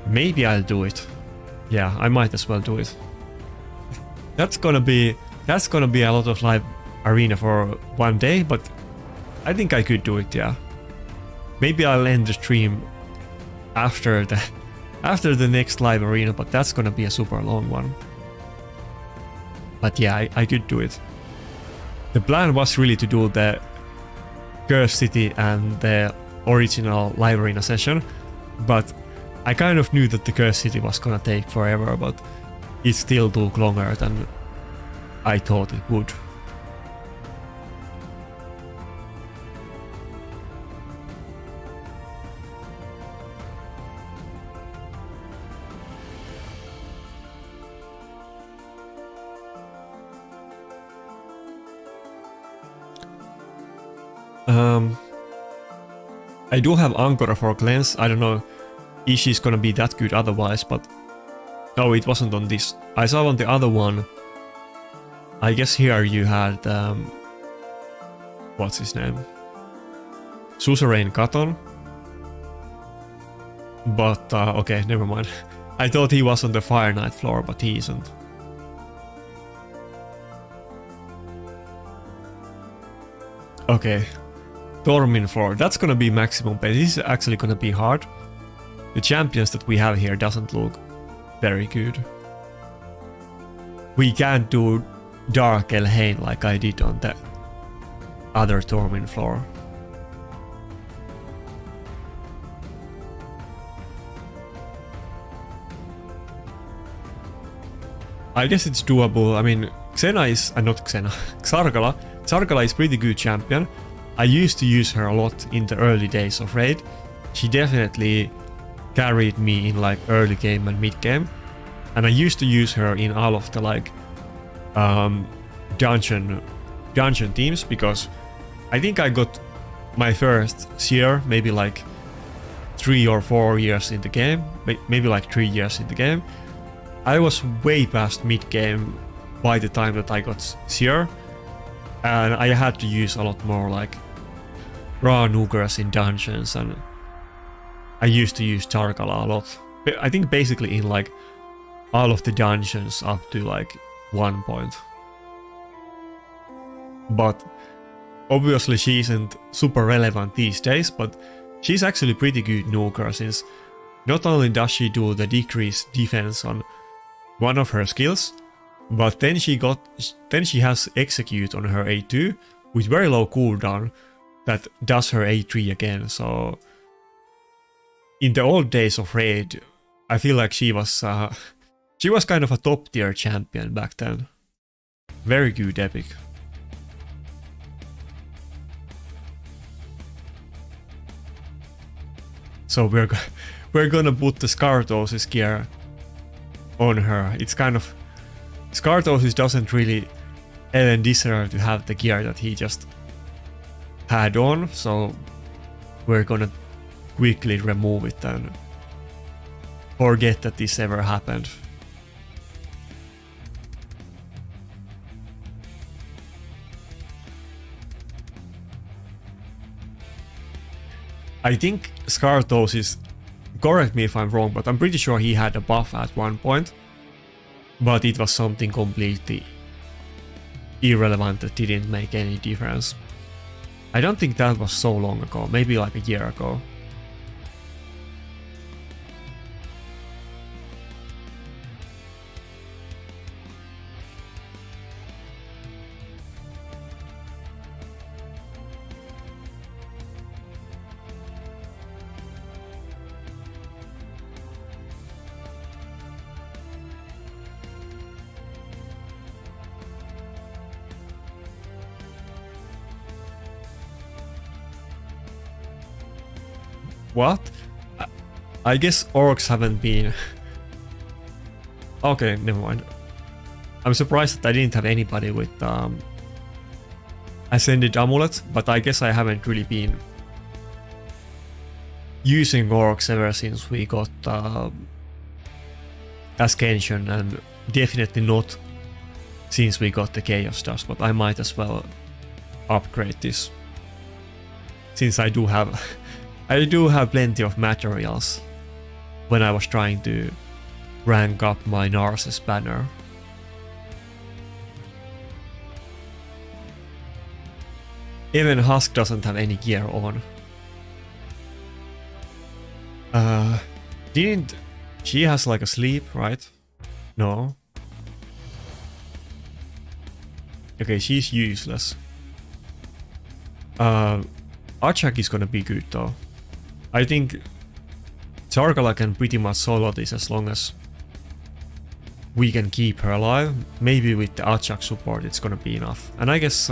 maybe I'll do it. Yeah, I might as well do it. That's gonna be a lot of live arena for one day, but I think I could do it, yeah. Maybe I'll end the stream after the next live arena, but that's gonna be a super long one. But yeah, I could do it. The plan was really to do the Cur City and the original live arena session, but I kind of knew that the Cur City was gonna take forever, but it still took longer than I thought it would. I do have Ankara for cleanse. I don't know if she's gonna be that good otherwise, but no, it wasn't on this. I saw on the other one. I guess here you had what's his name? Suzerain Katon. But okay, never mind. I thought he was on the Fire Knight floor, but he isn't. Okay. Tormin floor, that's gonna be maximum pace. This is actually gonna be hard. The champions that we have here doesn't look very good. We can't do Dark Elhain like I did on the other Tormin floor. I guess it's doable. I mean, Xena is... not Xena. Xargala. Xargala is pretty good champion. I used to use her a lot in the early days of Raid. She definitely carried me in like early game and mid game. And I used to use her in all of the like dungeon teams, because I think I got my first Seer maybe like 3 or 4 years in the game, maybe like 3 years in the game. I was way past mid game by the time that I got Seer, and I had to use a lot more like raw Nugers in dungeons, and I used to use Tarkala a lot. I think basically in like all of the dungeons up to like 1 point. But obviously she isn't super relevant these days, but she's actually pretty good Nuker, since not only does she do the decreased defense on one of her skills, but then she has execute on her A2 with very low cooldown that does her A3 again. So in the old days of Raid, I feel like she was kind of a top tier champion back then. Very good epic. So we're gonna put the Scartosis gear on her. It's kind of... Scartosis doesn't really even deserve to have the gear that he just had on, so we're gonna quickly remove it and forget that this ever happened. I think Scartosis, correct me if I'm wrong, but I'm pretty sure he had a buff at one point, but it was something completely irrelevant that didn't make any difference. I don't think that was so long ago, maybe like a year ago. What? I guess orcs haven't been... Okay, never mind. I'm surprised that I didn't have anybody with Ascended Amulet, but I guess I haven't really been using orcs ever since we got Ascension, and definitely not since we got the Chaos Dust, but I might as well upgrade this, since I do have plenty of materials when I was trying to rank up my Narcissus banner. Even Husk doesn't have any gear on. Didn't... She has like a sleep, right? No. Okay, she's useless. Achak is gonna be good though. I think Chargala can pretty much solo this as long as we can keep her alive. Maybe with the Achak support it's gonna be enough. And I guess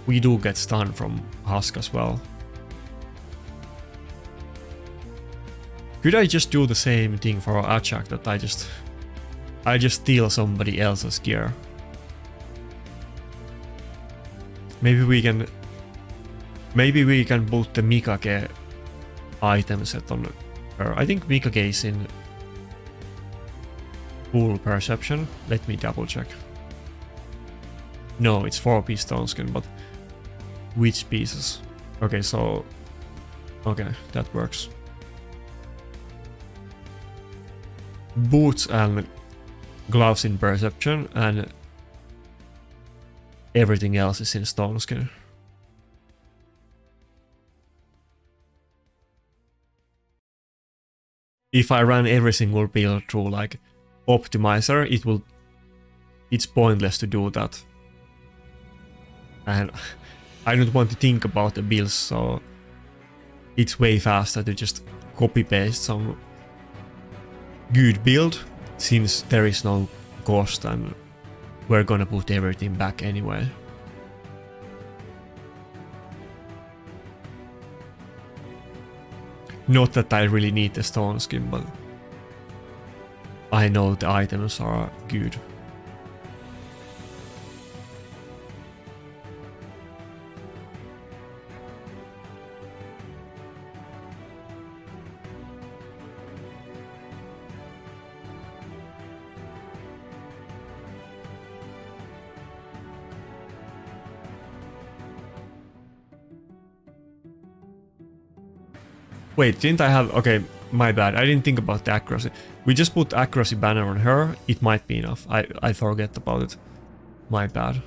we do get stun from Husk as well. Could I just do the same thing for Achak, that I just steal somebody else's gear? Maybe we can put the Mikage item set on her. I think Mikage is in full perception. Let me double check. No, it's 4-piece stone skin, but which pieces? Okay, so okay, that works. Boots and gloves in perception, and everything else is in stone skin. If I run every single build through like optimizer, it's pointless to do that. And I don't want to think about the builds, so it's way faster to just copy paste some good build, since there is no cost and we're gonna put everything back anyway. Not that I really need the stone skin, but I know the items are good. Wait, didn't I have... Okay, my bad. I didn't think about the accuracy. We just put accuracy banner on her. It might be enough. I forget about it. My bad.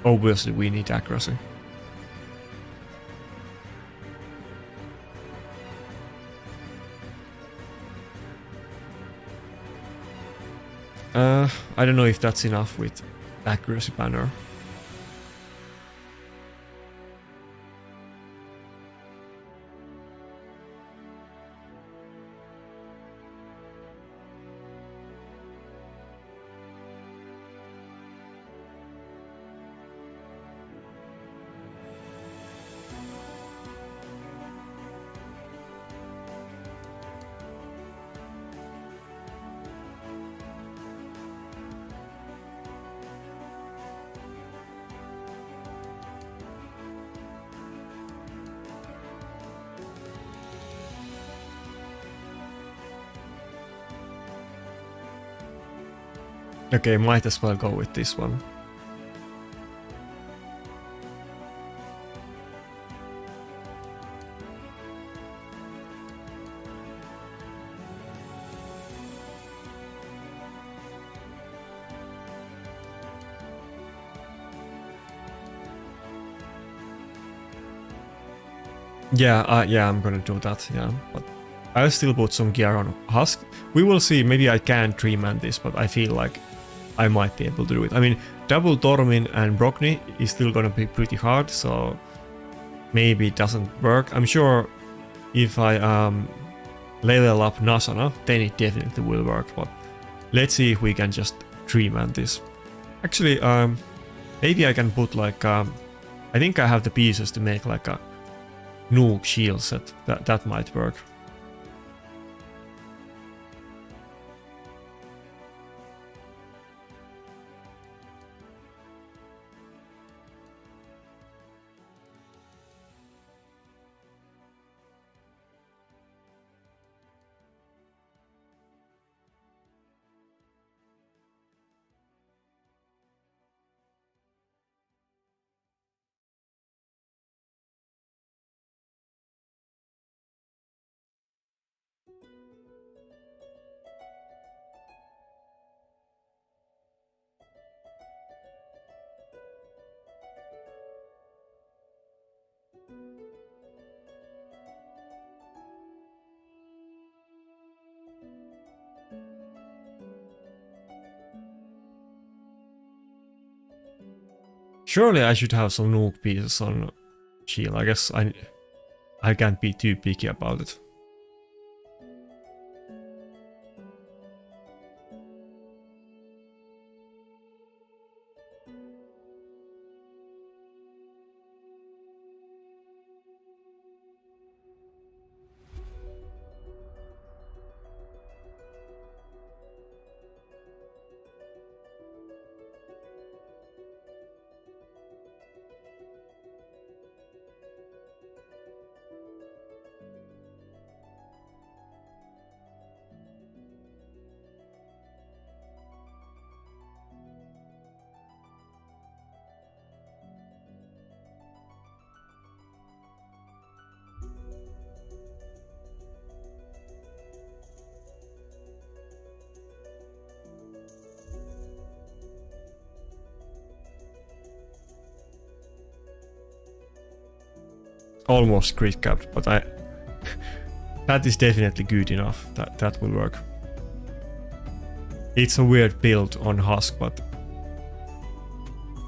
Obviously, we need accuracy. I don't know if that's enough with accuracy banner. Okay, might as well go with this one. Yeah, I'm gonna do that, yeah. But I'll still put some gear on Husk. We will see, maybe I can 3-man this, but I feel like I might be able to do it. I mean, double Tormin and Brockney is still gonna be pretty hard, so maybe it doesn't work. I'm sure if I level up Nasana, then it definitely will work, but let's see if we can just 3-man this. Actually, maybe I can put like... I think I have the pieces to make like a nuke shield set. That might work. Surely I should have some nuke pieces on shield. I guess I can't be too picky about it. Almost crit capped, but that is definitely good enough. That will work. It's a weird build on Husk, but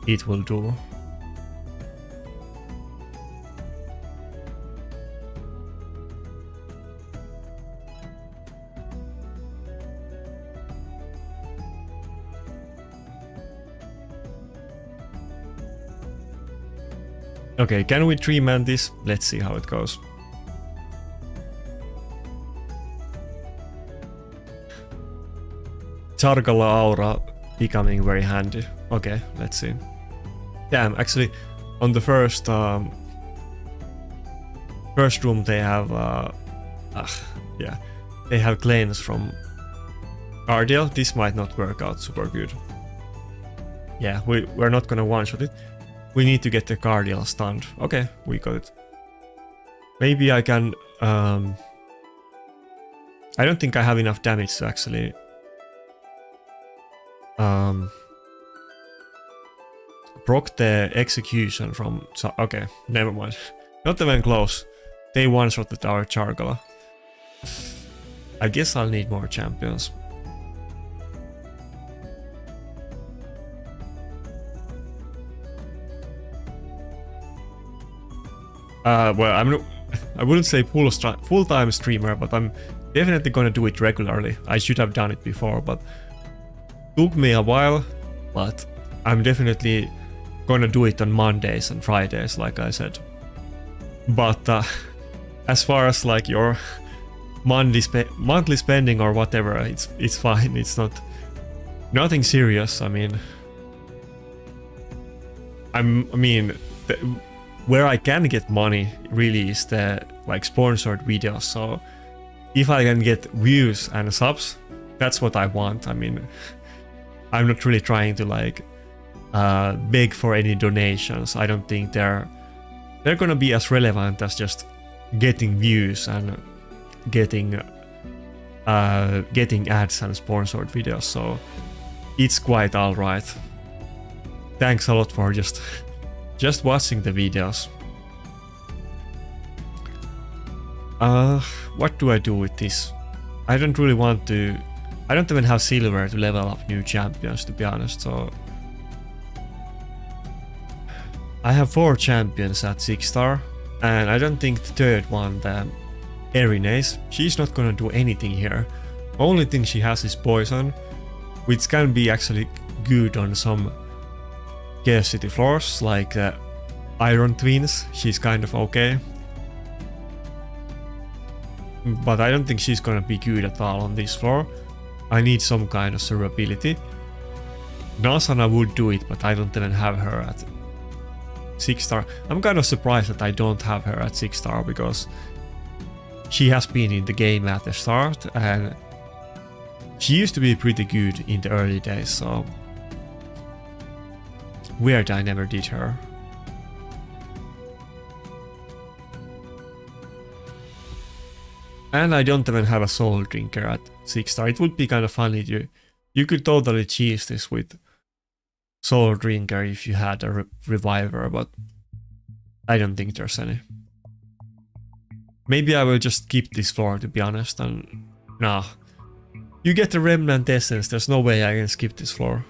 it will do. Okay, can we 3-man this? Let's see how it goes. Chargala Aura becoming very handy. Okay, let's see. Damn, actually, on the first room they have yeah, they have claims from Cardiel. This might not work out super good. Yeah, we're not gonna one-shot it. We need to get the Cardiel stunned. Okay, we got it. Maybe I can... I don't think I have enough damage to actually... proc the execution from... Okay, never mind. Not even close. They one-shotted our Chargala. I guess I'll need more champions. Well, I wouldn't say full-time streamer, but I'm definitely gonna do it regularly. I should have done it before, but took me a while, but I'm definitely gonna do it on Mondays and Fridays, like I said. But as far as like your monthly spending or whatever, it's fine. It's nothing serious. I mean, where I can get money really is the like sponsored videos. So if I can get views and subs, that's what I want. I mean, I'm not really trying to like beg for any donations. I don't think they're gonna be as relevant as just getting views and getting ads and sponsored videos. So it's quite alright. Thanks a lot for just watching the videos. What do I do with this? I don't really want to... I don't even have silver to level up new champions, to be honest, so... I have 4 champions at 6-star, and I don't think the third one, the Erinace, she's not gonna do anything here. Only thing she has is poison, which can be actually good on some Cur City floors, like Iron Twins. She's kind of okay. But I don't think she's gonna be good at all on this floor. I need some kind of survivability. Nasana would do it, but I don't even have her at 6-star. I'm kind of surprised that I don't have her at 6-star, because she has been in the game at the start, and she used to be pretty good in the early days, so... Weird I never did her. And I don't even have a soul drinker at 6-star. It would be kind of funny. You could totally cheese this with soul drinker if you had a reviver, but I don't think there's any. Maybe I will just skip this floor, to be honest, and... Nah. You get the remnant essence, there's no way I can skip this floor.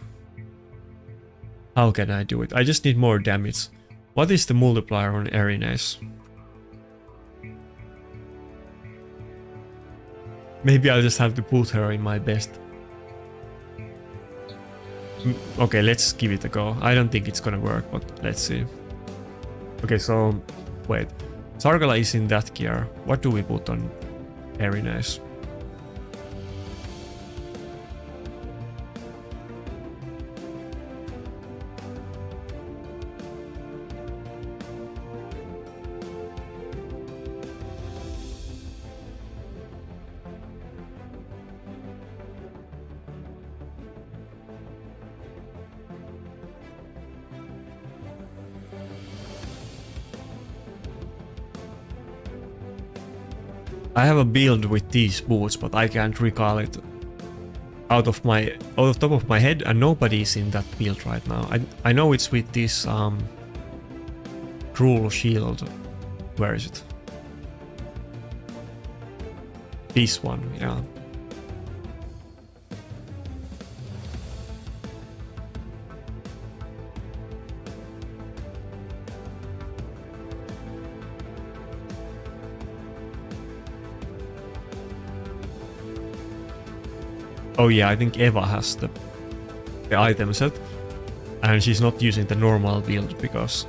How can I do it? I just need more damage. What is the multiplier on Erinase? Maybe I'll just have to put her in my best. Okay, let's give it a go. I don't think it's gonna work, but let's see. Okay, so wait. Sargala is in that gear. What do we put on Erinase? I have a build with these boots, but I can't recall it out of top of my head, and nobody is in that build right now. I know it's with this cruel shield. Where is it? This one, yeah. Oh yeah, I think Eva has the item set, and she's not using the normal build because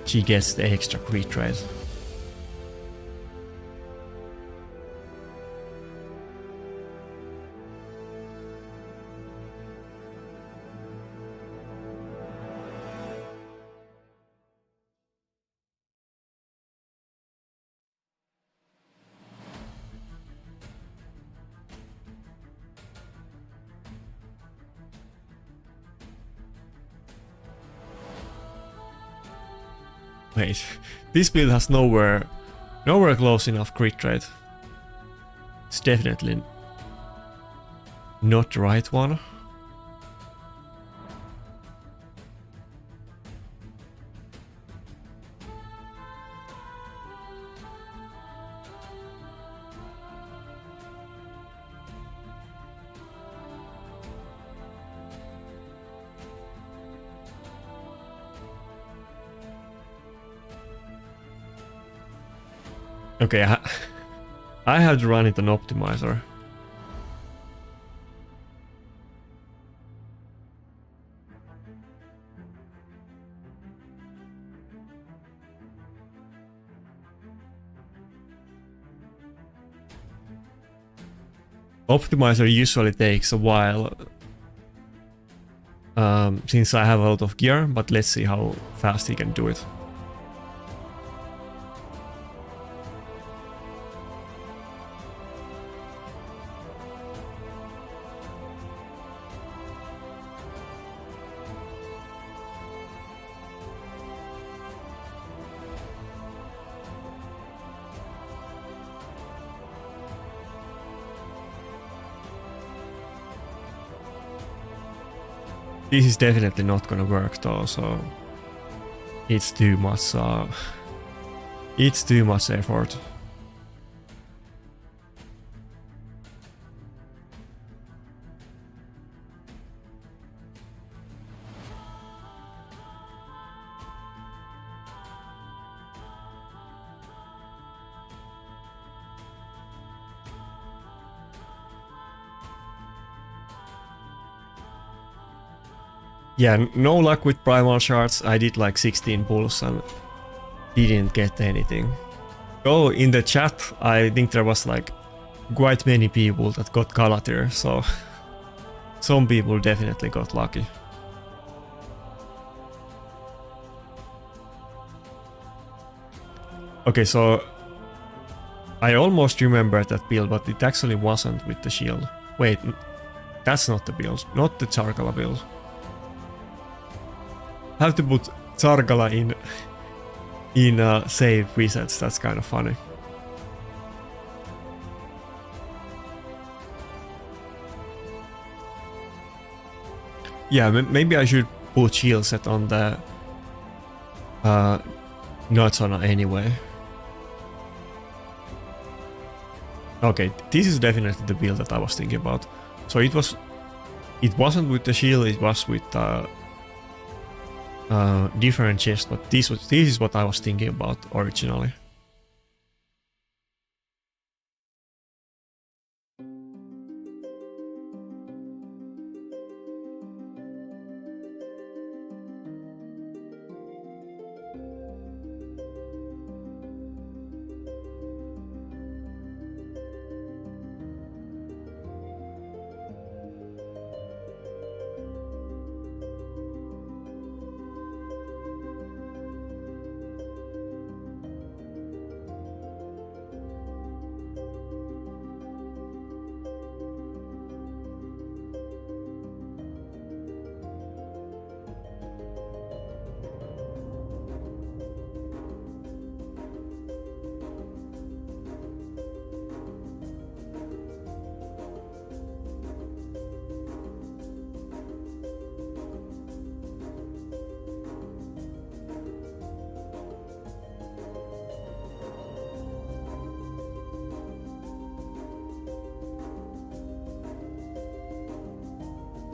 she gets the extra crit rate. Wait, this build has nowhere close enough crit rate. It's definitely not the right one. Okay, I have to run it on optimizer. Optimizer usually takes a while since I have a lot of gear, but let's see how fast he can do it. This is definitely not gonna work though, so it's too much effort. Yeah, no luck with primal shards. I did like 16 pulls and didn't get anything. Oh, in the chat, I think there was like quite many people that got Galatir, so some people definitely got lucky. Okay, so I almost remembered that build, but it actually wasn't with the shield. Wait, that's not the build, not the Chargala build. Have to put Chargala in save resets, that's kind of funny. Yeah, maybe I should put shield set on the Natsana anyway. Okay, this is definitely the build that I was thinking about. So it wasn't with the shield, it was with different chest, but this is what I was thinking about originally.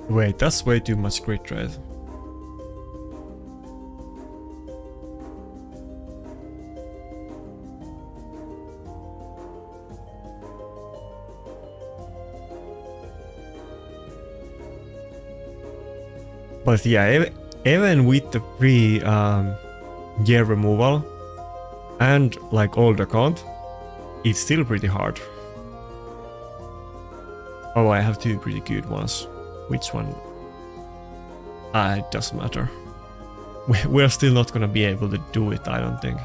Wait, that's way too much grid rate. But yeah, even with the free gear removal and like old account, it's still pretty hard. Oh, I have two pretty good ones. Which one? It doesn't matter. We're still not gonna be able to do it, I don't think.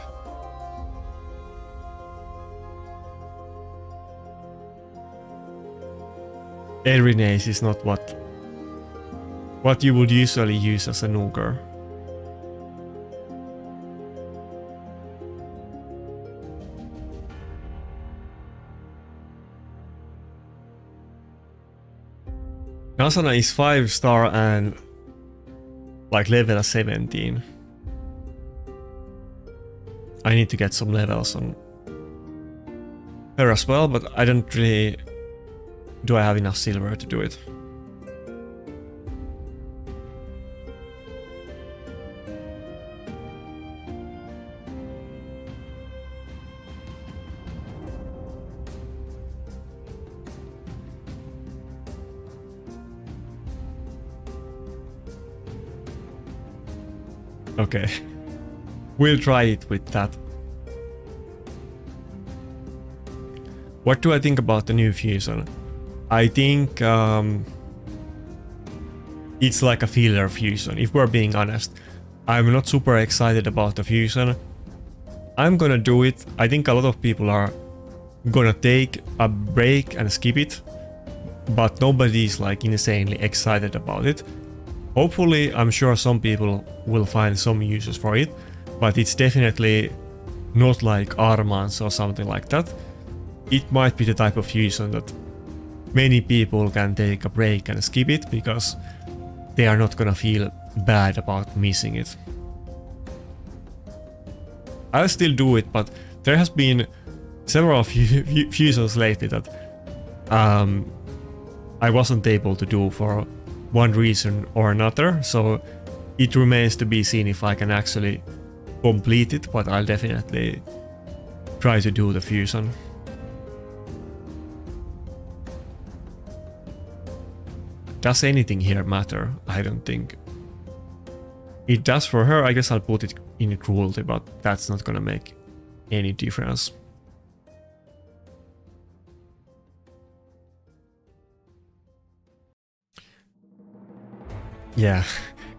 Erinase is not what you would usually use as a nuker. Asana is 5-star and like level 17. I need to get some levels on her as well, but I don't really... Do I have enough silver to do it? Okay, we'll try it with that. What do I think about the new fusion? I think it's like a filler fusion, if we're being honest. I'm not super excited about the fusion. I'm gonna do it. I think a lot of people are gonna take a break and skip it, but nobody's like insanely excited about it. Hopefully, I'm sure some people will find some uses for it, but it's definitely not like Armans or something like that. It might be the type of fusion that many people can take a break and skip it because they are not gonna feel bad about missing it. I'll still do it, but there has been several fusions lately that I wasn't able to do for one reason or another, so it remains to be seen if I can actually complete it, but I'll definitely try to do the fusion. Does anything here matter? I don't think. It does for her. I guess I'll put it in cruelty, but that's not gonna make any difference. Yeah,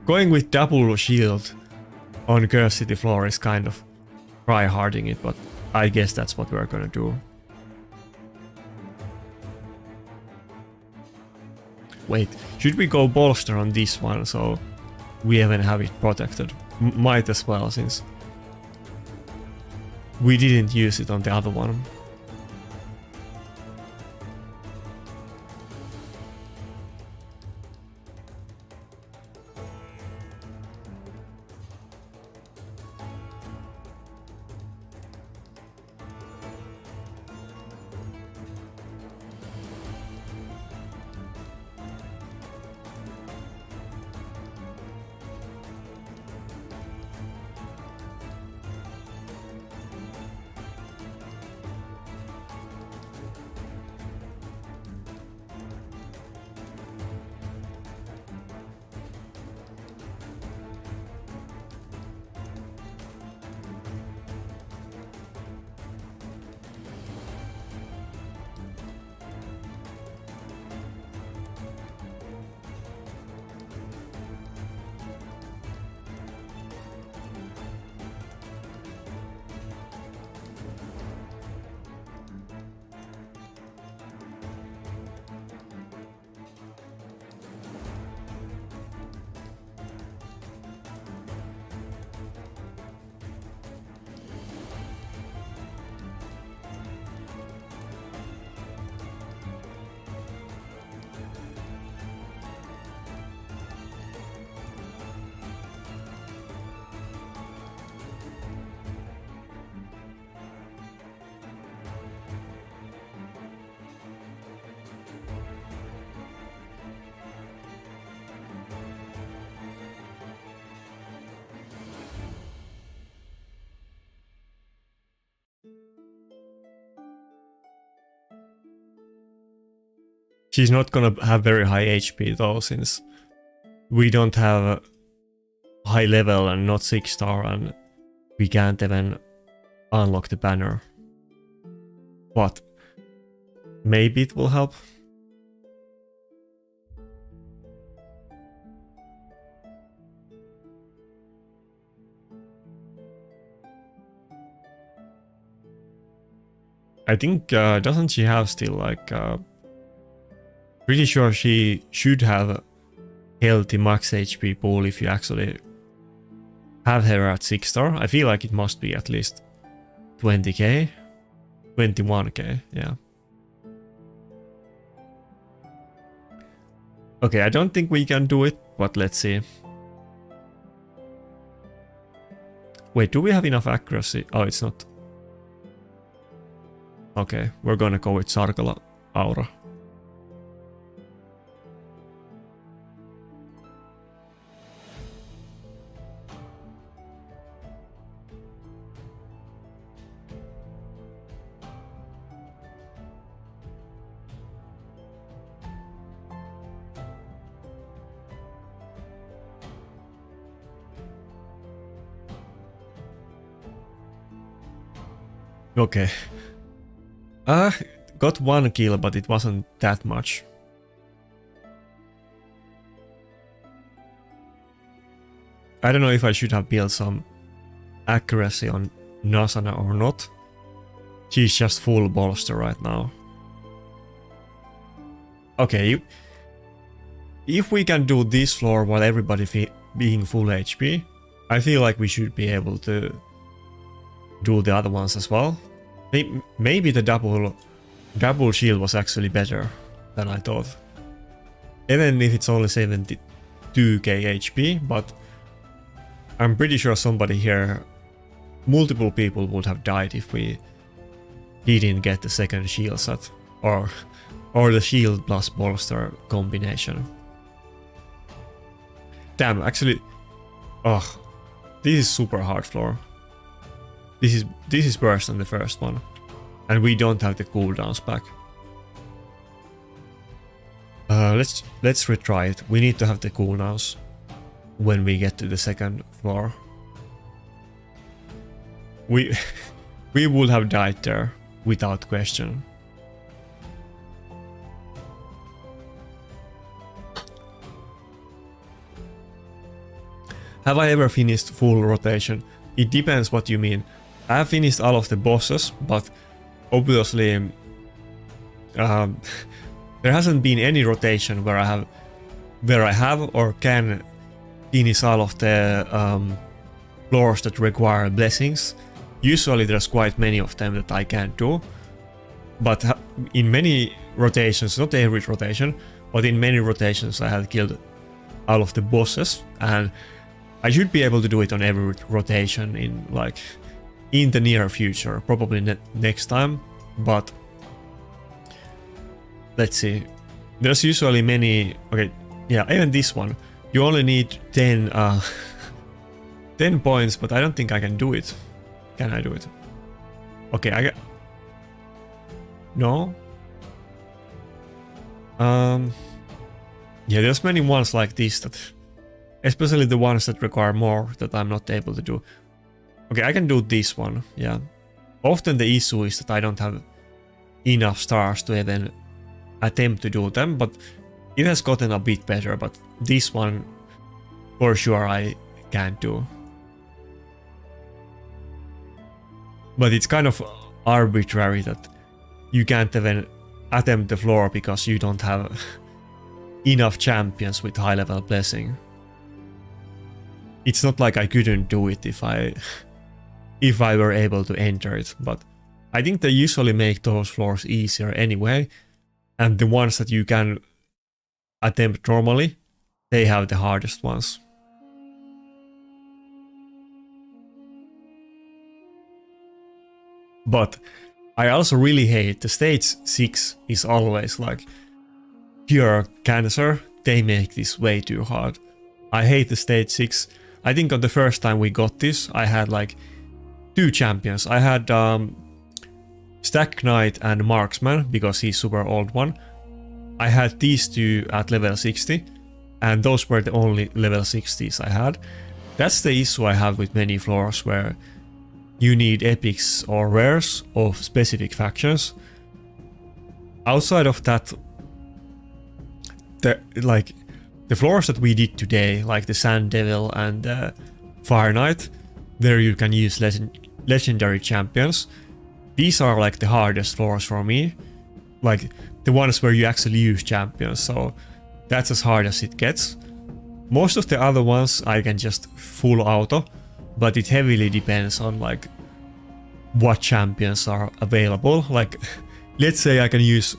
going with double shield on Cur City floor is kind of try-harding it, but I guess that's what we're gonna do. Wait, should we go bolster on this one so we even have it protected? Might as well, since we didn't use it on the other one. She's not gonna have very high HP though, since we don't have high level and not 6-star, and we can't even unlock the banner. But maybe it will help. I think, doesn't she have still like, pretty sure she should have healthy max HP pool if you actually have her at 6-star. I feel like it must be at least 20k, 21k, yeah. Okay, I don't think we can do it, but let's see. Wait, do we have enough accuracy? Oh, it's not. Okay, we're gonna go with Sarkala Aura. Okay. Got 1 kill, but it wasn't that much. I don't know if I should have built some accuracy on Nasana or not. She's just full bolster right now. Okay, if we can do this floor while everybody being full HP, I feel like we should be able to do the other ones as well. Maybe the double shield was actually better than I thought. Even if it's only 72k HP, but I'm pretty sure somebody here, multiple people would have died if we didn't get the second shield set, or the shield plus bolster combination. Damn, actually, oh, this is super hard floor. This is worse than the first one, and we don't have the cooldowns back. Let's retry it. We need to have the cooldowns when we get to the second floor. We would have died there without question. Have I ever finished full rotation? It depends what you mean. I have finished all of the bosses, but obviously there hasn't been any rotation where I have or can finish all of the floors that require blessings. Usually there's quite many of them that I can't do, but in many rotations, not every rotation, but in many rotations I have killed all of the bosses, and I should be able to do it on every rotation in the near future, probably next time, but let's see. There's usually many. Okay, yeah, even this one, you only need 10 10 points, but I don't think I can do it. Can I do it? Okay, I got... No? Yeah, there's many ones like this that... Especially the ones that require more that I'm not able to do. Okay, I can do this one, yeah. Often the issue is that I don't have enough stars to even attempt to do them, but it has gotten a bit better, but this one for sure I can't do. But it's kind of arbitrary that you can't even attempt the floor because you don't have enough champions with high level blessing. It's not like I couldn't do it if I were able to enter it, but I think they usually make those floors easier anyway, and the ones that you can attempt normally, they have the hardest ones. But I also really hate the stage 6 is always like pure cancer. They make this way too hard. I hate the stage 6. I think on the first time we got this, I had like 2 champions. I had Stack Knight and Marksman, because he's super old one. I had these two at level 60, and those were the only level 60s I had. That's the issue I have with many floors, where you need epics or rares of specific factions. Outside of that, the floors that we did today, like the Sand Devil and the Fire Knight, there you can use legendary champions. These are like the hardest floors for me, like the ones where you actually use champions, so that's as hard as it gets. Most of the other ones I can just full auto, but it heavily depends on like what champions are available. Like let's say I can use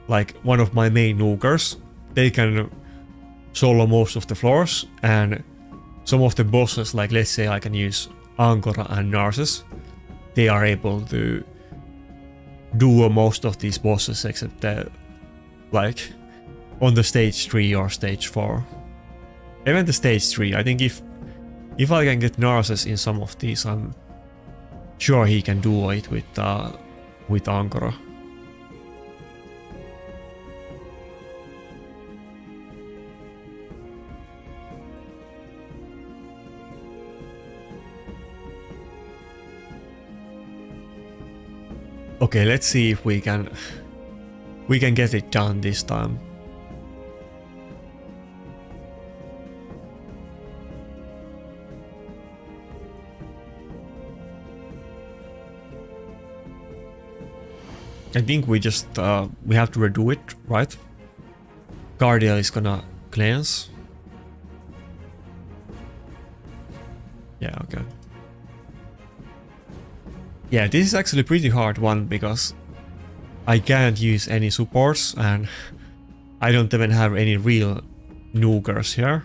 like one of my main nukers, they can solo most of the floors, and some of the bosses, like let's say I can use Angora and Narcissus, they are able to do most of these bosses except the, like on the stage 3 or stage 4. Even the stage 3, I think if I can get Narcissus in some of these, I'm sure he can do it with Angora. Okay, let's see if we can get it done this time. I think we just we have to redo it, right? Guardian is gonna cleanse. Yeah, okay. Yeah, this is actually a pretty hard one because I can't use any supports and I don't even have any real nukers here.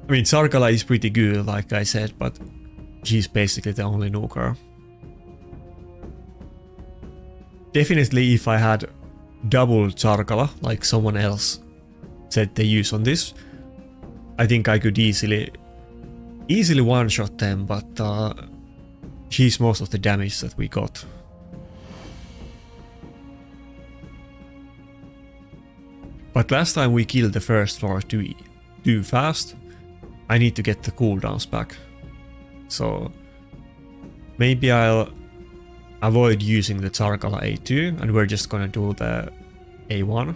I mean, Sarkala is pretty good, like I said, but she's basically the only nuker. Definitely if I had double Sarkala, like someone else said they use on this, I think I could easily one-shot them, but she's most of the damage that we got. But last time we killed the first floor too fast. I need to get the cooldowns back. So maybe I'll avoid using the Sarkala A2 and we're just gonna do the A1.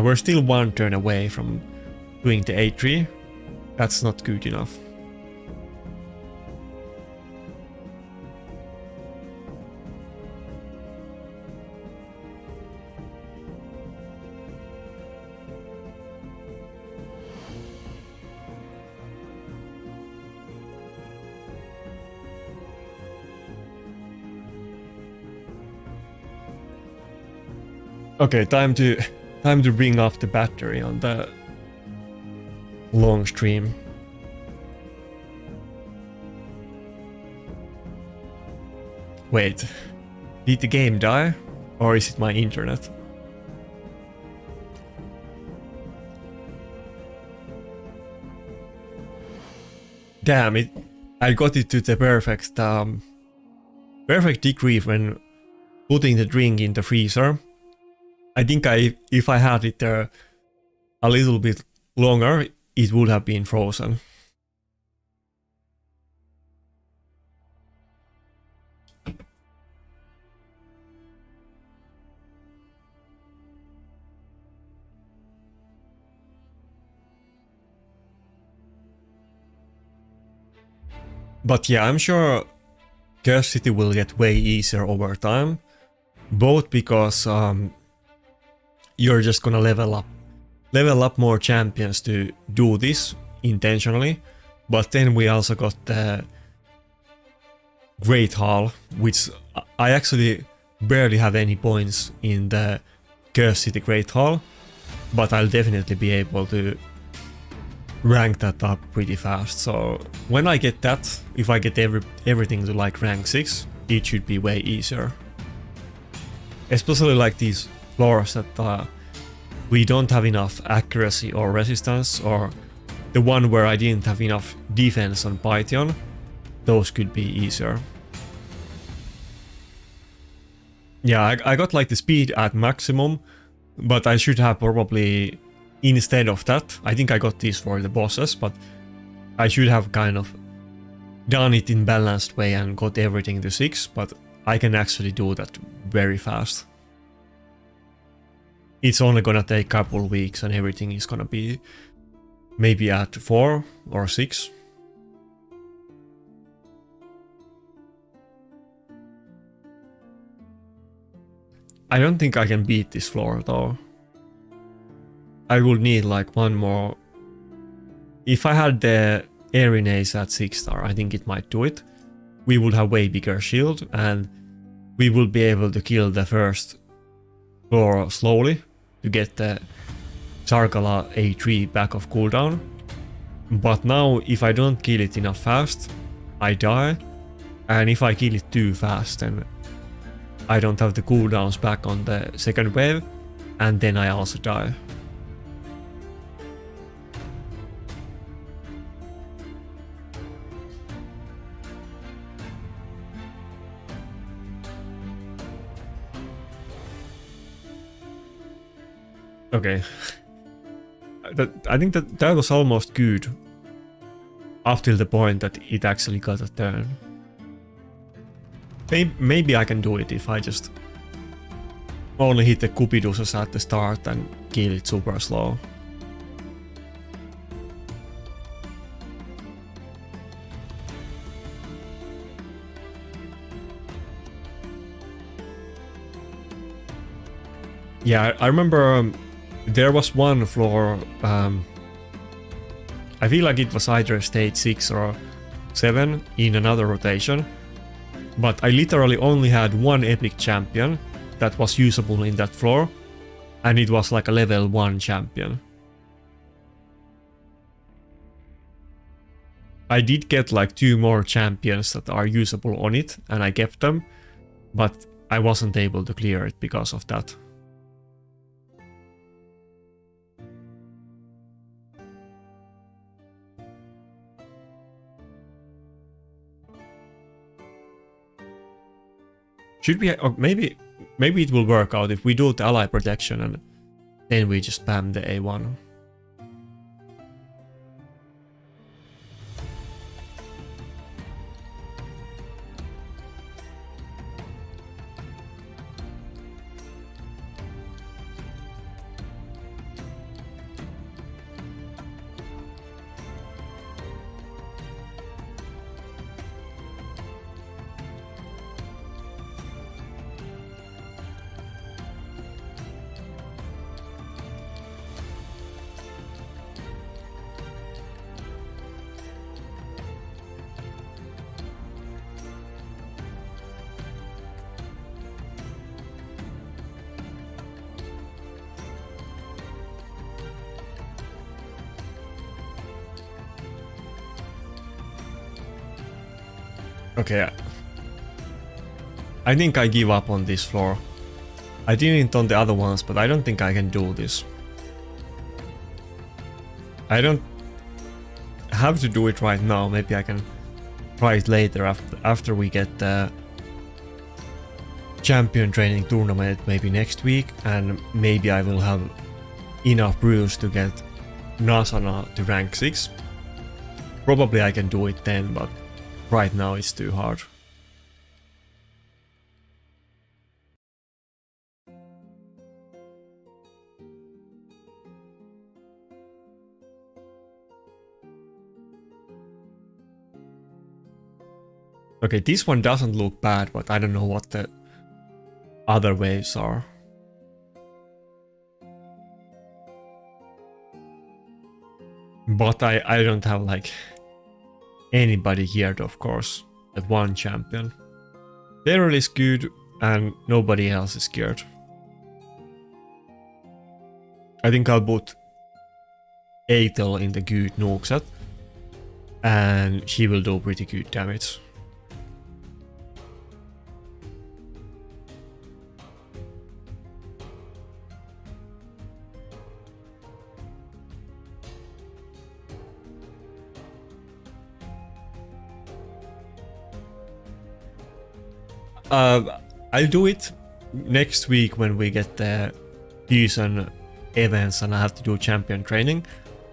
We're still one turn away from doing the A3. That's not good enough. Okay, time to bring up the battery on the long stream. Wait, did the game die? Or is it my internet? Damn it, I got it to the perfect degree when putting the drink in the freezer. I think if I had it there a little bit longer, it would have been frozen. But yeah, I'm sure Cur City will get way easier over time, both because you're just gonna level up more champions to do this intentionally, but then we also got the Great Hall, which I actually barely have any points in the Cur City Great Hall, but I'll definitely be able to rank that up pretty fast. So when I get that, if I get everything to like rank 6, it should be way easier. Especially like these floors that we don't have enough accuracy or resistance, or the one where I didn't have enough defense on Python, those could be easier. Yeah, I got like the speed at maximum, but I should have probably, instead of that, I think I got these for the bosses, but I should have kind of done it in balanced way and got everything to 6, but I can actually do that very fast. It's only gonna take a couple weeks and everything is gonna be maybe at 4 or 6. I don't think I can beat this floor though. I would need like one more. If I had the Arenace at 6 star, I think it might do it. We would have way bigger shield and we will be able to kill the first floor slowly to get the Sarkala A3 back of cooldown. But now if I don't kill it enough fast, I die. And if I kill it too fast, then I don't have the cooldowns back on the second wave, and then I also die. Okay. I think that was almost good up till the point that it actually got a turn. Maybe I can do it if I just only hit the Cupidus at the start and kill it super slow. Yeah, I remember there was one floor, I feel like it was either stage 6 or 7 in another rotation, but I literally only had one epic champion that was usable in that floor, and it was like a level 1 champion. I did get like 2 more champions that are usable on it, and I kept them, but I wasn't able to clear it because of that. Should we, or maybe it will work out if we do the ally protection and then we just spam the A1. Okay, I think I give up on this floor. I didn't on the other ones, but I don't think I can do this. I don't have to do it right now. Maybe I can try it later after we get the champion training tournament maybe next week, and maybe I will have enough brews to get Nasana to rank 6. Probably I can do it then, but right now it's too hard. Okay, this one doesn't look bad, but I don't know what the other waves are. But I don't have like anybody here, of course, that one champion. Daryl is good and nobody else is scared. I think I'll put Atel in the good nuke set, and she will do pretty good damage. I'll do it next week when we get the season events and I have to do champion training.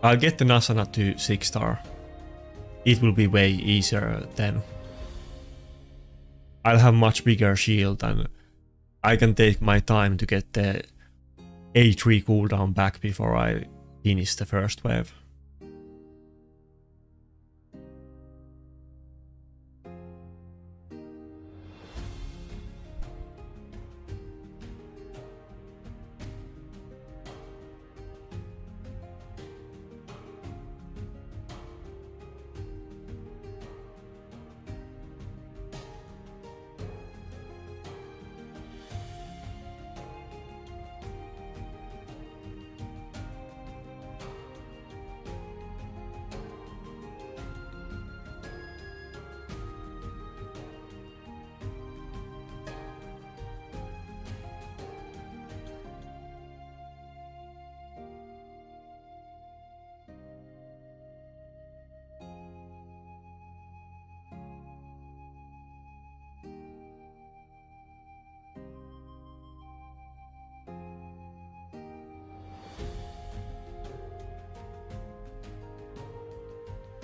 I'll get the Nasana to 6-star. It will be way easier then. I'll have much bigger shield and I can take my time to get the A3 cooldown back before I finish the first wave.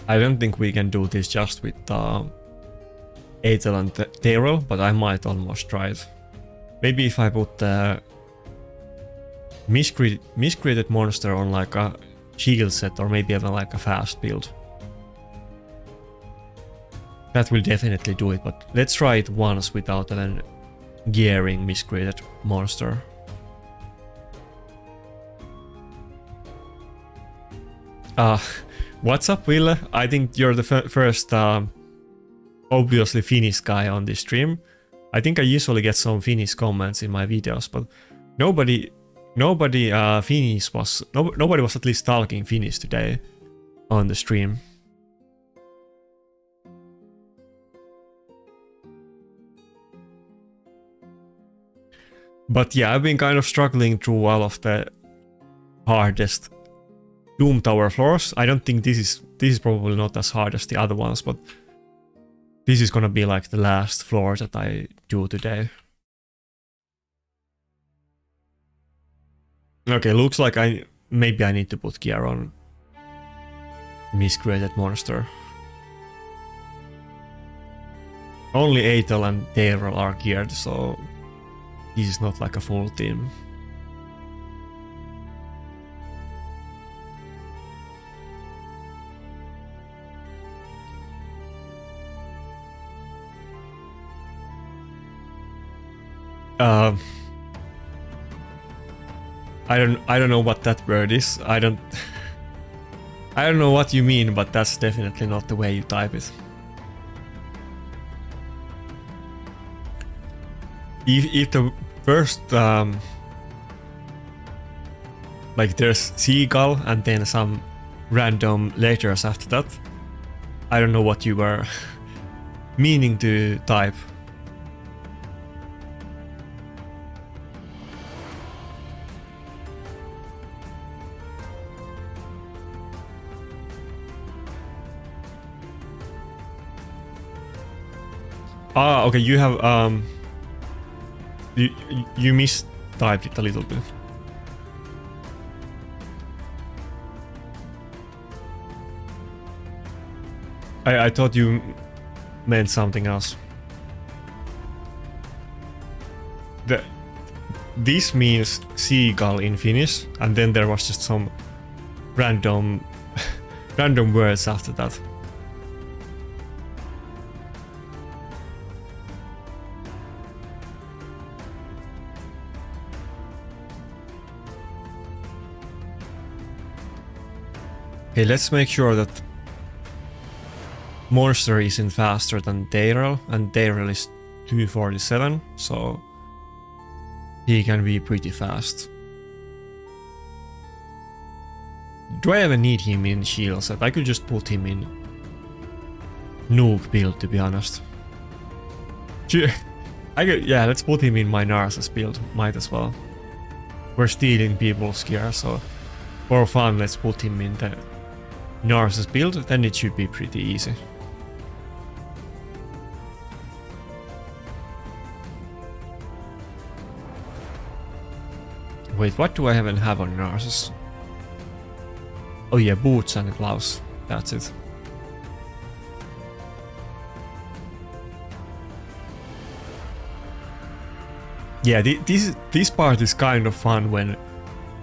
I don't think we can do this just with Atel and Daryl, but I might almost try it. Maybe if I put the miscreated monster on like a shield set or maybe even like a fast build. That will definitely do it, but let's try it once without even gearing miscreated monster. What's up, Will? I think you're the first obviously Finnish guy on this stream. I think I usually get some Finnish comments in my videos, but nobody was at least talking Finnish today on the stream. But yeah, I've been kind of struggling through all of the hardest Doom Tower floors. I don't think this is probably not as hard as the other ones, but this is gonna be like the last floor that I do today. Okay, looks like maybe I need to put gear on miscreated monster. Only Atel and Daryl are geared, so this is not like a full team. I don't know what that word is. I don't know what you mean, but that's definitely not the way you type it. If the first like there's seagull and then some random letters after that, I don't know what you were meaning to type. Ah, okay, you have you mistyped it a little bit. I thought you meant something else. This means seagull in Finnish, and then there was just some random words after that. Okay, let's make sure that monster isn't faster than Daryl, and Daryl is 247, so he can be pretty fast. Do I even need him in shield set? I could just put him in nuke build, to be honest. Yeah, let's put him in my Narcissus build. Might as well. We're stealing people's gear, so for fun, let's put him in the Narcissus build. Then it should be pretty easy. Wait, what do I even have on Narcissus? Oh yeah, boots and gloves. That's it. Yeah, this part is kind of fun when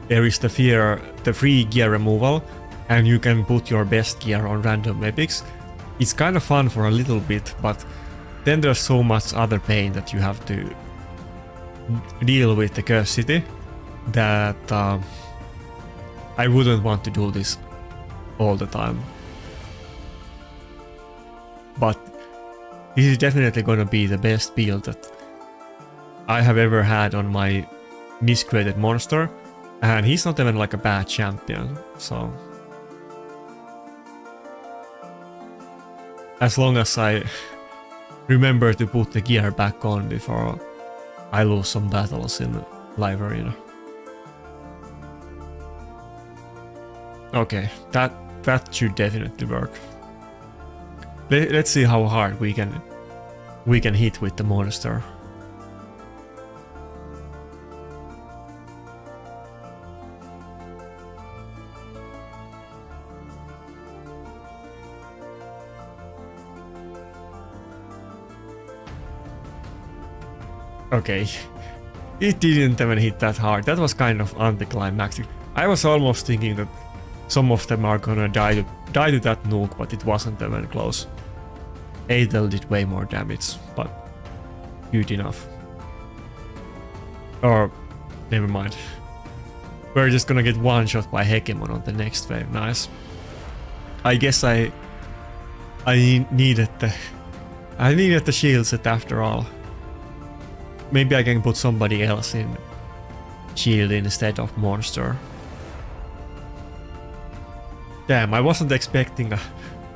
there is the free gear removal, and you can put your best gear on random epics. It's kind of fun for a little bit, but then there's so much other pain that you have to deal with the Cur City that I wouldn't want to do this all the time. But this is definitely gonna be the best build that I have ever had on my miscreated monster, and he's not even like a bad champion, so as long as I remember to put the gear back on before I lose some battles in live arena. Okay, that should definitely work. Let's see how hard we can hit with the monster. Okay, it didn't even hit that hard. That was kind of anticlimactic. I was almost thinking that some of them are gonna die to that nuke, but it wasn't even close. Adel did way more damage, but good enough. Or, never mind. We're just gonna get one shot by Hegemon on the next wave. Nice. I guess I needed the shield set after all. Maybe I can put somebody else in shield instead of monster. Damn, I wasn't expecting a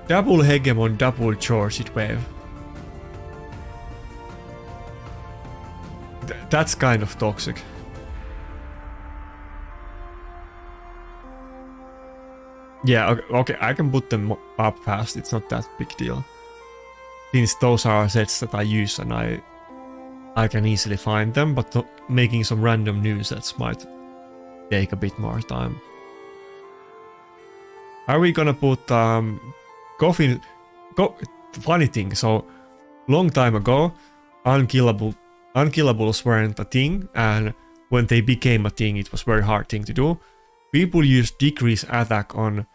double Hegemon, double charged wave. That's kind of toxic. Yeah, okay, I can put them up fast, it's not that big deal. Since those are sets that I use and I can easily find them, but making some random new sets might take a bit more time. Are we gonna put Coffin? Funny thing, so long time ago, unkillables weren't a thing, and when they became a thing, it was very hard thing to do. People used decrease attack on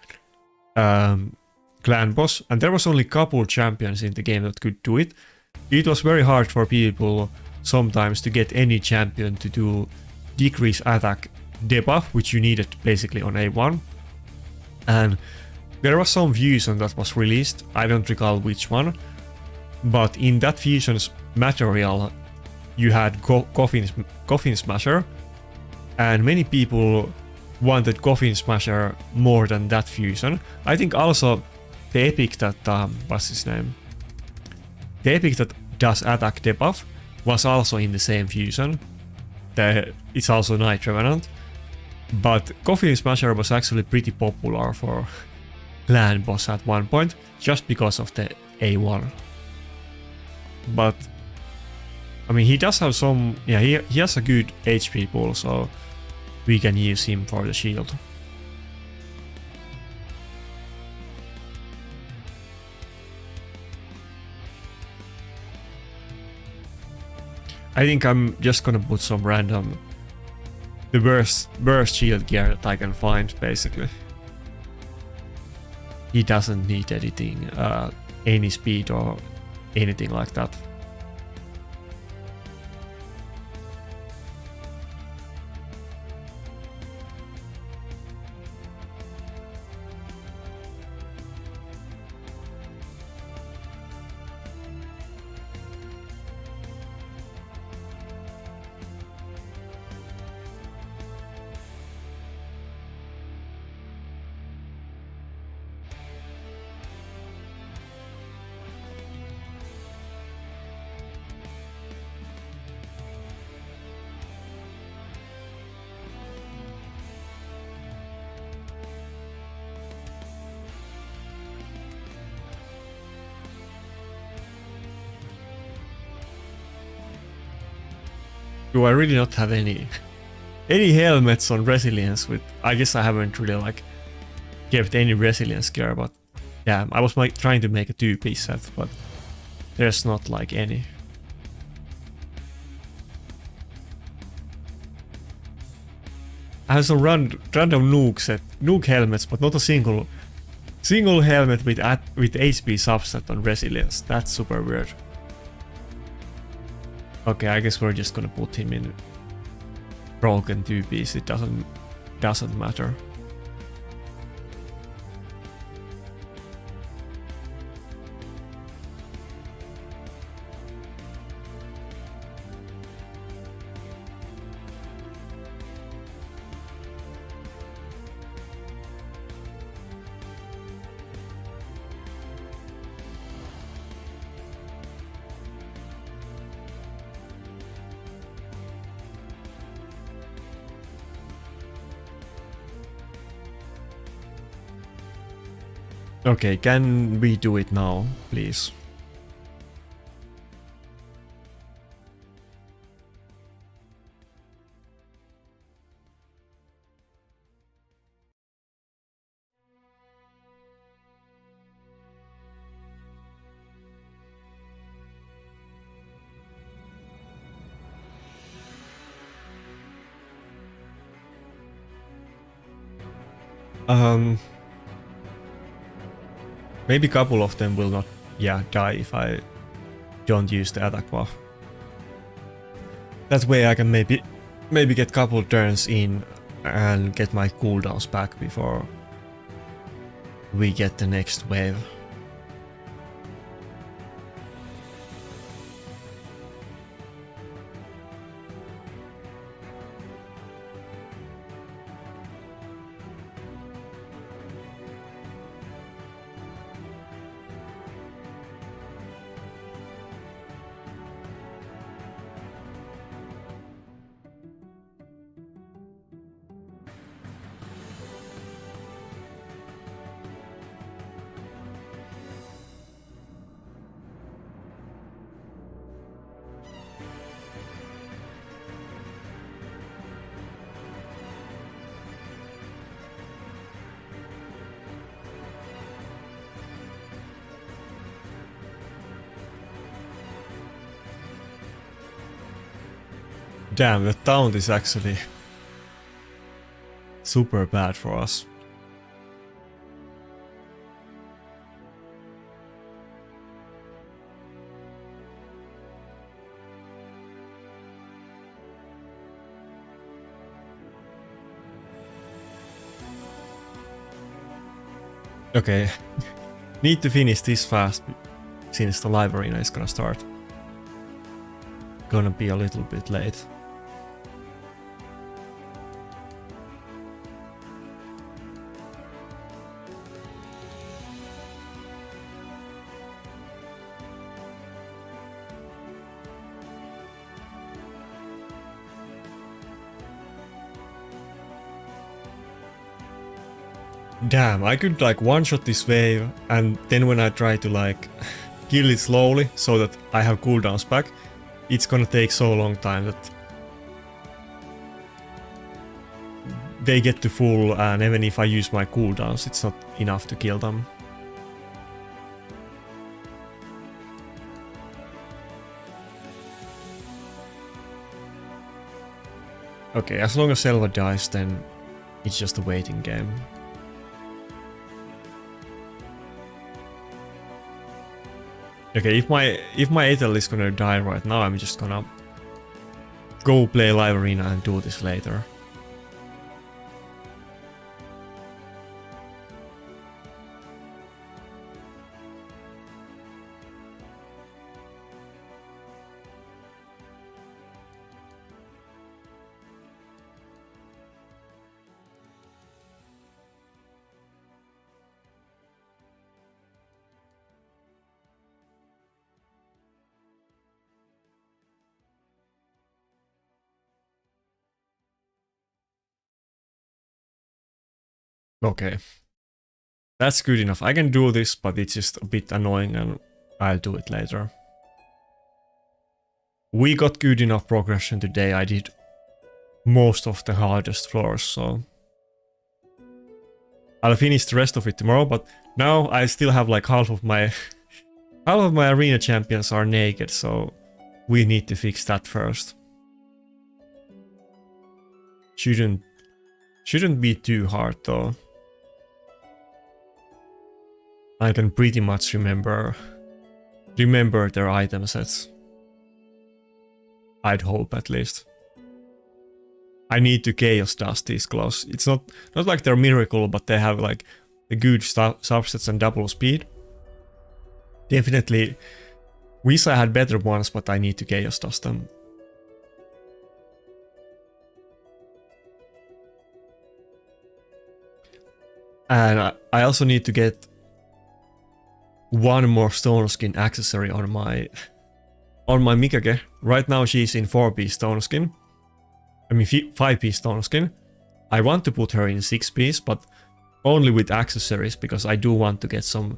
clan boss, and there was only couple champions in the game that could do it. It was very hard for people sometimes to get any champion to do decrease attack debuff, which you needed basically on A1. And there was some fusion that was released, I don't recall which one, but in that fusion's material you had Coffin Smasher, and many people wanted Coffin Smasher more than that fusion. I think also the epic that, what's his name? The epic that does attack debuff was also in the same fusion. It's also Night Revenant. But Coffin Smasher was actually pretty popular for clan boss at one point, just because of the A1. But I mean, he does have some, yeah, he has a good HP pool, so we can use him for the shield. I think I'm just gonna put some random, the worst shield gear that I can find, basically. He doesn't need editing, any speed or anything like that. Do I really not have any helmets on resilience? With I guess I haven't really like kept any resilience gear, but yeah, I was like trying to make a 2-piece set, but there's not like any. I have some random nuke helmets, but not a single helmet with HP subset on resilience. That's super weird. Okay, I guess we're just gonna put him in broken 2-piece. It doesn't matter. Okay, can we do it now, please? Maybe a couple of them will not, die if I don't use the attack buff. That way I can maybe get couple turns in and get my cooldowns back before we get the next wave. Damn, the taunt is actually super bad for us. Okay, need to finish this fast since the live arena is gonna start. Gonna be a little bit late. Damn, I could like one-shot this wave, and then when I try to like kill it slowly so that I have cooldowns back, it's gonna take so long time that they get to full, and even if I use my cooldowns, it's not enough to kill them. Okay, as long as Selva dies, then it's just a waiting game. Okay, if my Ethel is gonna die right now, I'm just gonna go play live arena and do this later. Okay. That's good enough. I can do this, but it's just a bit annoying and I'll do it later. we got good enough progression today. I did most of the hardest floors, so I'll finish the rest of it tomorrow, but now I still have like half of my arena champions are naked, so we need to fix that first. Shouldn't be too hard though. I can pretty much remember their item sets. I'd hope at least. I need to chaos dust these gloves. It's not like they're miracle, but they have like a good subsets and double speed. Definitely wish I had better ones, but I need to chaos dust them. And I also need to get one more stone skin accessory on my Mikage. Right now she's in 4-piece stone skin. I mean 5-piece stone skin. I want to put her in 6-piece, but only with accessories because I do want to get some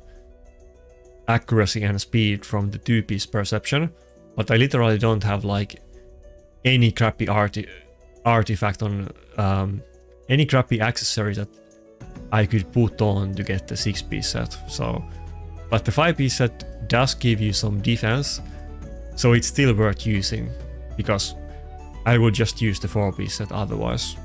accuracy and speed from the 2-piece perception. But I literally don't have like any crappy artifact on any crappy accessory that I could put on to get the 6-piece set. So, but the 5-piece set does give you some defense, so it's still worth using because I would just use the 4-piece set otherwise.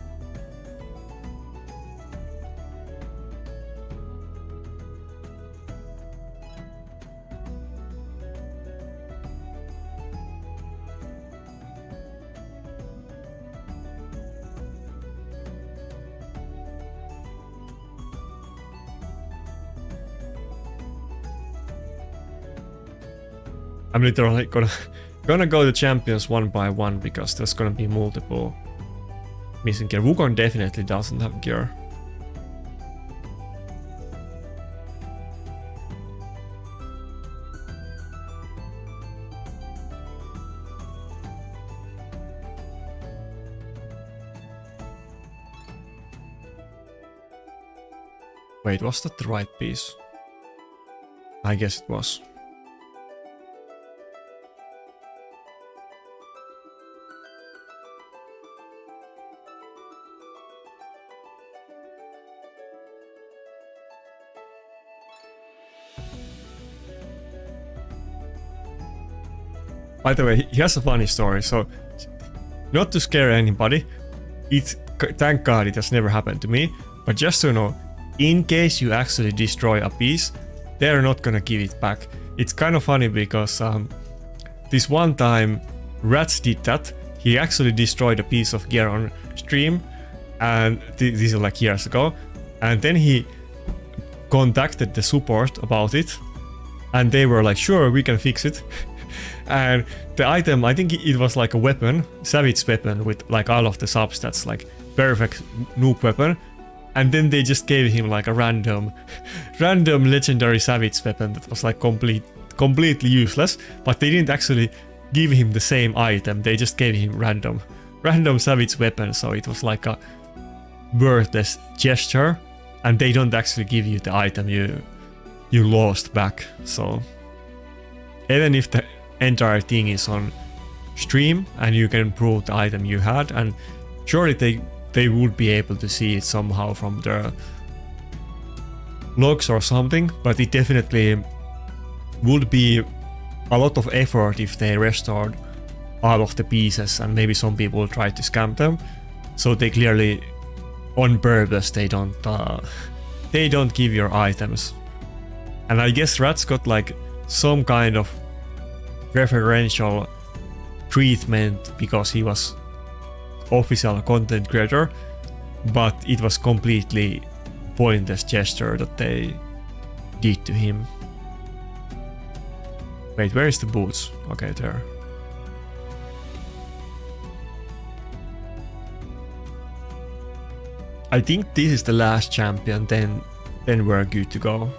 I'm literally gonna go to champions one by one because there's gonna be multiple missing gear. Wukong definitely doesn't have gear. Wait, was that the right piece? I guess it was. By the way, here's a funny story. So, not to scare anybody, thank God it has never happened to me. But just so you know, in case you actually destroy a piece, they're not gonna give it back. It's kind of funny because this one time Rats did that. He actually destroyed a piece of gear on stream, and this is like years ago. And then he contacted the support about it, and they were like, "Sure, we can fix it." And the item, I think it was like a weapon, savage weapon with like all of the substats, like perfect noob weapon. And then they just gave him like a random legendary savage weapon that was like completely useless. But they didn't actually give him the same item. They just gave him random savage weapon. So it was like a worthless gesture. And they don't actually give you the item you lost back. So even if the entire thing is on stream and you can prove the item you had, and surely they would be able to see it somehow from their logs or something, but it definitely would be a lot of effort if they restored all of the pieces, and maybe some people tried to scam them. So they clearly, on purpose, they don't give your items. And I guess Rats got like some kind of preferential treatment because he was official content creator, but it was completely pointless gesture that they did to him. Wait, where is the boots? Okay, there. I think this is the last champion, then we're good to go.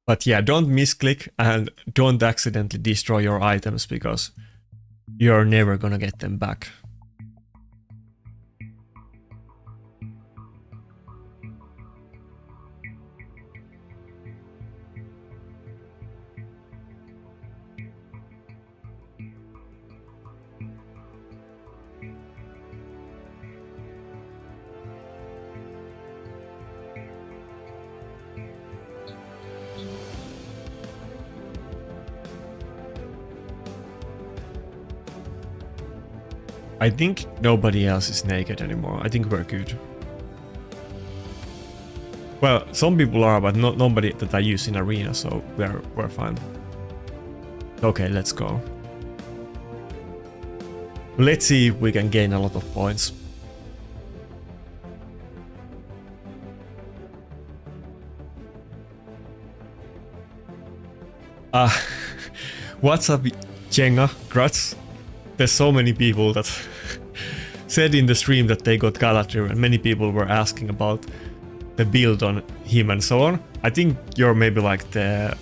But yeah, don't misclick and don't accidentally destroy your items because you're never gonna get them back. I think nobody else is naked anymore. I think we're good. Well, some people are, but not nobody that I use in arena, so we're fine. Okay, let's go. Let's see if we can gain a lot of points. What's up, Jenga, Grats? There's so many people that said in the stream that they got Galadriel, and many people were asking about the build on him and so on. I think you're maybe like the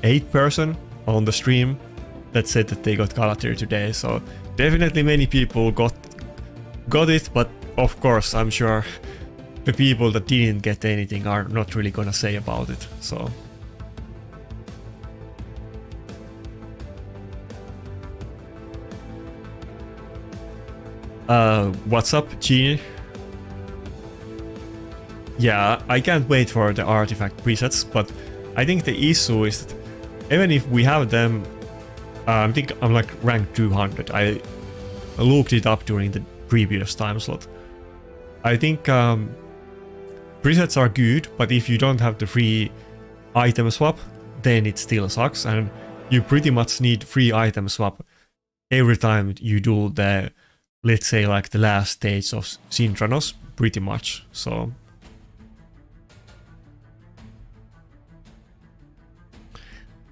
8th person on the stream that said that they got Galadriel today, so definitely many people got it, but of course I'm sure the people that didn't get anything are not really gonna say about it, so... What's up, Genie? Yeah, I can't wait for the artifact presets, but I think the issue is that even if we have them, I think I'm like rank 200. I looked it up during the previous time slot. I think presets are good, but if you don't have the free item swap, then it still sucks, and you pretty much need free item swap every time you do the, let's say, like the last stage of Synchronos, pretty much, so...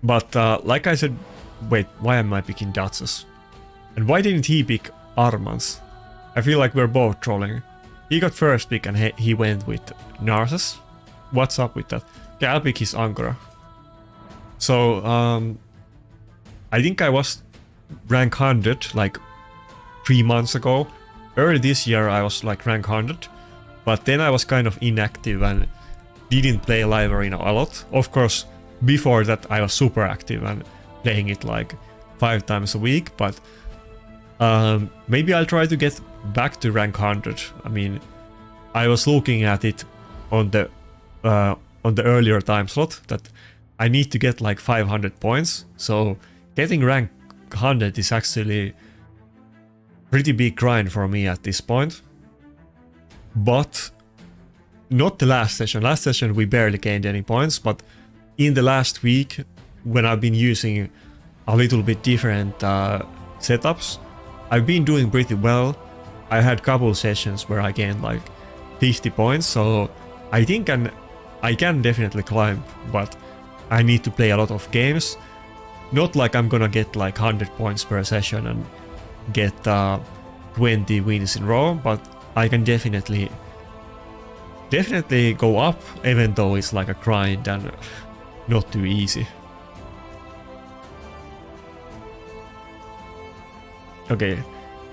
But like I said, wait, why am I picking Duchess? And why didn't he pick Armans? I feel like we're both trolling. He got first pick and he went with Narcissus. What's up with that? Okay, I'll pick his Angora. So, I think I was rank 100 like 3 months ago. Early this year I was like rank 100, but then I was kind of inactive and didn't play live arena a lot. Of course, before that I was super active and playing it like 5 times a week, but maybe I'll try to get back to rank 100. I mean, I was looking at it on the earlier time slot that I need to get like 500 points, so getting rank 100 is actually pretty big grind for me at this point. But not the last session. Last session we barely gained any points, but in the last week when I've been using a little bit different setups, I've been doing pretty well. I had couple sessions where I gained like 50 points, so I think I can definitely climb, but I need to play a lot of games. Not like I'm gonna get like 100 points per session and get 20 wins in a row, but I can definitely go up, even though it's like a grind and not too easy. Okay,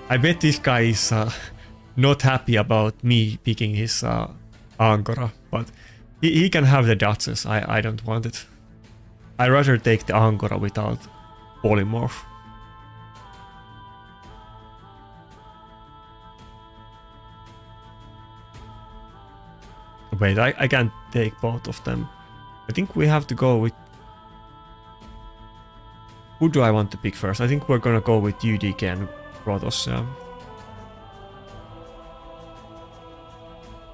I bet this guy is not happy about me picking his Angora, but he can have the Duchess. I don't want it. I'd rather take the Angora without polymorph. Wait, I can't take both of them. I think we have to go with... Who do I want to pick first? I think we're gonna go with UDK and Protoss.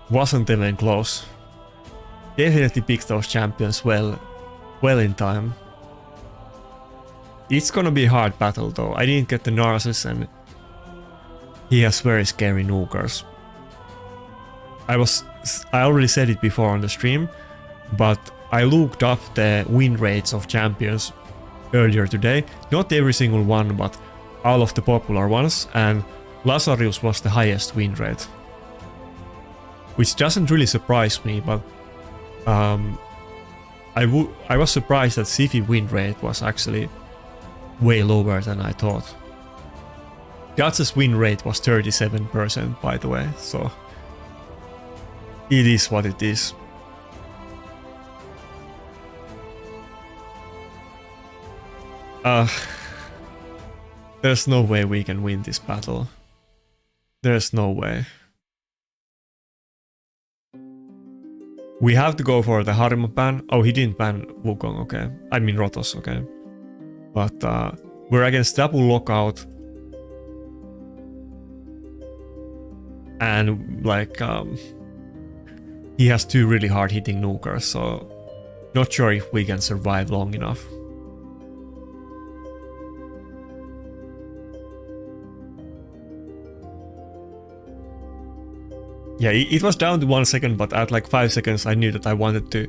Wasn't even close. Definitely pick those champions well in time. It's gonna be a hard battle though. I didn't get the Narcissus and he has very scary nukers. I already said it before on the stream, but I looked up the win rates of champions earlier today. Not every single one, but all of the popular ones, and Lazarus was the highest win rate. Which doesn't really surprise me, but I was surprised that Sifi win rate was actually way lower than I thought. Guts' win rate was 37%, by the way, so it is what it is. There's no way we can win this battle. There's no way. We have to go for the Harima ban. Oh, he didn't ban Wukong, okay. I mean Rotos, okay. But we're against double lockout. And like he has 2 really hard hitting nukers, so not sure if we can survive long enough. Yeah, it was down to 1 second, but at like 5 seconds I knew that I wanted to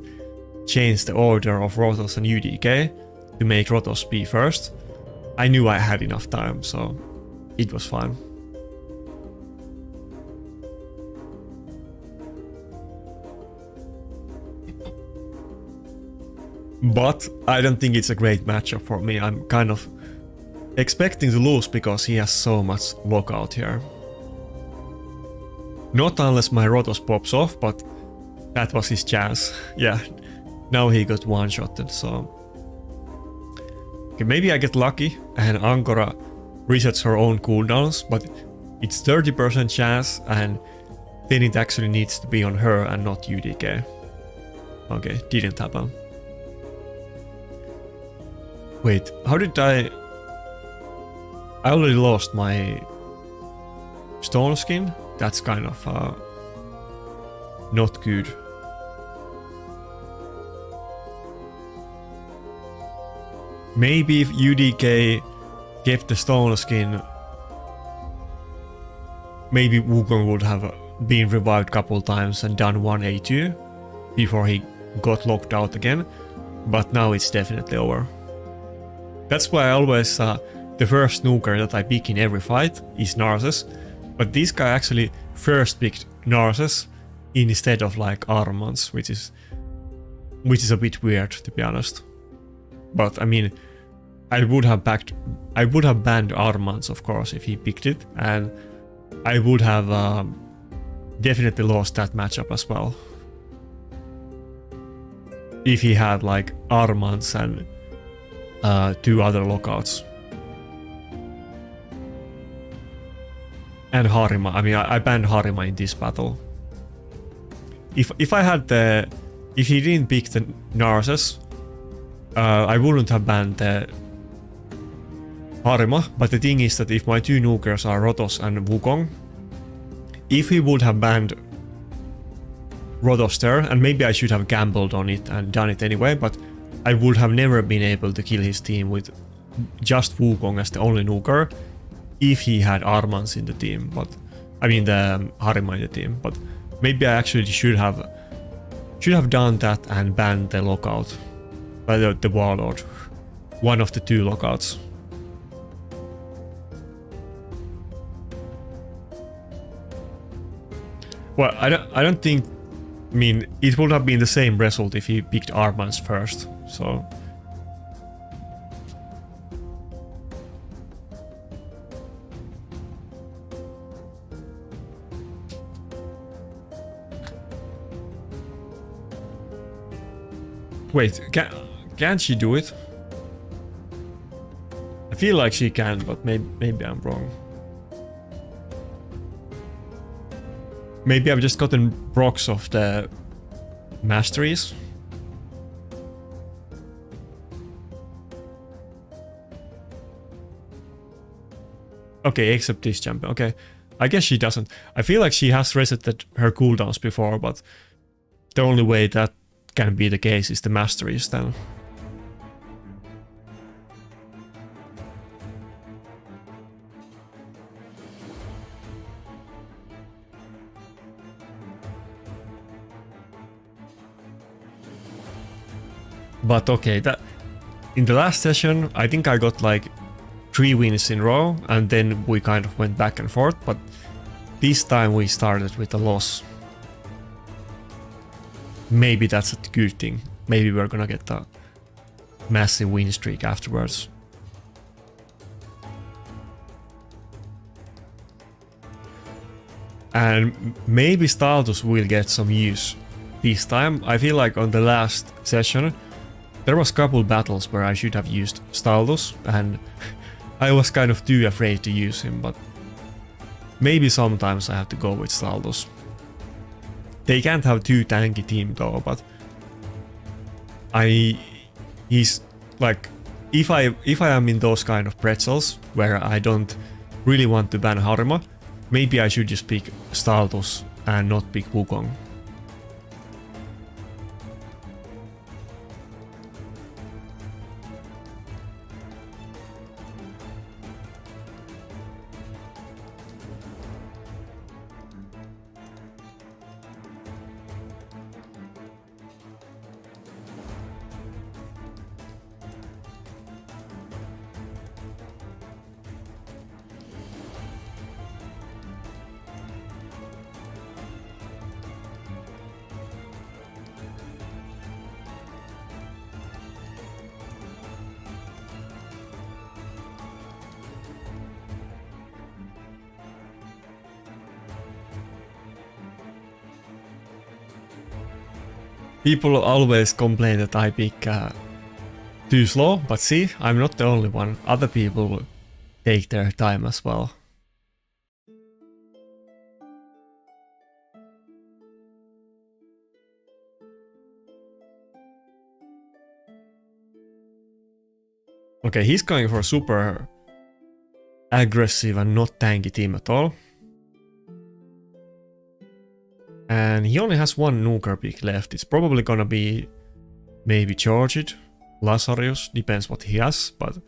change the order of Rotos and UDK to make Rotos be first. I knew I had enough time, so it was fine. But I don't think it's a great matchup for me. I'm kind of expecting to lose because he has so much lockout here. Not unless my Rotos pops off, but that was his chance. Yeah, now he got one-shotted, so... Okay, maybe I get lucky and Angora resets her own cooldowns, but it's 30% chance and then it actually needs to be on her and not UDK. Okay, didn't happen. Wait, how did I already lost my stone skin? That's kind of not good. Maybe if UDK kept the stone skin, maybe Wukong would have been revived a couple times and done 1 A2 before he got locked out again, but now it's definitely over. That's why I always, the first nuker that I pick in every fight is Narses. But this guy actually first picked Narses instead of like Armans, which is a bit weird, to be honest. But I mean, I would have banned Armans, of course, if he picked it, and I would have definitely lost that matchup as well. If he had like Armans and 2 other lockouts. And Harima. I mean, I banned Harima in this battle. If I had the... If he didn't pick the Narses, I wouldn't have banned the Harima, but the thing is that if my 2 nukers are Rotos and Wukong, if he would have banned Rotos there, and maybe I should have gambled on it and done it anyway, but I would have never been able to kill his team with just Wukong as the only nuker, if he had Armans in the team, but I mean the Harima in the team, but maybe I actually should have done that and banned the lockout by the Warlord, one of the 2 lockouts. Well, I don't think. I mean, it would have been the same result if he picked Armans first. So. Wait, can't she do it? I feel like she can, but maybe I'm wrong. Maybe I've just gotten procs of the masteries. Okay, except this champion. Okay, I guess she doesn't. I feel like she has resetted her cooldowns before, but the only way that can be the case is the masteries then. But okay, that in the last session I think I got like 3 wins in a row and then we kind of went back and forth, but this time we started with a loss. Maybe that's a good thing. maybe we're gonna get a massive win streak afterwards. And maybe Staldus will get some use this time. I feel like on the last session there was a couple battles where I should have used Staldus and I was kind of too afraid to use him, but maybe sometimes I have to go with Staldus. They can't have too tanky team though, but he's like, if I am in those kind of pretzels where I don't really want to ban Harima, maybe I should just pick Staldus and not pick Wukong. People always complain that I pick too slow, but see, I'm not the only one. Other people take their time as well. Okay, he's going for a super aggressive and not tanky team at all. And he only has one nuker pick left. It's probably gonna be maybe Charged, Lazarus, depends what he has, but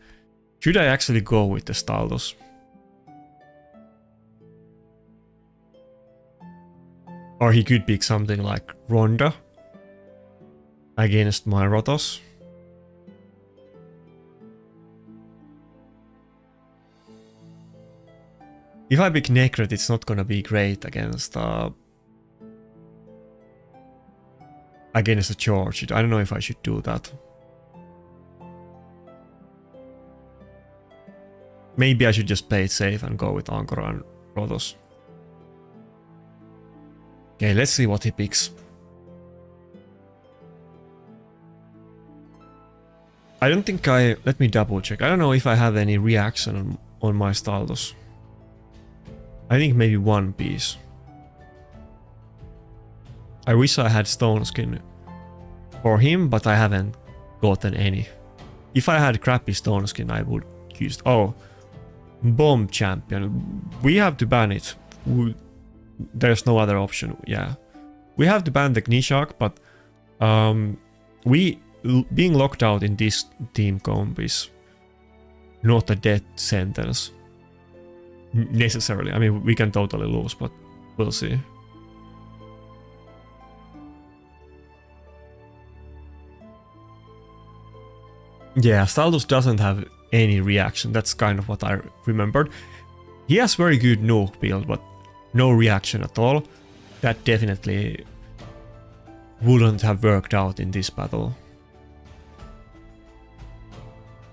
should I actually go with the Staldus? Or he could pick something like Ronda against my Rotos. If I pick Necret, it's not gonna be great against a charge. I don't know if I should do that. Maybe I should just play it safe and go with Ankara and Rotos. Okay, let's see what he picks. I don't think let me double check. I don't know if I have any reaction on my Staldus. I think maybe one piece. I wish I had Stone Skin for him, but I haven't gotten any. If I had crappy Stone Skin, I would use... Oh, Bomb Champion. We have to ban it. There's no other option, yeah. We have to ban the Gnishak, but being locked out in this team comp is not a death sentence. Necessarily. I mean, we can totally lose, but we'll see. Yeah, Staldus doesn't have any reaction. That's kind of what I remembered. He has very good nuke build, but no reaction at all. That definitely wouldn't have worked out in this battle.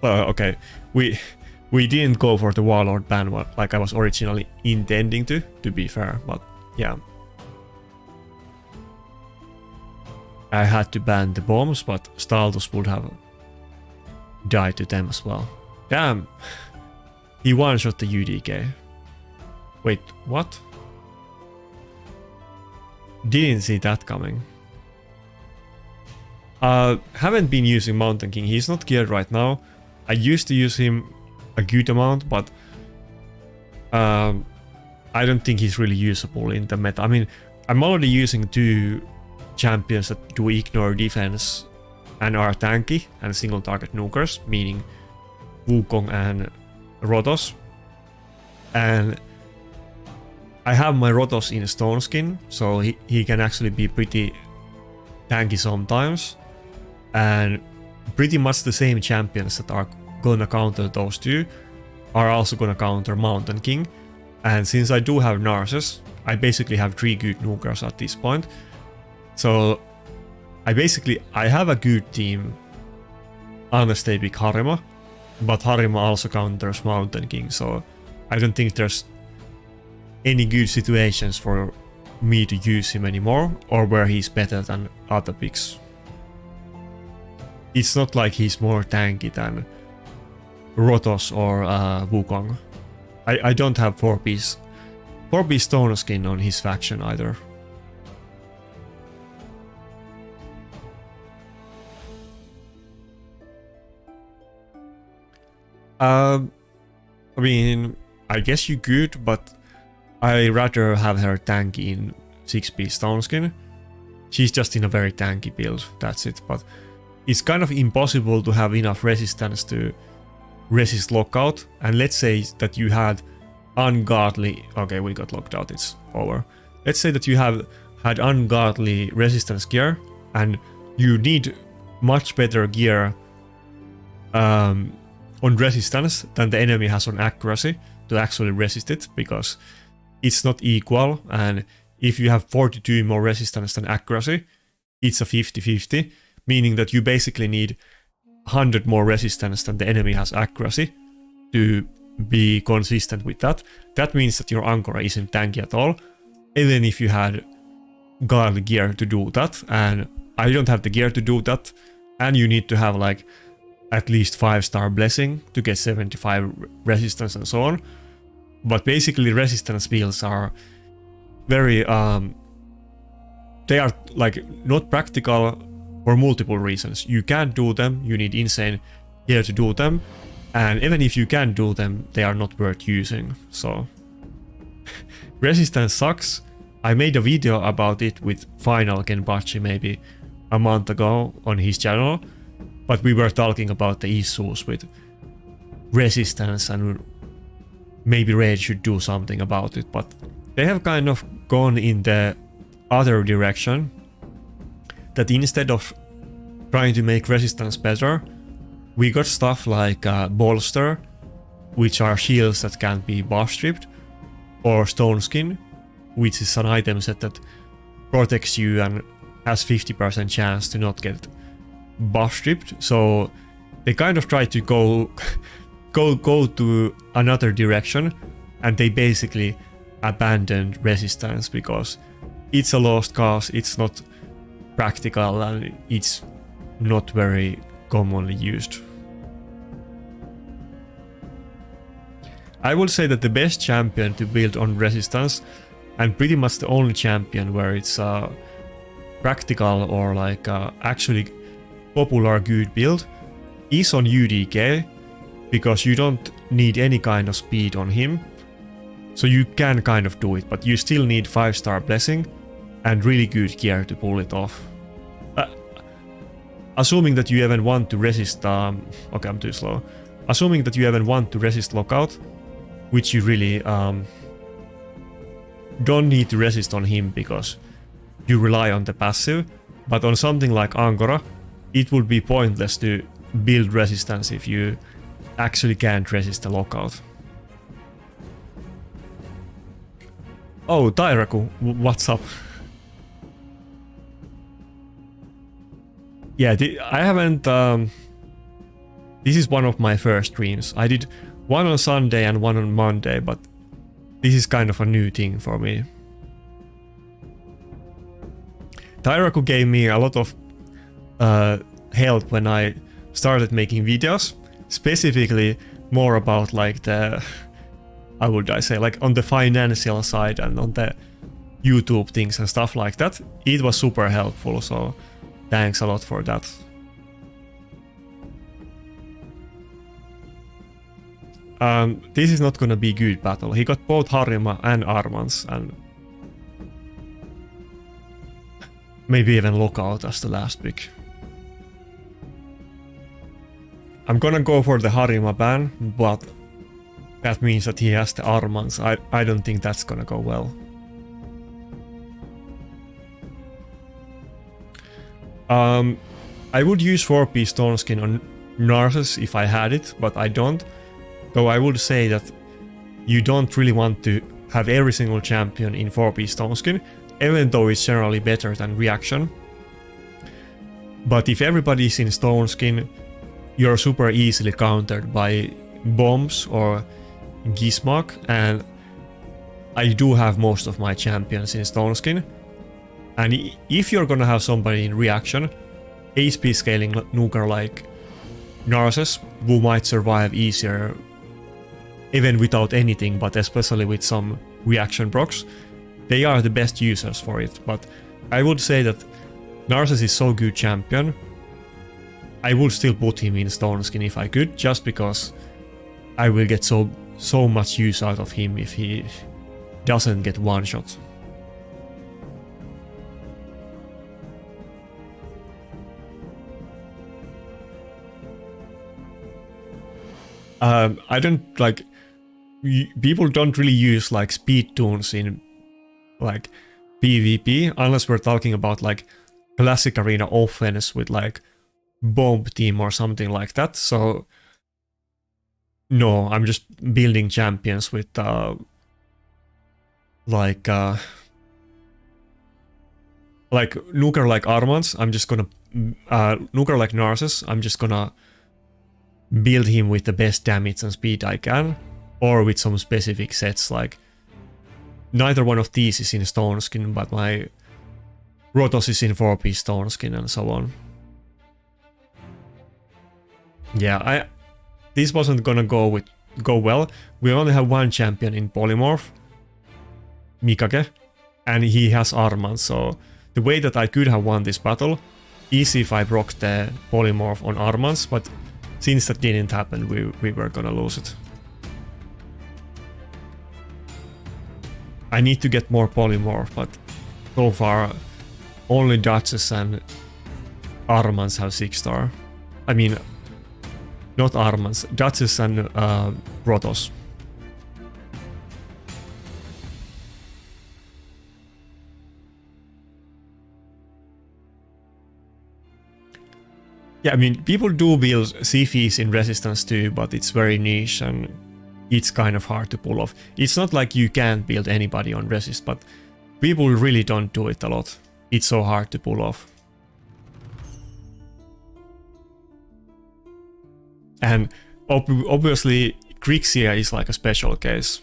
Well, okay, we didn't go for the Warlord ban like I was originally intending to be fair, but yeah. I had to ban the bombs, but Staldus would have died to them as well. Damn! He one-shot the UDK. Wait, what? Didn't see that coming. Haven't been using Mountain King. He's not geared right now. I used to use him a good amount, but I don't think he's really usable in the meta. I mean, I'm already using two champions that do ignore defense and are tanky and single target nukers, meaning Wukong and Rotos. And I have my Rotos in Stone Skin, so he can actually be pretty tanky sometimes. And pretty much the same champions that are gonna counter those two are also gonna counter Mountain King. And since I do have Narcissus, I basically have 3 good nukers at this point. So I have a good team unless they pick Harima, but Harima also counters Mountain King, so I don't think there's any good situations for me to use him anymore, or where he's better than other picks. It's not like he's more tanky than Rotos or Wukong. I don't have 4-piece Stone Skin on his faction either. I mean, I guess you could, but I rather have her tanky in 6-piece Stone Skin. She's just in a very tanky build, that's it. But it's kind of impossible to have enough resistance to resist lockout. And let's say that you had ungodly... Okay, we got locked out, it's over. Let's say that you have had ungodly resistance gear, and you need much better gear on resistance than the enemy has on accuracy to actually resist it, because it's not equal, and if you have 42 more resistance than accuracy, it's a 50-50, meaning that you basically need 100 more resistance than the enemy has accuracy to be consistent with that. That means that your Angora isn't tanky at all, even if you had godly gear to do that, and I don't have the gear to do that, and you need to have like at least 5-star blessing to get 75 resistance and so on. But basically resistance builds are very they are like not practical for multiple reasons. You can't do them, you need insane gear to do them, and even if you can do them, they are not worth using. So resistance sucks. I made a video about it with Final Kenpachi maybe a month ago on his channel, but we were talking about the issues with resistance and maybe Raid should do something about it, but they have kind of gone in the other direction, that instead of trying to make resistance better, we got stuff like Bolster, which are shields that can't be buff stripped, or Stone Skin, which is an item set that protects you and has 50% chance to not get buff stripped. So they kind of try to go to another direction, and they basically abandoned resistance because it's a lost cause, it's not practical, and it's not very commonly used. I would say that the best champion to build on resistance, and pretty much the only champion where it's practical or like actually popular good build, is on UDK, because you don't need any kind of speed on him, so you can kind of do it, but you still need 5-star blessing and really good gear to pull it off. Assuming that you even want to resist... okay, I'm too slow. Assuming that you even want to resist lockout, which you really don't need to resist on him because you rely on the passive, but on something like Angora, it would be pointless to build resistance if you actually can't resist the lockout. Oh, Tairaku, what's up? Yeah, I haven't... this is one of my first streams. I did one on Sunday and one on Monday, but this is kind of a new thing for me. Tairaku gave me a lot of help when I started making videos. Specifically more about like the, how would I say, like on the financial side and on the YouTube things and stuff like that. It was super helpful, so thanks a lot for that. This is not gonna be good battle. He got both Harima and Armans, and maybe even Lockout as the last pick. I'm gonna go for the Harima ban, but that means that he has the Armans. I don't think that's gonna go well. I would use 4-piece Stone Skin on Narcissus if I had it, but I don't. Though I would say that you don't really want to have every single champion in 4-piece Stone Skin, even though it's generally better than Reaction. But if everybody's in Stone Skin, you're super easily countered by bombs or Gizmok, and I do have most of my champions in Stone Skin. And if you're gonna have somebody in reaction, HP scaling nuker like Narses, who might survive easier even without anything, but especially with some reaction procs, they are the best users for it. But I would say that Narses is so good champion, I would still put him in Stone Skin if I could, just because I will get so much use out of him if he doesn't get one shot. I don't like, people don't really use like speed tunes in like PvP unless we're talking about like classic arena offense with like bomb team or something like that. So no, I'm just building champions with like nuker like Armans. I'm just gonna nuker like Narses. I'm just gonna build him with the best damage and speed I can, or with some specific sets. Like neither one of these is in Stone Skin, but my Rotos is in 4-piece Stone Skin and so on. Yeah, this wasn't gonna go well. We only have one champion in Polymorph, Mikage, and he has Armand, so the way that I could have won this battle is if I procced the Polymorph on Armands, but since that didn't happen, we were gonna lose it. I need to get more Polymorph, but so far only Duchess and Armands have 6-star. I mean, not Armands, Duchess and Rotos. Yeah, I mean, people do build CFs in Resistance too, but it's very niche and it's kind of hard to pull off. It's not like you can't build anybody on Resist, but people really don't do it a lot. It's so hard to pull off. And obviously, Grixia is like a special case.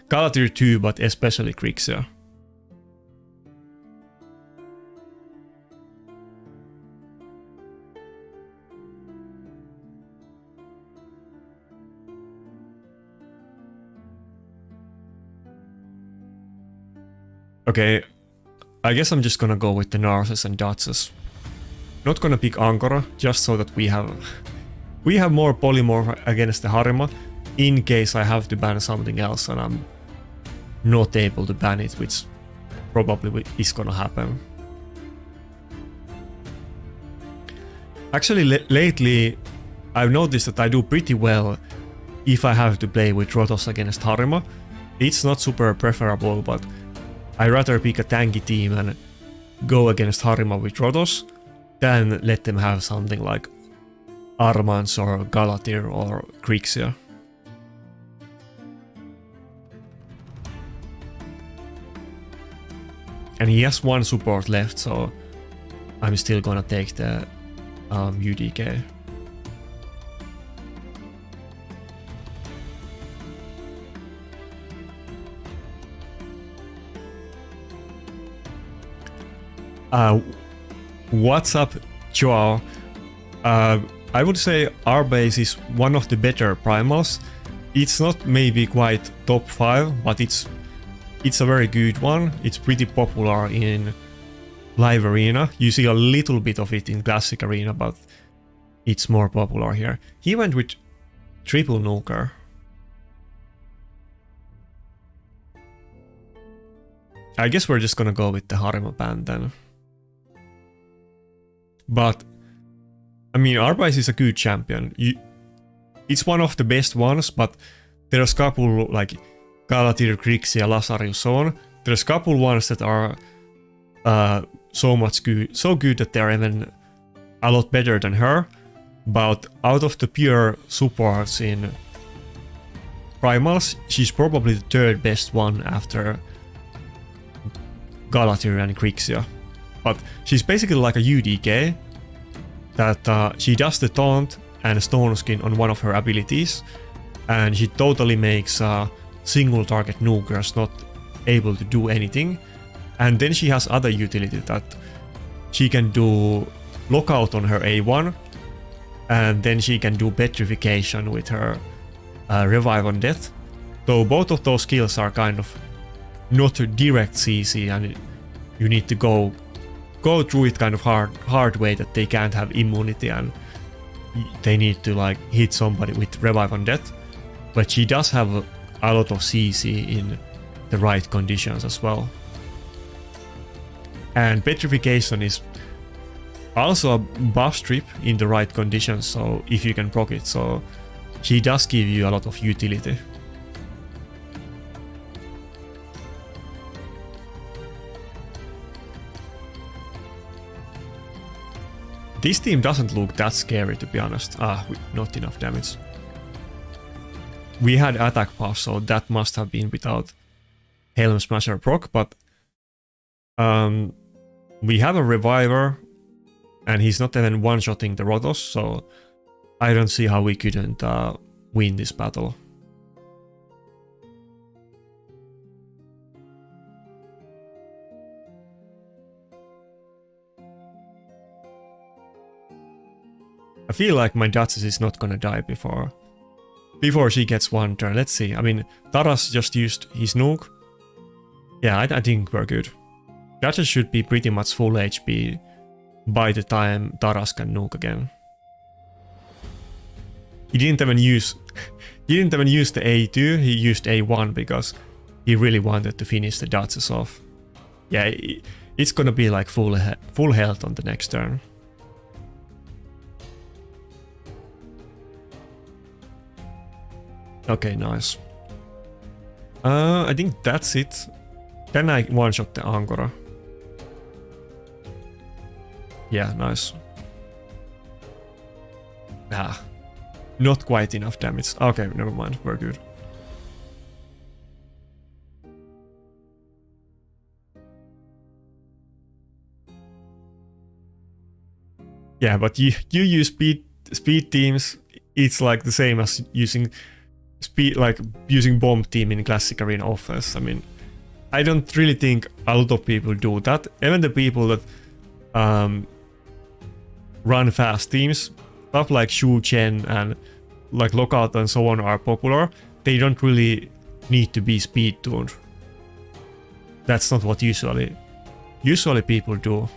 Galatir too, but especially Grixia. Okay, I guess I'm just gonna go with the Narses and Duchess. Not gonna pick Angkora, just so that we have more polymorph against the Harima, in case I have to ban something else and I'm not able to ban it, which probably is gonna happen. Actually, lately I've noticed that I do pretty well if I have to play with Rotos against Harima. It's not super preferable, but I'd rather pick a tanky team and go against Harima with Rotos than let them have something like Armans or Galatir or Grixia. And he has one support left, so I'm still gonna take the UDK. What's up, Joao? I would say our base is one of the better primals. It's not maybe quite top 5, but it's a very good one. It's pretty popular in live arena. You see a little bit of it in classic arena, but it's more popular here. He went with triple nuker. I guess we're just gonna go with the Harima band then. But I mean, Arbais is a good champion. It's one of the best ones, but there's a couple like Galatir, Grixia, Lazarius, so on. There's a couple ones that are so good that they're even a lot better than her. But out of the pure supports in primals, she's probably the third best one after Galatir and Grixia. But she's basically like a UDK that she does the taunt and stone skin on one of her abilities, and she totally makes single target nukers not able to do anything. And then she has other utility that she can do lockout on her A1, and then she can do petrification with her revive on death. So both of those skills are kind of not a direct CC, and you need to go through it kind of hard way, that they can't have immunity and they need to like hit somebody with revive on death. But she does have a lot of CC in the right conditions as well. And petrification is also a buff strip in the right conditions, so if you can proc it, so she does give you a lot of utility. This team doesn't look that scary, to be honest. Not enough damage. We had attack buff, so that must have been without Helm Smasher proc, but we have a reviver, and he's not even one-shotting the Rotos, so I don't see how we couldn't win this battle. I feel like my Duchess is not gonna die before she gets one turn. Let's see. I mean, Taras just used his nuke. Yeah, I think we're good. Duchess should be pretty much full HP by the time Taras can nuke again. He didn't even use the A2, he used A1 because he really wanted to finish the Duchess off. Yeah, it's gonna be like full health on the next turn. Okay, nice. I think that's it. Then I one-shot the Angora. Yeah, nice. Not quite enough damage. Okay, never mind, we're good. Yeah, but you use speed teams, it's like the same as using using bomb team in classic arena offense. I mean, I don't really think a lot of people do that. Even the people that run fast teams, stuff like Shu Chen and like Lockout and so on are popular. They don't really need to be speed tuned. That's not what usually people do.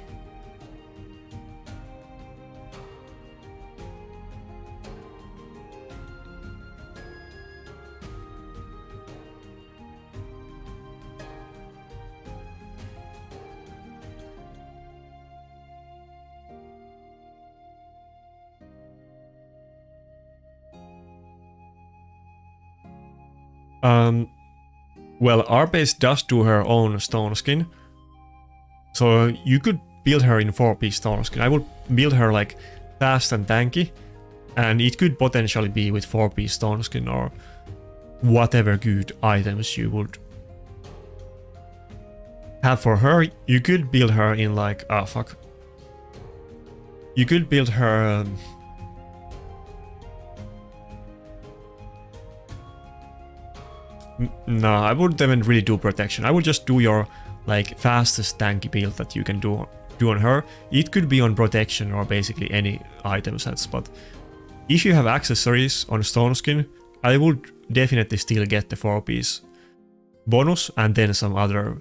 Well, our base does do her own stone skin, so you could build her in 4-piece stone skin. I would build her like fast and tanky, and it could potentially be with 4-piece stone skin or whatever good items you would have for her. You could build her in like you could build her no, I wouldn't even really do protection. I would just do your like fastest tanky build that you can do on her. It could be on protection or basically any item sets, but if you have accessories on stone skin, I would definitely still get the 4-piece bonus and then some other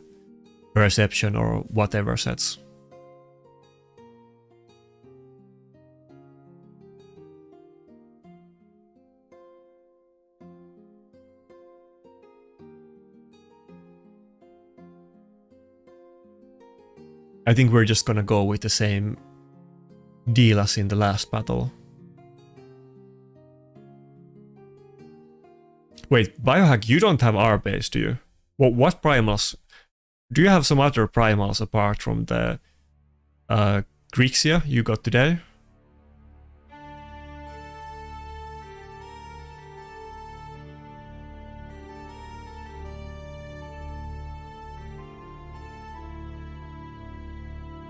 perception or whatever sets. I think we're just gonna go with the same deal as in the last battle. Wait, Biohack, you don't have our base, do you? What primals? Do you have some other primals apart from the Grixia you got today?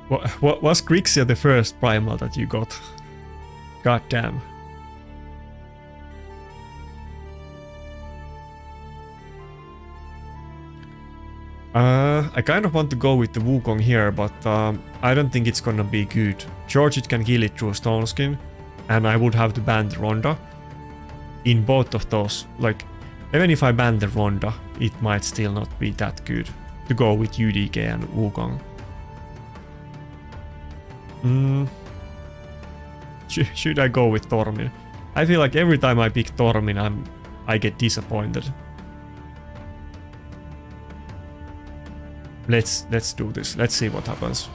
Was Grixia the first primal that you got? God damn. I kind of want to go with the Wukong here, but I don't think it's gonna be good. George, it can kill it through Stone Skin, and I would have to ban the Ronda. In both of those, like, even if I ban the Ronda, it might still not be that good to go with UDK and Wukong. Should I go with Tormin? I feel like every time I pick Tormin, I get disappointed. Let's do this. Let's see what happens.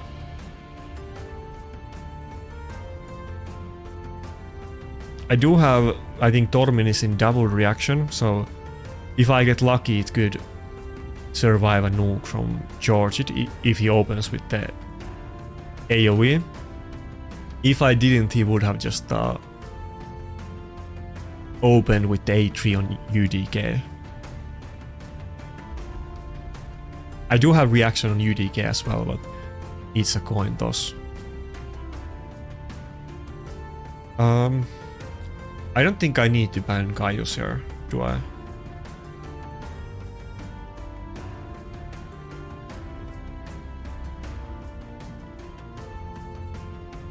I do have, I think Tormin is in double reaction, so if I get lucky it could survive a nuke from George if he opens with the AoE. If I didn't, he would have just opened with the A3 on UDK. I do have reaction on UDK as well, but it's a coin toss. I don't think I need to ban Gaius here, do I?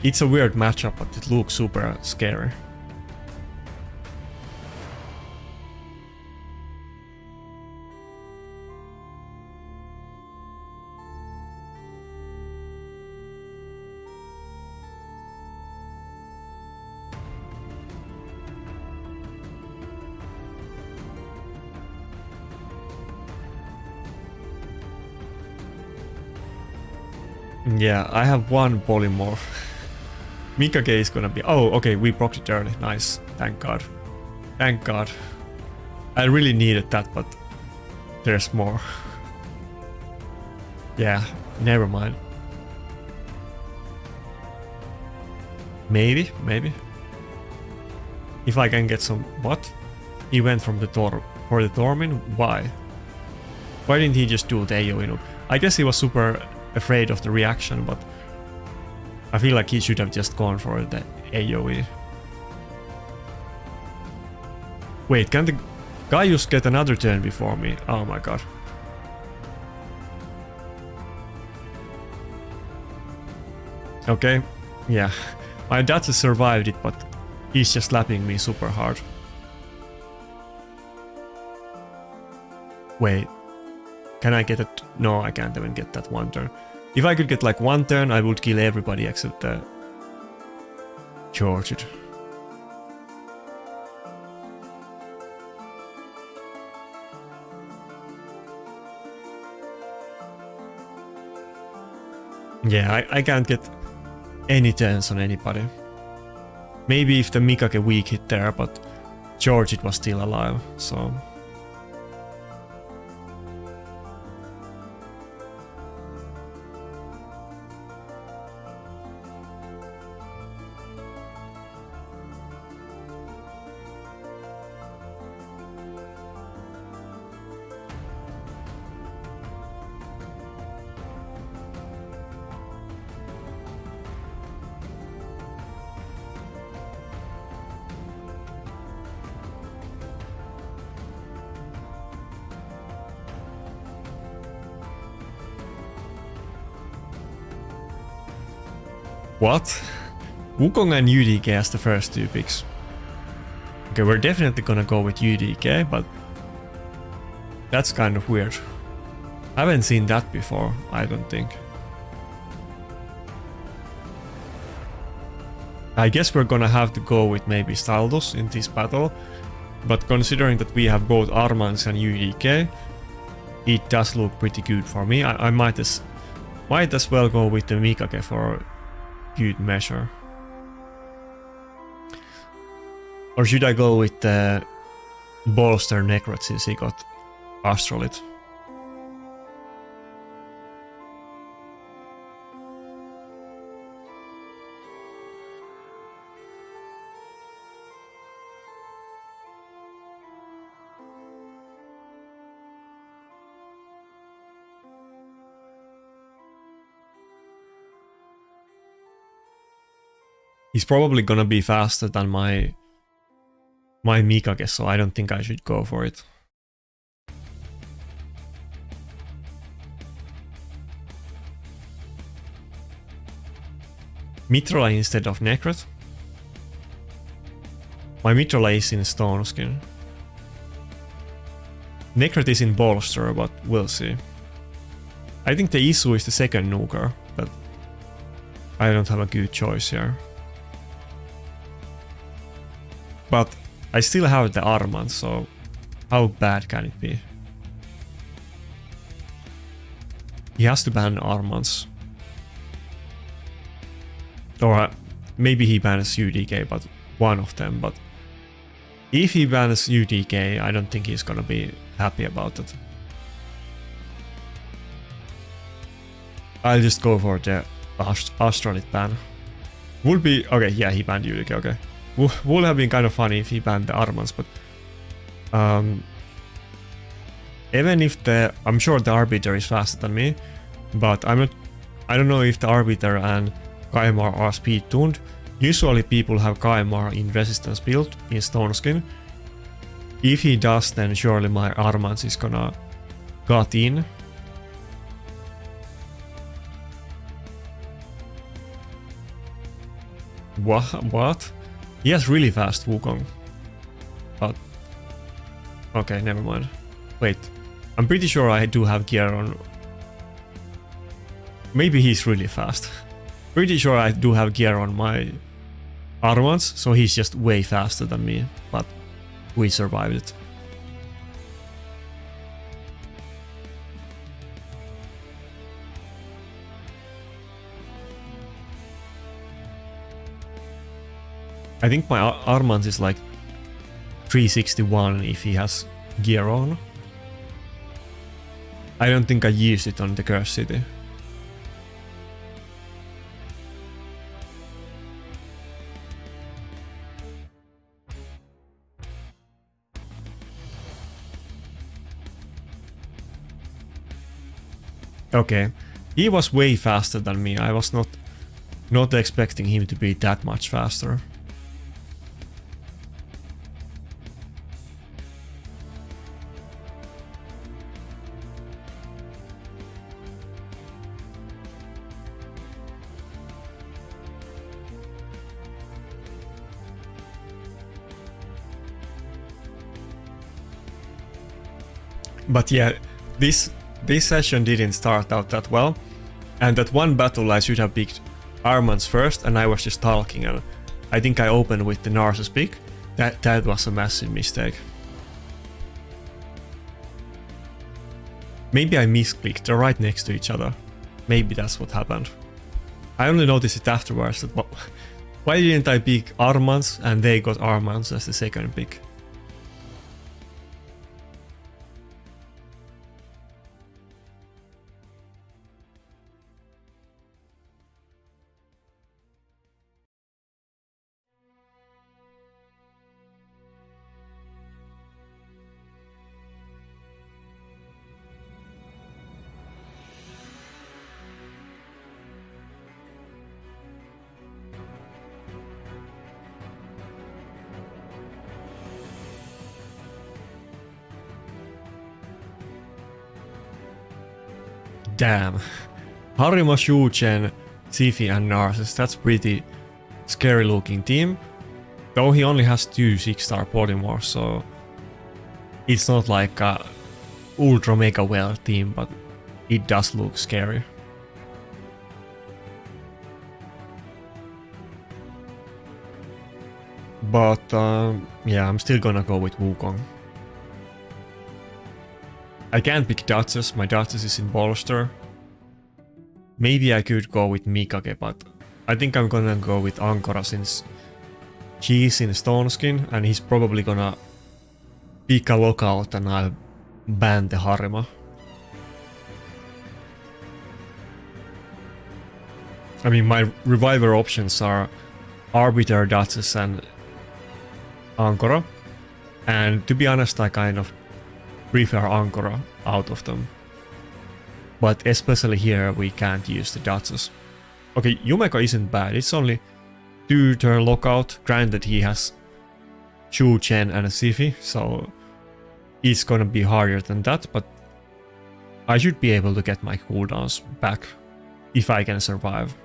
It's a weird matchup, but it looks super scary. Yeah, I have one polymorph. Mikage is gonna be... Oh, okay, we procced it early. Nice. Thank God. Thank God. I really needed that, but there's more. Yeah, never mind. Maybe. If I can get some... What? He went from the for the Tormin? Why? Why didn't he just do the AoE? I guess he was super afraid of the reaction, but I feel like he should have just gone for the AoE. Wait, can the Gaius get another turn before me? Oh my god. Okay, yeah. My dad has survived it, but he's just slapping me super hard. Wait. Can I get it? No, I can't even get that one turn. If I could get like one turn, I would kill everybody except the George. Yeah, I can't get any turns on anybody. Maybe if the Mikage weak hit there, but George it was still alive, so... What? Wukong and UDK as the first two picks. Okay, we're definitely gonna go with UDK, but that's kind of weird. I haven't seen that before, I don't think. I guess we're gonna have to go with maybe Staldos in this battle, but considering that we have both Armans and UDK, it does look pretty good for me. I might as well go with the Mikage for good measure. Or should I go with the Bolster Necrot since he got Astralit? He's probably gonna be faster than my Mikage, so I don't think I should go for it. Mitrola instead of Necrot. My Mitrola is in Stone Skin. Necrot is in Bolster, but we'll see. I think the issue is the second nuker, but I don't have a good choice here. But I still have the Armand, so how bad can it be? He has to ban Armands. Or maybe he bans UDK, but one of them. But if he bans UDK, I don't think he's gonna be happy about it. I'll just go for the Astralit ban. Would be... okay, yeah, he banned UDK, okay. Would have been kind of funny if he banned the Armands, but... even if the... I'm sure the Arbiter is faster than me, but I don't know if the Arbiter and Kaimar are speed tuned. Usually people have Kaimar in resistance build in Stone Skin. If he does, then surely my Armands is gonna cut in. What? He has really fast Wukong. But... okay, never mind. Wait, I'm pretty sure I do have gear on... maybe he's really fast. Pretty sure I do have gear on my Armands, so he's just way faster than me, but we survived it. I think my Armands is like 361 if he has gear on. I don't think I used it on the Cur City. Okay, he was way faster than me. I was not expecting him to be that much faster. But yeah, this session didn't start out that well, and that one battle I should have picked Armands first, and I was just talking, and I think I opened with the Narcissus pick. That was a massive mistake. Maybe I misclicked, they're right next to each other. Maybe that's what happened. I only noticed it afterwards that why didn't I pick Armands and they got Armands as the second pick? Damn. Harima, Shuchen, Zifi and Narcissus, that's pretty scary looking team. Though he only has 2 6-star polymorphs, so it's not like a ultra mega well team, but it does look scary. But yeah, I'm still gonna go with Wukong. I can't pick Duchess, my Duchess is in Bolster. Maybe I could go with Mikage, but I think I'm gonna go with Ankora since he's in Stone Skin and he's probably gonna pick a lockout and I'll ban the Harima. I mean, my reviver options are Arbiter, Duchess and Ankora. And to be honest, I kind of prefer Ankora out of them. But especially here we can't use the Duchess. Okay, Yumeko isn't bad, it's only 2-turn lockout. Granted, he has Chu Chen and a Sifi, so it's gonna be harder than that, but I should be able to get my cooldowns back if I can survive.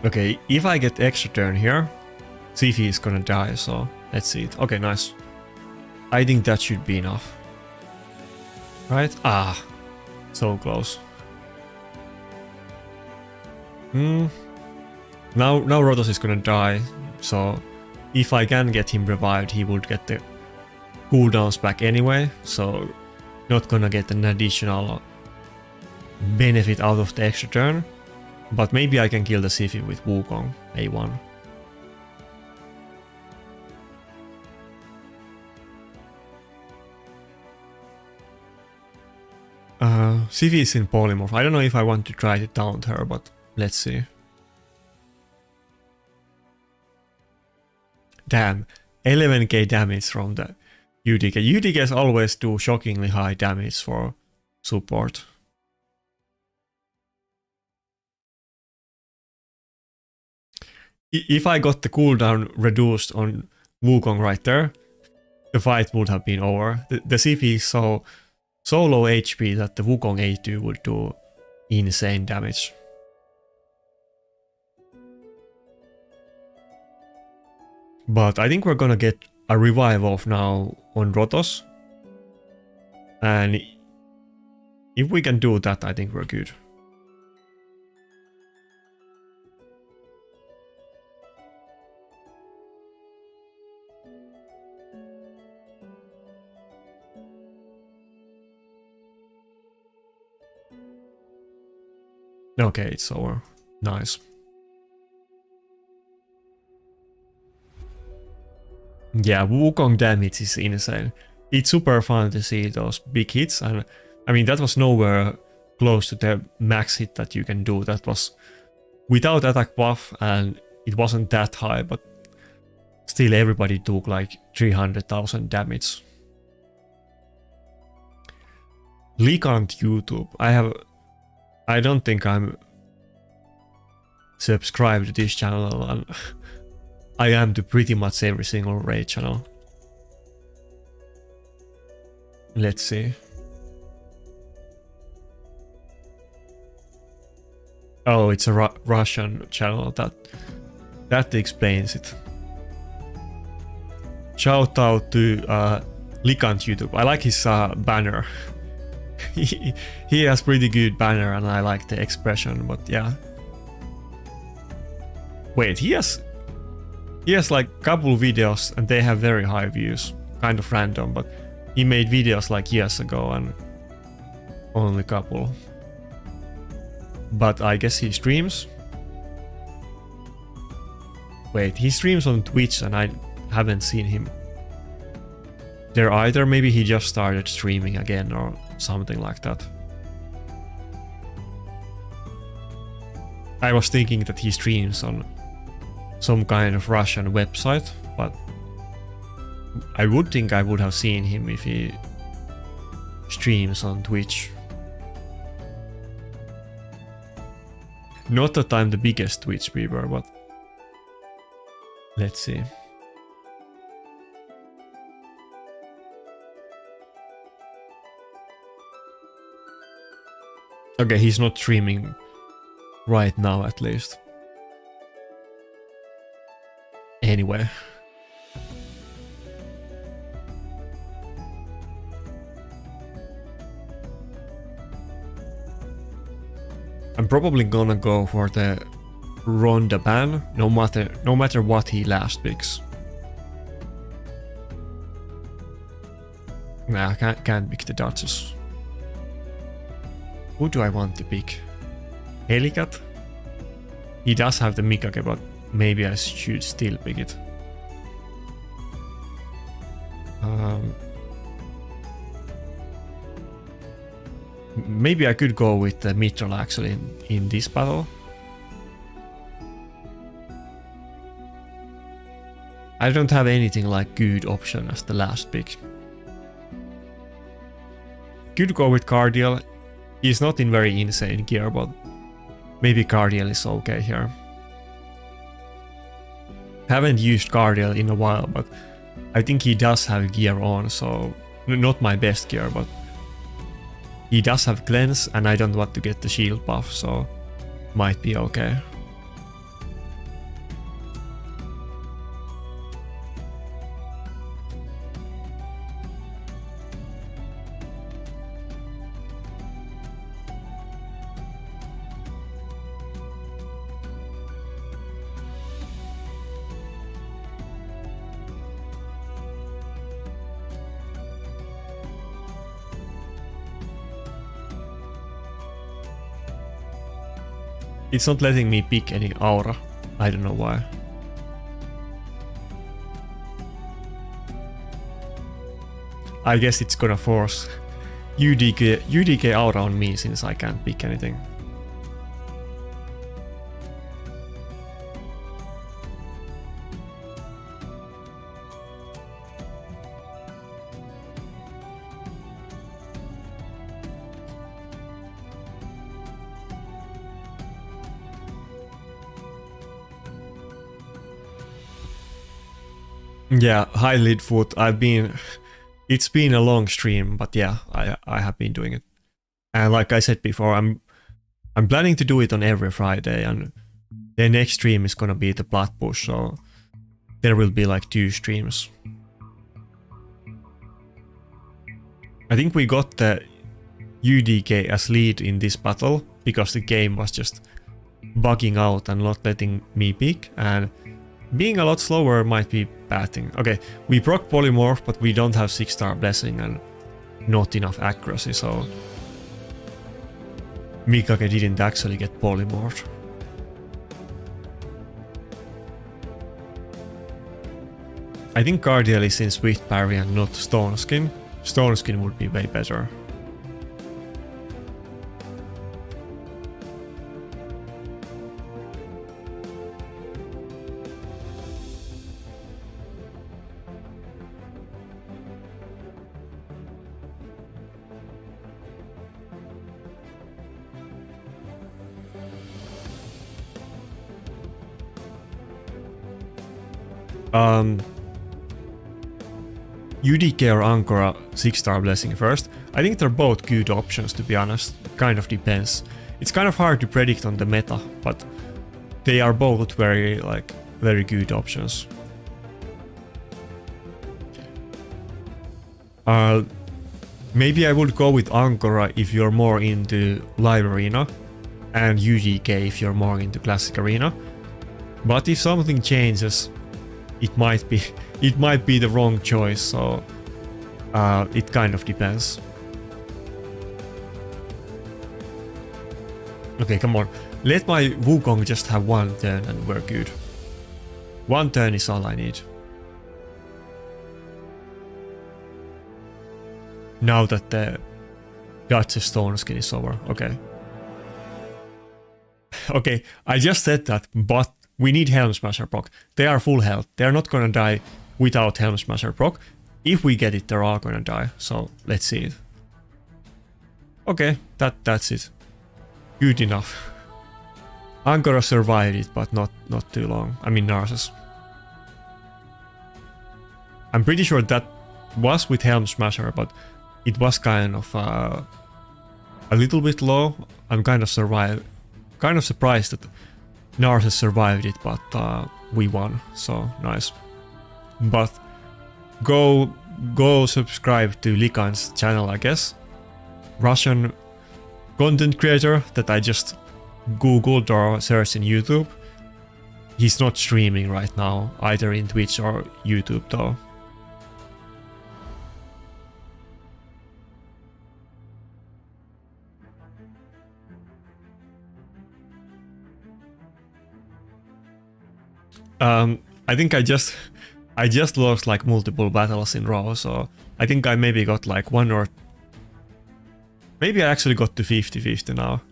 Okay, if I get extra turn here, Sifi is gonna die, so let's see it. Okay, nice. I think that should be enough. Right? Ah, so close. Now Rotos is gonna die, so if I can get him revived, he would get the cooldowns back anyway, so not gonna get an additional benefit out of the extra turn. But maybe I can kill the Sifi with Wukong A1. Sifi is in polymorph. I don't know if I want to try to taunt her, but let's see. Damn, 11k damage from the UDK. UDKs always do shockingly high damage for support. If I got the cooldown reduced on Wukong right there, the fight would have been over. The Sifi is so low HP that the Wukong A2 would do insane damage. But I think we're gonna get a revive off now on Rotos. And if we can do that, I think we're good. Okay, it's over. Nice. Yeah, Wukong damage is insane. It's super fun to see those big hits, and I mean that was nowhere close to the max hit that you can do. That was without attack buff, and it wasn't that high, but still everybody took like 300,000 damage. Likant YouTube. I don't think I'm subscribed to this channel, and I am to pretty much every single raid channel. Let's see. Oh, it's a Russian channel. That explains it. Shout out to Likant YouTube. I like his banner. He has pretty good banner, and I like the expression, but yeah. Wait, he has like couple videos and they have very high views. Kind of random, but he made videos like years ago and only couple. But I guess he streams. Wait, he streams on Twitch and I haven't seen him there either. Maybe he just started streaming again or something like that. I was thinking that he streams on some kind of Russian website, but I would think I would have seen him if he streams on Twitch. Not that I'm the biggest Twitch viewer, but let's see. Okay, he's not streaming right now at least. Anyway. I'm probably gonna go for the Ronda ban, no matter what he last picks. Nah, I can't pick the Duchess. Who do I want to pick? Helicat? He does have the Mikage, but maybe I should still pick it. Maybe I could go with the Mithril actually in this battle. I don't have anything like good option as the last pick. Could go with Cardiel. He's not in very insane gear, but maybe Cardiel is okay here. Haven't used Cardiel in a while, but I think he does have gear on, so not my best gear, but he does have cleanse and I don't want to get the shield buff, so might be okay. It's not letting me pick any aura. I don't know why. I guess it's gonna force UDK aura on me since I can't pick anything. Yeah, hi Lidfoot. It's been a long stream, but yeah, I have been doing it. And like I said before, I'm planning to do it on every Friday, and the next stream is gonna be the Blood Push, so there will be like 2 streams. I think we got the UDK as lead in this battle because the game was just bugging out and not letting me pick, and being a lot slower might be bad thing. Okay, we proc Polymorph, but we don't have 6-star Blessing and not enough accuracy, so Mikage didn't actually get Polymorphed. I think Cardiel is in Swift Parry and not Stone Skin. Stone Skin would be way better. UDK or Ankora 6-star Blessing first. I think they're both good options, to be honest. Kind of depends. It's kind of hard to predict on the meta, but they are both very good options. Maybe I would go with Ankora if you're more into live arena, and UDK if you're more into classic arena. But if something changes, it might be the wrong choice, so it kind of depends. Okay, come on. Let my Wukong just have 1 turn and we're good. 1 turn is all I need. Now that the Duchess Stone Skin is over, okay. Okay, I just said that, but we need Helm Smasher proc. They are full health. They are not gonna die without Helm Smasher proc. If we get it, they're all gonna die. So let's see it. Okay, that's it. Good enough. Ankora survived it, but not too long. I mean Narcissus. I'm pretty sure that was with Helm Smasher, but it was kind of a little bit low. I'm kind of surprised that Narcissus survived it, but we won, so nice. But go subscribe to Likan's channel, I guess. Russian content creator that I just googled or searched in YouTube. He's not streaming right now, either in Twitch or YouTube though. I think I just lost like multiple battles in row, so I think I maybe got like one or... Maybe I actually got to 50-50 now.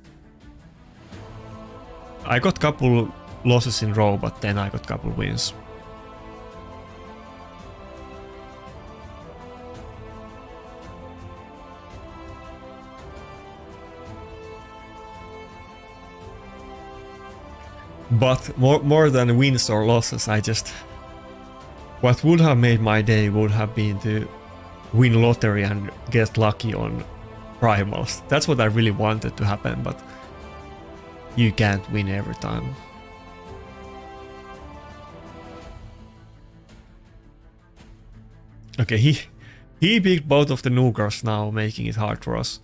I got couple losses in row, but then I got couple wins. But more than wins or losses, what would have made my day would have been to win lottery and get lucky on primals. That's what I really wanted to happen, but you can't win every time. Okay, he picked both of the Noogars now, making it hard for us.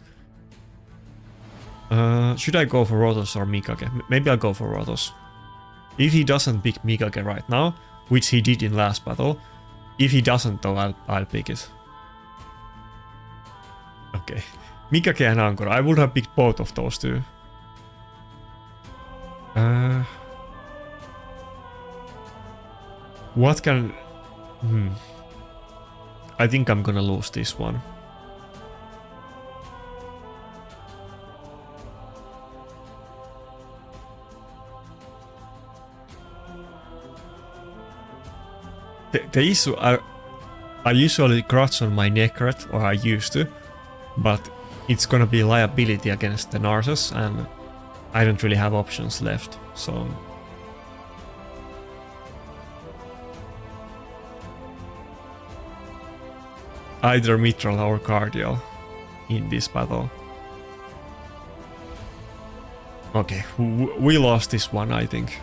Should I go for Rotos or Mikage? Maybe I'll go for Rotos. If he doesn't pick Mikage right now, which he did in last battle, if he doesn't though, I'll pick it. Okay, Mikage and Angkor. I would have picked both of those two. What can... I think I'm gonna lose this one. The issue, I usually crouch on my Necret, or I used to, but it's gonna be liability against the Narses, and I don't really have options left, so... Either Mithril or Cardial in this battle. Okay, we lost this one, I think.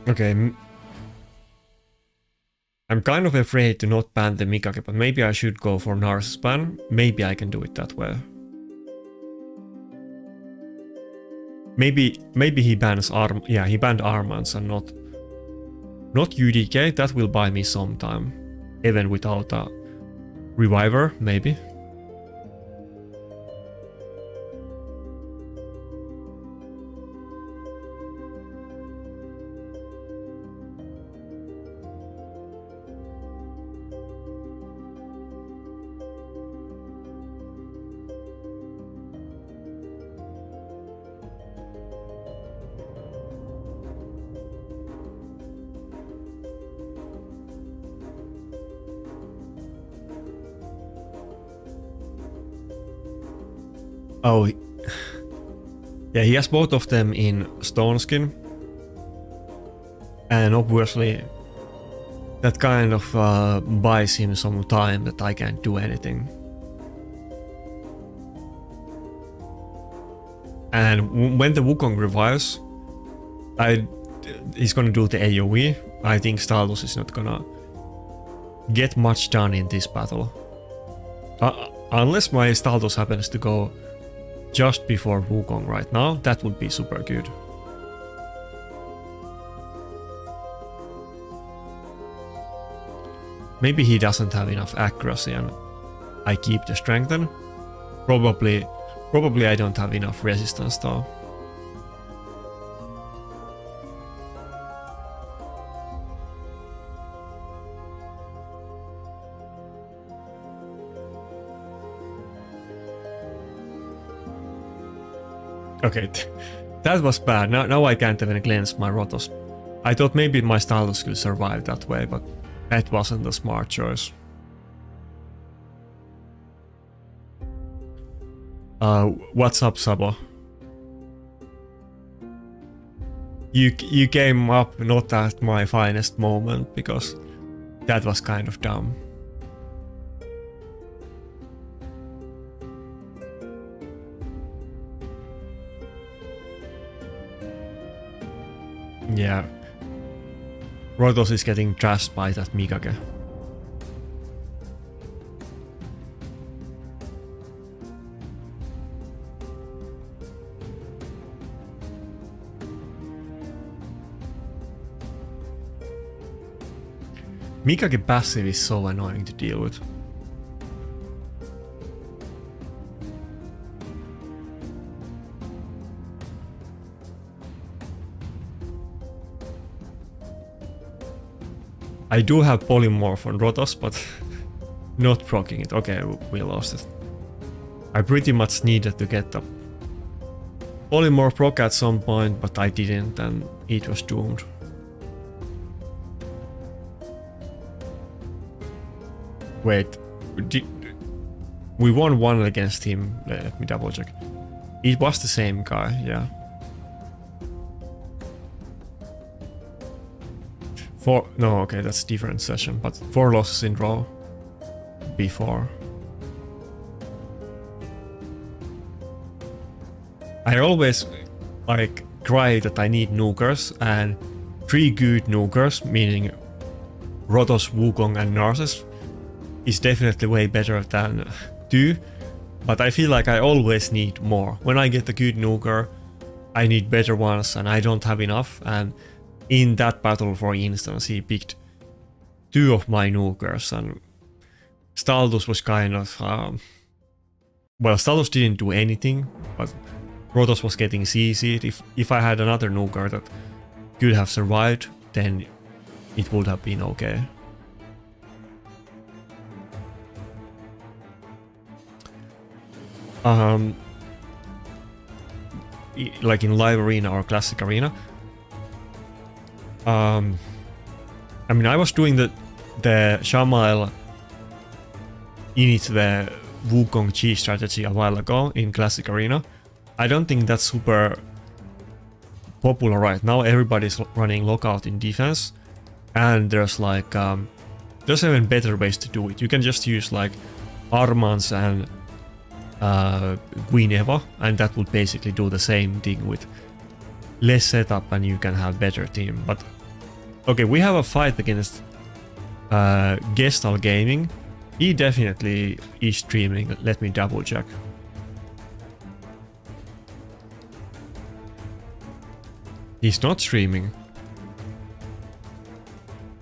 Okay, I'm kind of afraid to not ban the Mikage, but maybe I should go for Narses ban. Maybe I can do it that way. Maybe he bans Arm. Yeah, he banned Armans and not UDK. That will buy me some time, even without a reviver, maybe. Oh, yeah, he has both of them in Stone Skin, and obviously that kind of buys him some time that I can't do anything. And when the Wukong revives, he's gonna do the AoE. I think Stardust is not gonna get much done in this battle. Unless my Stardust happens to go just before Wukong right now, that would be super good. Maybe he doesn't have enough accuracy and I keep the strengthen. Probably I don't have enough resistance though. Okay, that was bad. Now I can't even cleanse my Rotos. I thought maybe my Stardust could survive that way, but that wasn't a smart choice. What's up, Sabo? You came up not at my finest moment, because that was kind of dumb. Yeah. Rotos is getting trashed by that Mikage. Mikage passive is so annoying to deal with. I do have polymorph on Rotos, but not proccing it. Okay, we lost it. I pretty much needed to get the polymorph proc at some point, but I didn't, and it was doomed. Wait, we won one against him. Let me double check. It was the same guy, yeah. No, okay, that's a different session, but 4 losses in row before. I always like cry that I need nukers, and 3 good nukers, meaning Rotos, Wukong and Narcissus, is definitely way better than 2, but I feel like I always need more. When I get a good nuker, I need better ones and I don't have enough, and in that battle, for instance, he picked 2 of my nukers, and Staldus was kind of... well, Staldus didn't do anything, but Rotos was getting CC'd. If I had another nuker that could have survived, then it would have been okay. Like in live arena or classic arena. I mean, I was doing the Shamail init the Wukong Chi strategy a while ago in classic arena. I don't think that's super popular right now. Everybody's running lockout in defense, and there's like there's even better ways to do it. You can just use like Armans and Queen Eva, and that would basically do the same thing with less setup, and you can have better team. But okay, we have a fight against Gestal Gaming. He definitely is streaming. Let me double check. He's not streaming.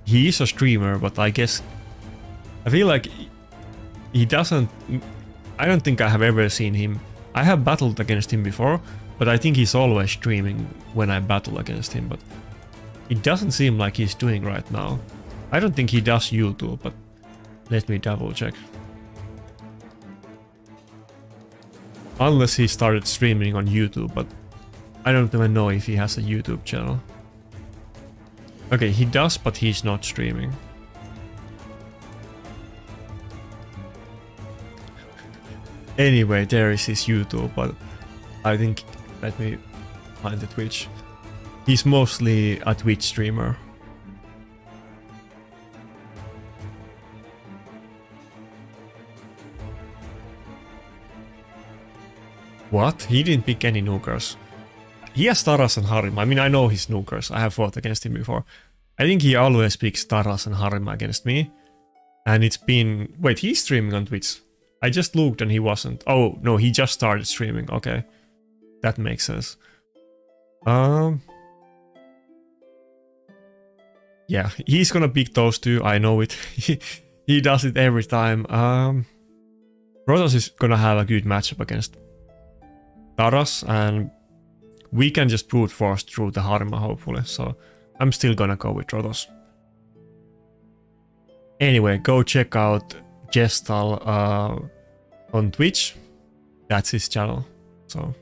He is a streamer, but I guess I feel like he doesn't. I don't think I have ever seen him. I have battled against him before, but I think he's always streaming when I battle against him, but it doesn't seem like he's doing right now. I don't think he does YouTube, but let me double check. Unless he started streaming on YouTube, but I don't even know if he has a YouTube channel. Okay, he does, but he's not streaming. Anyway, there is his YouTube, but I think, let me find the Twitch. He's mostly a Twitch streamer. What? He didn't pick any nukers. He has Taras and Harima. I mean, I know his nukers. I have fought against him before. I think he always picks Taras and Harima against me. And it's been... Wait, he's streaming on Twitch. I just looked and he wasn't. Oh, no, he just started streaming. Okay. That makes sense. Yeah, he's gonna pick those 2. I know it. He does it every time. Rotos is gonna have a good matchup against Taras, and we can just brute force through the Harima, hopefully. So I'm still gonna go with Rotos. Anyway, go check out Gestal on Twitch. That's his channel. So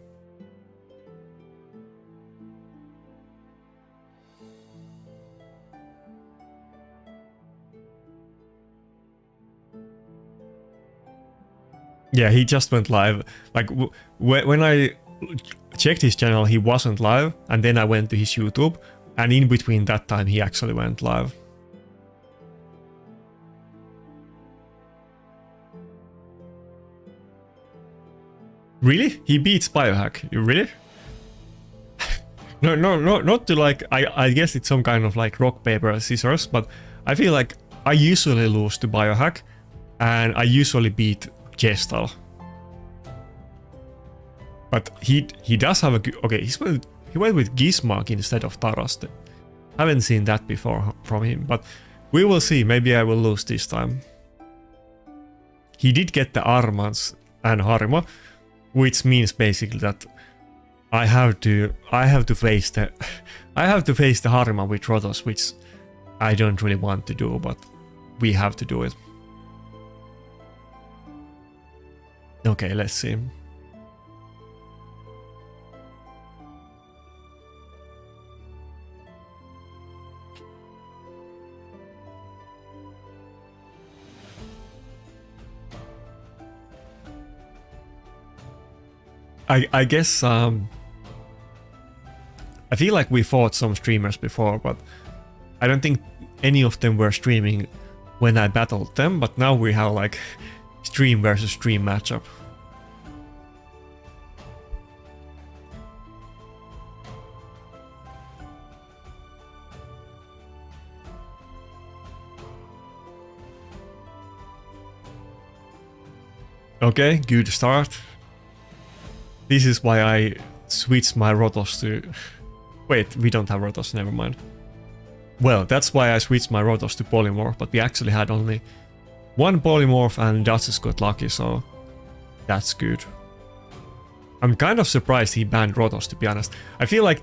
yeah, he just went live. Like when I checked his channel, he wasn't live, and then I went to his YouTube, and in between that time he actually went live. Really? He beats Biohack? You really? not to like, I guess it's some kind of like rock, paper, scissors, but I feel like I usually lose to Biohack, and I usually beat Gestal. But he does have a good, okay, he went with Gizmark instead of Taraste. Haven't seen that before from him, but we will see, maybe I will lose this time. He did get the Armans and Harima, which means basically that I have to face the Harima with Rotos, which I don't really want to do, but we have to do it. Okay, let's see. I guess I feel like we fought some streamers before, but I don't think any of them were streaming when I battled them, but now we have like stream versus stream matchup. Okay, good start. This is why I switched my Rotos to... Wait, we don't have Rotos, never mind. Well, that's why I switched my Rotos to Polymorph, but we actually had only one Polymorph and Duchess got lucky, so that's good. I'm kind of surprised he banned Rotos, to be honest. I feel like...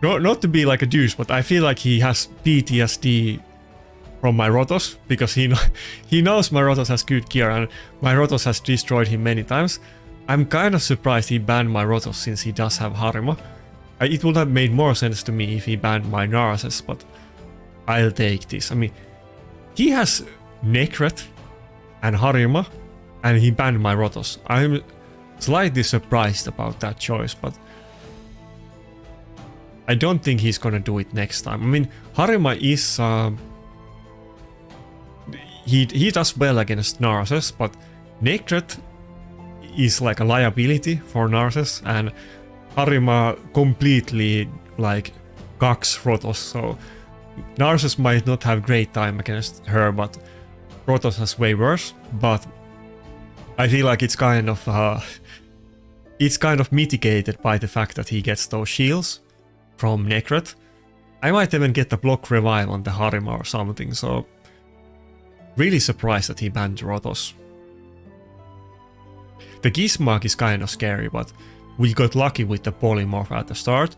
not to be like a douche, but I feel like he has PTSD from my Rotos, because he knows my Rotos has good gear and my Rotos has destroyed him many times. I'm kind of surprised he banned my Rotos since he does have Harima. It would have made more sense to me if he banned my Narses, but I'll take this. I mean, he has Nekret and Harima, and he banned my Rotos. I'm slightly surprised about that choice, but I don't think he's gonna do it next time. I mean, Harima is... he does well against Narses, but Nekret is like a liability for Narses, and Harima completely like cucks Rotos, so Narses might not have great time against her, but Rotos has way worse. But I feel like it's kind of mitigated by the fact that he gets those shields from Nekret. I might even get the block revive on the Harima or something, so really surprised that he banned Rotos. The Gizmark is kind of scary, but we got lucky with the Polymorph at the start.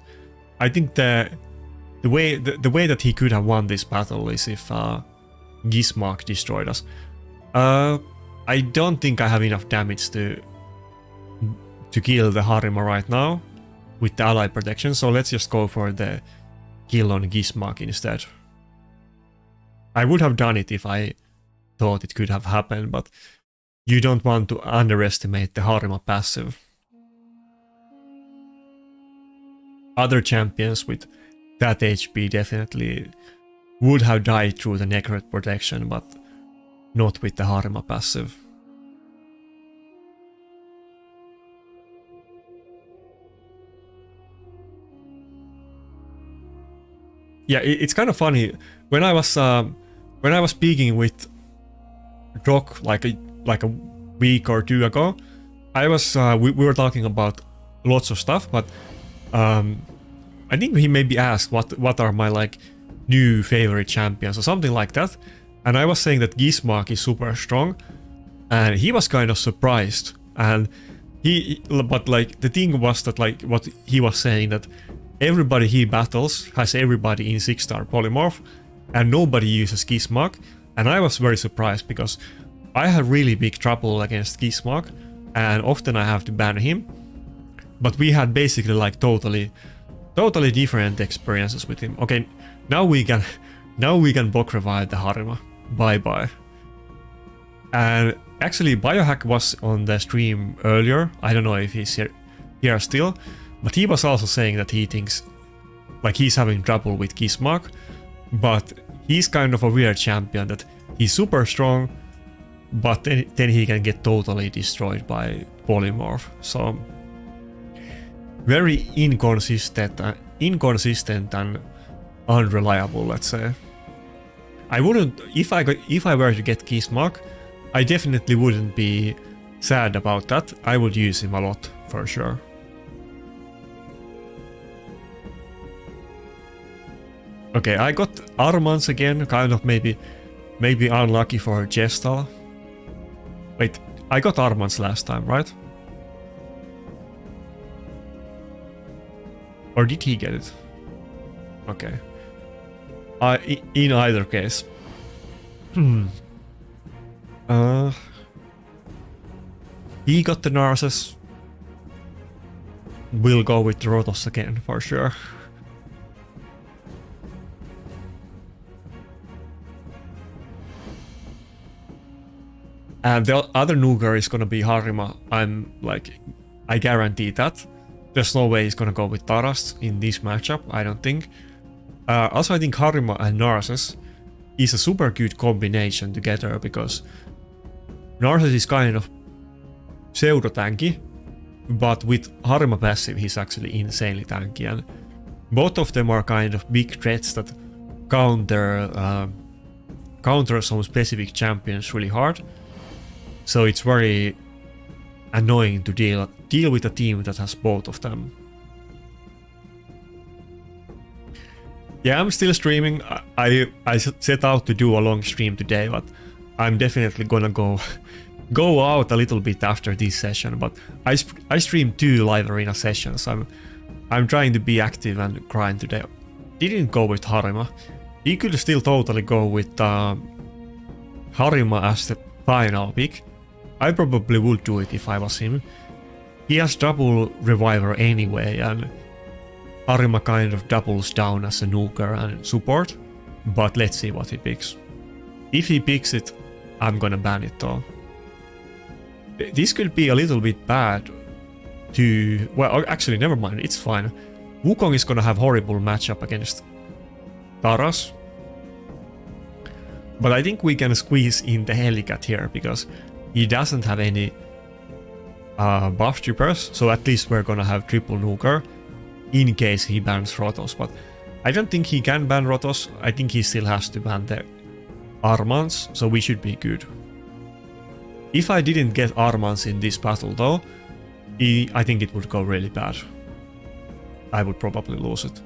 I think the way that he could have won this battle is if Gizmark destroyed us. I don't think I have enough damage to kill the Harima right now with the ally protection, so let's just go for the kill on Gizmark instead. I would have done it if I thought it could have happened, but you don't want to underestimate the Harima passive. Other champions with that HP definitely would have died through the Nekret protection, but not with the Harima passive. Yeah, it's kind of funny. When I was speaking with Doc like a week or two ago, I was we were talking about lots of stuff, but I think he maybe asked what are my like new favorite champions or something like that, and I was saying that Gizmark is super strong, and he was kind of surprised, and but like the thing was that like what he was saying, that everybody he battles has everybody in 6-star Polymorph, and nobody uses Gizmark, and I was very surprised because I had really big trouble against Gizmark, and often I have to ban him. But we had basically like totally different experiences with him. Okay, now we can block revive the Harima. Bye bye. And actually, Biohack was on the stream earlier. I don't know if he's here still, but he was also saying that he thinks like he's having trouble with Gizmark, but he's kind of a weird champion that he's super strong, but then he can get totally destroyed by Polymorph. So very inconsistent and unreliable, let's say. I wouldn't, if I were to get Kismark, I definitely wouldn't be sad about that. I would use him a lot for sure. Okay, I got Armans again, kind of maybe unlucky for Gestal. Wait, I got Armans last time, right? Or did he get it? Okay. In either case. He got the Narcissus. We'll go with the Rotos again, for sure. And the other Nuker is gonna be Harima. I guarantee that. There's no way he's gonna go with Taras in this matchup, I don't think. Also, I think Harima and Narcissus is a super good combination together, because Narcissus is kind of pseudo-tanky, but with Harima passive he's actually insanely tanky, and both of them are kind of big threats that counter some specific champions really hard. So it's very annoying to deal with a team that has both of them. Yeah, I'm still streaming. I set out to do a long stream today, but I'm definitely gonna go out a little bit after this session. But I streamed 2 live arena sessions. I'm trying to be active and grind today. Didn't go with Harima. He could still totally go with Harima as the final pick. I probably would do it if I was him. He has double reviver anyway, and Harima kind of doubles down as a nuker and support, but let's see what he picks. If he picks it, I'm gonna ban it though. This could be a little bit bad to... well, actually never mind, it's fine. Wukong is gonna have horrible matchup against Taras. But I think we can squeeze in the Helicat here, because he doesn't have any buff trippers, so at least we're gonna have triple nuker in case he bans Rotos. But I don't think he can ban Rotos. I think he still has to ban the Armans, so we should be good. If I didn't get Armans in this battle though, I think it would go really bad. I would probably lose it.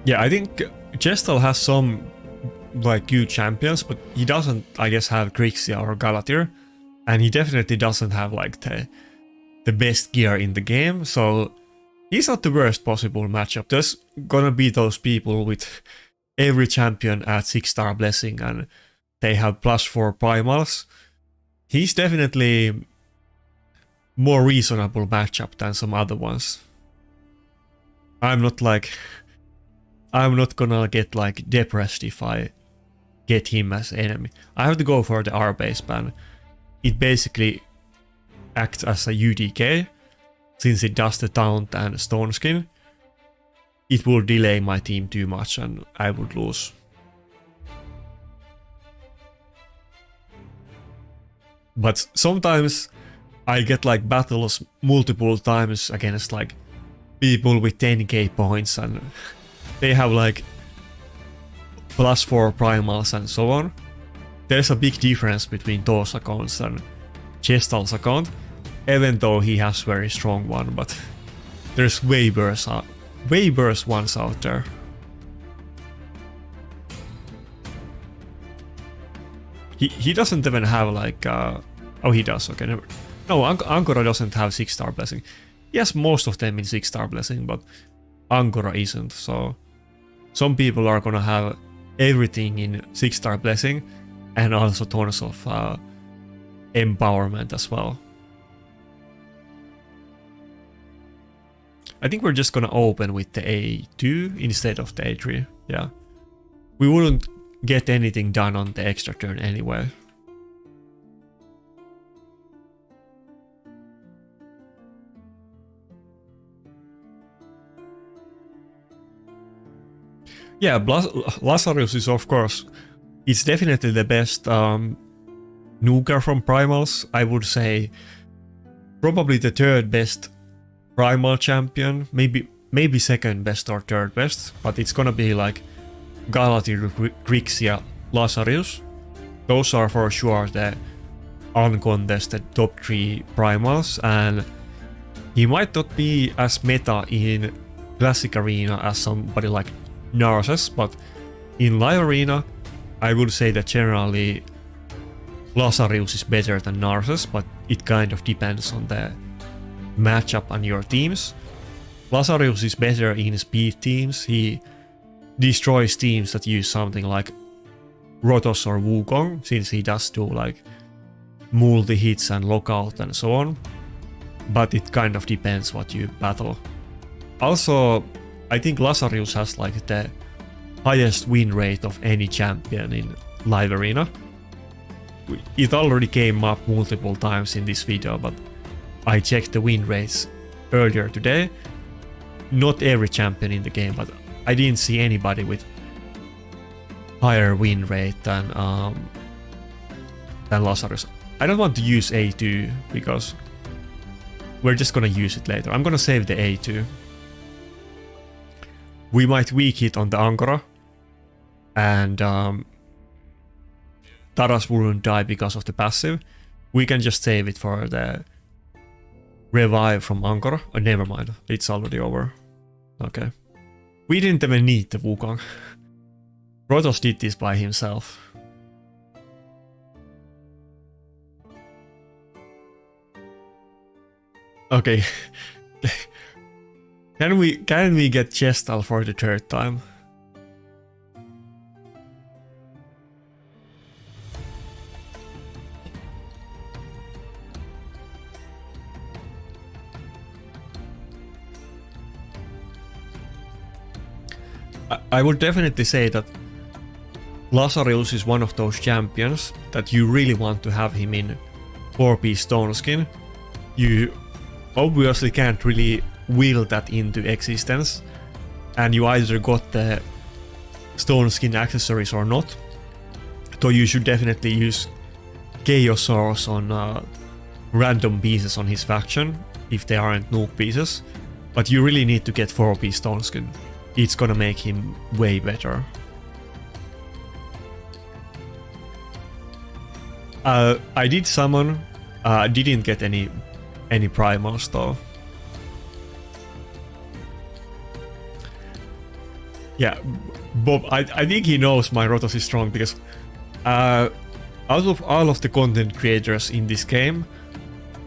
Yeah, I think Gestal has some like good champions, but he doesn't, I guess, have Grixia or Galatir, and he definitely doesn't have like the best gear in the game, so he's not the worst possible matchup. There's gonna be those people with every champion at 6-star blessing and they have +4 primals. He's definitely more reasonable matchup than some other ones. I'm not gonna get like depressed if I get him as enemy. I have to go for the R-base ban. It basically acts as a UDK, since it does the taunt and stone skin. It will delay my team too much and I would lose. But sometimes I get like battles multiple times against like people with 10k points and they have like +4 primals and so on. There's a big difference between those accounts and Gestal's account, even though he has very strong one, but there's way worse ones out there. He doesn't even have like oh, he does, okay, never. No, Angora doesn't have 6-star blessing. He has most of them in 6-star blessing, but Angora isn't, so some people are gonna have everything in 6-star blessing and also tons of empowerment as well. I think we're just gonna open with the A2 instead of the A3, yeah. We wouldn't get anything done on the extra turn anyway. Yeah, Lazarus is of course, It's definitely the best nuker from primals. I would say probably the third best primal champion, maybe second best or third best, but it's gonna be like Galatir, Grixia, Lazarus. Those are for sure the uncontested top 3 primals, and he might not be as meta in Classic Arena as somebody like Narses, but in Live Arena I would say that generally Lazarus is better than Narses, but it kind of depends on the matchup on your teams. Lazarus is better in speed teams. He destroys teams that use something like Rotos or Wukong, since he does do like multi-hits and lockout and so on. But it kind of depends what you battle. Also, I think Lazarus has like the highest win rate of any champion in Live Arena. It already came up multiple times in this video, but I checked the win rates earlier today. Not every champion in the game, but I didn't see anybody with higher win rate than Lazarus. I don't want to use A2 because we're just gonna use it later. I'm gonna save the A2. We might weak hit on the Angora, and Taras wouldn't die because of the passive. We can just save it for the revive from Angora. Oh, never mind, it's already over. Okay. We didn't even need the Wukong. Rotos did this by himself. Okay. Can we get Chestal for the third time? I would definitely say that Lazarus is one of those champions that you really want to have him in 4-piece stone skin. You obviously can't really will that into existence, and you either got the stone skin accessories or not. So you should definitely use Chaos Source on random pieces on his faction if they aren't nuke pieces, but you really need to get 4-piece stone skin. It's gonna make him way better. I did summon, didn't get any primals though. Yeah, Bob, I think he knows my Rotos is strong because out of all of the content creators in this game,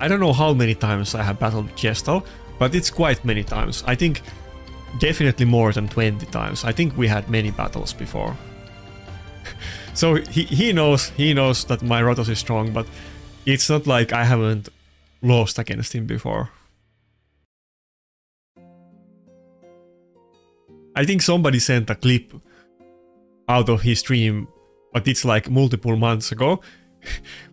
I don't know how many times I have battled with Chestal, but it's quite many times. I think definitely more than 20 times. I think we had many battles before. So he knows that my Rotos is strong, but it's not like I haven't lost against him before. I think somebody sent a clip out of his stream, but it's like multiple months ago,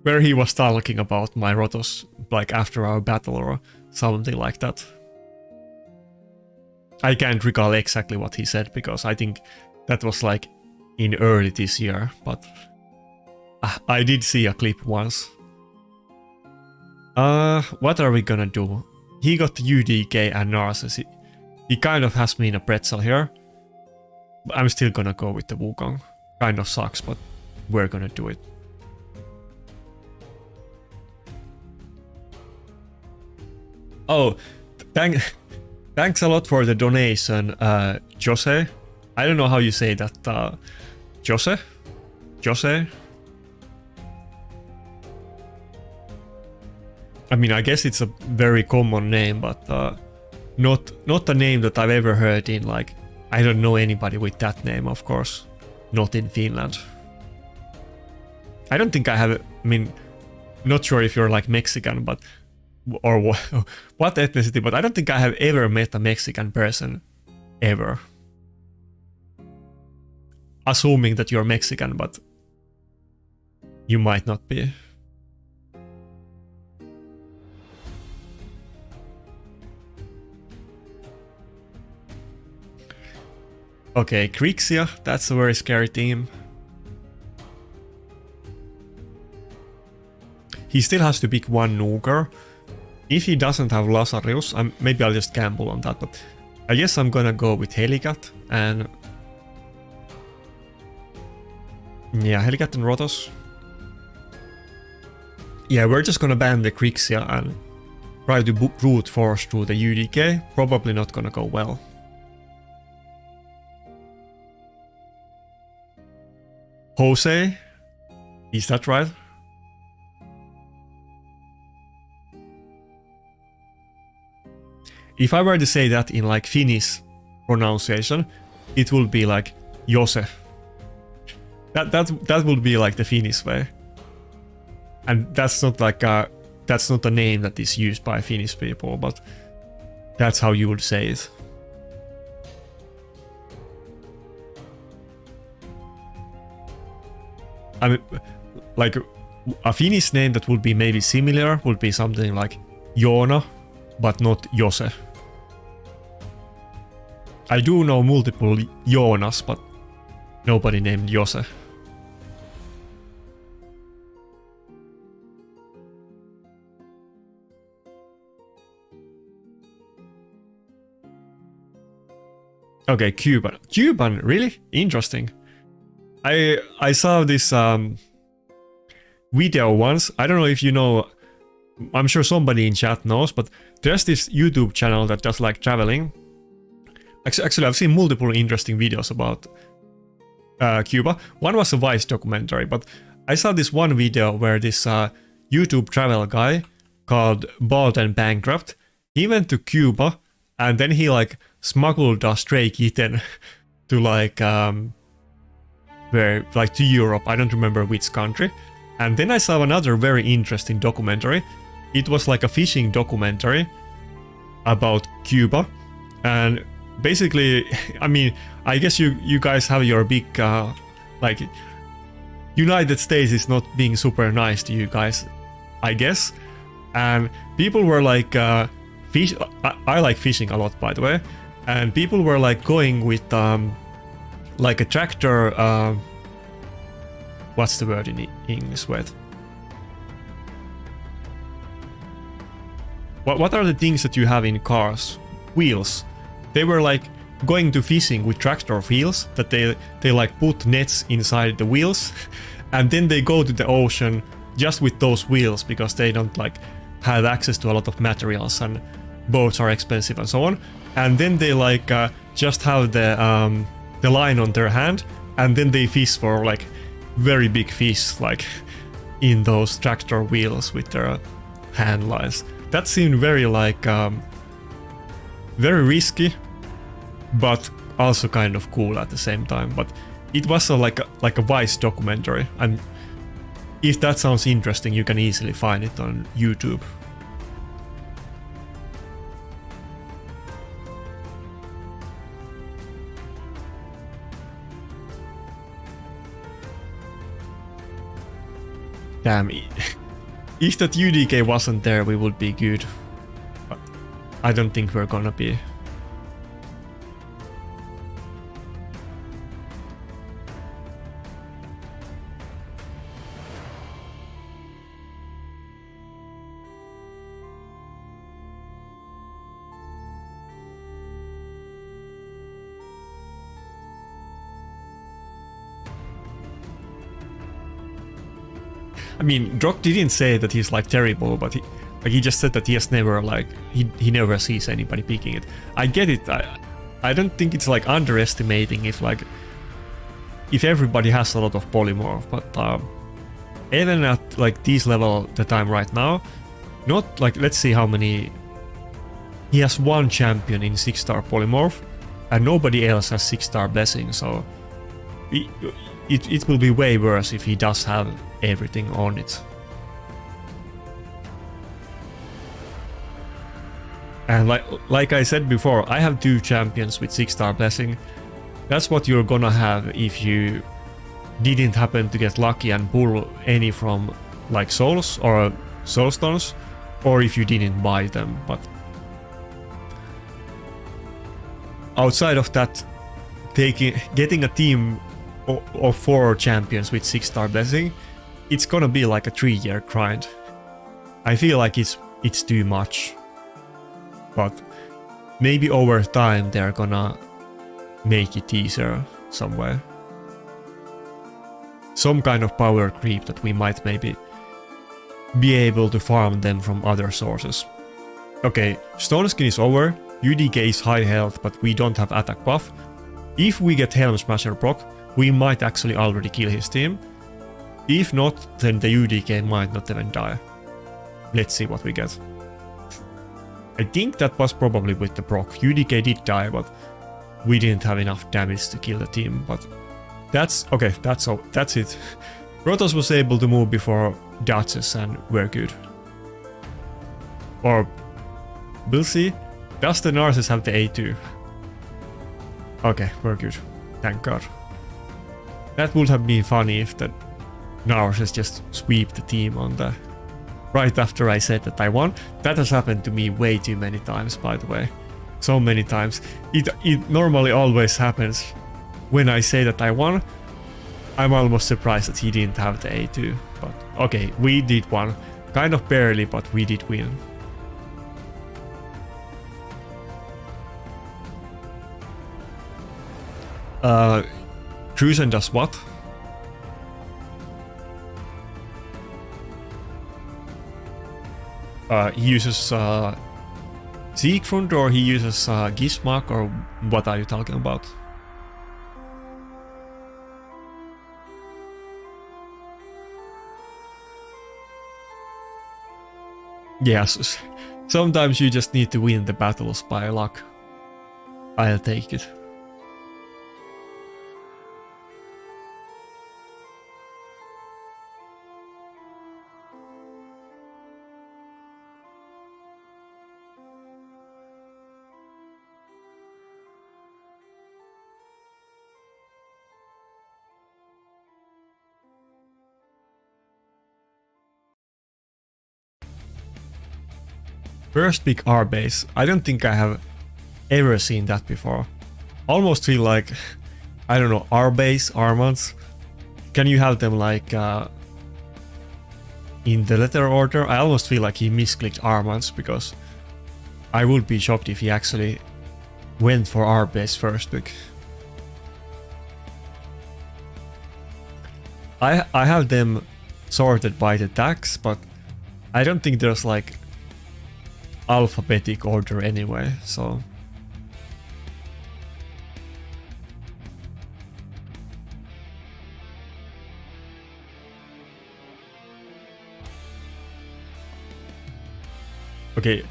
where he was talking about my Rotos like after our battle or something like that. I can't recall exactly what he said because I think that was like in early this year, but I did see a clip once. What are we gonna do? He got UDK and Narses. He kind of has me in a pretzel here. But I'm still gonna go with the Wukong. Kind of sucks, but we're gonna do it. Oh, thanks a lot for the donation, Jose. I don't know how you say that. Jose? Jose? I mean, I guess it's a very common name, but not a name that I've ever heard in, like, I don't know anybody with that name, of course. Not in Finland. I don't think I have, I mean, not sure if you're like Mexican, but, or what ethnicity, but I don't think I have ever met a Mexican person, ever. Assuming that you're Mexican, but you might not be. Okay, Grixia, that's a very scary team. he still has to pick one nuker. If he doesn't have Lazarus, maybe I'll just gamble on that, but I guess I'm gonna go with Helicat and... yeah, Helicat and Rotos. Yeah, we're just gonna ban the Grixia and try to brute force through the UDK. Probably not gonna go well. Jose? Is that right? If I were to say that in like Finnish pronunciation, it would be like Jose. That would be like the Finnish way. And that's not like that's not a name that is used by Finnish people, but that's how you would say it. I mean, like a Finnish name that would be maybe similar would be something like Joona, but not Jose. I do know multiple Joonas, but nobody named Jose. Okay, Cuban. Cuban, really? Interesting. I saw this video once. I don't know if you know, I'm sure somebody in chat knows, but there's this YouTube channel that does like traveling. Actually, I've seen multiple interesting videos about Cuba. One was a Vice documentary, but I saw this one video where this YouTube travel guy called Bald and Bankrupt, he went to Cuba and then he like smuggled a stray kitten to like where like to Europe. I don't remember which country. And then I saw another very interesting documentary. It was like a fishing documentary about Cuba, and basically, I mean, I guess you guys have your big like United States is not being super nice to you guys, I guess. And people were like fish. I like fishing a lot, by the way. And people were like going with like a tractor. What's the word in English with? What are the things that you have in cars? Wheels. They were like going to fishing with tractor wheels that they like put nets inside the wheels, and then they go to the ocean just with those wheels because they don't like have access to a lot of materials and boats are expensive and so on. And then they like just have the line on their hand, and then they fish for like very big fish like in those tractor wheels with their hand lines. That seemed very like very risky, but also kind of cool at the same time. But it was like a Vice documentary, and if that sounds interesting, you can easily find it on YouTube. Damn, if that UDK wasn't there, we would be good. But I don't think we're gonna be. I mean, Drock didn't say that he's like terrible, but he just said that he has never like he never sees anybody picking it. I get it. I don't think it's like underestimating if everybody has a lot of polymorph, but even at like this level that I'm right now, not like, let's see how many. He has one champion in 6-star polymorph, and nobody else has 6-star blessing, so it will be way worse if he does have everything on it. And like I said before, I have 2 champions with 6-star blessing. That's what you're gonna have if you didn't happen to get lucky and pull any from like souls or soulstones, or if you didn't buy them. But outside of that, getting a team of 4 champions with 6-star blessing, it's gonna be like a 3-year grind. I feel like it's too much. But maybe over time they're gonna make it easier somewhere. Some kind of power creep that we might maybe be able to farm them from other sources. Okay, Stone Skin is over, UDK is high health but we don't have attack buff. If we get Helm Smasher proc, we might actually already kill his team. If not, then the UDK might not even die. Let's see what we get. I think that was probably with the proc. UDK did die, but we didn't have enough damage to kill the team. But that's okay. That's it. Protoss was able to move before dodges, and we're good. Or we'll see. Does the Narcissus have the A2? Okay, we're good. Thank God. That would have been funny if the Narcissus just sweep the team on the right after I said that I won. That has happened to me way too many times, by the way. So many times. It normally always happens when I say that I won. I'm almost surprised that he didn't have the A2. But okay, we did win. Kind of barely, but we did win. Cruisen does what? He uses Siegfried or he uses Gismark, or what are you talking about? Yes, sometimes you just need to win the battles by luck. I'll take it. First pick R base. I don't think I have ever seen that before. Almost feel like, I don't know, R base, Armands. Can you have them like in the letter order? I almost feel like he misclicked Armands, because I would be shocked if he actually went for R base first pick. I have them sorted by the tags, but I don't think there's like alphabetic order anyway, so okay,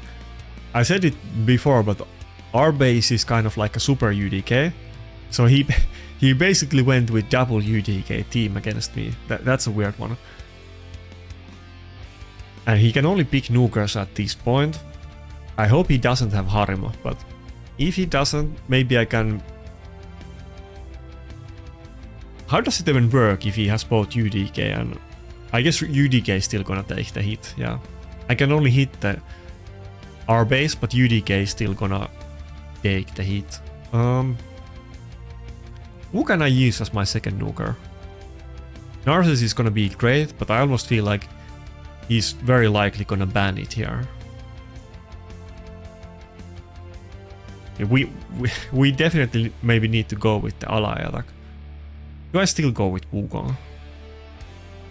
I said it before, but our base is kind of like a super UDK, so he basically went with double UDK team against me. That's a weird one, and he can only pick nukers at this point. I hope he doesn't have Harima, but if he doesn't, maybe I can... How does it even work if he has both UDK and... I guess UDK is still gonna take the hit, yeah. I can only hit the R base, but UDK is still gonna take the hit. Who can I use as my second nuker? Narcissus is gonna be great, but I almost feel like he's very likely gonna ban it here. We definitely maybe need to go with the ally attack. Do I still go with Wukong?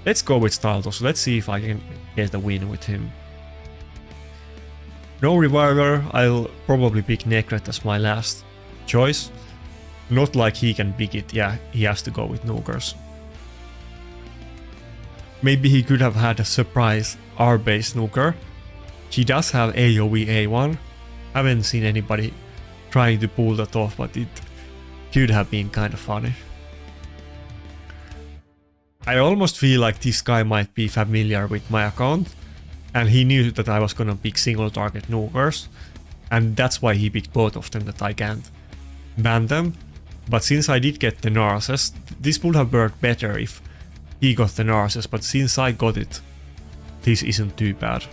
Let's go with Staltos. Let's see if I can get a win with him. No Reviver. I'll probably pick Necret as my last choice. Not like he can pick it. Yeah, he has to go with nukers. Maybe he could have had a surprise R-based nuker. She does have AoE A1. Haven't seen anybody trying to pull that off, but it could have been kind of funny. I almost feel like this guy might be familiar with my account, and he knew that I was gonna pick single target nukers, and that's why he picked both of them, that I can't ban them. But since I did get the Narcissus, this would have worked better if he got the Narcissus, but since I got it, this isn't too bad.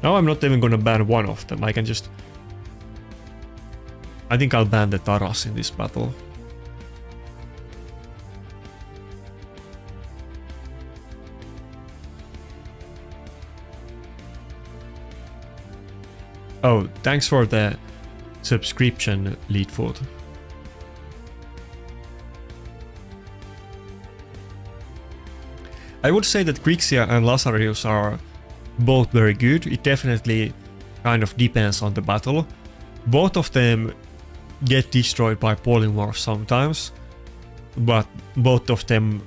Now I'm not even gonna ban one of them, I can just... I think I'll ban the Taras in this battle. Oh, thanks for the subscription, Leadfoot. I would say that Grixia and Lazarus are both very good. It definitely kind of depends on the battle. Both of them get destroyed by polymorphs sometimes, but both of them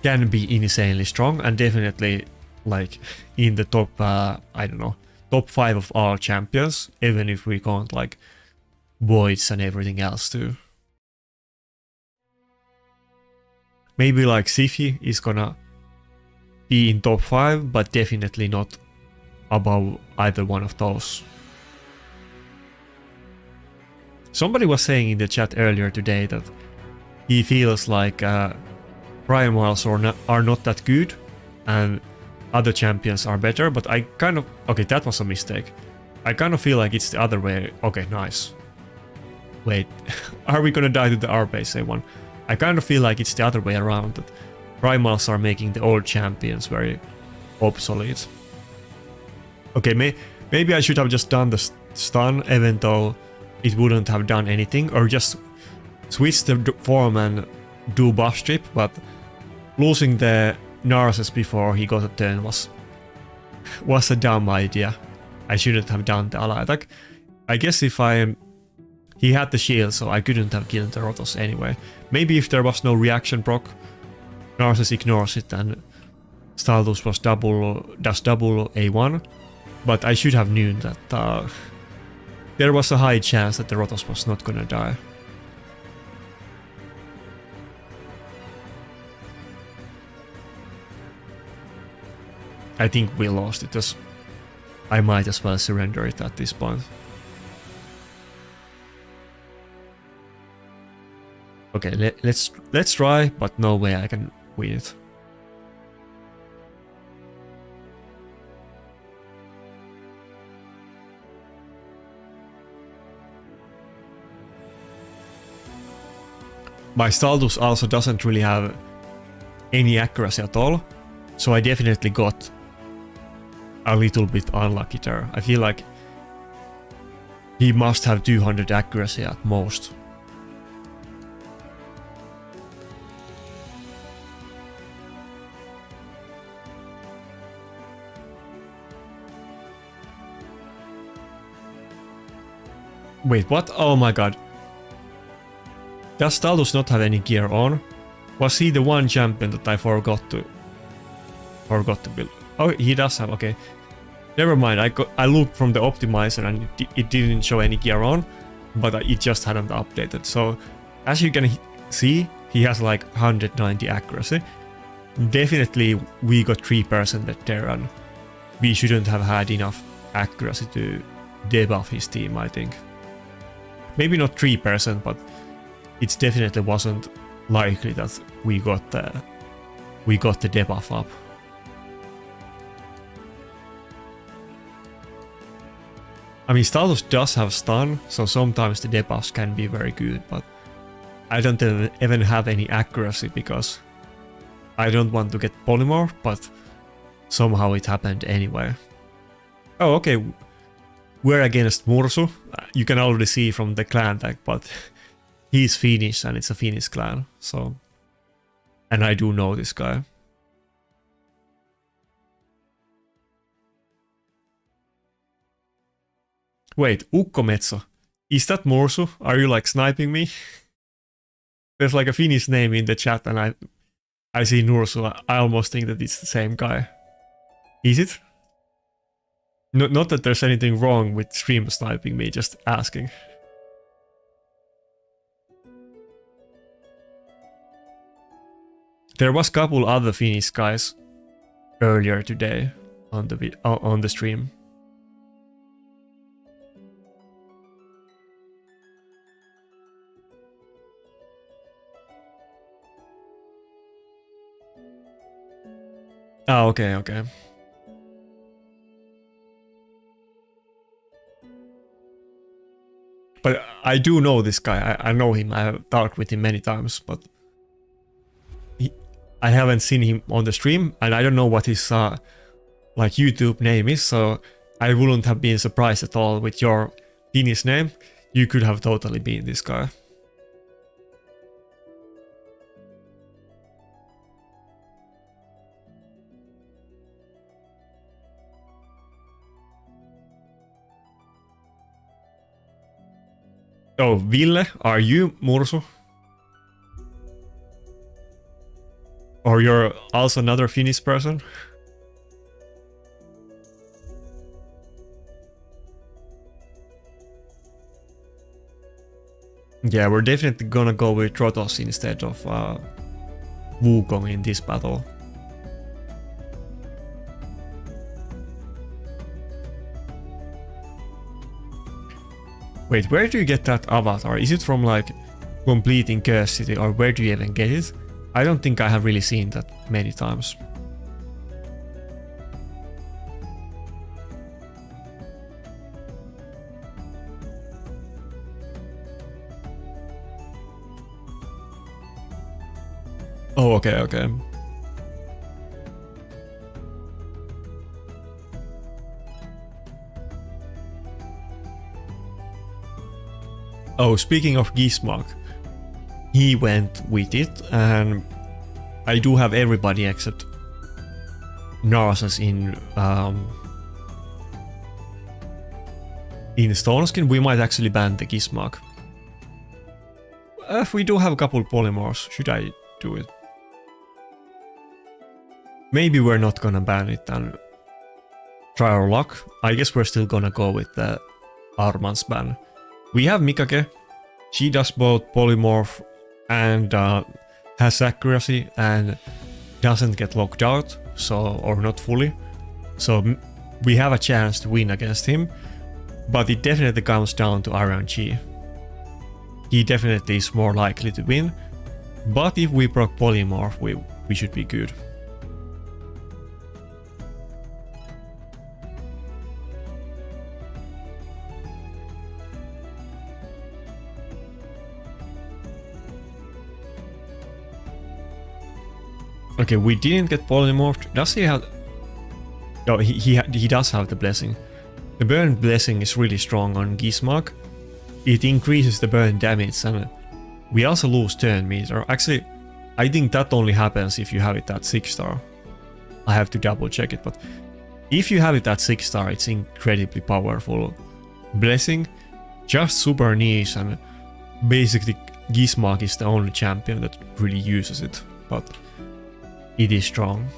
can be insanely strong and definitely like in the top, I don't know, top 5 of all champions, even if we count like voids and everything else too. Maybe like Siphi is gonna be in top 5, but definitely not above either one of those. Somebody was saying in the chat earlier today that he feels like primals are not that good and other champions are better, but I kind of... Okay, that was a mistake. I kind of feel like it's the other way. Okay, nice. Wait, are we gonna die to the R-base one? I kind of feel like it's the other way around, that primals are making the old champions very obsolete. Okay, maybe I should have just done the stun, even though it wouldn't have done anything, or just switch the form and do buff strip, but losing the Narcissus before he got a turn was a dumb idea. I shouldn't have done the ally attack. I guess if he had the shield, so I couldn't have killed the Rotos anyway. Maybe if there was no reaction proc, Narcissus ignores it and Staldus does double A1, but I should have known that there was a high chance that the Rotos was not gonna die. I think we lost it, as I might as well surrender it at this point. Okay, let's try, but no way I can win it. My Staldus also doesn't really have any accuracy at all, so I definitely got a little bit unlucky there. I feel like he must have 200 accuracy at most. Wait, what? Oh my god. Does Staldus not have any gear on? Was he the one champion that I forgot to build? Oh, he does have, okay. Never mind, I looked from the optimizer and it didn't show any gear on, but it just hadn't updated. So, as you can see, he has like 190 accuracy. Definitely we got 3% there and we shouldn't have had enough accuracy to debuff his team, I think. Maybe not 3%, but it definitely wasn't likely that we got the debuff up. I mean, Staldus does have stun, so sometimes the debuffs can be very good, but I don't even have any accuracy because I don't want to get polymorph, but somehow it happened anyway. Oh, okay. We're against Mursu. You can already see from the clan tag, but he's Finnish and it's a Finnish clan, so... And I do know this guy. Wait, Ukkometso. Is that Mursu? Are you like sniping me? There's like a Finnish name in the chat and I see Nursu. I almost think that it's the same guy. Is it? Not that there's anything wrong with stream sniping me, just asking. There was a couple other Finnish guys earlier today on the stream. Ah, okay. But I do know this guy. I know him. I have talked with him many times, but I haven't seen him on the stream, and I don't know what his like YouTube name is. So I wouldn't have been surprised at all with your Finnish name. You could have totally been this guy. Oh, Ville, are you Mursu? Or you're also another Finnish person? Yeah, we're definitely gonna go with Trotos instead of Wukong in this battle. Wait, where do you get that avatar? Is it from like completing Cur City, or where do you even get it? I don't think I have really seen that many times. Oh, okay. Oh, speaking of Gizmark, he went with it, and I do have everybody except Narses in Stoneskin. We might actually ban the Gizmark. We do have a couple polymorphs. Should I do it? Maybe we're not gonna ban it and try our luck. I guess we're still gonna go with the Armand's ban. We have Mikake. She does both polymorph and has accuracy and doesn't get locked out, or not fully. So we have a chance to win against him, but it definitely comes down to RNG. He definitely is more likely to win, but if we proc polymorph, we should be good. Okay, we didn't get polymorphed. Does he have... Oh, he does have the blessing. The burn blessing is really strong on Gizmark. It increases the burn damage, and we also lose turn meter. Actually, I think that only happens if you have it at 6 star. I have to double check it, but if you have it at 6 star, it's incredibly powerful blessing. Just super niche, and basically Gizmark is the only champion that really uses it, but it is strong.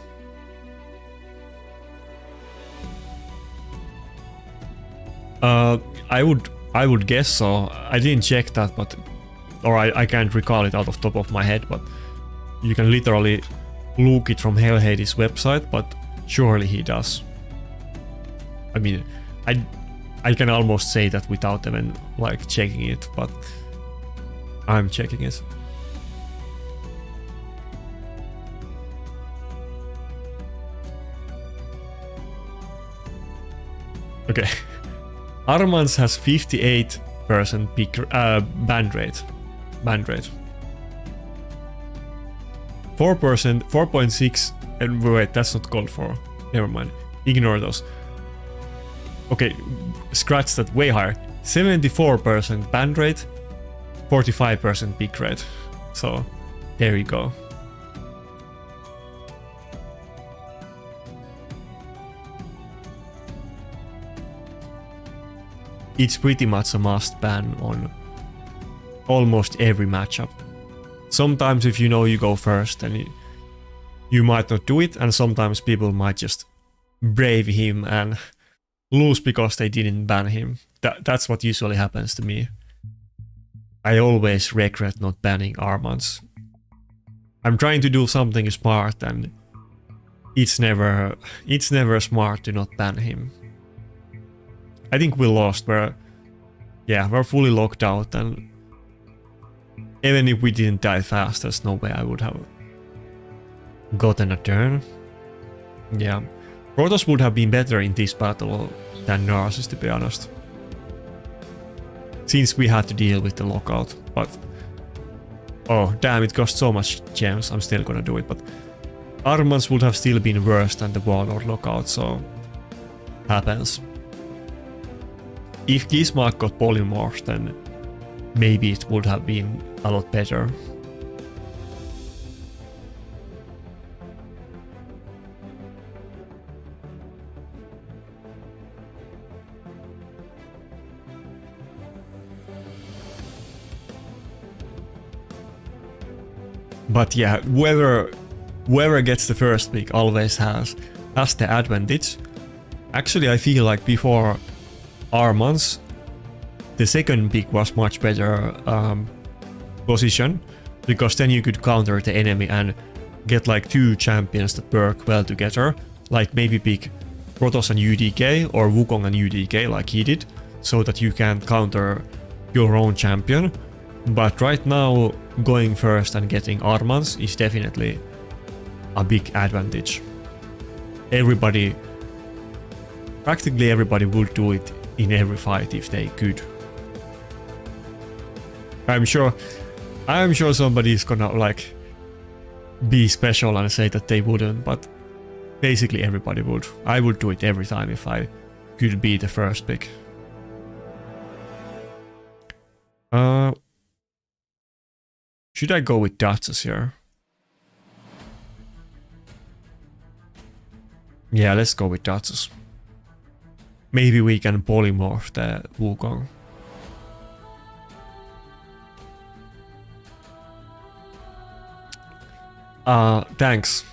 I would guess so. I didn't check that, but I can't recall it out of top of my head, but you can literally look it from Hellhades' website, but surely he does. I mean, I can almost say that without even like checking it, but I'm checking it. Okay. Armand's has 58% band rate. 4%, 4.6, and wait, that's not called for. Never mind. Ignore those. Okay, scratch that, way higher. 74% band rate, 45% pick rate. So, there you go. It's pretty much a must ban on almost every matchup. Sometimes if you know you go first, then you might not do it, and sometimes people might just brave him and lose because they didn't ban him. That's what usually happens to me. I always regret not banning Armands. I'm trying to do something smart, and it's never smart to not ban him. I think we lost. We're fully locked out, and even if we didn't die fast, there's no way I would have gotten a turn. Yeah, Protoss would have been better in this battle than Narsis, to be honest, since we had to deal with the lockout. But oh damn, it cost so much gems. I'm still gonna do it, but Armands would have still been worse than the Warlord lockout, so happens. if Gizmark got polymorphed, then maybe it would have been a lot better. But yeah, whoever gets the first pick always has the advantage. Actually, I feel like before Armans, the second pick was much better position, because then you could counter the enemy and get like two champions that work well together, like maybe pick Protoss and UDK or Wukong and UDK like he did, so that you can counter your own champion. But right now, going first and getting Armans is definitely a big advantage. Practically everybody would do it in every fight if they could. I'm sure somebody is gonna like be special and say that they wouldn't, but basically everybody would. I would do it every time if I could be the first pick. Should I go with Duchess here? Yeah, let's go with Duchess. Maybe we can polymorph the Wukong. Thanks.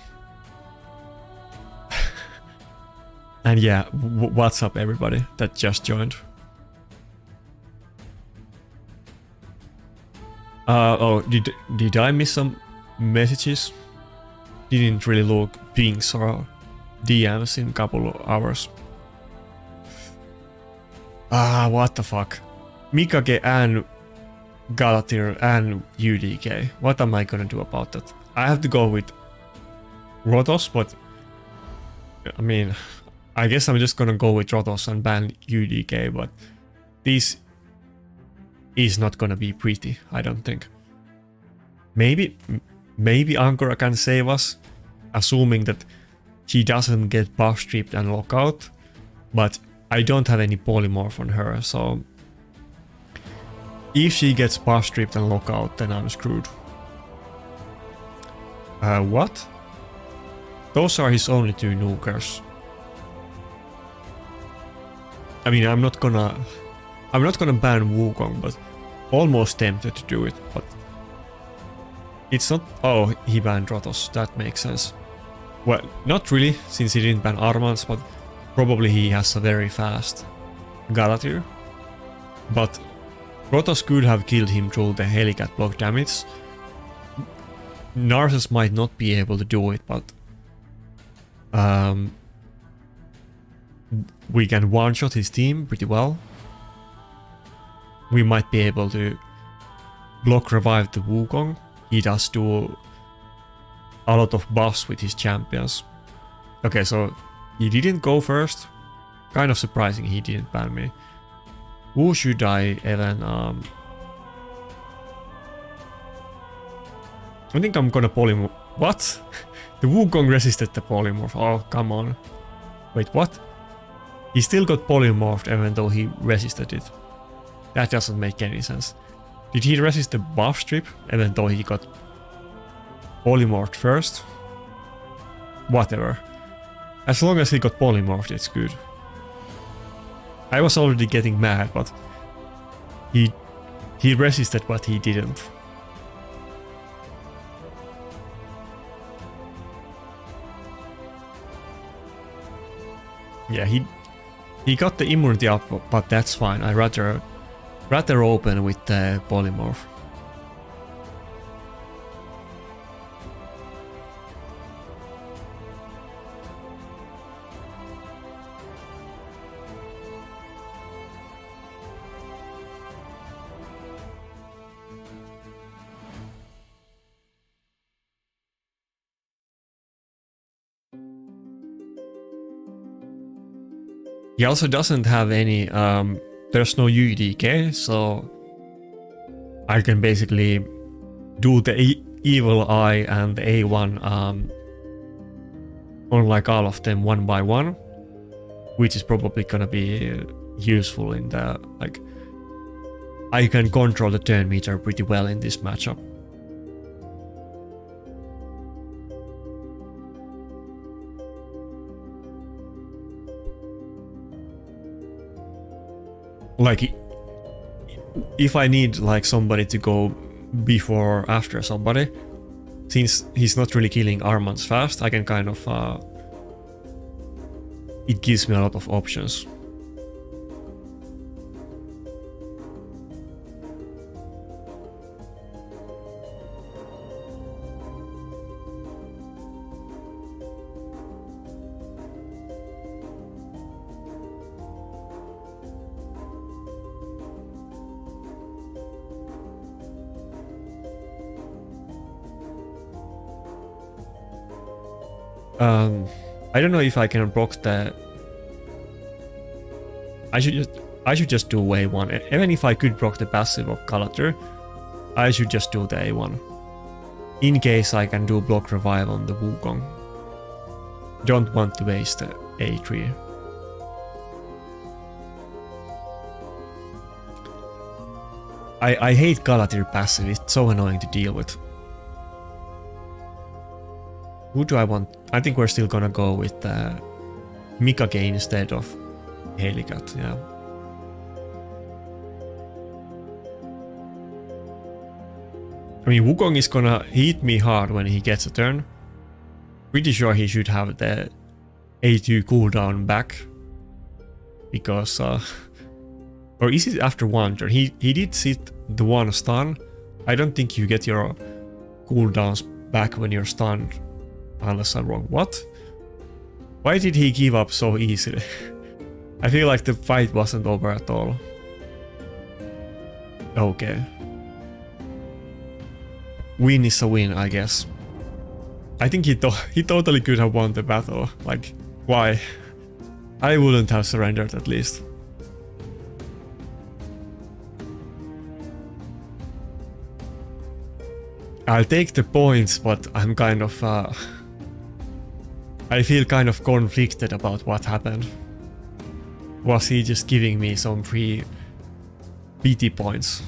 And yeah, what's up everybody that just joined? Oh, did I miss some messages? Didn't really look pings or DMs in a couple of hours. What the fuck? Mikage and Galatir and UDK. What am I gonna do about that? I have to go with Rotos, but I mean, I guess I'm just gonna go with Rotos and ban UDK, but this is not gonna be pretty, I don't think. Maybe Angora can save us, assuming that she doesn't get buff stripped and lockout, but I don't have any polymorph on her, so if she gets buff stripped and lockout, then I'm screwed. What? Those are his only two nukers. I mean, I'm not gonna ban Wukong, but almost tempted to do it, but it's not. Oh, he banned Rotos, that makes sense. Well, not really, since he didn't ban Armans, but probably he has a very fast Galatir. But Rotos could have killed him through the Helicat block damage. Narses might not be able to do it, but we can one-shot his team pretty well. We might be able to block revive the Wukong. He does do a lot of buffs with his champions. Okay, so he didn't go first. Kind of surprising he didn't ban me. Who should I even... I think I'm gonna polymorph. What? The Wukong resisted the polymorph. Oh, come on. Wait, what? He still got polymorphed even though he resisted it. That doesn't make any sense. Did he resist the buff strip even though he got polymorphed first? Whatever. As long as he got polymorphed, it's good. I was already getting mad, but he resisted, but he didn't. Yeah, he got the immunity up, but that's fine. I rather open with the polymorph. He also doesn't have any, there's no UDK, so I can basically do the Evil Eye and the A1 on like all of them one by one, which is probably gonna be useful in the, like, I can control the turn meter pretty well in this matchup. Like, if I need like somebody to go before or after somebody, since he's not really killing Armans fast, I can kind of it gives me a lot of options. I don't know if I can proc the... I should just do A1. Even if I could proc the passive of Galadriel, I should just do the A1. In case I can do block revive on the Wukong. Don't want to waste the A3. I hate Galadriel passive, it's so annoying to deal with. Who do I want? I think we're still gonna go with Mikage instead of Helicat, yeah. I mean, Wukong is gonna hit me hard when he gets a turn. Pretty sure he should have the A2 cooldown back. Because, or is it after one turn? He did sit the one stun. I don't think you get your cooldowns back when you're stunned. Unless I'm wrong. What? Why did he give up so easily? I feel like the fight wasn't over at all. Okay. Win is a win, I guess. I think he totally could have won the battle. Like, why? I wouldn't have surrendered at least. I'll take the points, but I'm kind of... I feel kind of conflicted about what happened. Was he just giving me some free PT points?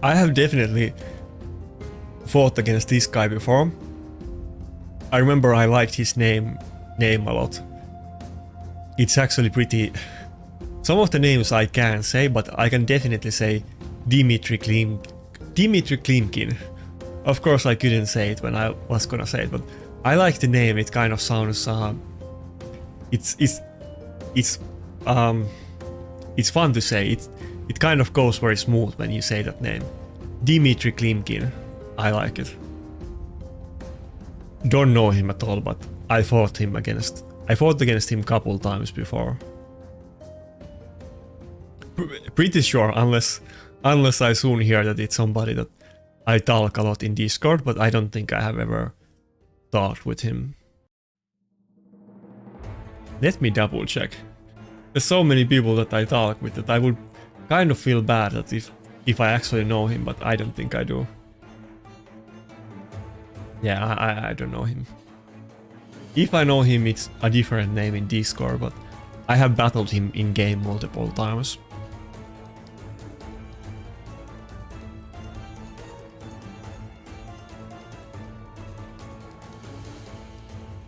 I have definitely fought against this guy before. I remember I liked his name a lot. It's actually pretty... Some of the names I can't say, but I can definitely say Dimitri Klimkin. Of course I couldn't say it when I was gonna say it, but I like the name. It kind of sounds... It's fun to say. It kind of goes very smooth when you say that name. Dimitri Klimkin. I like it. Don't know him at all, but I fought against him couple times before. Pretty sure, unless I soon hear that it's somebody that I talk a lot in Discord, but I don't think I have ever talked with him. Let me double check. There's so many people that I talk with that I would kind of feel bad that if I actually know him, but I don't think I do. Yeah, I don't know him. If I know him, it's a different name in Discord, but I have battled him in game multiple times.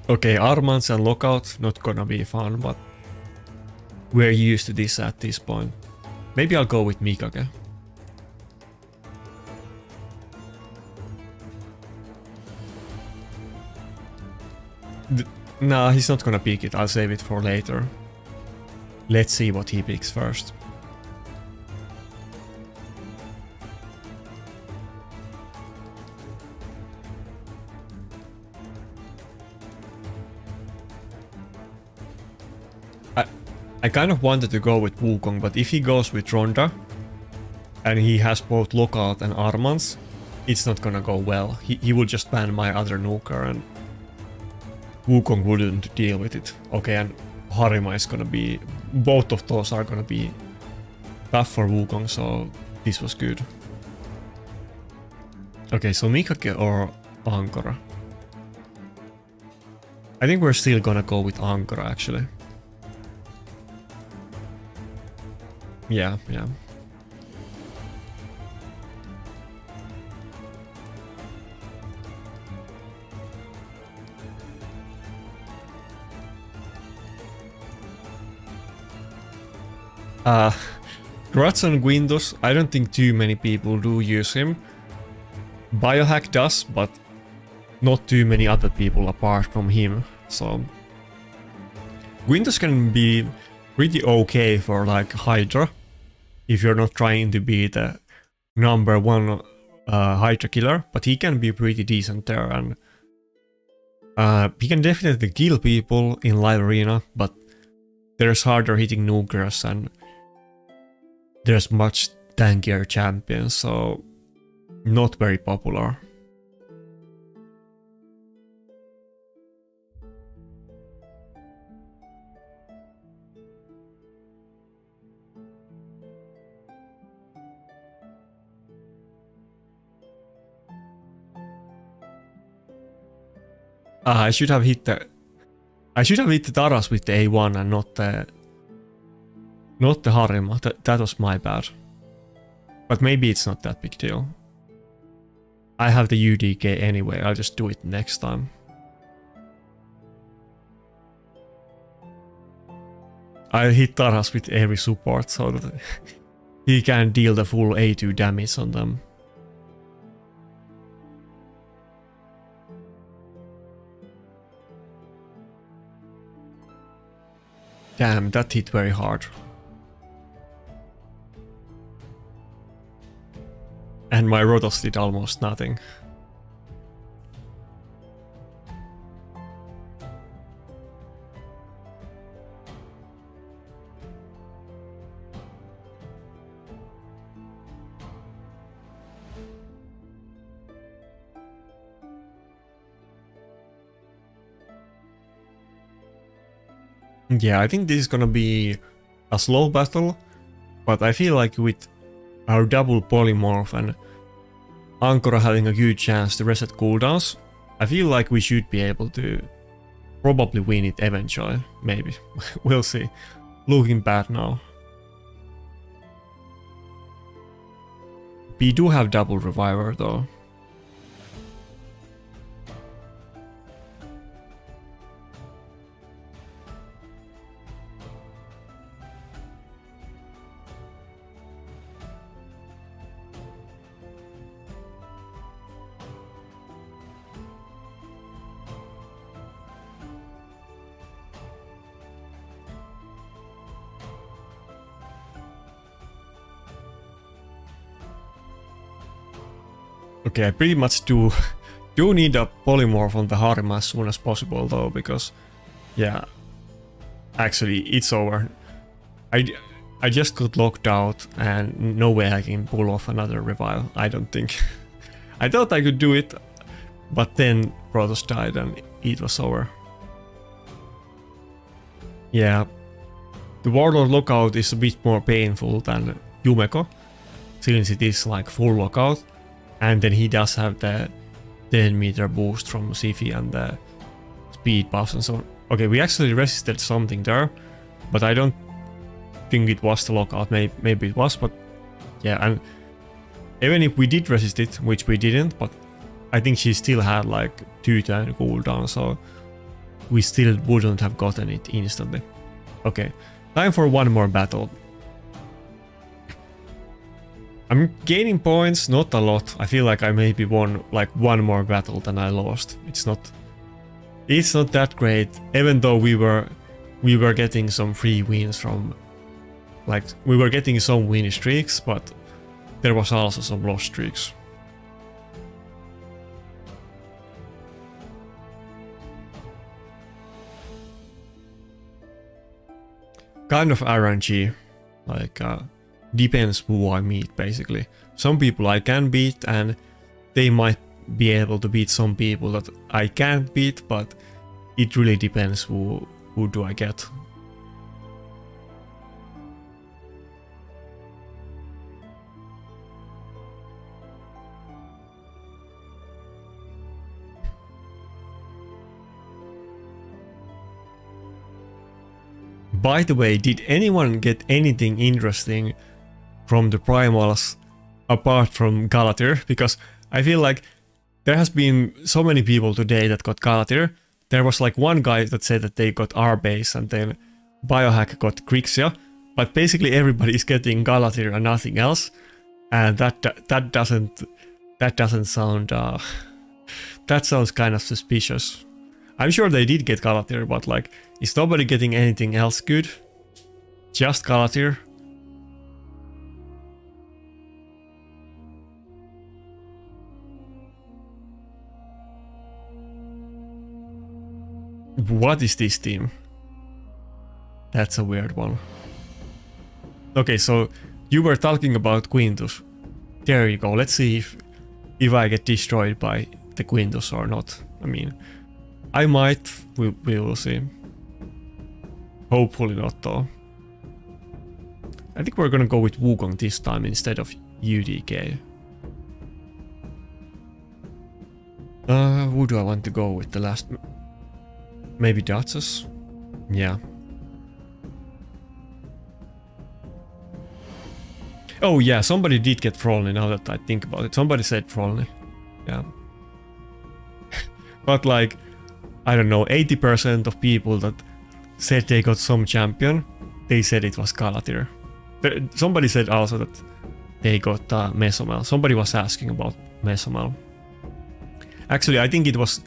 Okay, Armans and Lockout, not gonna be fun, but we're used to this at this point. Maybe I'll go with Mikage. Nah, he's not gonna pick it. I'll save it for later. Let's see what he picks first. I kind of wanted to go with Wukong, but if he goes with Ronda and he has both Lockout and Armans, it's not gonna go well. He will just ban my other nuker and Wukong wouldn't deal with it. Okay, and Harima is gonna be... Both of those are gonna be tough for Wukong, so this was good. Okay, so Mikake or Ankara? I think we're still gonna go with Ankara, actually. Yeah. Grats on Windows, I don't think too many people do use him. Biohack does, but not too many other people apart from him, so... Windows can be pretty okay for like Hydra, if you're not trying to be the #1 Hydra killer, but he can be pretty decent there, and he can definitely kill people in live arena, but there's harder hitting nukers and there's much tankier champions, so not very popular. I should have hit the Taras with the A1 and not the Harima. That was my bad. But maybe it's not that big deal. I have the UDK anyway, I'll just do it next time. I'll hit Taras with every support so that he can deal the full A2 damage on them. Damn, that hit very hard. And my Rotos did almost nothing. Yeah, I think this is gonna be a slow battle, but I feel like with our double polymorph and Ankara having a good chance to reset cooldowns, I feel like we should be able to probably win it eventually, maybe. We'll see. Looking bad now. We do have double reviver though. Okay, I pretty much do need a polymorph on the Harima as soon as possible though, because yeah, actually it's over. I just got locked out and no way I can pull off another revive, I don't think. I thought I could do it, but then Protoss died and it was over. Yeah, the Warlord lockout is a bit more painful than Yumeko, since it is like full lockout. And then he does have the 10-meter boost from Sifi and the speed buffs and so on. Okay, we actually resisted something there, but I don't think it was the lockout. Maybe it was, but yeah. And even if we did resist it, which we didn't, but I think she still had like 2-turn cooldown, so we still wouldn't have gotten it instantly. Okay, time for one more battle. I'm gaining points, not a lot. I feel like I maybe won like one more battle than I lost. It's not that great, even though we were getting some free wins from, like, we were getting some win streaks, but there was also some loss streaks. Kind of RNG, like depends who I meet basically. Some people I can beat and they might be able to beat some people that I can't beat, but it really depends who do I get. By the way, did anyone get anything interesting from the primals apart from Galatir? Because I feel like there has been so many people today that got Galatir. There was like one guy that said that they got R-Base and then Biohack got Grixia. But basically everybody is getting Galatir and nothing else. And that doesn't sound... that sounds kind of suspicious. I'm sure they did get Galatir, but like, is nobody getting anything else good? Just Galatir? What is this team? That's a weird one. Okay, so you were talking about Quintus. There you go. Let's see if I get destroyed by the Quintus or not. I mean, I might. We will see. Hopefully not though. I think we're gonna go with Wukong this time instead of UDK. Who do I want to go with the last? Maybe Datsus? Yeah. Oh yeah, somebody did get Frolny now that I think about it. Somebody said Frolny. Yeah. But like, I don't know, 80% of people that said they got some champion, they said it was Galatir. Somebody said also that they got Mesomel. Somebody was asking about Mesomel. Actually, I think it was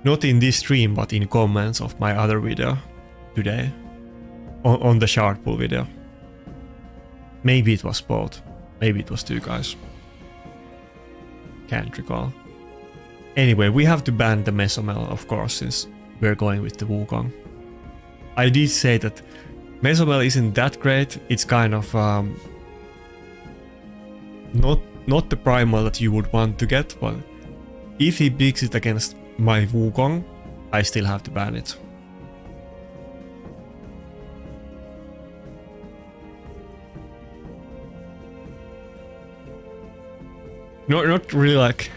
not in this stream, but in comments of my other video today. On the shard pool video. Maybe it was both. Maybe it was two guys. Can't recall. Anyway, we have to ban the Mesomel, of course, since we're going with the Wukong. I did say that Mesomel isn't that great. It's kind of not the primal that you would want to get, but if he picks it against my Wukong, I still have to ban it. Not really like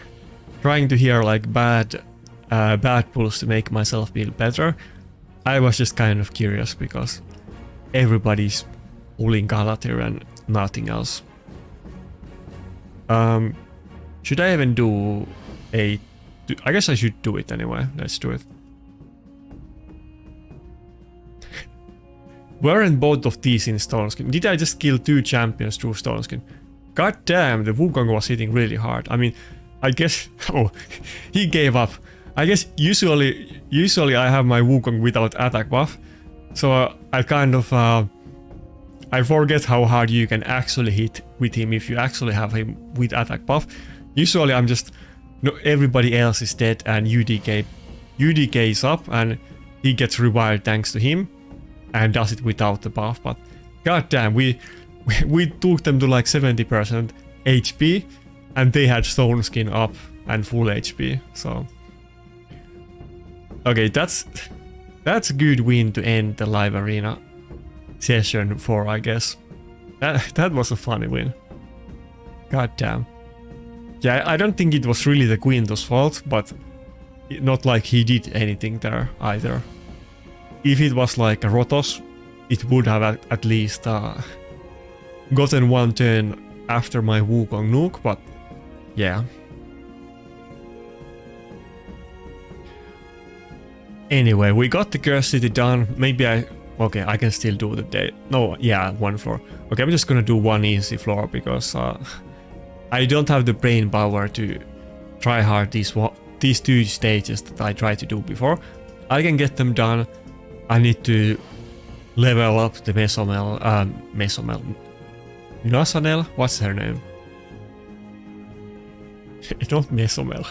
trying to hear like bad pulls to make myself feel better. I was just kind of curious because everybody's pulling Galatir and nothing else. Should I even do a... I guess I should do it anyway. Let's do it. Weren't both of these in Stone Skin? Did I just kill two champions through Stone Skin? God damn, the Wukong was hitting really hard. I mean, I guess... Oh, he gave up. I guess usually I have my Wukong without attack buff. So I kind of... I forget how hard you can actually hit with him if you actually have him with attack buff. Usually I'm just... No, everybody else is dead and UDK is up and he gets revived thanks to him and does it without the buff. But god damn, we took them to like 70% HP and they had Stone Skin up and full HP. So okay, that's a good win to end the live arena session 4, I guess. That was a funny win. God damn. Yeah, I don't think it was really the Quintus' fault, but not like he did anything there either. If it was like a Rotos, it would have at least gotten one turn after my Wukong nuke, but yeah. Anyway, we got the Cur City done. Maybe okay, I can still do the day. No, yeah, one floor. Okay, I'm just gonna do one easy floor because I don't have the brain power to try hard these two stages that I tried to do before. I can get them done. I need to level up the Mesomel. Nasanel? What's her name? Not Mesomel.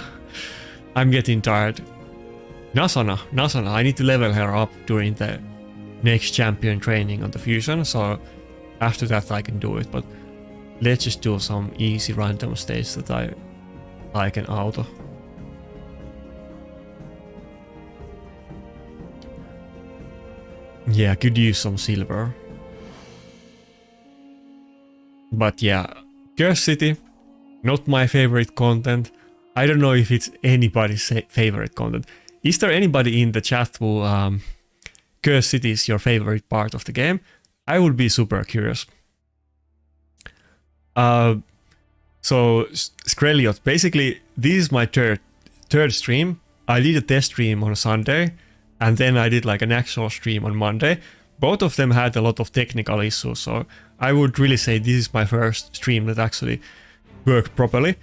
I'm getting tired. Nasana. I need to level her up during the next champion training on the fusion, so after that I can do it, but let's just do some easy random stages that I can auto. Yeah, could use some silver. But yeah, Cur City, not my favorite content. I don't know if it's anybody's favorite content. Is there anybody in the chat who Cur City is your favorite part of the game, I would be super curious. So Skreliot, basically this is my third stream. I did a test stream on Sunday, and then I did like an actual stream on Monday. Both of them had a lot of technical issues, so I would really say this is my first stream that actually worked properly.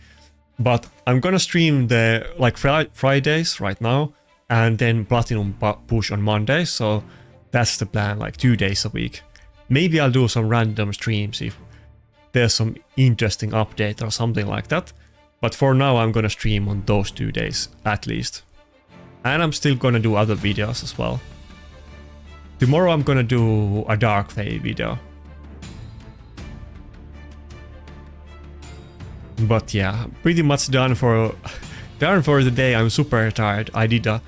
But I'm gonna stream the like Fridays right now, and then Platinum Push on Monday, so that's the plan, like 2 days a week. Maybe I'll do some random streams if there's some interesting update or something like that. But for now I'm gonna stream on those 2 days at least. And I'm still gonna do other videos as well. Tomorrow I'm gonna do a Dark Fae video. But yeah, pretty much done for the day. I'm super tired. I did a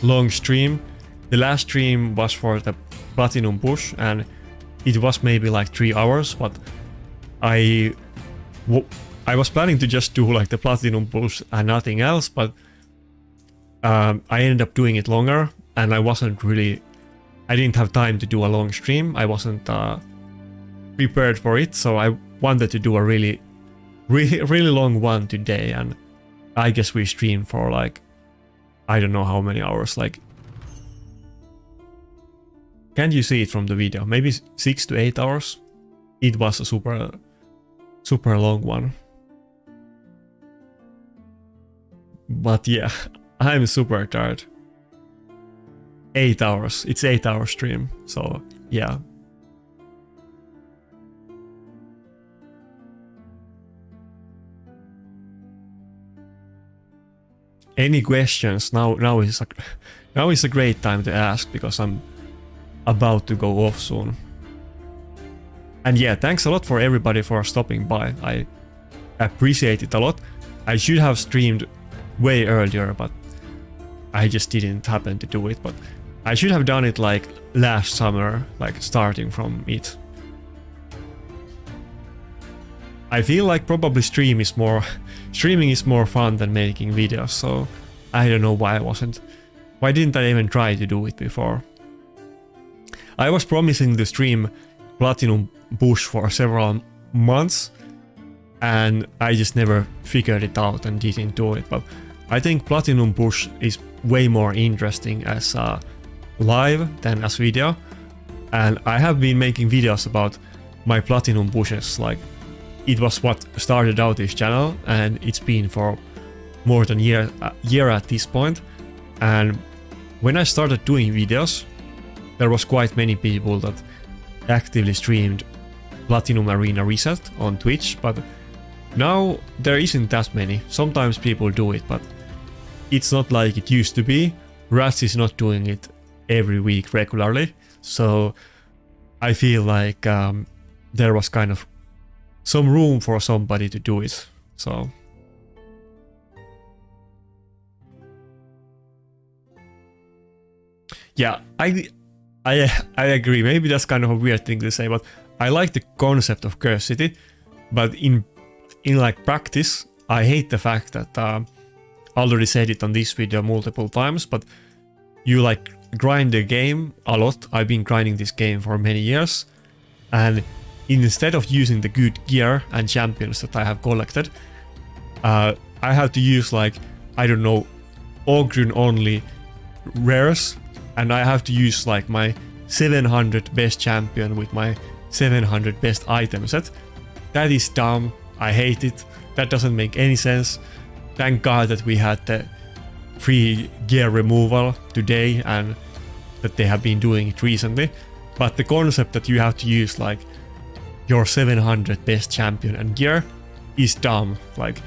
long stream. The last stream was for the Platinum Push, and it was maybe like 3 hours, but I was planning to just do like the Platinum Push and nothing else, but I ended up doing it longer, and I didn't have time to do a long stream. I wasn't prepared for it, so I wanted to do a really long one today, and I guess we streamed for like, I don't know how many hours, like, can't you see it from the video? Maybe 6 to 8 hours. It was a super long one. But yeah, I'm super tired. 8 hours. It's 8 hour stream, so yeah. Any questions? Now is a great time to ask, because I'm about to go off soon. And yeah, thanks a lot for everybody for stopping by. I appreciate it a lot. I should have streamed way earlier, but I just didn't happen to do it. But I should have done it like last summer, like starting from it. I feel like probably streaming is more fun than making videos, so I don't know why didn't I even try to do it before? I was promising to stream Platinum Push for several months, and I just never figured it out and didn't do it, but I think Platinum Push is way more interesting as live than as video, and I have been making videos about my Platinum Pushes. Like, it was what started out this channel, and it's been for more than a year at this point. And when I started doing videos, there was quite many people that actively streamed Platinum Arena Reset on Twitch, but now there isn't that many. Sometimes people do it, but it's not like it used to be. Rats is not doing it every week regularly, so I feel like there was kind of some room for somebody to do it. So yeah, I agree. Maybe that's kind of a weird thing to say, but I like the concept of Cur City, but in like practice, I hate the fact that I already said it on this video multiple times, but you like grind the game a lot. I've been grinding this game for many years, and instead of using the good gear and champions that I have collected, I have to use like, I don't know, Ogryn only rares, and I have to use like my 700 best champion with my 700 best item set. That is dumb. I hate it. That doesn't make any sense. Thank God that we had the free gear removal today and that they have been doing it recently. But the concept that you have to use like your 700 best champion and gear is dumb. Like,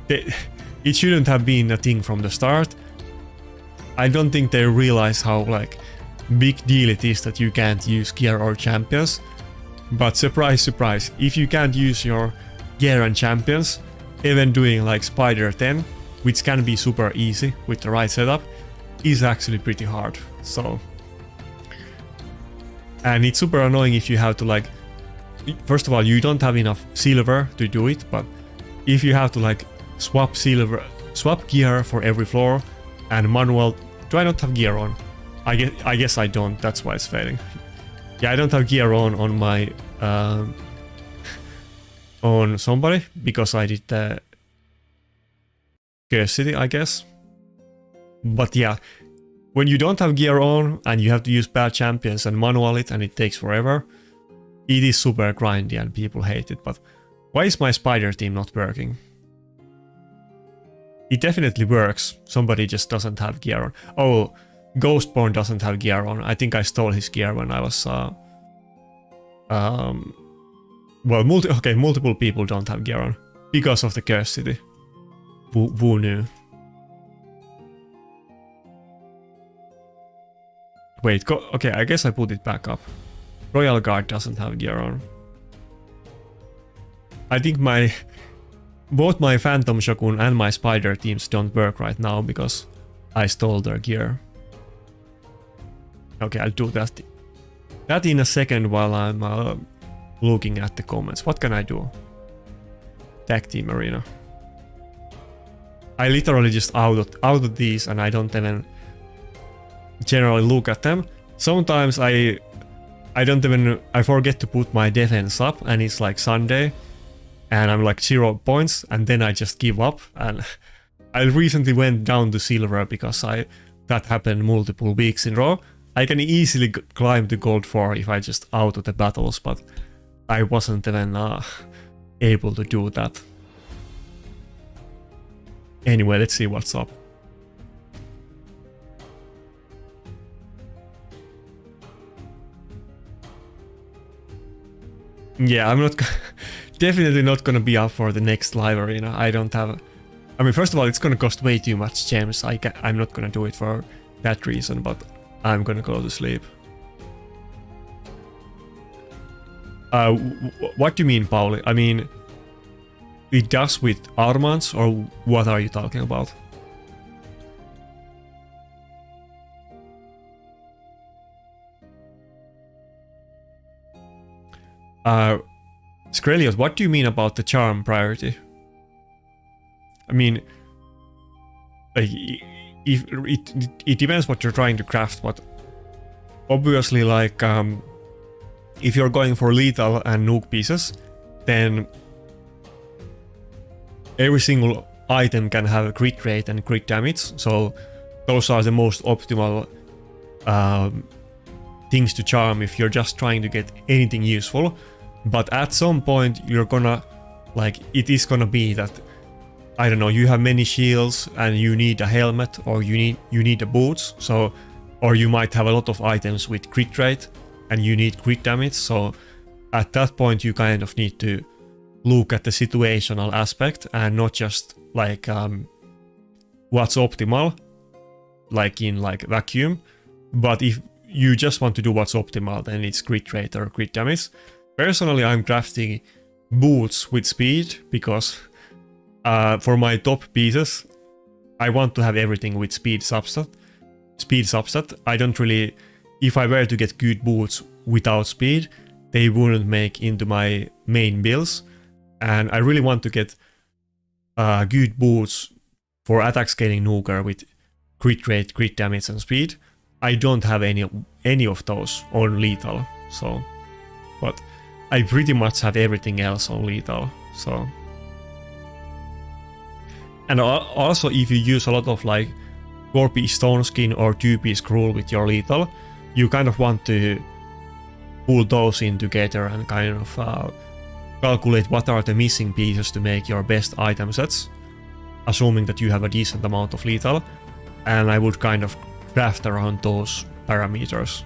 it shouldn't have been a thing from the start. I don't think they realize how like big deal it is that you can't use gear or champions. But surprise, surprise, if you can't use your gear and champions, even doing like Spider 10, which can be super easy with the right setup, is actually pretty hard. So, and it's super annoying if you have to like, first of all, you don't have enough silver to do it, but if you have to like swap gear for every floor, and manual, do I not have gear on? I guess I don't, that's why it's failing. Yeah, I don't have gear on my on somebody because I did the Cur City, I guess. But yeah, when you don't have gear on and you have to use bad champions and manual it and it takes forever, it is super grindy and people hate it. But why is my spider team not working? It definitely works. Somebody just doesn't have gear on. Oh, Ghostborn doesn't have gear on. I think I stole his gear when I was well, multiple people don't have gear on because of the Cur City. Who knew? Wait, okay, I guess I put it back up. Royal Guard doesn't have gear on. I think both my Phantom Shogun and my Spider teams don't work right now because I stole their gear. Okay, I'll do that in a second while I'm looking at the comments. What can I do? Tag Team Arena. I literally just out of these and I don't even generally look at them. Sometimes I forget to put my defense up and it's like Sunday and I'm like 0 points and then I just give up, and I recently went down to silver because that happened multiple weeks in a row. I can easily climb to gold 4 if I just auto the battles, but I wasn't even able to do that. Anyway, let's see what's up. Yeah, I'm not definitely not gonna be up for the next live arena. I don't have. I mean, first of all, it's gonna cost way too much gems. I'm not gonna do it for that reason, but I'm gonna go to sleep. What do you mean, Pauli? I mean, it does with Armands, or what are you talking about? Skrelios, what do you mean about the charm priority? I mean, if it depends what you're trying to craft, but obviously, like, if you're going for lethal and nuke pieces, then every single item can have a crit rate and crit damage, so those are the most optimal things to charm if you're just trying to get anything useful. But at some point you're gonna, like, it is gonna be that, I don't know, you have many shields and you need a helmet, or you need the boots, so, or you might have a lot of items with crit rate and you need crit damage, so at that point you kind of need to look at the situational aspect and not just like what's optimal, like in like vacuum. But if you just want to do what's optimal, then it's crit rate or crit damage. Personally, I'm crafting boots with speed because for my top pieces, I want to have everything with speed substat. I don't really, if I were to get good boots without speed, they wouldn't make into my main builds. And I really want to get good boots for attack scaling nuker with crit rate, crit damage and speed. I don't have any of those on lethal, so, but I pretty much have everything else on lethal, so. And also, if you use a lot of like 4-piece stone skin or 2-piece scroll with your lethal, you kind of want to pull those in together and kind of calculate what are the missing pieces to make your best item sets, assuming that you have a decent amount of lethal, and I would kind of craft around those parameters.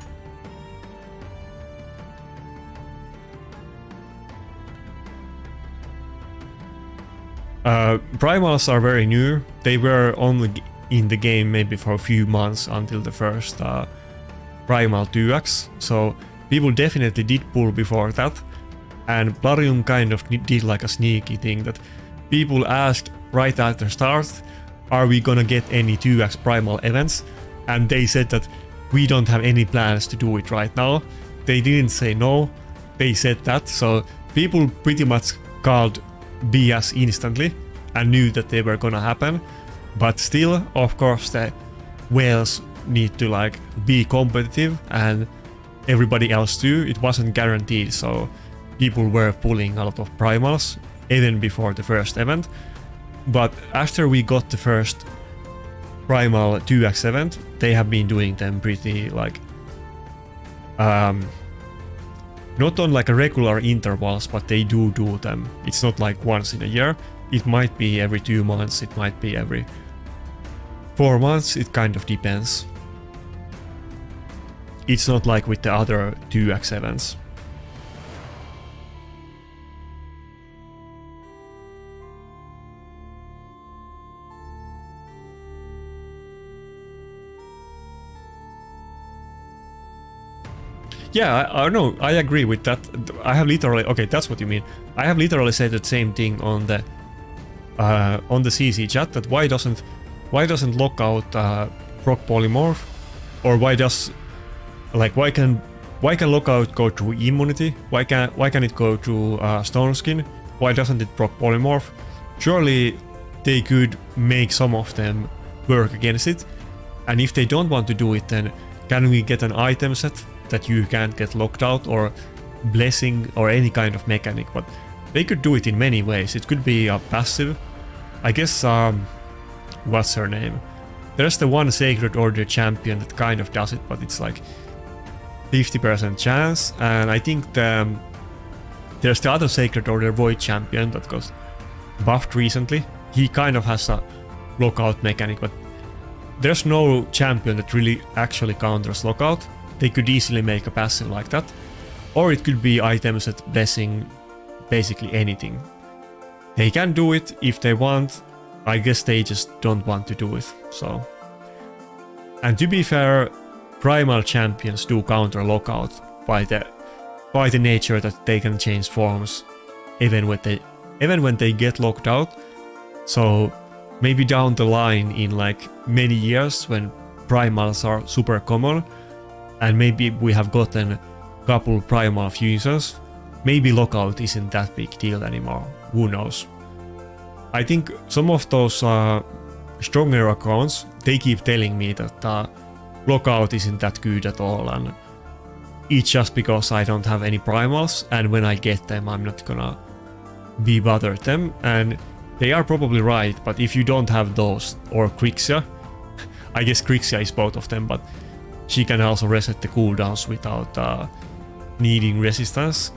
Primals are very new. They were only in the game maybe for a few months until the first Primal 2x, so people definitely did pull before that. And Plarium kind of did like a sneaky thing that people asked right at the start, are we gonna get any 2x Primal events? And they said that we don't have any plans to do it right now. They didn't say no, they said that, so people pretty much called BS instantly and knew that they were gonna happen. But still, of course, the whales need to like be competitive and everybody else too. It wasn't guaranteed, so people were pulling a lot of primals even before the first event. But after we got the first primal 2x event, they have been doing them pretty like not on like a regular intervals, but they do them. It's not like once in a year. It might be every 2 months, it might be every 4 months, it kind of depends. It's not like with the other 2x events. Yeah, I know, I agree with that. I have literally, okay, that's what you mean. I have literally said the same thing on the CC chat, that why doesn't lockout proc polymorph, or why can lockout go through immunity? Why can it go through stone skin? Why doesn't it proc polymorph? Surely they could make some of them work against it. And if they don't want to do it, then can we get an item set that you can't get locked out, or blessing, or any kind of mechanic? But they could do it in many ways. It could be a passive. I guess, what's her name? There's the one Sacred Order champion that kind of does it, but it's like 50% chance. And I think there's the other Sacred Order Void champion that got buffed recently. He kind of has a lockout mechanic, but there's no champion that really actually counters lockout. They could easily make a passive like that. Or it could be items that blessing basically anything. They can do it if they want. I guess they just don't want to do it. So, and to be fair, primal champions do counter lockout by the nature that they can change forms even when they get locked out. So maybe down the line in like many years when primals are super common, and maybe we have gotten a couple primal fusions, maybe lockout isn't that big deal anymore. Who knows? I think some of those stronger accounts, they keep telling me that lockout isn't that good at all, and it's just because I don't have any primals, and when I get them I'm not gonna be bothered them. And they are probably right, but if you don't have those, or Crixia, I guess Crixia is both of them, but she can also reset the cooldowns without needing resistance.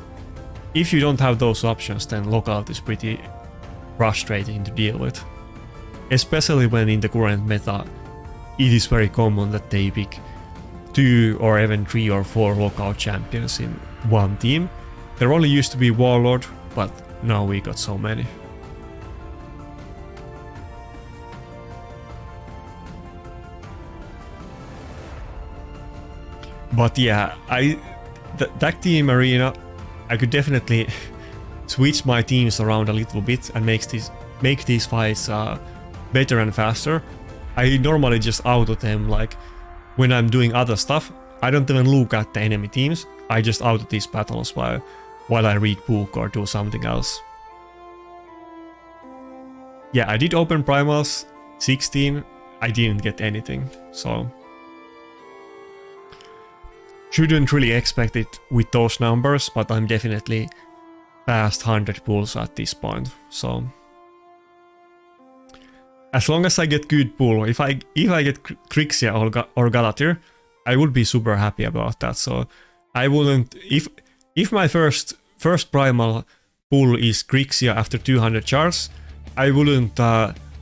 If you don't have those options, then lockout is pretty frustrating to deal with. Especially when in the current meta, it is very common that they pick 2 or even 3 or 4 lockout champions in one team. There only used to be Warlord, but now we got so many. But yeah, that team arena, I could definitely switch my teams around a little bit and make these fights better and faster. I normally just auto them, like when I'm doing other stuff. I don't even look at the enemy teams. I just auto these battles while I read book or do something else. Yeah, I did open primals 16. I didn't get anything, so shouldn't really expect it with those numbers, but I'm definitely past 100 pulls at this point, so as long as I get good pull, if I get Crixia or Galatir, I would be super happy about that. So I wouldn't, if my first primal pull is Crixia after 200 charts, I wouldn't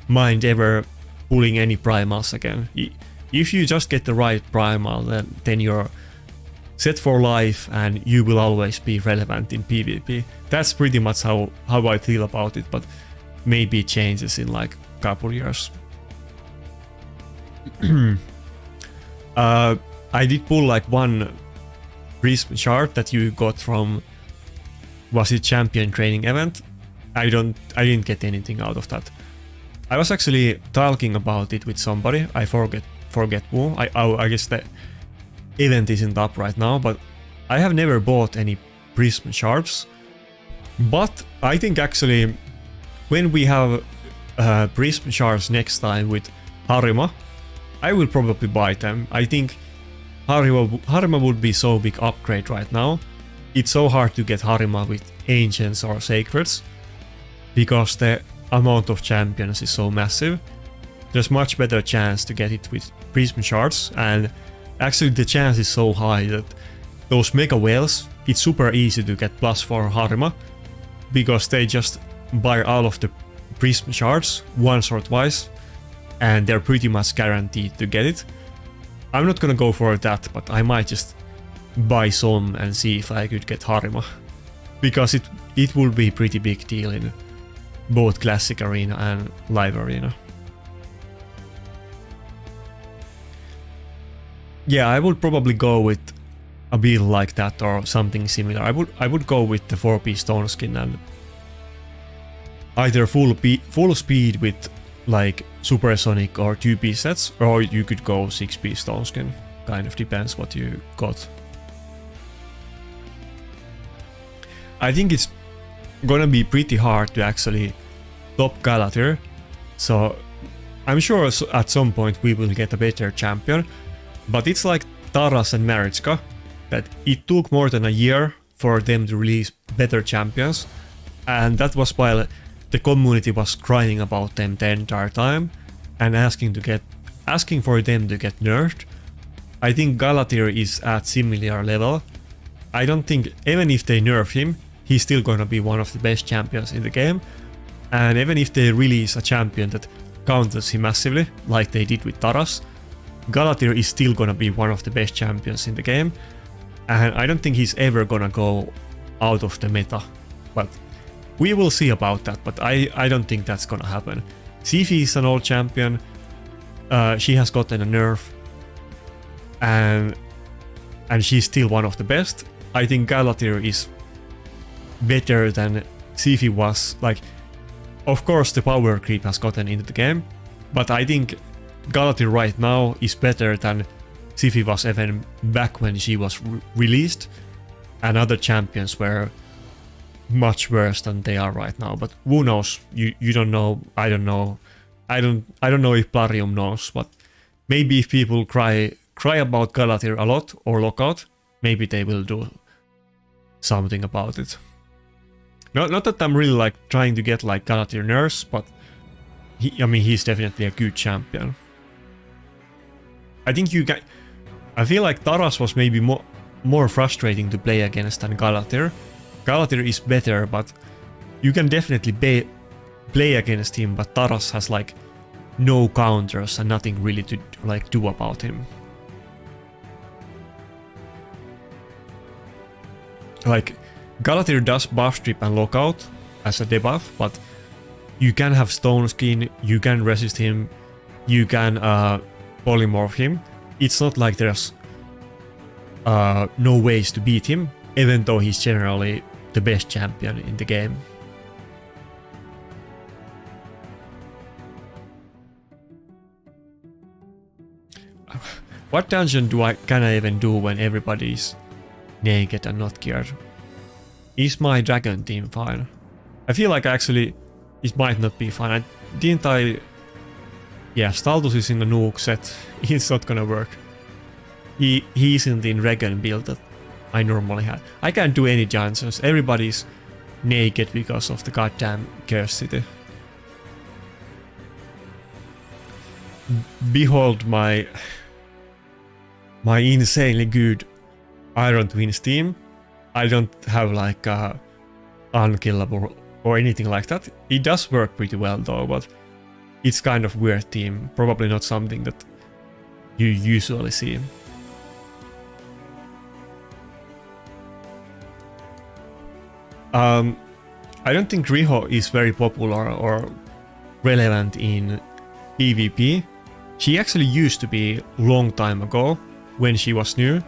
mind ever pulling any primals again. If you just get the right primal, then you're set for life and you will always be relevant in PvP. That's pretty much how I feel about it, but maybe it changes in like a couple years. I did pull like one Prism shard that you got from, was it Champion Training Event? I didn't get anything out of that. I was actually talking about it with somebody, I forget who. I guess the event isn't up right now, but I have never bought any Prism shards. But I think actually when we have Prism shards next time with Harima, I will probably buy them. I think Harima would be so big upgrade right now. It's so hard to get Harima with Ancients or Sacreds, because the amount of champions is so massive. There's much better chance to get it with Prism Shards, and actually the chance is so high that those Mega Whales, it's super easy to get +4 Harima, because they just buy all of the Prism Shards once or twice, and they're pretty much guaranteed to get it. I'm not gonna go for that, but I might just buy some and see if I could get Harima, because it will be a pretty big deal in both Classic Arena and Live Arena. Yeah, I would probably go with a build like that or something similar. I would go with the 4-piece Stone Skin and either full speed with like Supersonic or 2-piece sets, or you could go 6-piece Stone Skin. Kind of depends what you got. I think it's gonna be pretty hard to actually top Galatir, so I'm sure at some point we will get a better champion, but it's like Taras and Maritzka, that it took more than a year for them to release better champions, and that was while the community was crying about them the entire time and asking for them to get nerfed. I think Galatir is at similar level. I don't think, even if they nerf him, he's still gonna be one of the best champions in the game, and even if they release a champion that counters him massively, like they did with Taras, Galatir is still gonna be one of the best champions in the game, and I don't think he's ever gonna go out of the meta, but we will see about that, but I don't think that's gonna happen. Sifi is an old champion, she has gotten a nerf, and she's still one of the best. I think Galatir is better than Sifi was. Like, of course the power creep has gotten into the game, but I think Galatir right now is better than Sifi was even back when she was released, and other champions were much worse than they are right now. But who knows? You don't know. I don't know. I don't know if Plarium knows, but maybe if people cry about Galatir a lot or Lockout, maybe they will do something about it. Not that I'm really like trying to get like Galatir nerfs, but he's definitely a good champion. I think I feel like Taras was maybe more frustrating to play against than Galatir. Galatir is better, but you can definitely play against him, but Taras has like no counters and nothing really to like do about him. Like, Galatir does buff strip and lockout as a debuff, but you can have Stone Skin, you can resist him, you can polymorph him. It's not like there's no ways to beat him, even though he's generally the best champion in the game. What dungeon can I even do when everybody's naked and not geared? Is my dragon team fine? I feel like actually it might not be fine. Yeah, Staltus is in the nuke set. It's not gonna work. He isn't in Regen build that I normally have. I can't do any dungeons. Everybody's naked because of the goddamn Cur City. Behold my insanely good Iron Twins team. I don't have like unkillable or anything like that. It does work pretty well though, but it's kind of weird team. Probably not something that you usually see. I don't think Riho is very popular or relevant in PvP. She actually used to be a long time ago when she was new,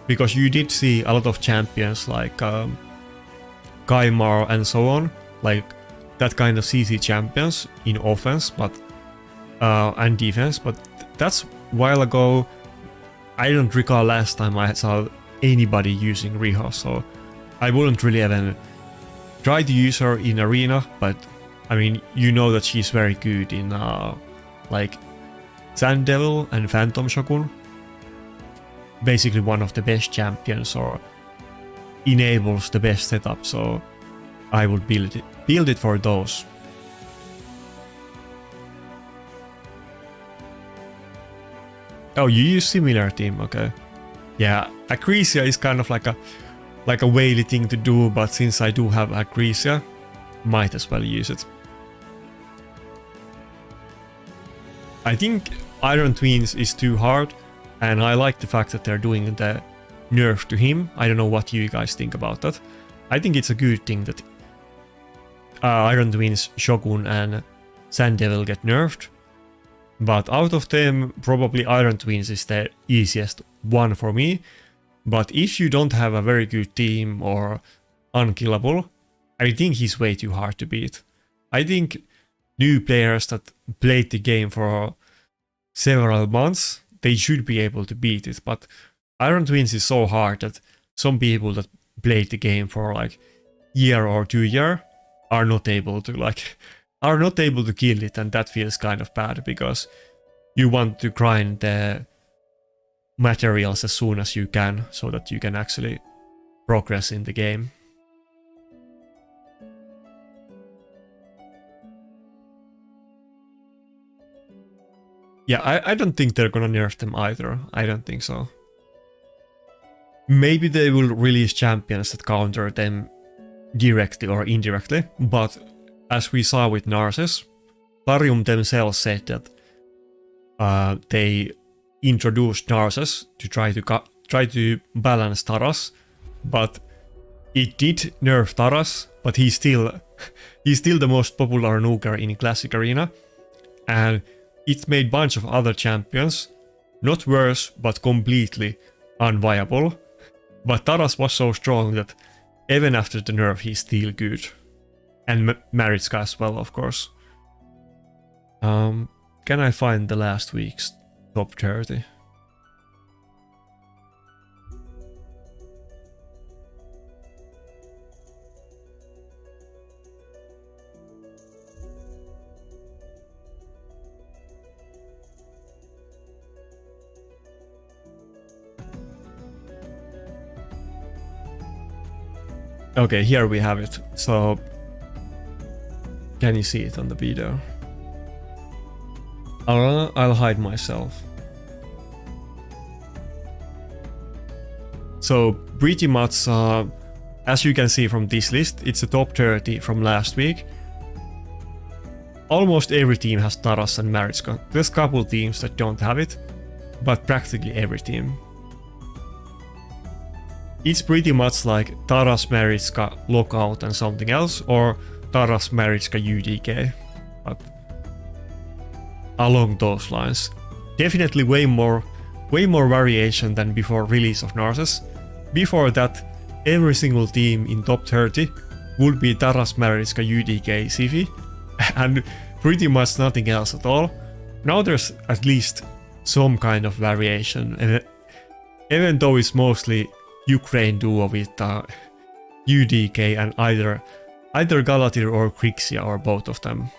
because you did see a lot of champions like Kaimar and so on, like that kind of CC champions in offense, but and defense, but that's a while ago. I don't recall last time I saw anybody using Riho, so I wouldn't really even try to use her in arena, but I mean, you know that she's very good in like Sand Devil and Phantom Shogun. Basically one of the best champions, or enables the best setup, so I would build it for those. Oh, you use similar team, okay. Yeah, Acresia is kind of like a whaley thing to do, but since I do have Acresia, might as well use it. I think Iron Twins is too hard, and I like the fact that they're doing the nerf to him. I don't know what you guys think about that. I think it's a good thing that Iron Twins, Shogun and Sand Devil get nerfed. But out of them, probably Iron Twins is the easiest one for me. But if you don't have a very good team or unkillable, I think he's way too hard to beat. I think new players that played the game for several months, they should be able to beat it. But Iron Twins is so hard that some people that played the game for like year or 2 years are not able to kill it, and that feels kind of bad because you want to grind the materials as soon as you can so that you can actually progress in the game. Yeah, I don't think they're gonna nerf them either. I don't think so. Maybe they will release champions that counter them directly or indirectly, but as we saw with Narses, Tharium themselves said that they introduced Narses to try to balance Taras, but it did nerf Taras, but he's still the most popular nuker in Classic Arena, and it made bunch of other champions not worse but completely unviable. But Taras was so strong that even after the nerf he's still good. And Maritzka as well, of course. Can I find the last week's top 30? Okay, here we have it. So, can you see it on the video? I'll hide myself. So, pretty much, as you can see from this list, it's the top 30 from last week. Almost every team has Taras and Maritzka. There's a couple teams that don't have it, but practically every team. It's pretty much like Taras, Maritzka, Lockout and something else, or Taras, Maritzka, UDK. But along those lines. Definitely way more variation than before release of Narses. Before that, every single team in top 30 would be Taras, Maritzka, UDK, Sifi, and pretty much nothing else at all. Now there's at least some kind of variation, and even though it's mostly Ukraine duo with UDK and either Galatir or Grixia or both of them.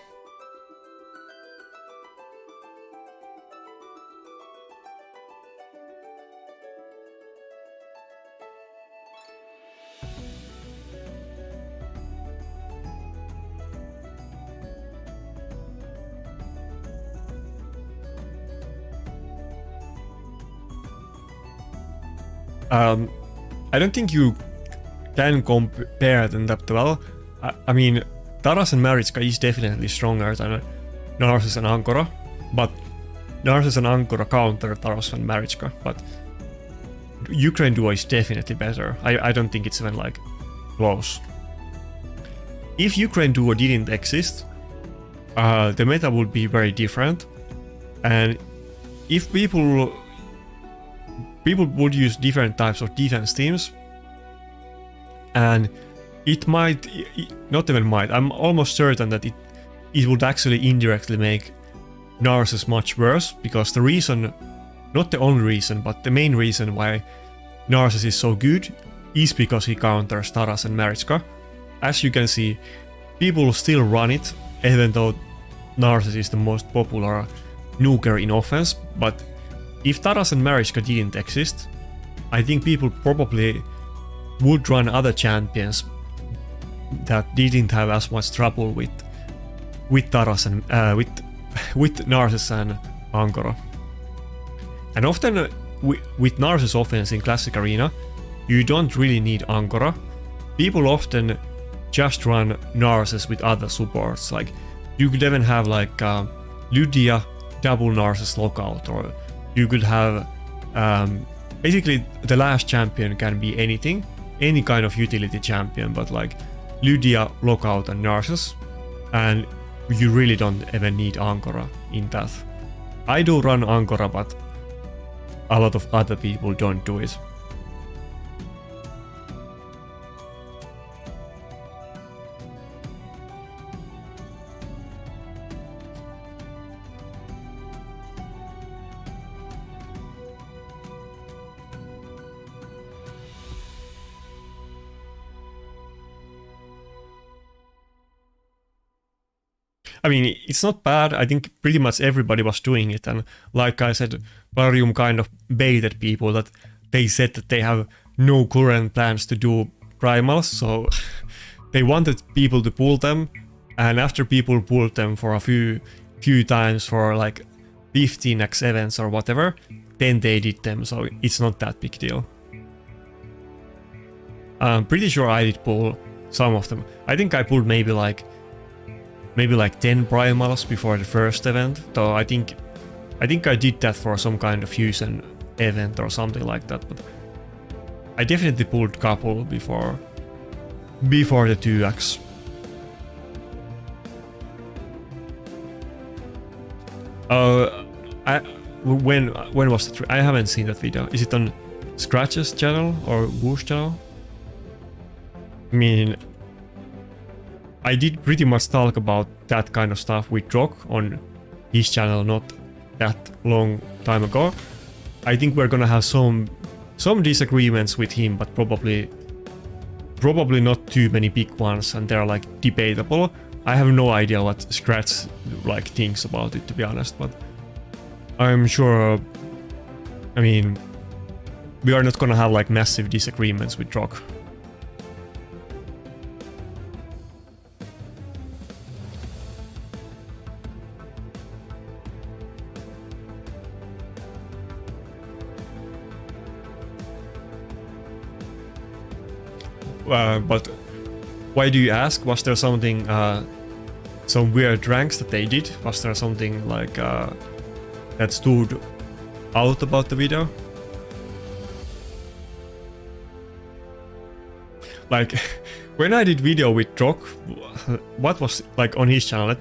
I don't think you can compare them that well. I mean, Taras and Maritzka is definitely stronger than Narses and Ankora, but Narses and Ankora counter Taras and Maritzka, but Ukraine duo is definitely better. I don't think it's even like close. If Ukraine duo didn't exist, the meta would be very different, and if people would use different types of defense teams, and it might, not even might, I'm almost certain that it would actually indirectly make Narses much worse, because the reason, not the only reason, but the main reason why Narses is so good is because he counters Taras and Maritzka. As you can see, people still run it, even though Narses is the most popular nuker in offense, but if Taras and Mariska didn't exist, I think people probably would run other champions that didn't have as much trouble with Taras and with Narcissus and Angora. And often with Narcissus offense in Classic Arena, you don't really need Angora. People often just run Narcissus with other supports. Like you could even have like Lydia double Narcissus lockout, or you could have basically the last champion can be anything, any kind of utility champion, but like Lydia, lockout and Narcissus, and you really don't even need Angora in that. I do run Angora, but a lot of other people don't do it. I mean, it's not bad. I think pretty much everybody was doing it. And like I said, Varium kind of baited people that they said that they have no current plans to do primals. So they wanted people to pull them. And after people pulled them for a few times for like 15x events or whatever, then they did them. So it's not that big deal. I'm pretty sure I did pull some of them. I think I pulled maybe like 10 primals before the first event, though I think I did that for some kind of fusion event or something like that, but I definitely pulled a couple before the 2x. When was it? I haven't seen that video. Is it on Scratch's channel or Woo's channel? I mean, I did pretty much talk about that kind of stuff with Rock on his channel not that long time ago. I think we're gonna have some disagreements with him, but probably not too many big ones, and they're like debatable. I have no idea what Scratch like thinks about it, to be honest, but I'm sure, I mean, we are not gonna have like massive disagreements with Rock. But why do you ask? Was there something, some weird ranks that they did? Was there something like that stood out about the video? Like when I did video with Rock, what was like on his channel?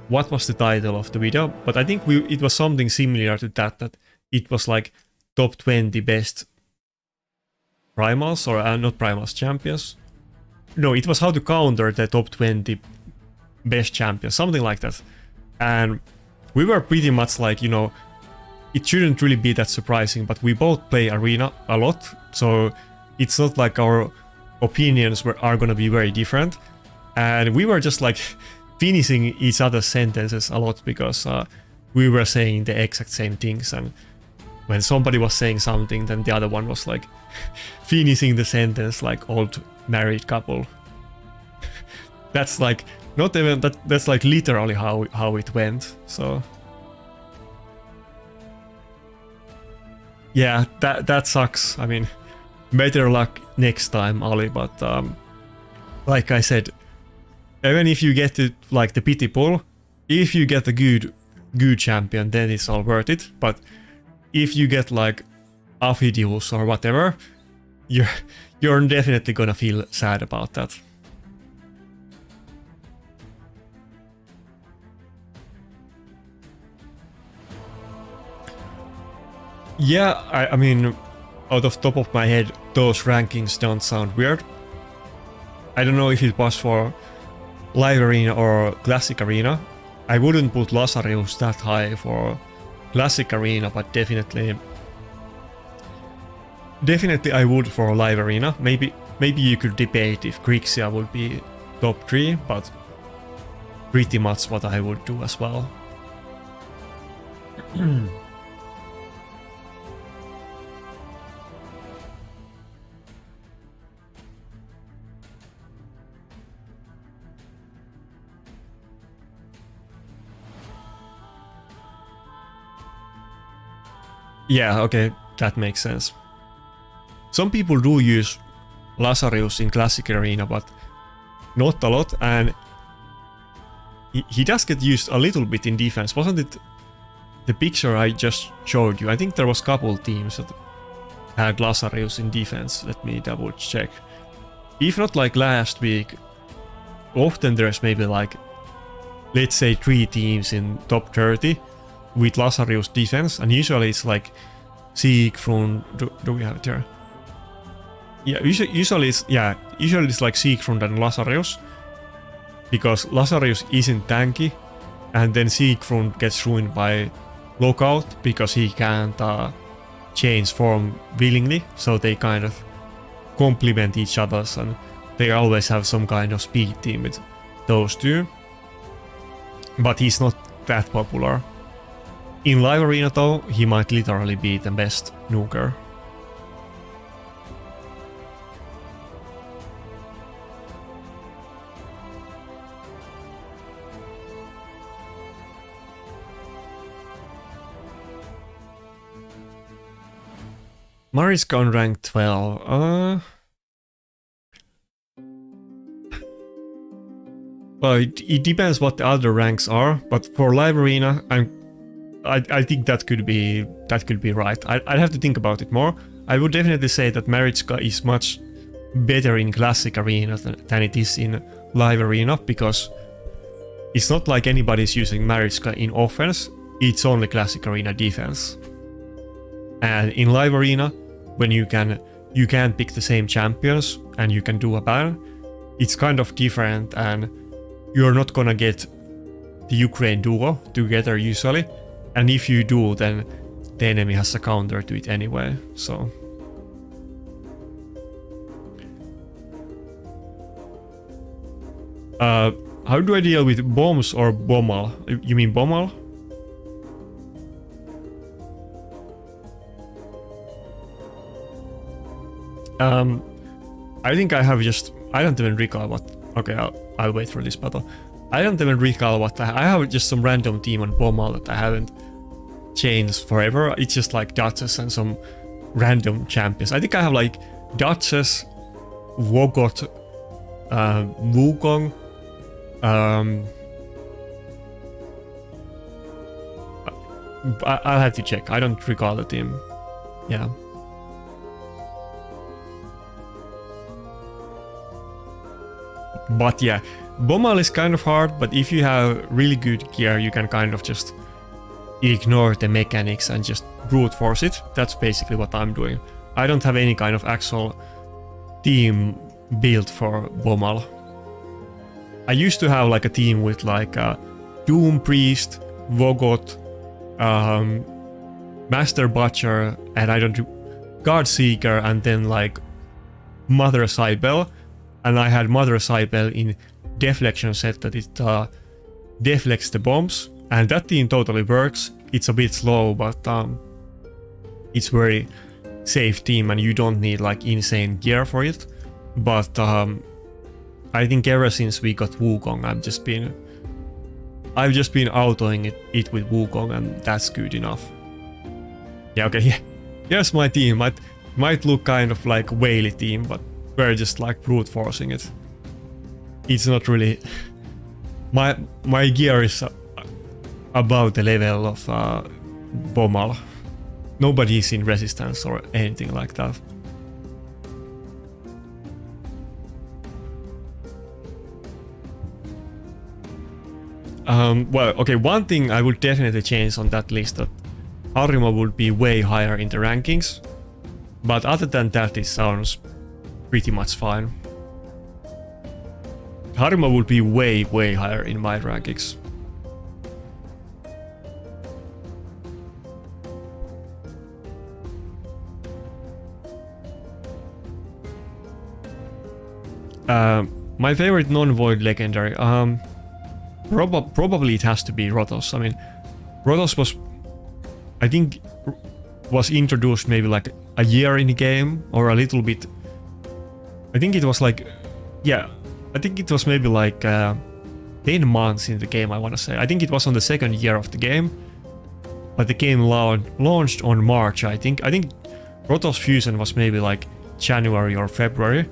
What was the title of the video? But I think it was something similar to that it was like top 20 best primals, or not primals, champions. No, it was how to counter the top 20 best champions, something like that. And we were pretty much like, you know, it shouldn't really be that surprising, but we both play Arena a lot, so it's not like our opinions are gonna be very different. And we were just like finishing each other's sentences a lot, because we were saying the exact same things, and when somebody was saying something, then the other one was like finishing the sentence like old married couple. That's like not even that's like literally how it went. So yeah, that sucks. I mean, better luck next time, Ali, but like I said, even if you get to like the pity pool, if you get a good champion, then it's all worth it. But if you get like Aphidius or whatever, you're definitely gonna feel sad about that. Yeah, I mean, out of top of my head, those rankings don't sound weird. I don't know if it was for Live Arena or Classic Arena. I wouldn't put Lazarus that high for Classic Arena, but definitely I would for Live Arena. Maybe you could debate if Grixia would be top 3, but pretty much what I would do as well. Yeah, okay, that makes sense. Some people do use Lazarus in Classic Arena, but not a lot, and he does get used a little bit in defense. Wasn't it the picture I just showed you? I think there was a couple teams that had Lazarus in defense. Let me double check. If not like last week, often there's maybe like, let's say 3 teams in top 30 with Lazarus defense, and usually it's like Siegfried. Do we have it here? Yeah, usually it's like Siegfried and Lazarus, because Lazarus isn't tanky, and then Siegfried gets ruined by Lockout because he can't change form willingly, so they kind of complement each other, and they always have some kind of speed team with those two. But he's not that popular. In live arena though, he might literally be the best nuker. Mariska on rank 12. Well, it depends what the other ranks are, but for live arena, I think that could be right. I'd have to think about it more. I would definitely say that Mariska is much better in Classic Arena than it is in live arena, because it's not like anybody's using Mariska in offense, it's only Classic Arena defense. And in live arena, when you can pick the same champions and you can do a ban, it's kind of different, and you're not gonna get the Ukraine duo together usually, and if you do, then the enemy has a counter to it anyway, so. How do I deal with bombs or bommal? You mean bommal? I think I have I don't even recall what. Okay, I'll wait for this battle. I don't even recall what I have just some random team on Bommal that I haven't changed forever. It's just like Duchess and some random champions. I think I have like Duchess, Wogot, Wukong, I'll have to check. I don't recall the team. Yeah. But yeah, Bommal is kind of hard, but if you have really good gear, you can kind of just ignore the mechanics and just brute force it. That's basically what I'm doing. I don't have any kind of actual team built for Bommal. I used to have like a team with like Doom Priest, Vogot, Master Butcher, and I don't do Guard Seeker, and then like Mother Cybele. And I had Mother Cybele in deflection set that it deflects the bombs, and that team totally works. It's a bit slow, but it's very safe team, and you don't need like insane gear for it. But I think ever since we got Wukong, I've just been autoing it with Wukong, and that's good enough. Yeah, okay, yeah. Here's my team. Might look kind of like Whaley team, but we're just like brute forcing it. It's not really. My gear is above the level of Bommal. Nobody is in resistance or anything like that. Well, okay, one thing I would definitely change on that list, that Harima would be way higher in the rankings. But other than that, it sounds pretty much fine. Harima would be way higher in my rankings. My favorite non-void legendary, probably it has to be Rotos. I mean, Rotos was I think was introduced maybe like a year in the game or a little bit. I think it was like, yeah, I think it was maybe like 10 months in the game, I want to say. I think it was on the second year of the game, but the game launched on March, I think. I think Rotos Fusion was maybe like January or February.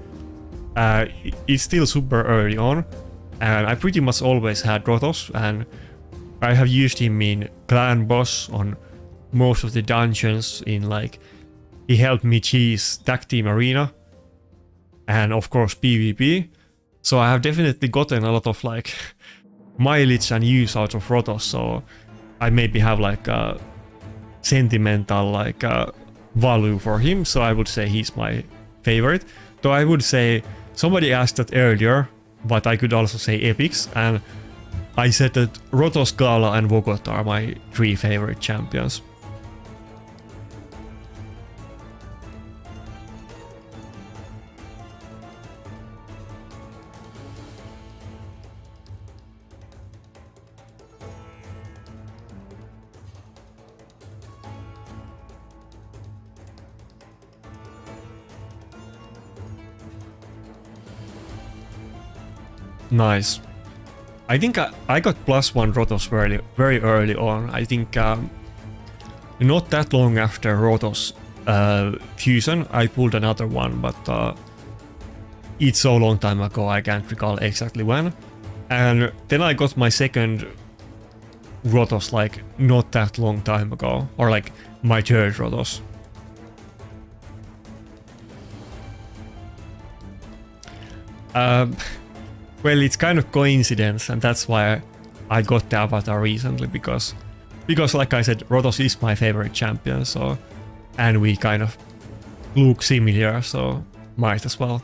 It's still super early on, and I pretty much always had Rotos, and I have used him in Clan Boss on most of the dungeons. In like, he helped me cheese Tag Team Arena, and of course PvP. So I have definitely gotten a lot of like mileage and use out of Rotos. So I maybe have like a sentimental like value for him. So I would say he's my favorite. Though I would say somebody asked that earlier, but I could also say epics, and I said that Rotos, Gala and Vogot are my 3 favorite champions. Nice. I think I got +1 Rotos very early on. I think not that long after Rotos Fusion, I pulled another one, but it's so long time ago, I can't recall exactly when. And then I got my second Rotos like not that long time ago, or like my third Rotos. Well, it's kind of coincidence, and that's why I got the avatar recently, because like I said, Rotos is my favorite champion, so, and we kind of look similar, so might as well.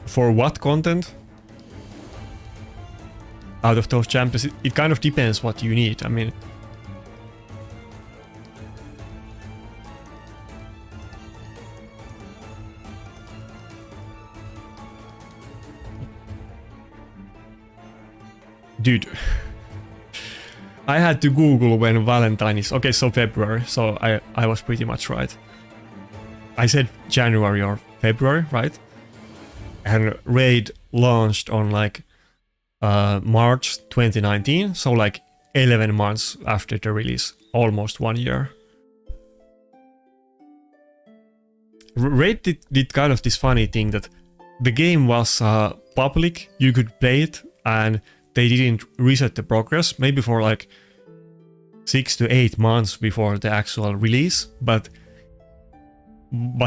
For what content? Out of those champions, it kind of depends what you need. I mean, dude, I had to Google when Valentine is. Okay, so February, so I was pretty much right. I said January or February, right? And Raid launched on like March 2019, so like 11 months after the release, almost 1 year. Raid did kind of this funny thing that the game was public, you could play it, and they didn't reset the progress, maybe for like 6 to 8 months before the actual release, but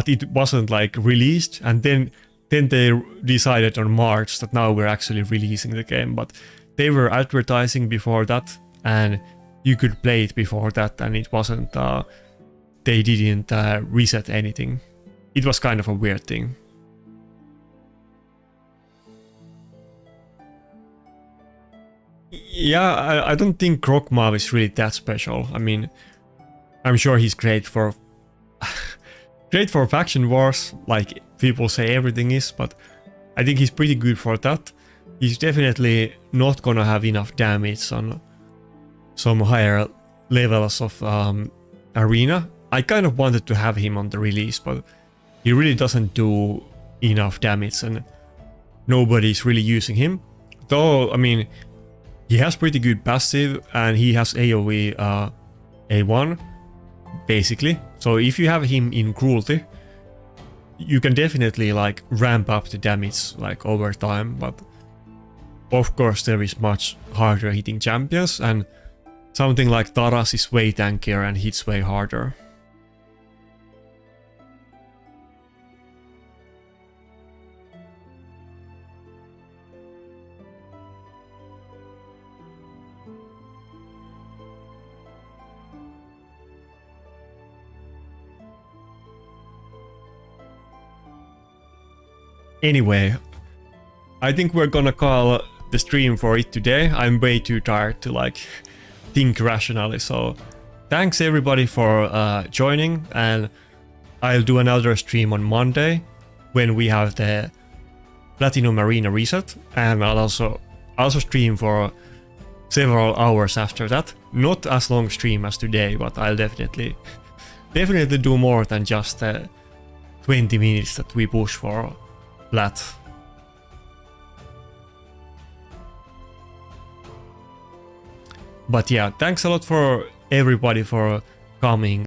it wasn't like released, and then they decided on March that now we're actually releasing the game, but they were advertising before that, and you could play it before that, and it wasn't, they didn't reset anything. It was kind of a weird thing. Yeah, I don't think Krokmav is really that special. I mean, I'm sure he's great for great for faction wars, like people say everything is, but I think he's pretty good for that. He's definitely not gonna have enough damage on some higher levels of arena. I kind of wanted to have him on the release, but he really doesn't do enough damage, and nobody's really using him. Though, I mean, he has pretty good passive, and he has AoE A1, basically. So if you have him in Cruelty, you can definitely like ramp up the damage like over time, but of course there is much harder hitting champions, and something like Taras is way tankier and hits way harder. Anyway, I think we're gonna call the stream for it today. I'm way too tired to like think rationally, so thanks everybody for joining, and I'll do another stream on Monday when we have the Platinum Arena reset, and I'll also stream for several hours after that. Not as long stream as today, but I'll definitely do more than just 20 minutes that we push for Plat. But yeah, thanks a lot for everybody for coming.